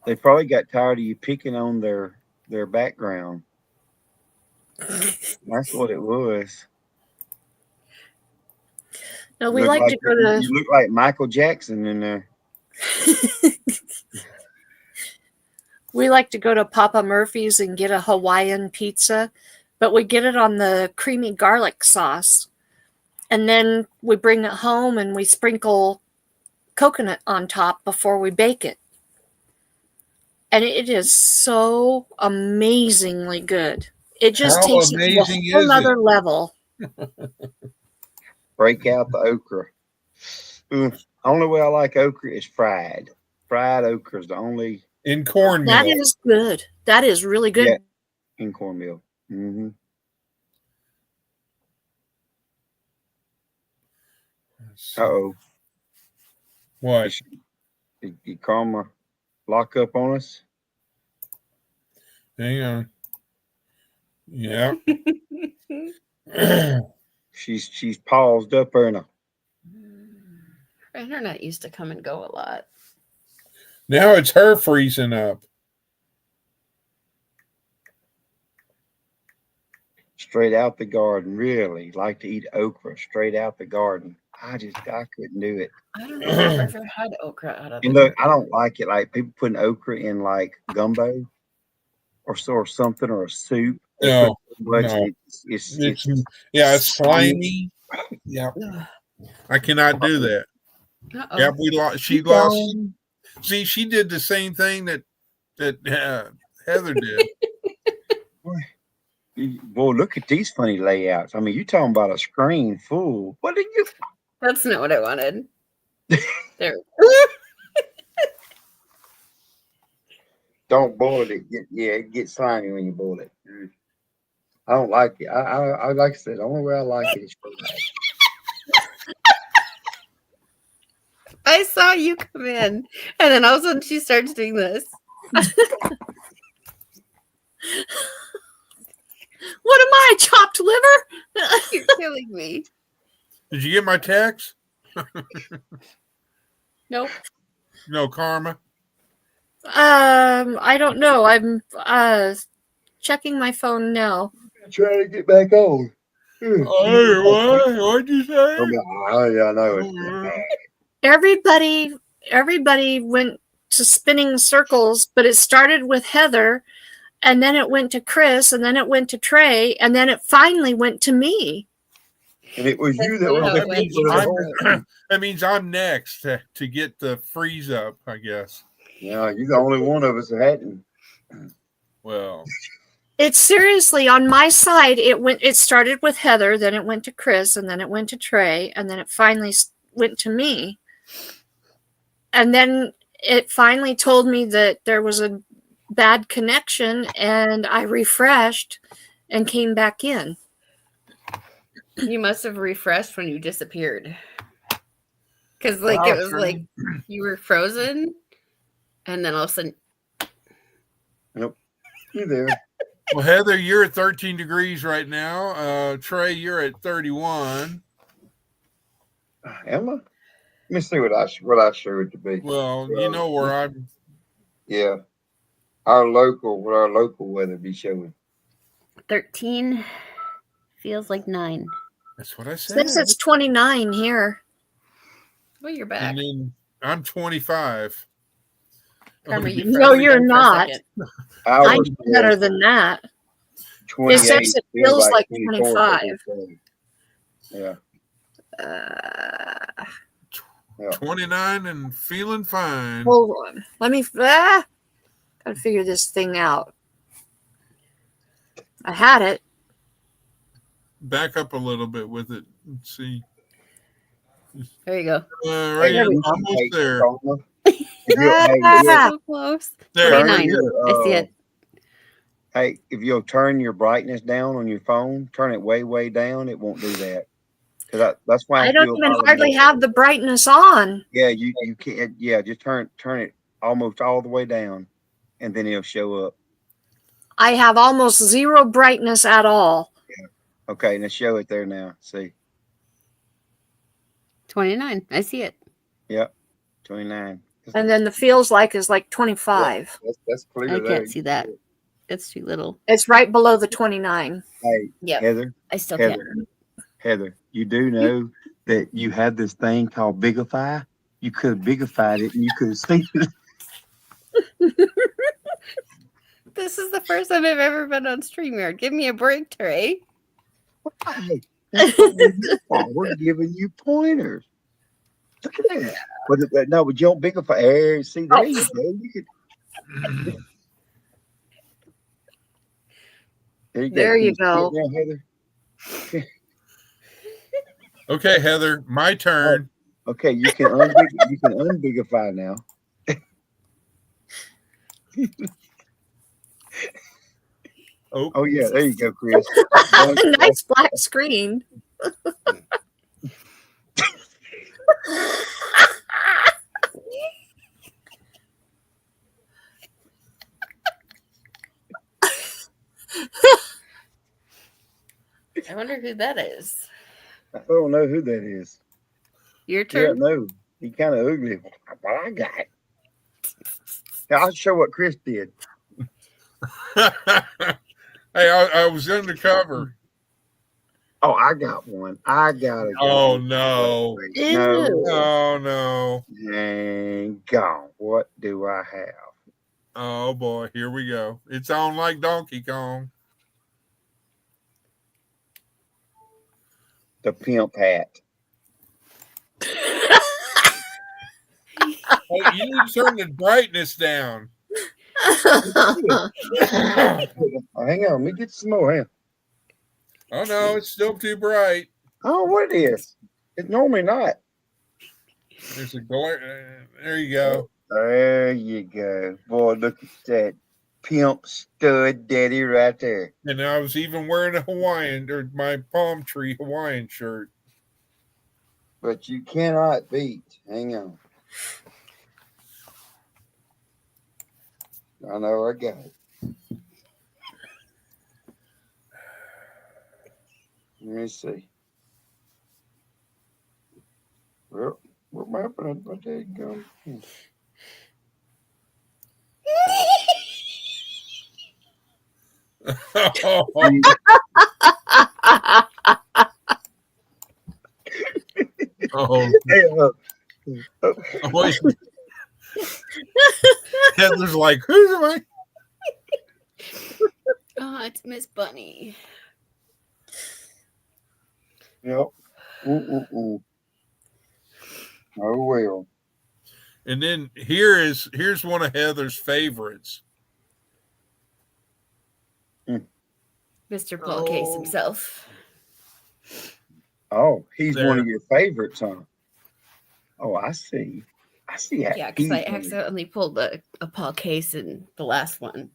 They probably got tired of you picking on their background. That's what it was.
No, we like to go to.
You look like Michael Jackson in there.
We like to go to Papa Murphy's and get a Hawaiian pizza, but we get it on the creamy garlic sauce. And then we bring it home and we sprinkle coconut on top before we bake it. And it is so amazingly good. It just
How
takes it to
amazing
a whole
is
nother
it?
level.
Break out the okra. Only way I like okra is fried. Fried okra is the only
In cornmeal.
That is good. That is really good.
Yeah. in cornmeal. Mm-hmm. Uh-oh.
What?
Did Karma lock up on us?
Hang on. Yeah.
She's paused up her now.
Her internet used to come and go a lot.
Now it's her freezing up.
Straight out the garden. Really like to eat okra straight out the garden. I couldn't do it.
I don't know if I've ever had okra out of
And
the
look, I don't like it. Like people putting okra in like gumbo or something or a soup.
No,
Much
no.
it's
It's slimy. Yeah. I cannot do that.
Uh-oh.
Yeah, she lost. See, she did the same thing that Heather did.
Boy, look at these funny layouts. I mean, you talking about a screen full. What are you?
That's not what I wanted. There.
Don't boil it. It gets slimy when you boil it. I don't like it. I like I said, the only way I like it is for
I saw you come in, and then all of a sudden she starts doing this.
What am I, chopped liver?
You're killing me.
Did you get my text?
Nope.
No, Karma.
I don't know. I'm checking my phone now.
trying to get back on.
Hey, what? What'd you say?
Oh, yeah, I know it.
Everybody went to spinning circles, but it started with Heather, and then it went to Chris, and then it went to Trey, and then it finally went to me.
And it was you that
Well,
was
that
the
means
keeper of the whole.
That means I'm next to get the freeze up, I guess.
Yeah, you're the only one of us that hadn't.
Well,
It's seriously on my side. It started with Heather, then it went to Chris, and then it went to Trey, and then it finally went to me. And then it finally told me that there was a bad connection, and I refreshed and came back in.
You must have refreshed when you disappeared. Because like it was like you were frozen, and then all of a sudden.
Nope. You there.
well, Heather, you're at 13 degrees right now. Trey, you're at 31.
Am I? Let me see what I showed it to be.
Well, you know where I'm.
Yeah. What our local weather be showing.
13 feels like 9.
That's what I said.
Since it's 29 here.
Well, you're back.
And then I'm 25.
Karma, you
No,
froze
you're
again for a
not.
second.
I know better than that.
28
It says it feels like
24,
25.
Yeah.
29 and feeling fine.
Hold on. Let me gotta figure this thing out. I had it.
Back up a little bit with it. Let's see.
There you go.
Right,
There we go.
almost there.
So close.
There.
29. I see it.
Hey, if you'll turn your brightness down on your phone, turn it way, way down, it won't do that. Because that's why
I don't even hardly have the brightness on.
Yeah, you can't. Yeah, just turn it almost all the way down, and then it'll show up.
I have almost zero brightness at all.
Yeah. Okay, now show it there now. See.
29. I see it.
Yep. 29.
And then the feels like is like 25.
Yeah, that's clear.
I can't see that. It's too little.
It's right below the 29.
Hey,
Yep.
Heather.
I still
Heather, you do know that you have this thing called Bigify? You could have bigified it and you could have seen it.
This is the first time I've ever been on StreamYard. Give me a break, Trey.
Hey, that's what we're here for. We're giving you pointers. Look at that. But you don't bigify. Hey, see, there you go.
There you go.
Now, Heather.
Okay, Heather, my turn.
Okay, you can unbigify now. Oh yeah, there you go, Chris.
Nice black screen.
I wonder who that is.
I don't know who that is.
Your
Yeah,
turn.
no, he kind of ugly. But I got it. Now, I'll show what Chris did.
Hey, I was undercover.
Oh, I got one. I got it.
Oh no!
Ew.
Oh no!
Hang on. What do I have?
Oh boy, here we go. It's on like Donkey Kong.
The pimp hat.
Oh, you need to turn the brightness down.
Oh, hang on, let me get some more. Hang on.
Oh no, it's still too bright.
Oh, what it is? It's normally not.
There's a glare. There you go.
There you go. Boy, look at that pimp stud daddy right there.
And I was even wearing a Hawaiian or my palm tree Hawaiian shirt.
But you cannot beat. Hang on. I know I got it. Let me see. Well, what happened? What there you go.
Oh,
Hey,
Heather's like, who's am I?
Oh, it's Miss Bunny.
yep. Oh well.
And then here's one of Heather's favorites.
Mr. Paul Case himself.
Oh, he's one
There.
of your favorites, huh? Oh, I see. I see how
Yeah, because
he's
I
one of-
accidentally pulled a Paul Case in the last one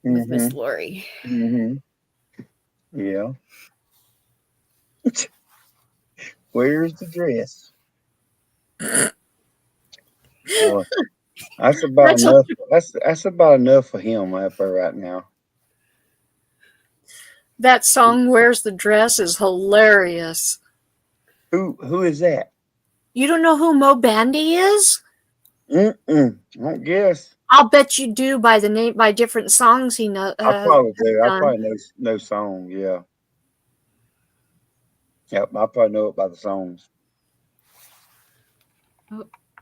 with Miss Lori.
Mhm. Yeah. Where's the dress? Boy, that's about enough. That's about enough for him up there right now.
That song, Where's the Dress, is hilarious.
Who is that?
You don't know who Mo Bandy is?
I don't guess.
I'll bet you do by the name, by different songs he knows.
I probably do. I
done.
probably know song. Yeah. Yep. I probably know it by the songs.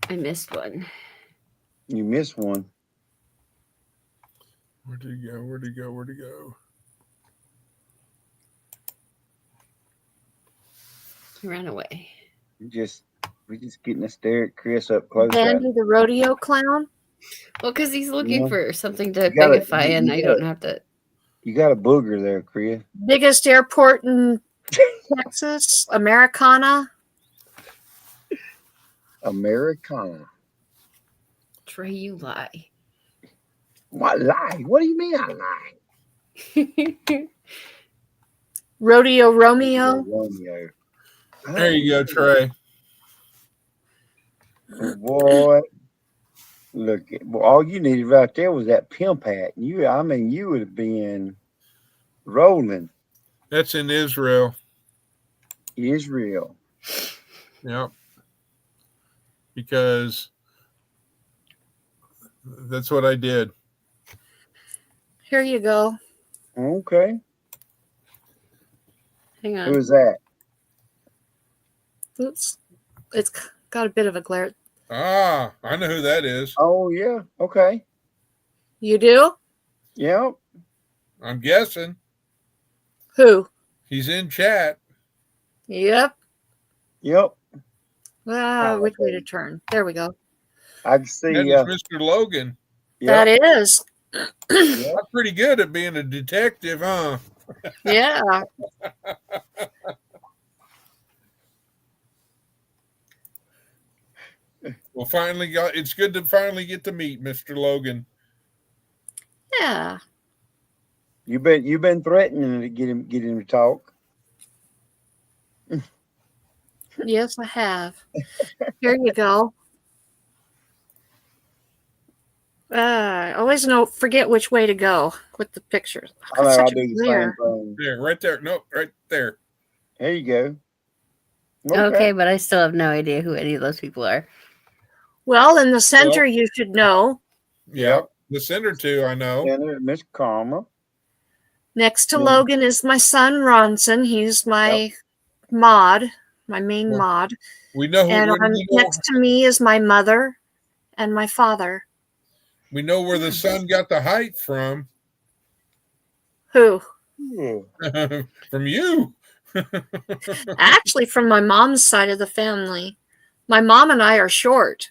I missed one.
You missed one.
Where'd he go? Where'd he go? Where'd he go?
He ran away.
We just getting to stare at Chris up close.
Bandy the rodeo clown.
Well, because he's looking
Yeah.
for something to
You gotta-
bigify,
you
and I
gotta-
don't have to.
You got a booger there, Chris.
Biggest airport in Texas, Americana.
Americana.
Trey, you lie.
What lie? What do you mean I lie?
Rodeo Romeo.
Romeo.
There you go, Trey.
Boy, look, well, all you needed right there was that pimp hat. You would have been rolling.
That's in Israel.
Israel.
Yep. Because that's what I did.
Here you go.
Okay.
Hang
Who
on.
is that?
Oops. It's got a bit of a glare.
Ah, I know who that is.
Oh yeah. Okay.
You do?
Yep.
I'm guessing
Who?
he's in chat.
Yep.
Yep.
Which way to turn? There we go.
I can see.
That is Mr. Logan.
That is.
I'm pretty good at being a detective, huh?
Yeah.
Well, it's good to finally get to meet Mr. Logan.
Yeah.
You've been threatening to get him to talk.
Yes, I have. Here you go. I always forget which way to go with the pictures.
I know. I
Such a
do the
glare.
same thing.
There, right there. Nope, right there.
There you go.
Okay, but I still have no idea who any of those people are.
Well, in the center, you should know.
Yep. The center two, I know.
Senator Miss Karma.
Next to
Yeah.
Logan is my son, Ronson. He's my mod, my main
Well,
mod.
We know who.
And next to me is my mother and my father.
We know where the son got the height from.
Who?
Yeah.
From you.
Actually, from my mom's side of the family. My mom and I are short.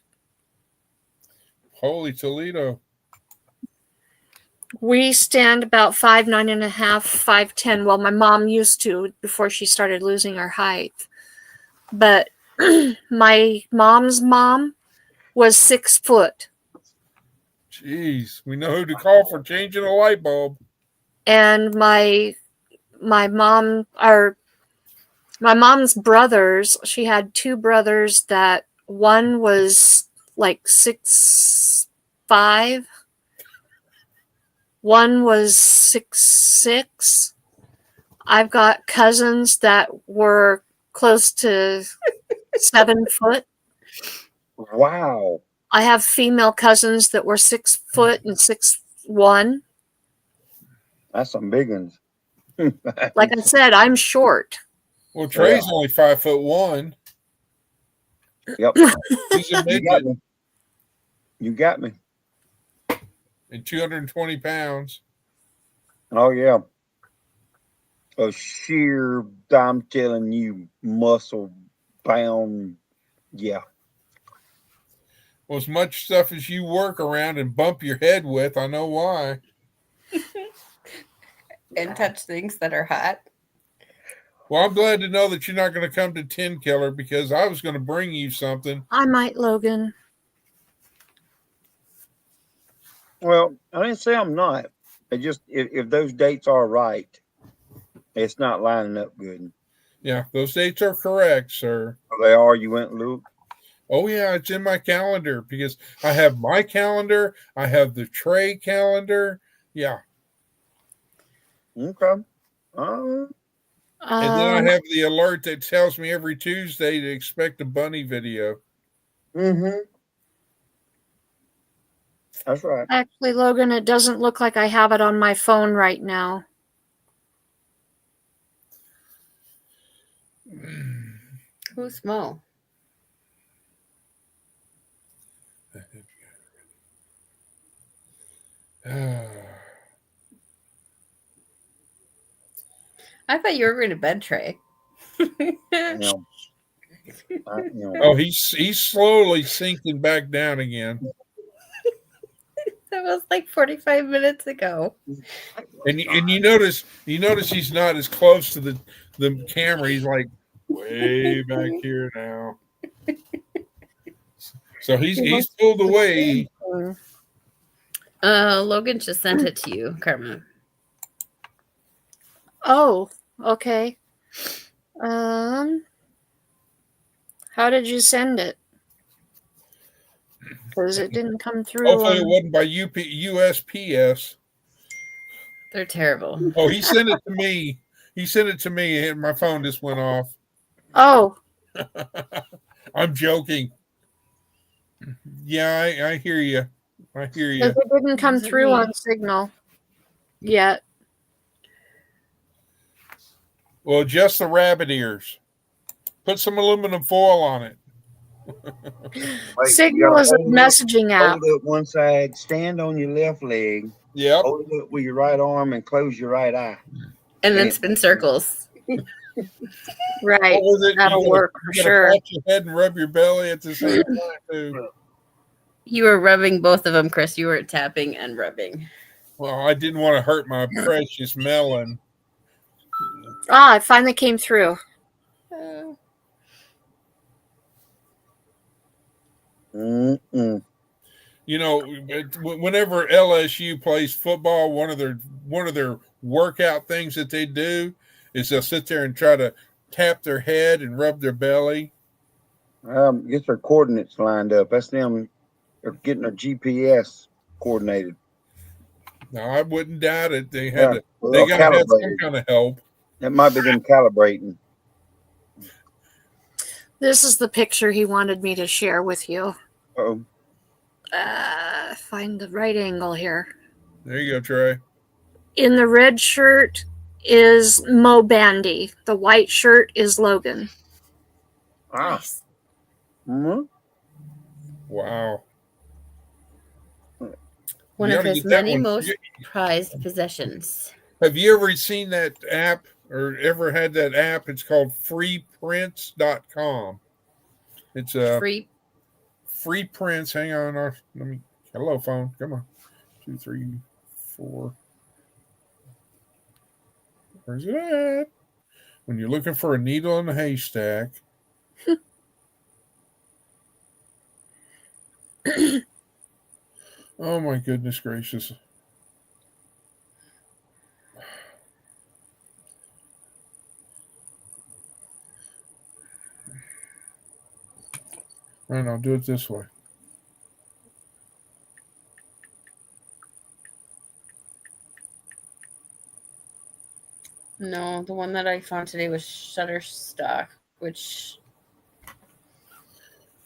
Holy Toledo.
We stand about 5'9.5", 5'10". Well, my mom used to before she started losing her height. But my mom's mom was 6 foot.
Jeez, we know who to call for changing a light bulb.
And my mom, or my mom's brothers, she had 2 brothers that one was like 6'5", one was 6'6". I've got cousins that were close to 7 foot.
Wow.
I have female cousins that were 6 foot and 6'1".
That's some big ones.
Like I said, I'm short.
Well, Trey's only 5'1".
Yep.
He's a
You got
midget
me. You got me.
and 220 pounds.
Oh, yeah. A sheer, I'm telling you, muscle bound. Yeah.
Well, as much stuff as you work around and bump your head with, I know why.
And touch things that are hot.
Well, I'm glad to know that you're not going to come to Tin Killer because I was going to bring you something.
I might, Logan.
Well, I didn't say I'm not. I just, if those dates are right, it's not lining up good.
Yeah, those dates are correct, sir.
Oh, they are. You went and looked.
Oh, yeah, it's in my calendar because I have my calendar. I have the Trey calendar. Yeah.
Okay.
And then I have the alert that tells me every Tuesday to expect a bunny video.
Mm-hmm. That's right.
Actually, Logan, it doesn't look like I have it on my phone right now.
Who's small? I thought you were going to bed, Trey.
You know,
Oh, he's slowly sinking back down again.
That was like 45 minutes ago.
And you notice he's not as close to the camera. He's like way back here now. So he's pulled away.
Logan just sent it to you, Karma.
Oh, okay. How did you send it? Because it didn't come through.
Hopefully it wasn't by USPS.
They're terrible.
Oh, he sent it to me. He sent it to me, and my phone just went off.
Oh.
I'm joking. Yeah, I hear you. I hear you.
It didn't come through on Signal yet.
Well, just the rabbit ears. Put some aluminum foil on it.
Signal is a messaging app.
Hold up one side, stand on your left leg.
Yep.
Hold it up with your right arm and close your right eye.
And then spin circles.
Right. That'll work for sure.
Pat your head and rub your belly at the same time, too.
You were rubbing both of them, Chris. You were tapping and rubbing.
Well, I didn't want to hurt my precious melon.
Ah, it finally came through.
Mm-mm.
You know, whenever LSU plays football, one of their workout things that they do is they'll sit there and try to tap their head and rub their belly.
Get their coordinates lined up. That's them. They're getting their GPS coordinated.
No, I wouldn't doubt it. They had to.
Well,
They got to have some
calibrated.
kind of help.
That might be them calibrating.
This is the picture he wanted me to share with you.
Uh-oh.
Find the right angle here.
There you go, Trey.
In the red shirt is Mo Bandy. The white shirt is Logan.
Nice.
Mm-hmm.
Wow.
One
You
of
ought to
his
get that
many
one.
most prized possessions.
Have you ever seen that app or ever had that app? It's called freeprints.com. It's a
Free.
free prints. Hang on. Let me Hello, phone. Come on. 2, 3, 4. Where's it at? When you're looking for a needle in a haystack. Oh my goodness gracious. All right, I'll do it this way.
No, the one that I found today was Shutterstock, which.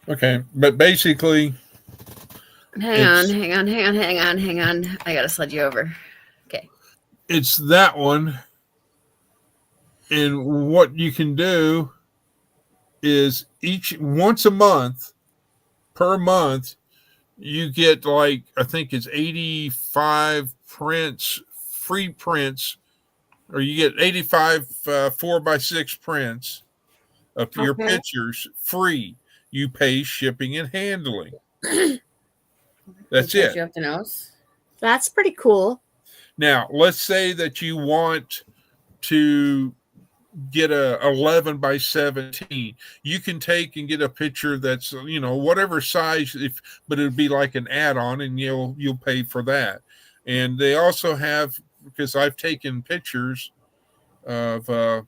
Okay, but basically,
Hang on. I gotta slide you over. Okay.
it's that one. And what you can do is once a month, per month, you get like, I think it's 85 prints, free prints, or you get 85 4x6 prints of your
Okay.
pictures free. You pay shipping and handling. That's it.
You have to know.
That's pretty cool.
Now, let's say that you want to get a 11 by 17. You can take and get a picture that's, whatever size, but it'd be like an add-on, and you'll pay for that. And they also have, because I've taken pictures of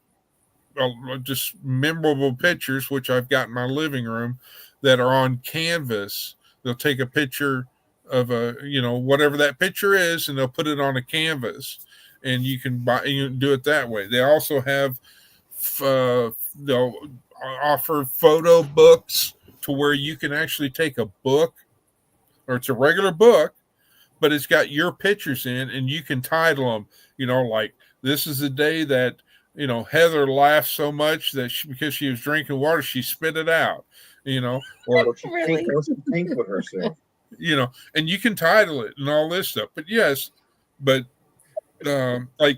just memorable pictures, which I've got in my living room, that are on canvas. They'll take a picture of whatever that picture is, and they'll put it on a canvas, and you can do it that way. They also have they'll offer photo books to where you can actually take a book, or it's a regular book, but it's got your pictures in, and you can title them, like, this is the day that, Heather laughed so much that because she was drinking water, she spit it out, or
She
Really?
think with herself.
and you can title it and all this stuff. But yes, but like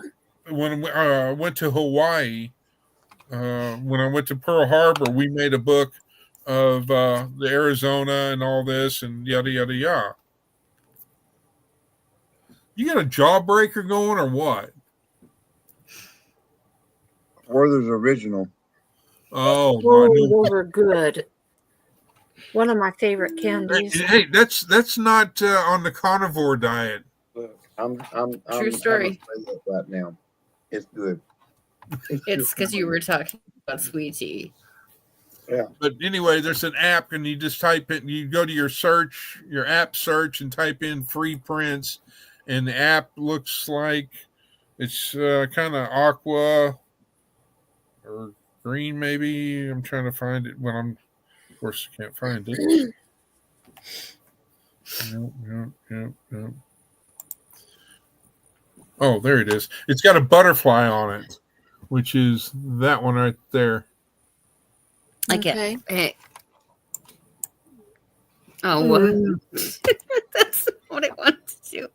when I went to Hawaii, when I went to Pearl Harbor, we made a book of the Arizona and all this and yada, yada, yada. You got a jawbreaker going or what?
Werther's Original.
Oh,
those are good. One of my favorite candies.
Hey, that's not on the carnivore diet.
Look,
True story.
I'm gonna say that right now. It's good.
It's because you were talking about sweet tea.
Yeah.
But anyway, there's an app, and you just type it, and you go to your app search, and type in free prints, and the app looks like it's kind of aqua or green, maybe. I'm trying to find it of course, I can't find it. Nope. Oh, there it is. It's got a butterfly on it, which is that one right there.
I get
Okay.
it. Oh, that's what I wanted to do.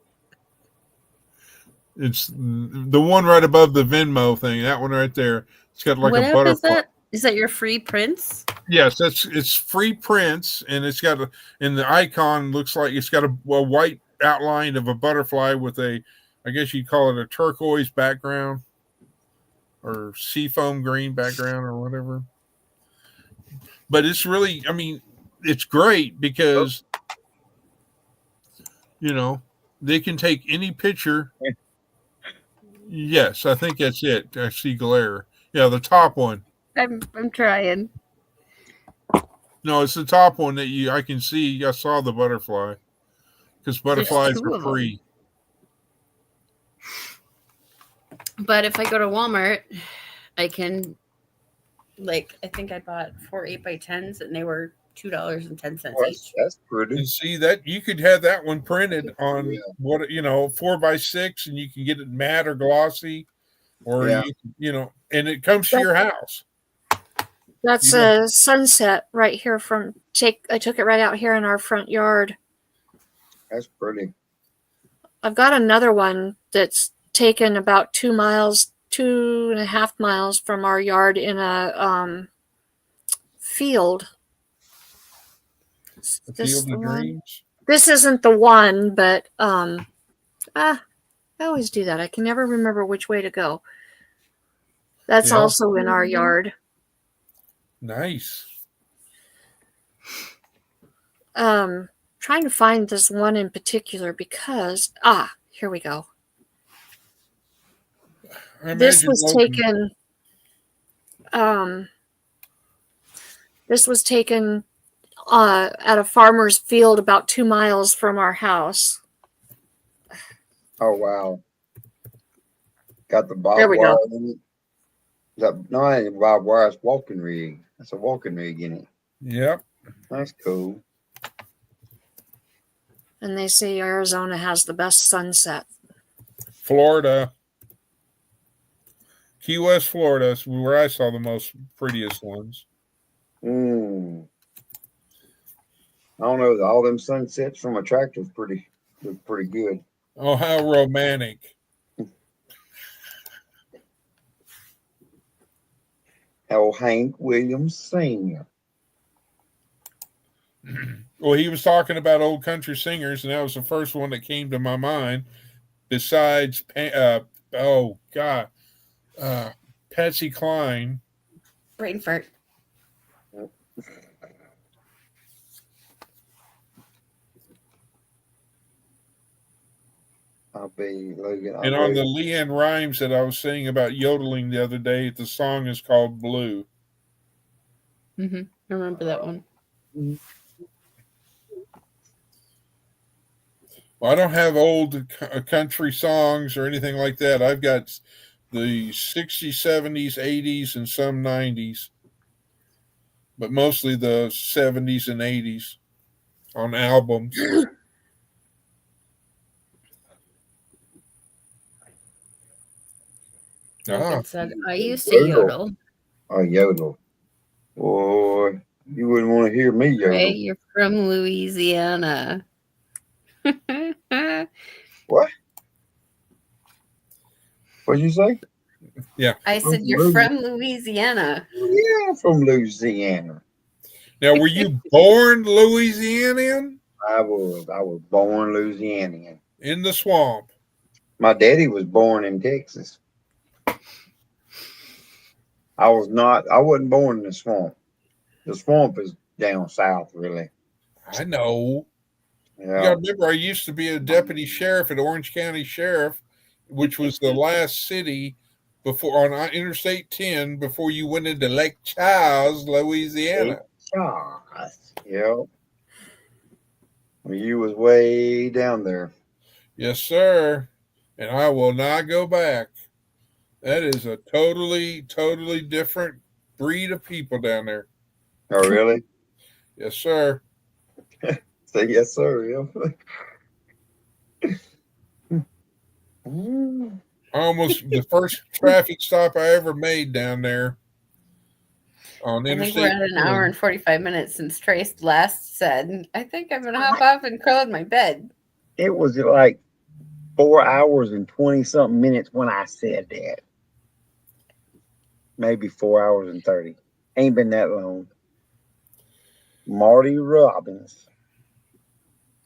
It's the one right above the Venmo thing. That one right there. It's got like
What
a
app
butterfly.
is that? Is that your free prints?
Yes, it's free prints, and it's got and the icon looks like it's got a white outline of a butterfly with I guess you'd call it a turquoise background or seafoam green background or whatever. But it's really, it's great because they can take any picture. Yes, I think that's it. I see glare. Yeah, the top one.
I'm trying.
No, it's the top one that I can see. I saw the butterfly because butterflies
two
are
of them.
free.
But if I go to Walmart, I can, I think I bought 4 8x10s, and they were $2.10 each.
That's pretty.
And see that you could have that one printed on 4x6, and you can get it matte or glossy, or and it comes to your house.
That's a sunset right here I took it right out here in our front yard.
That's pretty.
I've got another one that's taken about 2.5 miles from our yard in a field.
A field of dreams.
this isn't the one, but I always do that. I can never remember which way to go. That's
Yeah.
also in our yard.
Nice.
Trying to find this one in particular because here we go.
I
This
imagine
was
Logan-
taken. This was taken at a farmer's field about 2 miles from our house.
Oh wow. Got the
There
barbed
we
wire
go.
in it. No, it ain't barbed wire, it's walking rig. That's a walking rig in it.
Yep.
That's cool.
And they say Arizona has the best sunset.
Florida. Key West, Florida is where I saw the most prettiest ones.
I don't know. All them sunsets from a tractor look pretty good.
Oh, how romantic.
How Hank Williams Sr.
Well, he was talking about old country singers, and that was the first one that came to my mind. Besides, Patsy Cline.
Brain fart.
I'll be Logan.
And on the Leanne Rhymes that I was saying about yodeling the other day, the song is called Blue.
Mm-hmm. I remember that one.
Well, I don't have old country songs or anything like that. I've got the 60s, 70s, 80s, and some 90s, but mostly the 70s and 80s on albums.
Logan said, I used to yodel.
Oh, yodel. Boy, you wouldn't want to hear me yodel.
Ray, you're from Louisiana.
What? What'd you say?
Yeah.
I said, you're from Louisiana.
Yeah, I'm from Louisiana.
Now, were you born Louisianian?
I was born Louisianian.
In the swamp.
My daddy was born in Texas. I wasn't born in the swamp. The swamp is down south, really.
I know.
Yeah.
You gotta remember, I used to be a deputy sheriff at Orange County Sheriff, which was the last city before on Interstate 10 before you went into Lake Charles, Louisiana.
Charles. Yeah. Well, you was way down there.
Yes, sir. And I will not go back. That is a totally, totally different breed of people down there.
Oh, really?
Yes, sir.
Say yes, sir. Yeah.
Almost the first traffic stop I ever made down there on
I think
Interstate.
we're at an hour and 45 minutes since Trace last said, I think I'm going to hop off and curl in my bed.
It was like 4 hours and 20 something minutes when I said that. Maybe 4 hours and 30. Ain't been that long. Marty Robbins.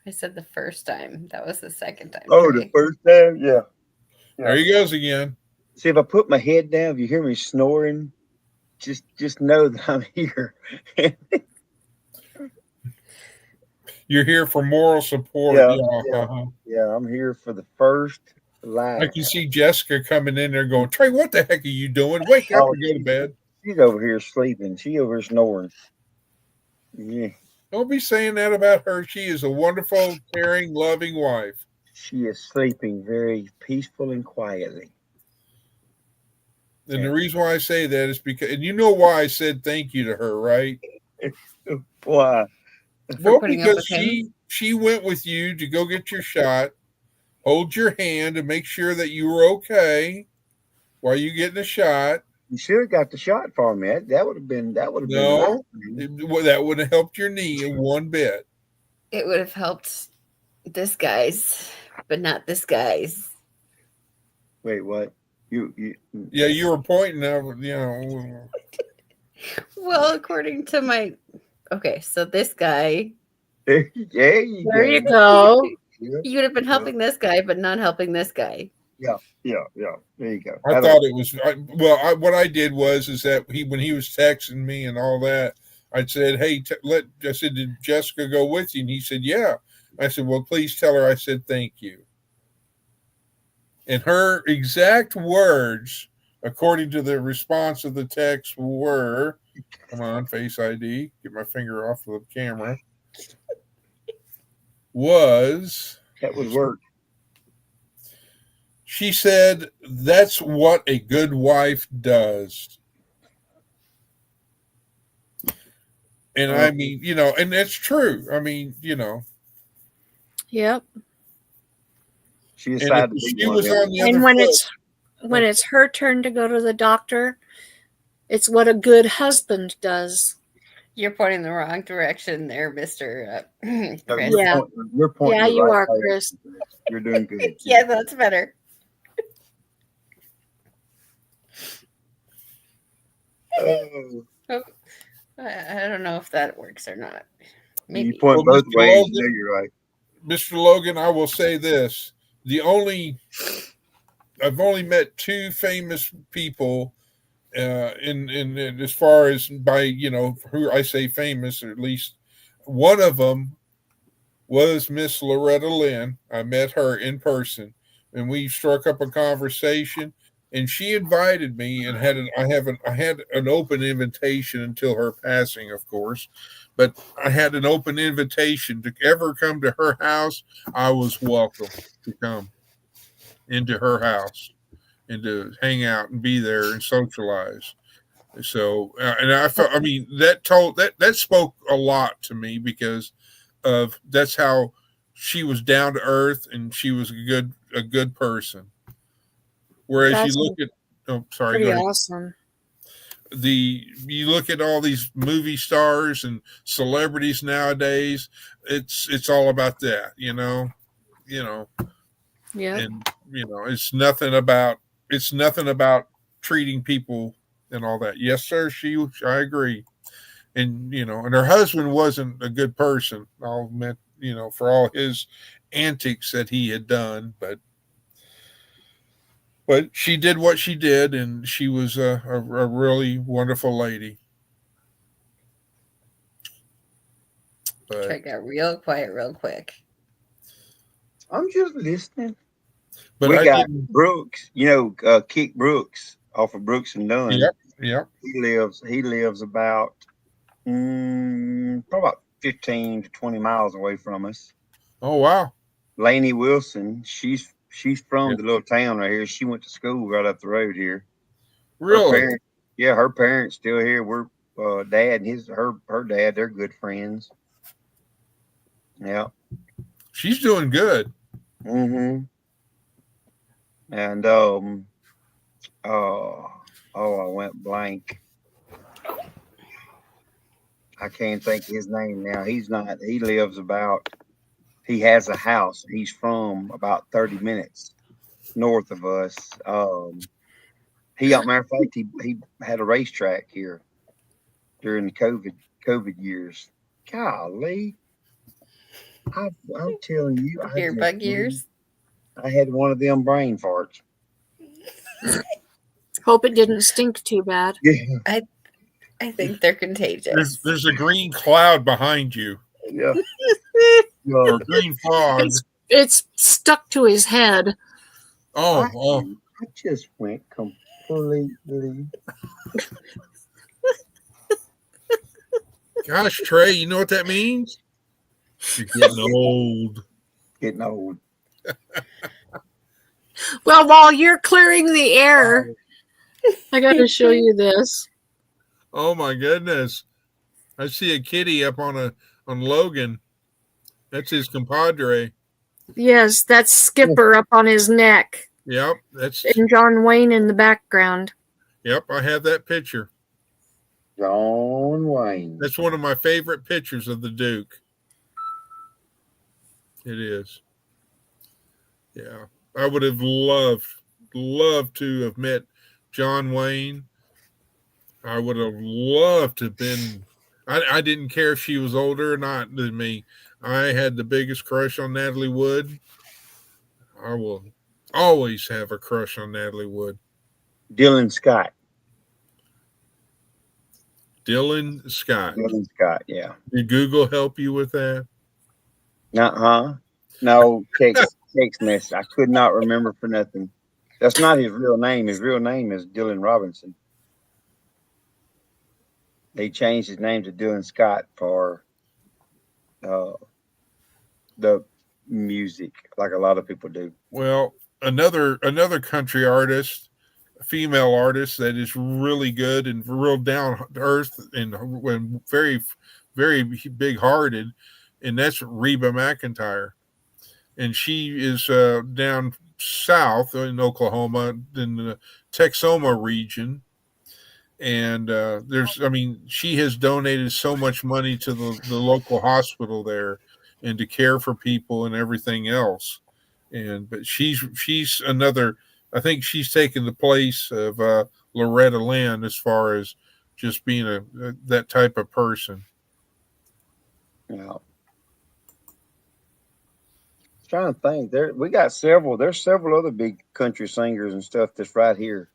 I said the first time. That was the second time.
Oh,
Trey.
the first time? Yeah.
There he goes again.
See, if I put my head down, if you hear me snoring, just know that I'm here.
You're here for moral support.
Yeah, I'm here for the first live.
I can see Jessica coming in there going, Trey, what the heck are you doing? Wake up and go to bed.
She's over here sleeping. She over here snoring. Yeah.
Don't be saying that about her. She is a wonderful, caring, loving wife.
She is sleeping very peaceful and quietly.
And the reason why I say that is because, and you know why I said thank you to her, right?
Why?
Well, because she went with you to go get your shot, hold your hand and make sure that you were okay while you getting the shot.
You should have got the shot for me. That would have been
no,
been
that would have helped your knee in one bit.
It would have helped this guy's, but not this guy's.
Wait, what? You
Yeah, you were pointing out, you know.
Well, according to my so this guy
There you
There you
go.
go.
Yeah,
You would have been
yeah,
helping this guy, but not helping this guy.
yeah. There you go.
I
That'll
thought
work.
it was what I did was that when he was texting me and all that, I said, "Hey, I said, did Jessica go with you?" And he said, "Yeah." I said, "Well, please tell her I said thank you." And her exact words, according to the response of the text, were, "Come on, Face ID, get my finger off of the camera." Was
That would work.
she said, "That's what a good wife does." And I mean, and that's true. I mean,
Yep.
She
and
decided to
if
be
she
one of
was
them.
on the other
And when
foot,
it's her turn to go to the doctor, it's what a good husband does.
You're pointing the wrong direction there, Mr.
No,
Chris.
Yeah.
You're pointing
Yeah,
the
you
right
are,
way.
Chris.
You're doing good.
Yeah, that's better.
Oh,
I don't know if that works or not.
you
Maybe.
point
well,
both
Mr.
ways. You know
Logan,
you're right.
Mr. Logan, I will say this: I've only met two famous people, in as far as by who I say famous, or at least one of them was Miss Loretta Lynn. I met her in person, and we struck up a conversation. And she invited me, and I had an open invitation until her passing, of course. But I had an open invitation to ever come to her house. I was welcome to come into her house and to hang out and be there and socialize. So, and I felt, I mean, that spoke a lot to me because of that's how she was down to earth and she was a good person. Whereas you
That's
look at, oh, sorry, go
pretty
ahead.
awesome.
You look at all these movie stars and celebrities nowadays, it's all about that,
Yeah.
and it's nothing about treating people and all that. Yes, sir, I agree. And and her husband wasn't a good person. I'll admit, for all his antics that he had done, but she did what she did, and she was a really wonderful lady. But
Trey got real quiet real quick.
I'm just listening.
but
We
I
got
didn't.
Brooks, Kick Brooks off of Brooks and Dunn.
Yep, yep.
He lives about probably about 15 to 20 miles away from us.
Oh wow.
Lainey Wilson, she's from
Yep.
the little town right here. She went to school right up the road here. Her
Really?
parents, yeah, her parents still here. We're dad and her dad, they're good friends. Yeah.
She's doing good.
Mm-hmm. And I went blank. I can't think his name now. He's not. He lives about. He has a house. He's from about 30 minutes north of us. Matter of fact, he had a racetrack here during the COVID years. Golly, I'm telling you,
Beer bug years.
I had one of them brain farts.
Hope it didn't stink too bad.
Yeah,
I think they're contagious.
There's a green cloud behind you,
yeah.
or green fog.
It's stuck to his head.
Oh,
I just went completely.
gosh, Trey, you know what that means? You're getting old.
Getting old.
Well, while you're clearing the air, I got to show you this.
Oh my goodness! I see a kitty up on Logan. That's his compadre.
Yes, that's Skipper up on his neck,
Yep,
and John Wayne in the background.
Yep, I have that picture.
John Wayne.
That's one of my favorite pictures of the Duke. It is. Yeah, I would have loved to have met John Wayne. I would have loved to have been I didn't care if she was older or not than me. I had the biggest crush on Natalie Wood. I will always have a crush on Natalie Wood.
Dylan Scott.
Dylan Scott.
Dylan Scott, yeah.
Did Google help you with that?
No, text message. I could not remember for nothing. That's not his real name. His real name is Dylan Robinson. They changed his name to Dylan Scott for the music, like a lot of people do.
Well, another country artist, a female artist that is really good and real down to earth and when very, very big hearted, and that's Reba McEntire. And she is down south in Oklahoma in the Texoma region. And she has donated so much money to the local hospital there and to care for people and everything else. But she's another, I think she's taken the place of Loretta Lynn as far as just being that type of person.
Yeah. Trying to think. There's several other big country singers and stuff that's right here.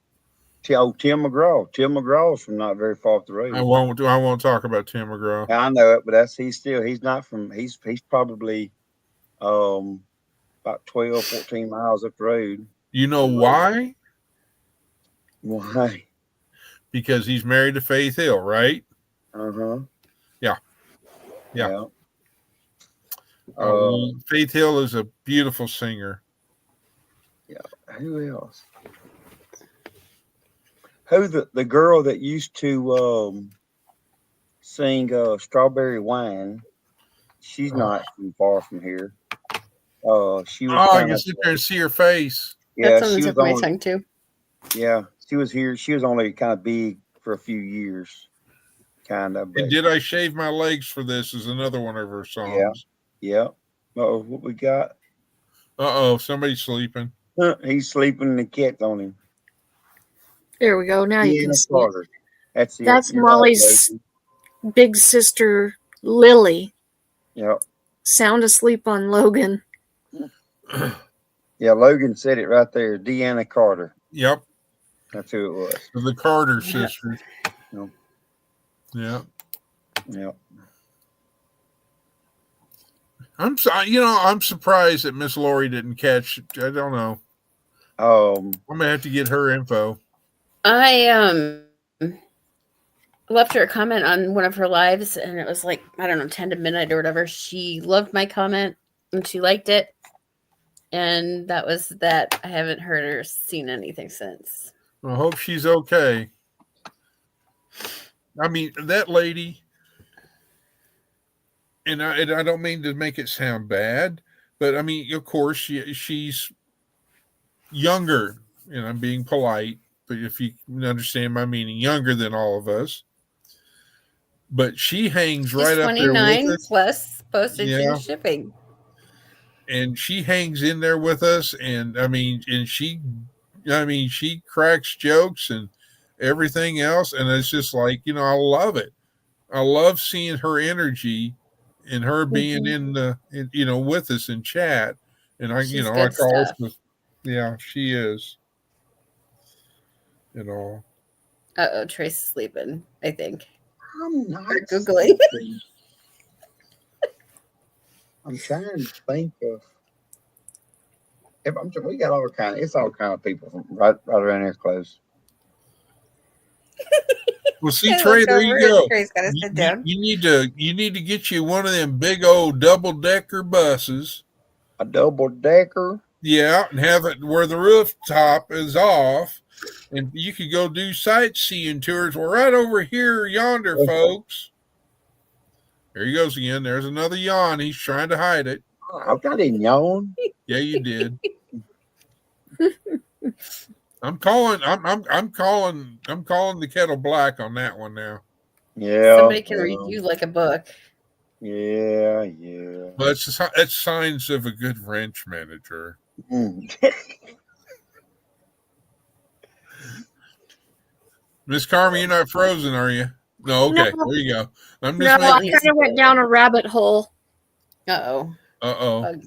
Tim McGraw. Tim McGraw's from not very far up the road.
I won't talk about Tim McGraw.
I know it, but he's not from he's probably about 12, 14 miles up the road.
You know why?
Why?
Because he's married to Faith Hill, right?
Uh-huh.
Yeah.
Yeah.
Faith Hill is a beautiful singer.
Yeah. Who else? Who the girl that used to sing Strawberry Wine? She's not too far from here. She was.
I can sit there and see her face.
Yeah,
That's on the tip of my tongue too.
Yeah, she was here. She was only kind of big for a few years, kind of.
And Did I Shave My Legs for This is another one of her songs.
Yeah. Oh, what we got?
Somebody's sleeping.
He's sleeping and the cat's on him.
There we go. Now you can see it.
That's it.
That's Molly's big sister, Lily.
Yep.
Sound asleep on Logan.
Yeah, Logan said it right there. Deanna Carter.
Yep.
That's who it was.
The Carter sisters.
Yep.
Yeah.
Yep.
I'm surprised that Miss Lori didn't catch. I don't know. I'm gonna have to get her info.
I left her a comment on one of her lives, and it was like, I don't know, 10 to midnight or whatever. She loved my comment and she liked it, and that was that. I haven't heard or seen anything since.
I hope she's okay. I mean, that lady, and I don't mean to make it sound bad, but I mean, of course, she's younger, and I'm being polite, but if you understand my meaning, younger than all of us. But she hangs right up there with
29
us.
plus postage and shipping.
And she hangs in there with us, and she cracks jokes and everything else, and it's just like, I love it. I love seeing her energy and her being with us in chat. And
She's
I
good
call
stuff.
her, she is.
Trace is sleeping, I think.
I'm not
Googling.
I'm trying to think of. We got all kind of. It's all kind of people from right around here close.
Well, see, Trey, there you go.
Trey's got to sit down.
You need to get you one of them big old double-decker buses.
A double-decker?
Yeah, and have it where the rooftop is off, and you could go do sightseeing tours. We're right over here, yonder, folks. There he goes again. There's another yawn. He's trying to hide it.
I didn't yawn.
Yeah, you did. I'm calling the kettle black on that one now.
Yeah.
Somebody can read you like a book.
Yeah.
Well, that's signs of a good ranch manager. Miss Carmen, you're not frozen, are you? No, okay.
No.
There you go. I'm
No,
just
I
making.
kind of went down a rabbit hole.
Uh-oh.
Uh-oh.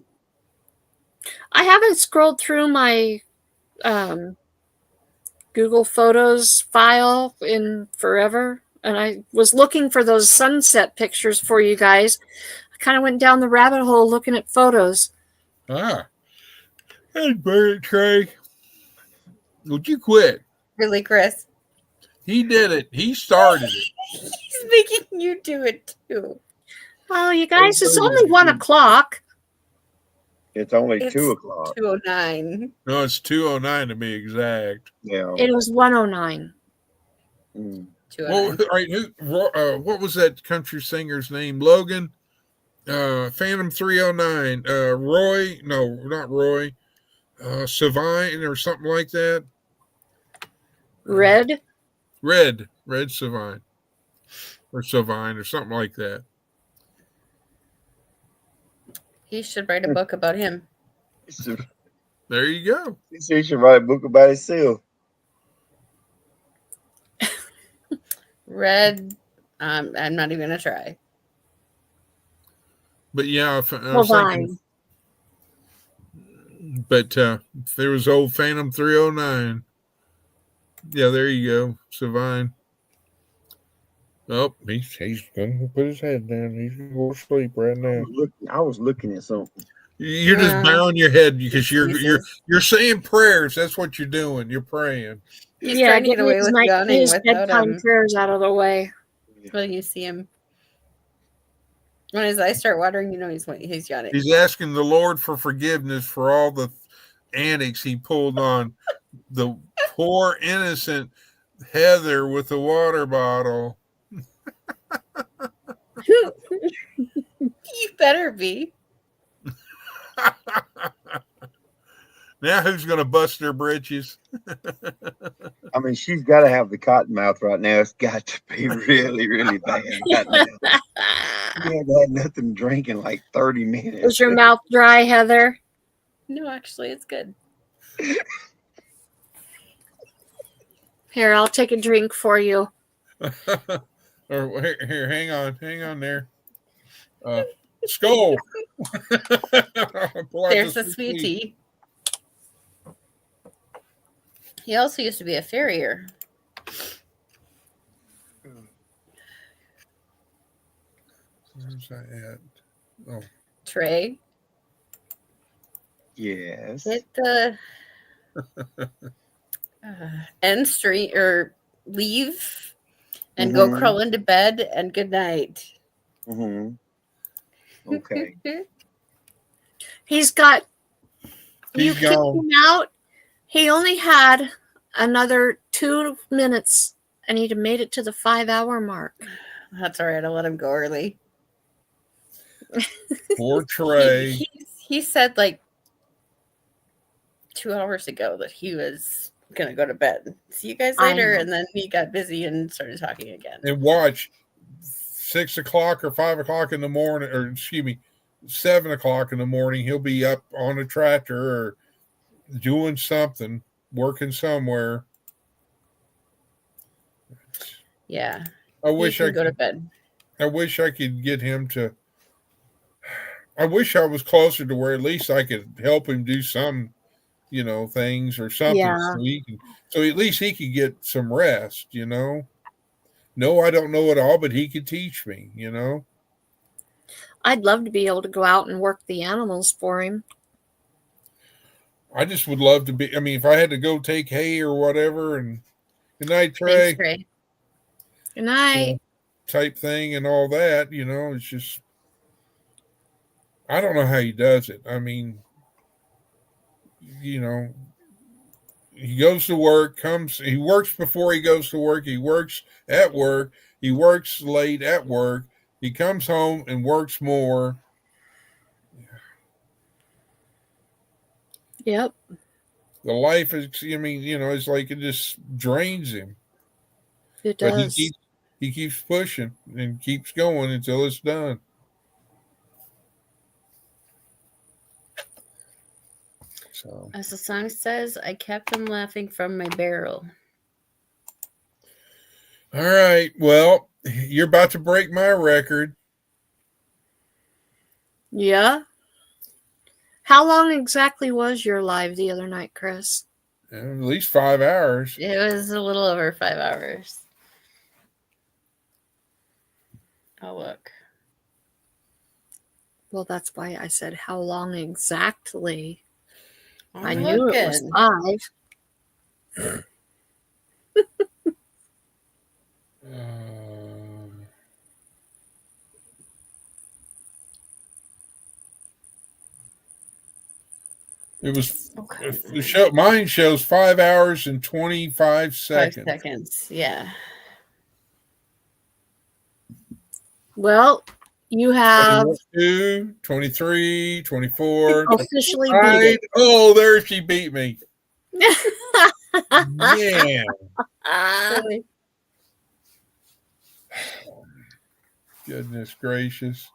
I haven't scrolled through my Google Photos file in forever, and I was looking for those sunset pictures for you guys. I kind of went down the rabbit hole looking at photos.
Ah. Hey, Bert, Trey. Would you quit?
Really, Chris?
He did it. He started it.
He's making you do it too.
Oh, you guys, it's only 1 o'clock.
It's only
It's
2:00.
2:09.
No, it's 2:09 to be exact.
Yeah.
It was 1:09.
Mm.
2:09.
Well, right, what was that country singer's name? Logan? Phantom 309. Roy? No, not Roy. Savine or something like that.
Red?
Red Savine. Or Savine or something like that.
He should write a book about him.
There you go.
He should write a book about himself.
Red. I'm not even gonna try.
But yeah, I
Well,
was thinking. But there was old Phantom 309. Yeah, there you go. Savine. Oh, he's going to put his head down. He's going to go to sleep right now.
I was looking at something.
You're just bowing your head because you're saying prayers. That's what you're doing. You're praying.
He's trying to get away with yawning without
bedtime prayers out of the way.
When you see him, when his eyes start watering, you know he's yawning.
He's asking the Lord for forgiveness for all the antics he pulled on the poor innocent Heather with the water bottle.
You better be.
Now who's going to bust their britches?
I mean, she's got to have the cotton mouth right now. It's got to be really, really bad. Right now. She hasn't had nothing to drink in like 30 minutes.
Is your mouth dry, Heather?
No, actually, it's good.
Here, I'll take a drink for you.
Or here, hang on there. Skull.
There's a sweet tea. He also used to be a farrier.
Where's that at? Oh,
Trey.
Yes.
Hit the end street or leave and go crawl into bed and good night.
Okay.
He's got.
He's
you kicked
gone.
him out. He only had another 2 minutes, and he'd have made it to the 5-hour mark.
That's all right. I'll let him go early.
Poor Trey.
He said like 2 hours ago that he was gonna go to bed. See you guys later, and then he got busy and started talking again.
And watch 6 o'clock or 5 o'clock in the morning, or excuse me, 7 o'clock in the morning. He'll be up on a tractor or doing something, working somewhere.
Yeah.
I wish I could
go to bed.
I wish I could get him to. I wish I was closer to where at least I could help him do some, things or something.
Yeah.
So at least he could get some rest, No, I don't know it all, but he could teach me,
I'd love to be able to go out and work the animals for him.
I just would love to be. I mean, if I had to go take hay or whatever, and good night, Trey.
Thanks, Trey.
Good night.
Type thing and all that, it's just. I don't know how he does it. I mean, he goes to work, he works before he goes to work, he works at work, he works late at work, he comes home and works more.
Yep.
The life is, it's like it just drains him.
It does.
But he keeps pushing and keeps going until it's done. So,
as the song says, I kept him laughing from my barrel.
All right. Well, you're about to break my record.
Yeah. How long exactly was your live the other night, Chris?
At least 5 hours.
It was a little over 5 hours. Oh, look.
Well, that's why I said how long exactly.
I'm
I knew it was
looking.
5.
It was
Okay.
the show. Mine shows 5 hours and 25
5
seconds.
seconds. Yeah.
Well, you have
22, 23, 24.
officially beat
Right. Oh, there she beat me.
it.
Yeah. Goodness gracious.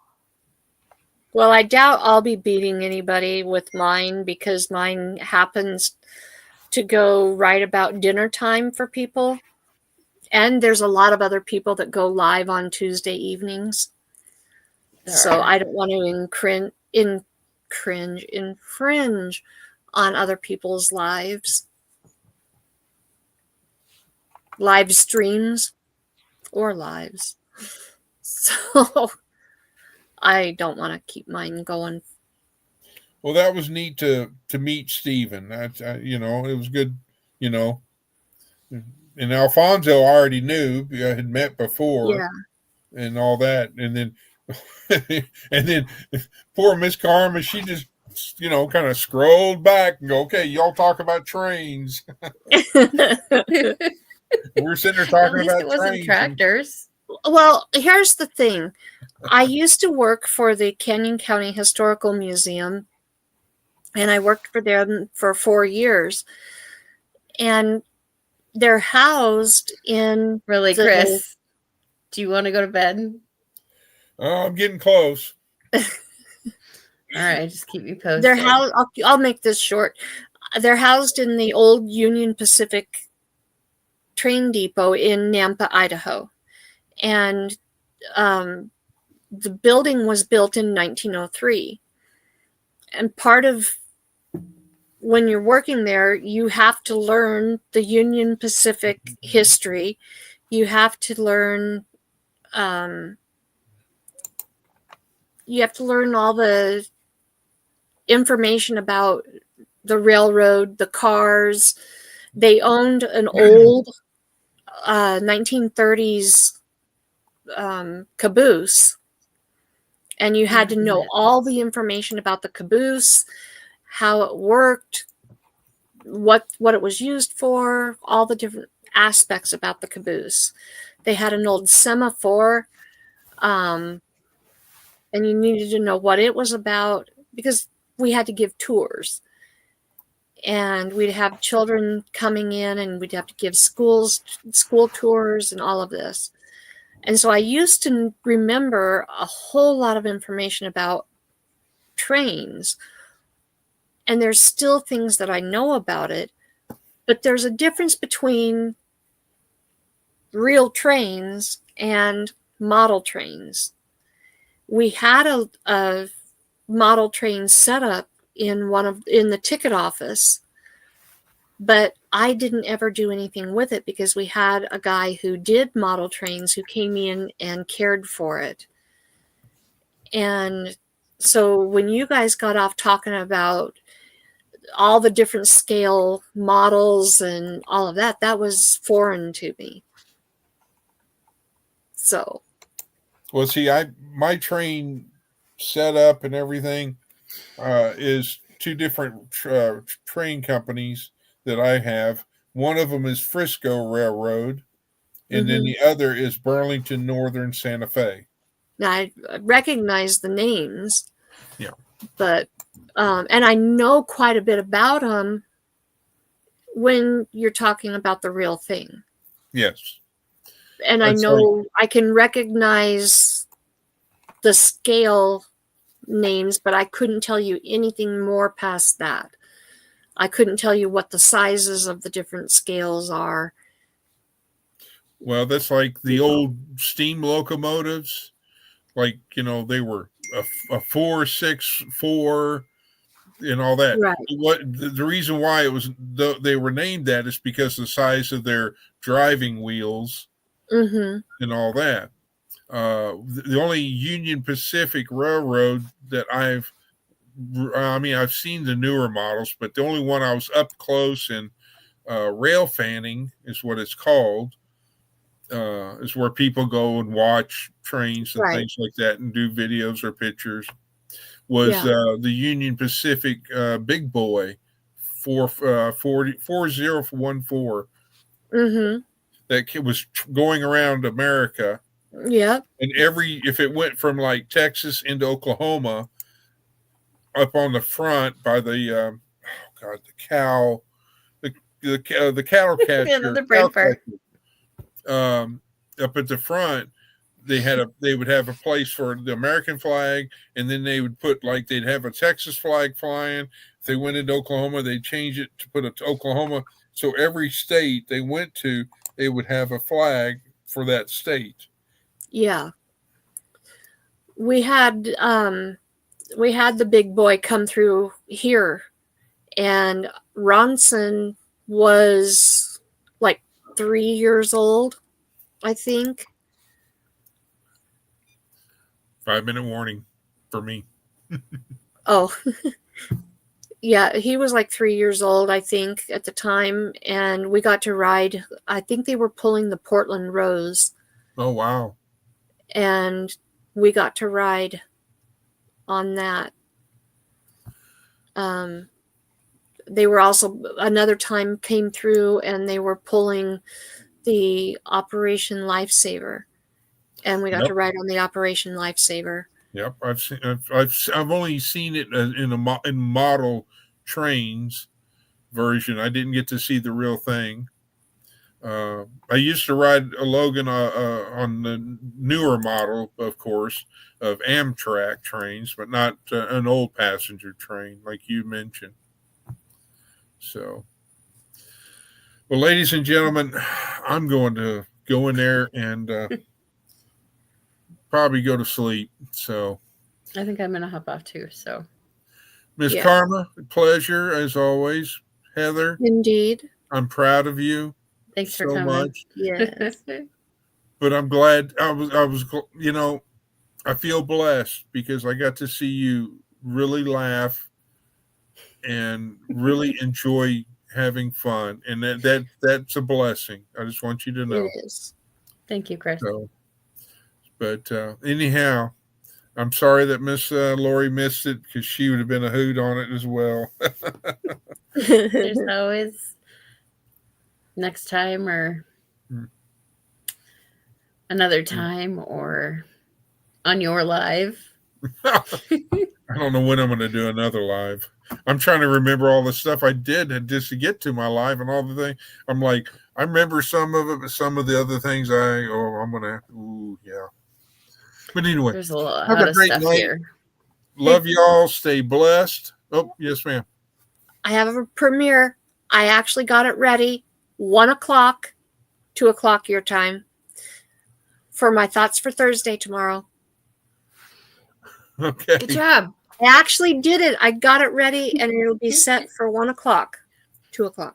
Well, I doubt I'll be beating anybody with mine because mine happens to go right about dinner time for people. And there's a lot of other people that go live on Tuesday evenings. So I don't want to infringe on other people's live streams or lives. So I don't want to keep mine going.
Well, that was neat to meet Stephen. That's it was good. You know, and Alfonso I already knew. I had met before.
Yeah.
And all that, and then and then poor Miss Karma, she just kind of scrolled back and go, okay, y'all talk about trains. We're sitting there
At
talking
least
about
it wasn't
trains.
tractors.
Well, here's the thing. I used to work for the Canyon County Historical Museum, and I worked for them for 4 years. And they're housed in
Really, Chris? Do you want to go to bed?
Oh, I'm getting close.
All right, just keep me posted.
They're housed. I'll make this short. They're housed in the old Union Pacific train depot in Nampa, Idaho, and the building was built in 1903. And part of when you're working there, you have to learn the Union Pacific history. You have to learn. You have to learn all the information about the railroad, the cars. They owned an old 1930s caboose, and you had to know all the information about the caboose, how it worked, what it was used for, all the different aspects about the caboose. They had an old semaphore, and you needed to know what it was about because we had to give tours. And we'd have children coming in, and we'd have to give school tours and all of this. And so I used to remember a whole lot of information about trains. And there's still things that I know about it, but there's a difference between real trains and model trains. We had a model train set up in the ticket office, but I didn't ever do anything with it because we had a guy who did model trains who came in and cared for it. And so when you guys got off talking about all the different scale models and all of that, that was foreign to me. So,
well, see, my train setup and everything is two different train companies that I have. One of them is Frisco Railroad, and then the other is Burlington Northern Santa Fe.
Now I recognize the names.
Yeah.
But and I know quite a bit about them when you're talking about the real thing.
Yes.
And I know I can recognize the scale names, but I couldn't tell you anything more past that. I couldn't tell you what the sizes of the different scales are.
Well, that's like the old steam locomotives. Like, they were a 464 and all that.
Right.
What the reason why they were named that is because of the size of their driving wheels and all that. The only Union Pacific Railroad that I've seen the newer models, but the only one I was up close and rail fanning is what it's called. Is where people go and watch trains and things like that and do videos or pictures. Was the Union Pacific Big Boy 4014 that was going around America.
Yep.
And if it went from like Texas into Oklahoma, up on the front by the the cattle catcher,
Another brain fart.
Up at the front, they would have a place for the American flag, and then they would they'd have a Texas flag flying. If they went into Oklahoma, they'd change it to put it to Oklahoma. So every state they went to, they would have a flag for that state.
Yeah. We had the big boy come through here, and Ronson was like 3 years old, I think.
5-minute warning for me.
Oh, yeah, he was like 3 years old, I think, at the time, and we got to ride. I think they were pulling the Portland Rose.
Oh, wow.
And we got to ride on that. They were also, another time came through and they were pulling the Operation Lifesaver, and we got to ride on the Operation Lifesaver.
Yep, I've only seen it in model trains version. I didn't get to see the real thing. I used to ride a Logan on the newer model, of course, of Amtrak trains, but not an old passenger train like you mentioned. So, well, ladies and gentlemen, I'm going to go in there and probably go to sleep. So,
I think I'm going to hop off too. So,
Miss Karma, pleasure as always. Heather,
indeed,
I'm proud of you.
Thanks
so
for coming.
Much.
Yes.
But I'm glad I was I feel blessed because I got to see you really laugh and really enjoy having fun, and that's a blessing. I just want you to know.
It is.
Thank you, Chris.
So, but anyhow, I'm sorry that Miss Lori missed it because she would have been a hoot on it as well.
There's always next time or another time or on your live.
I don't know when I'm going to do another live. I'm trying to remember all the stuff I did just to get to my live and all the things. I'm like, I remember some of it, but some of the other things I'm going to, yeah. But anyway,
there's a lot
have a great
stuff
night.
Here.
Love y'all. Stay blessed. Oh, yes, ma'am.
I have a premiere. I actually got it ready. 1:00, 2:00 your time for my thoughts for Thursday tomorrow.
Okay.
Good job.
I actually did it. I got it ready, and it'll be set for 1:00, 2:00.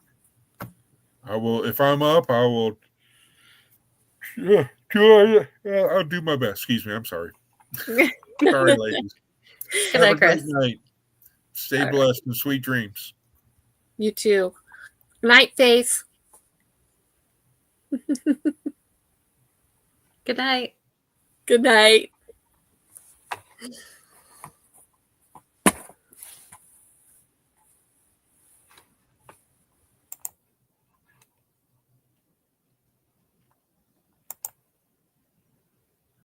I will. If I'm up, I will. Yeah, I'll do my best. Excuse me. I'm sorry. Sorry, ladies.
Good night, Chris.
Good night. Stay blessed and sweet dreams.
You too. Night, Faith.
Good night.
Good night.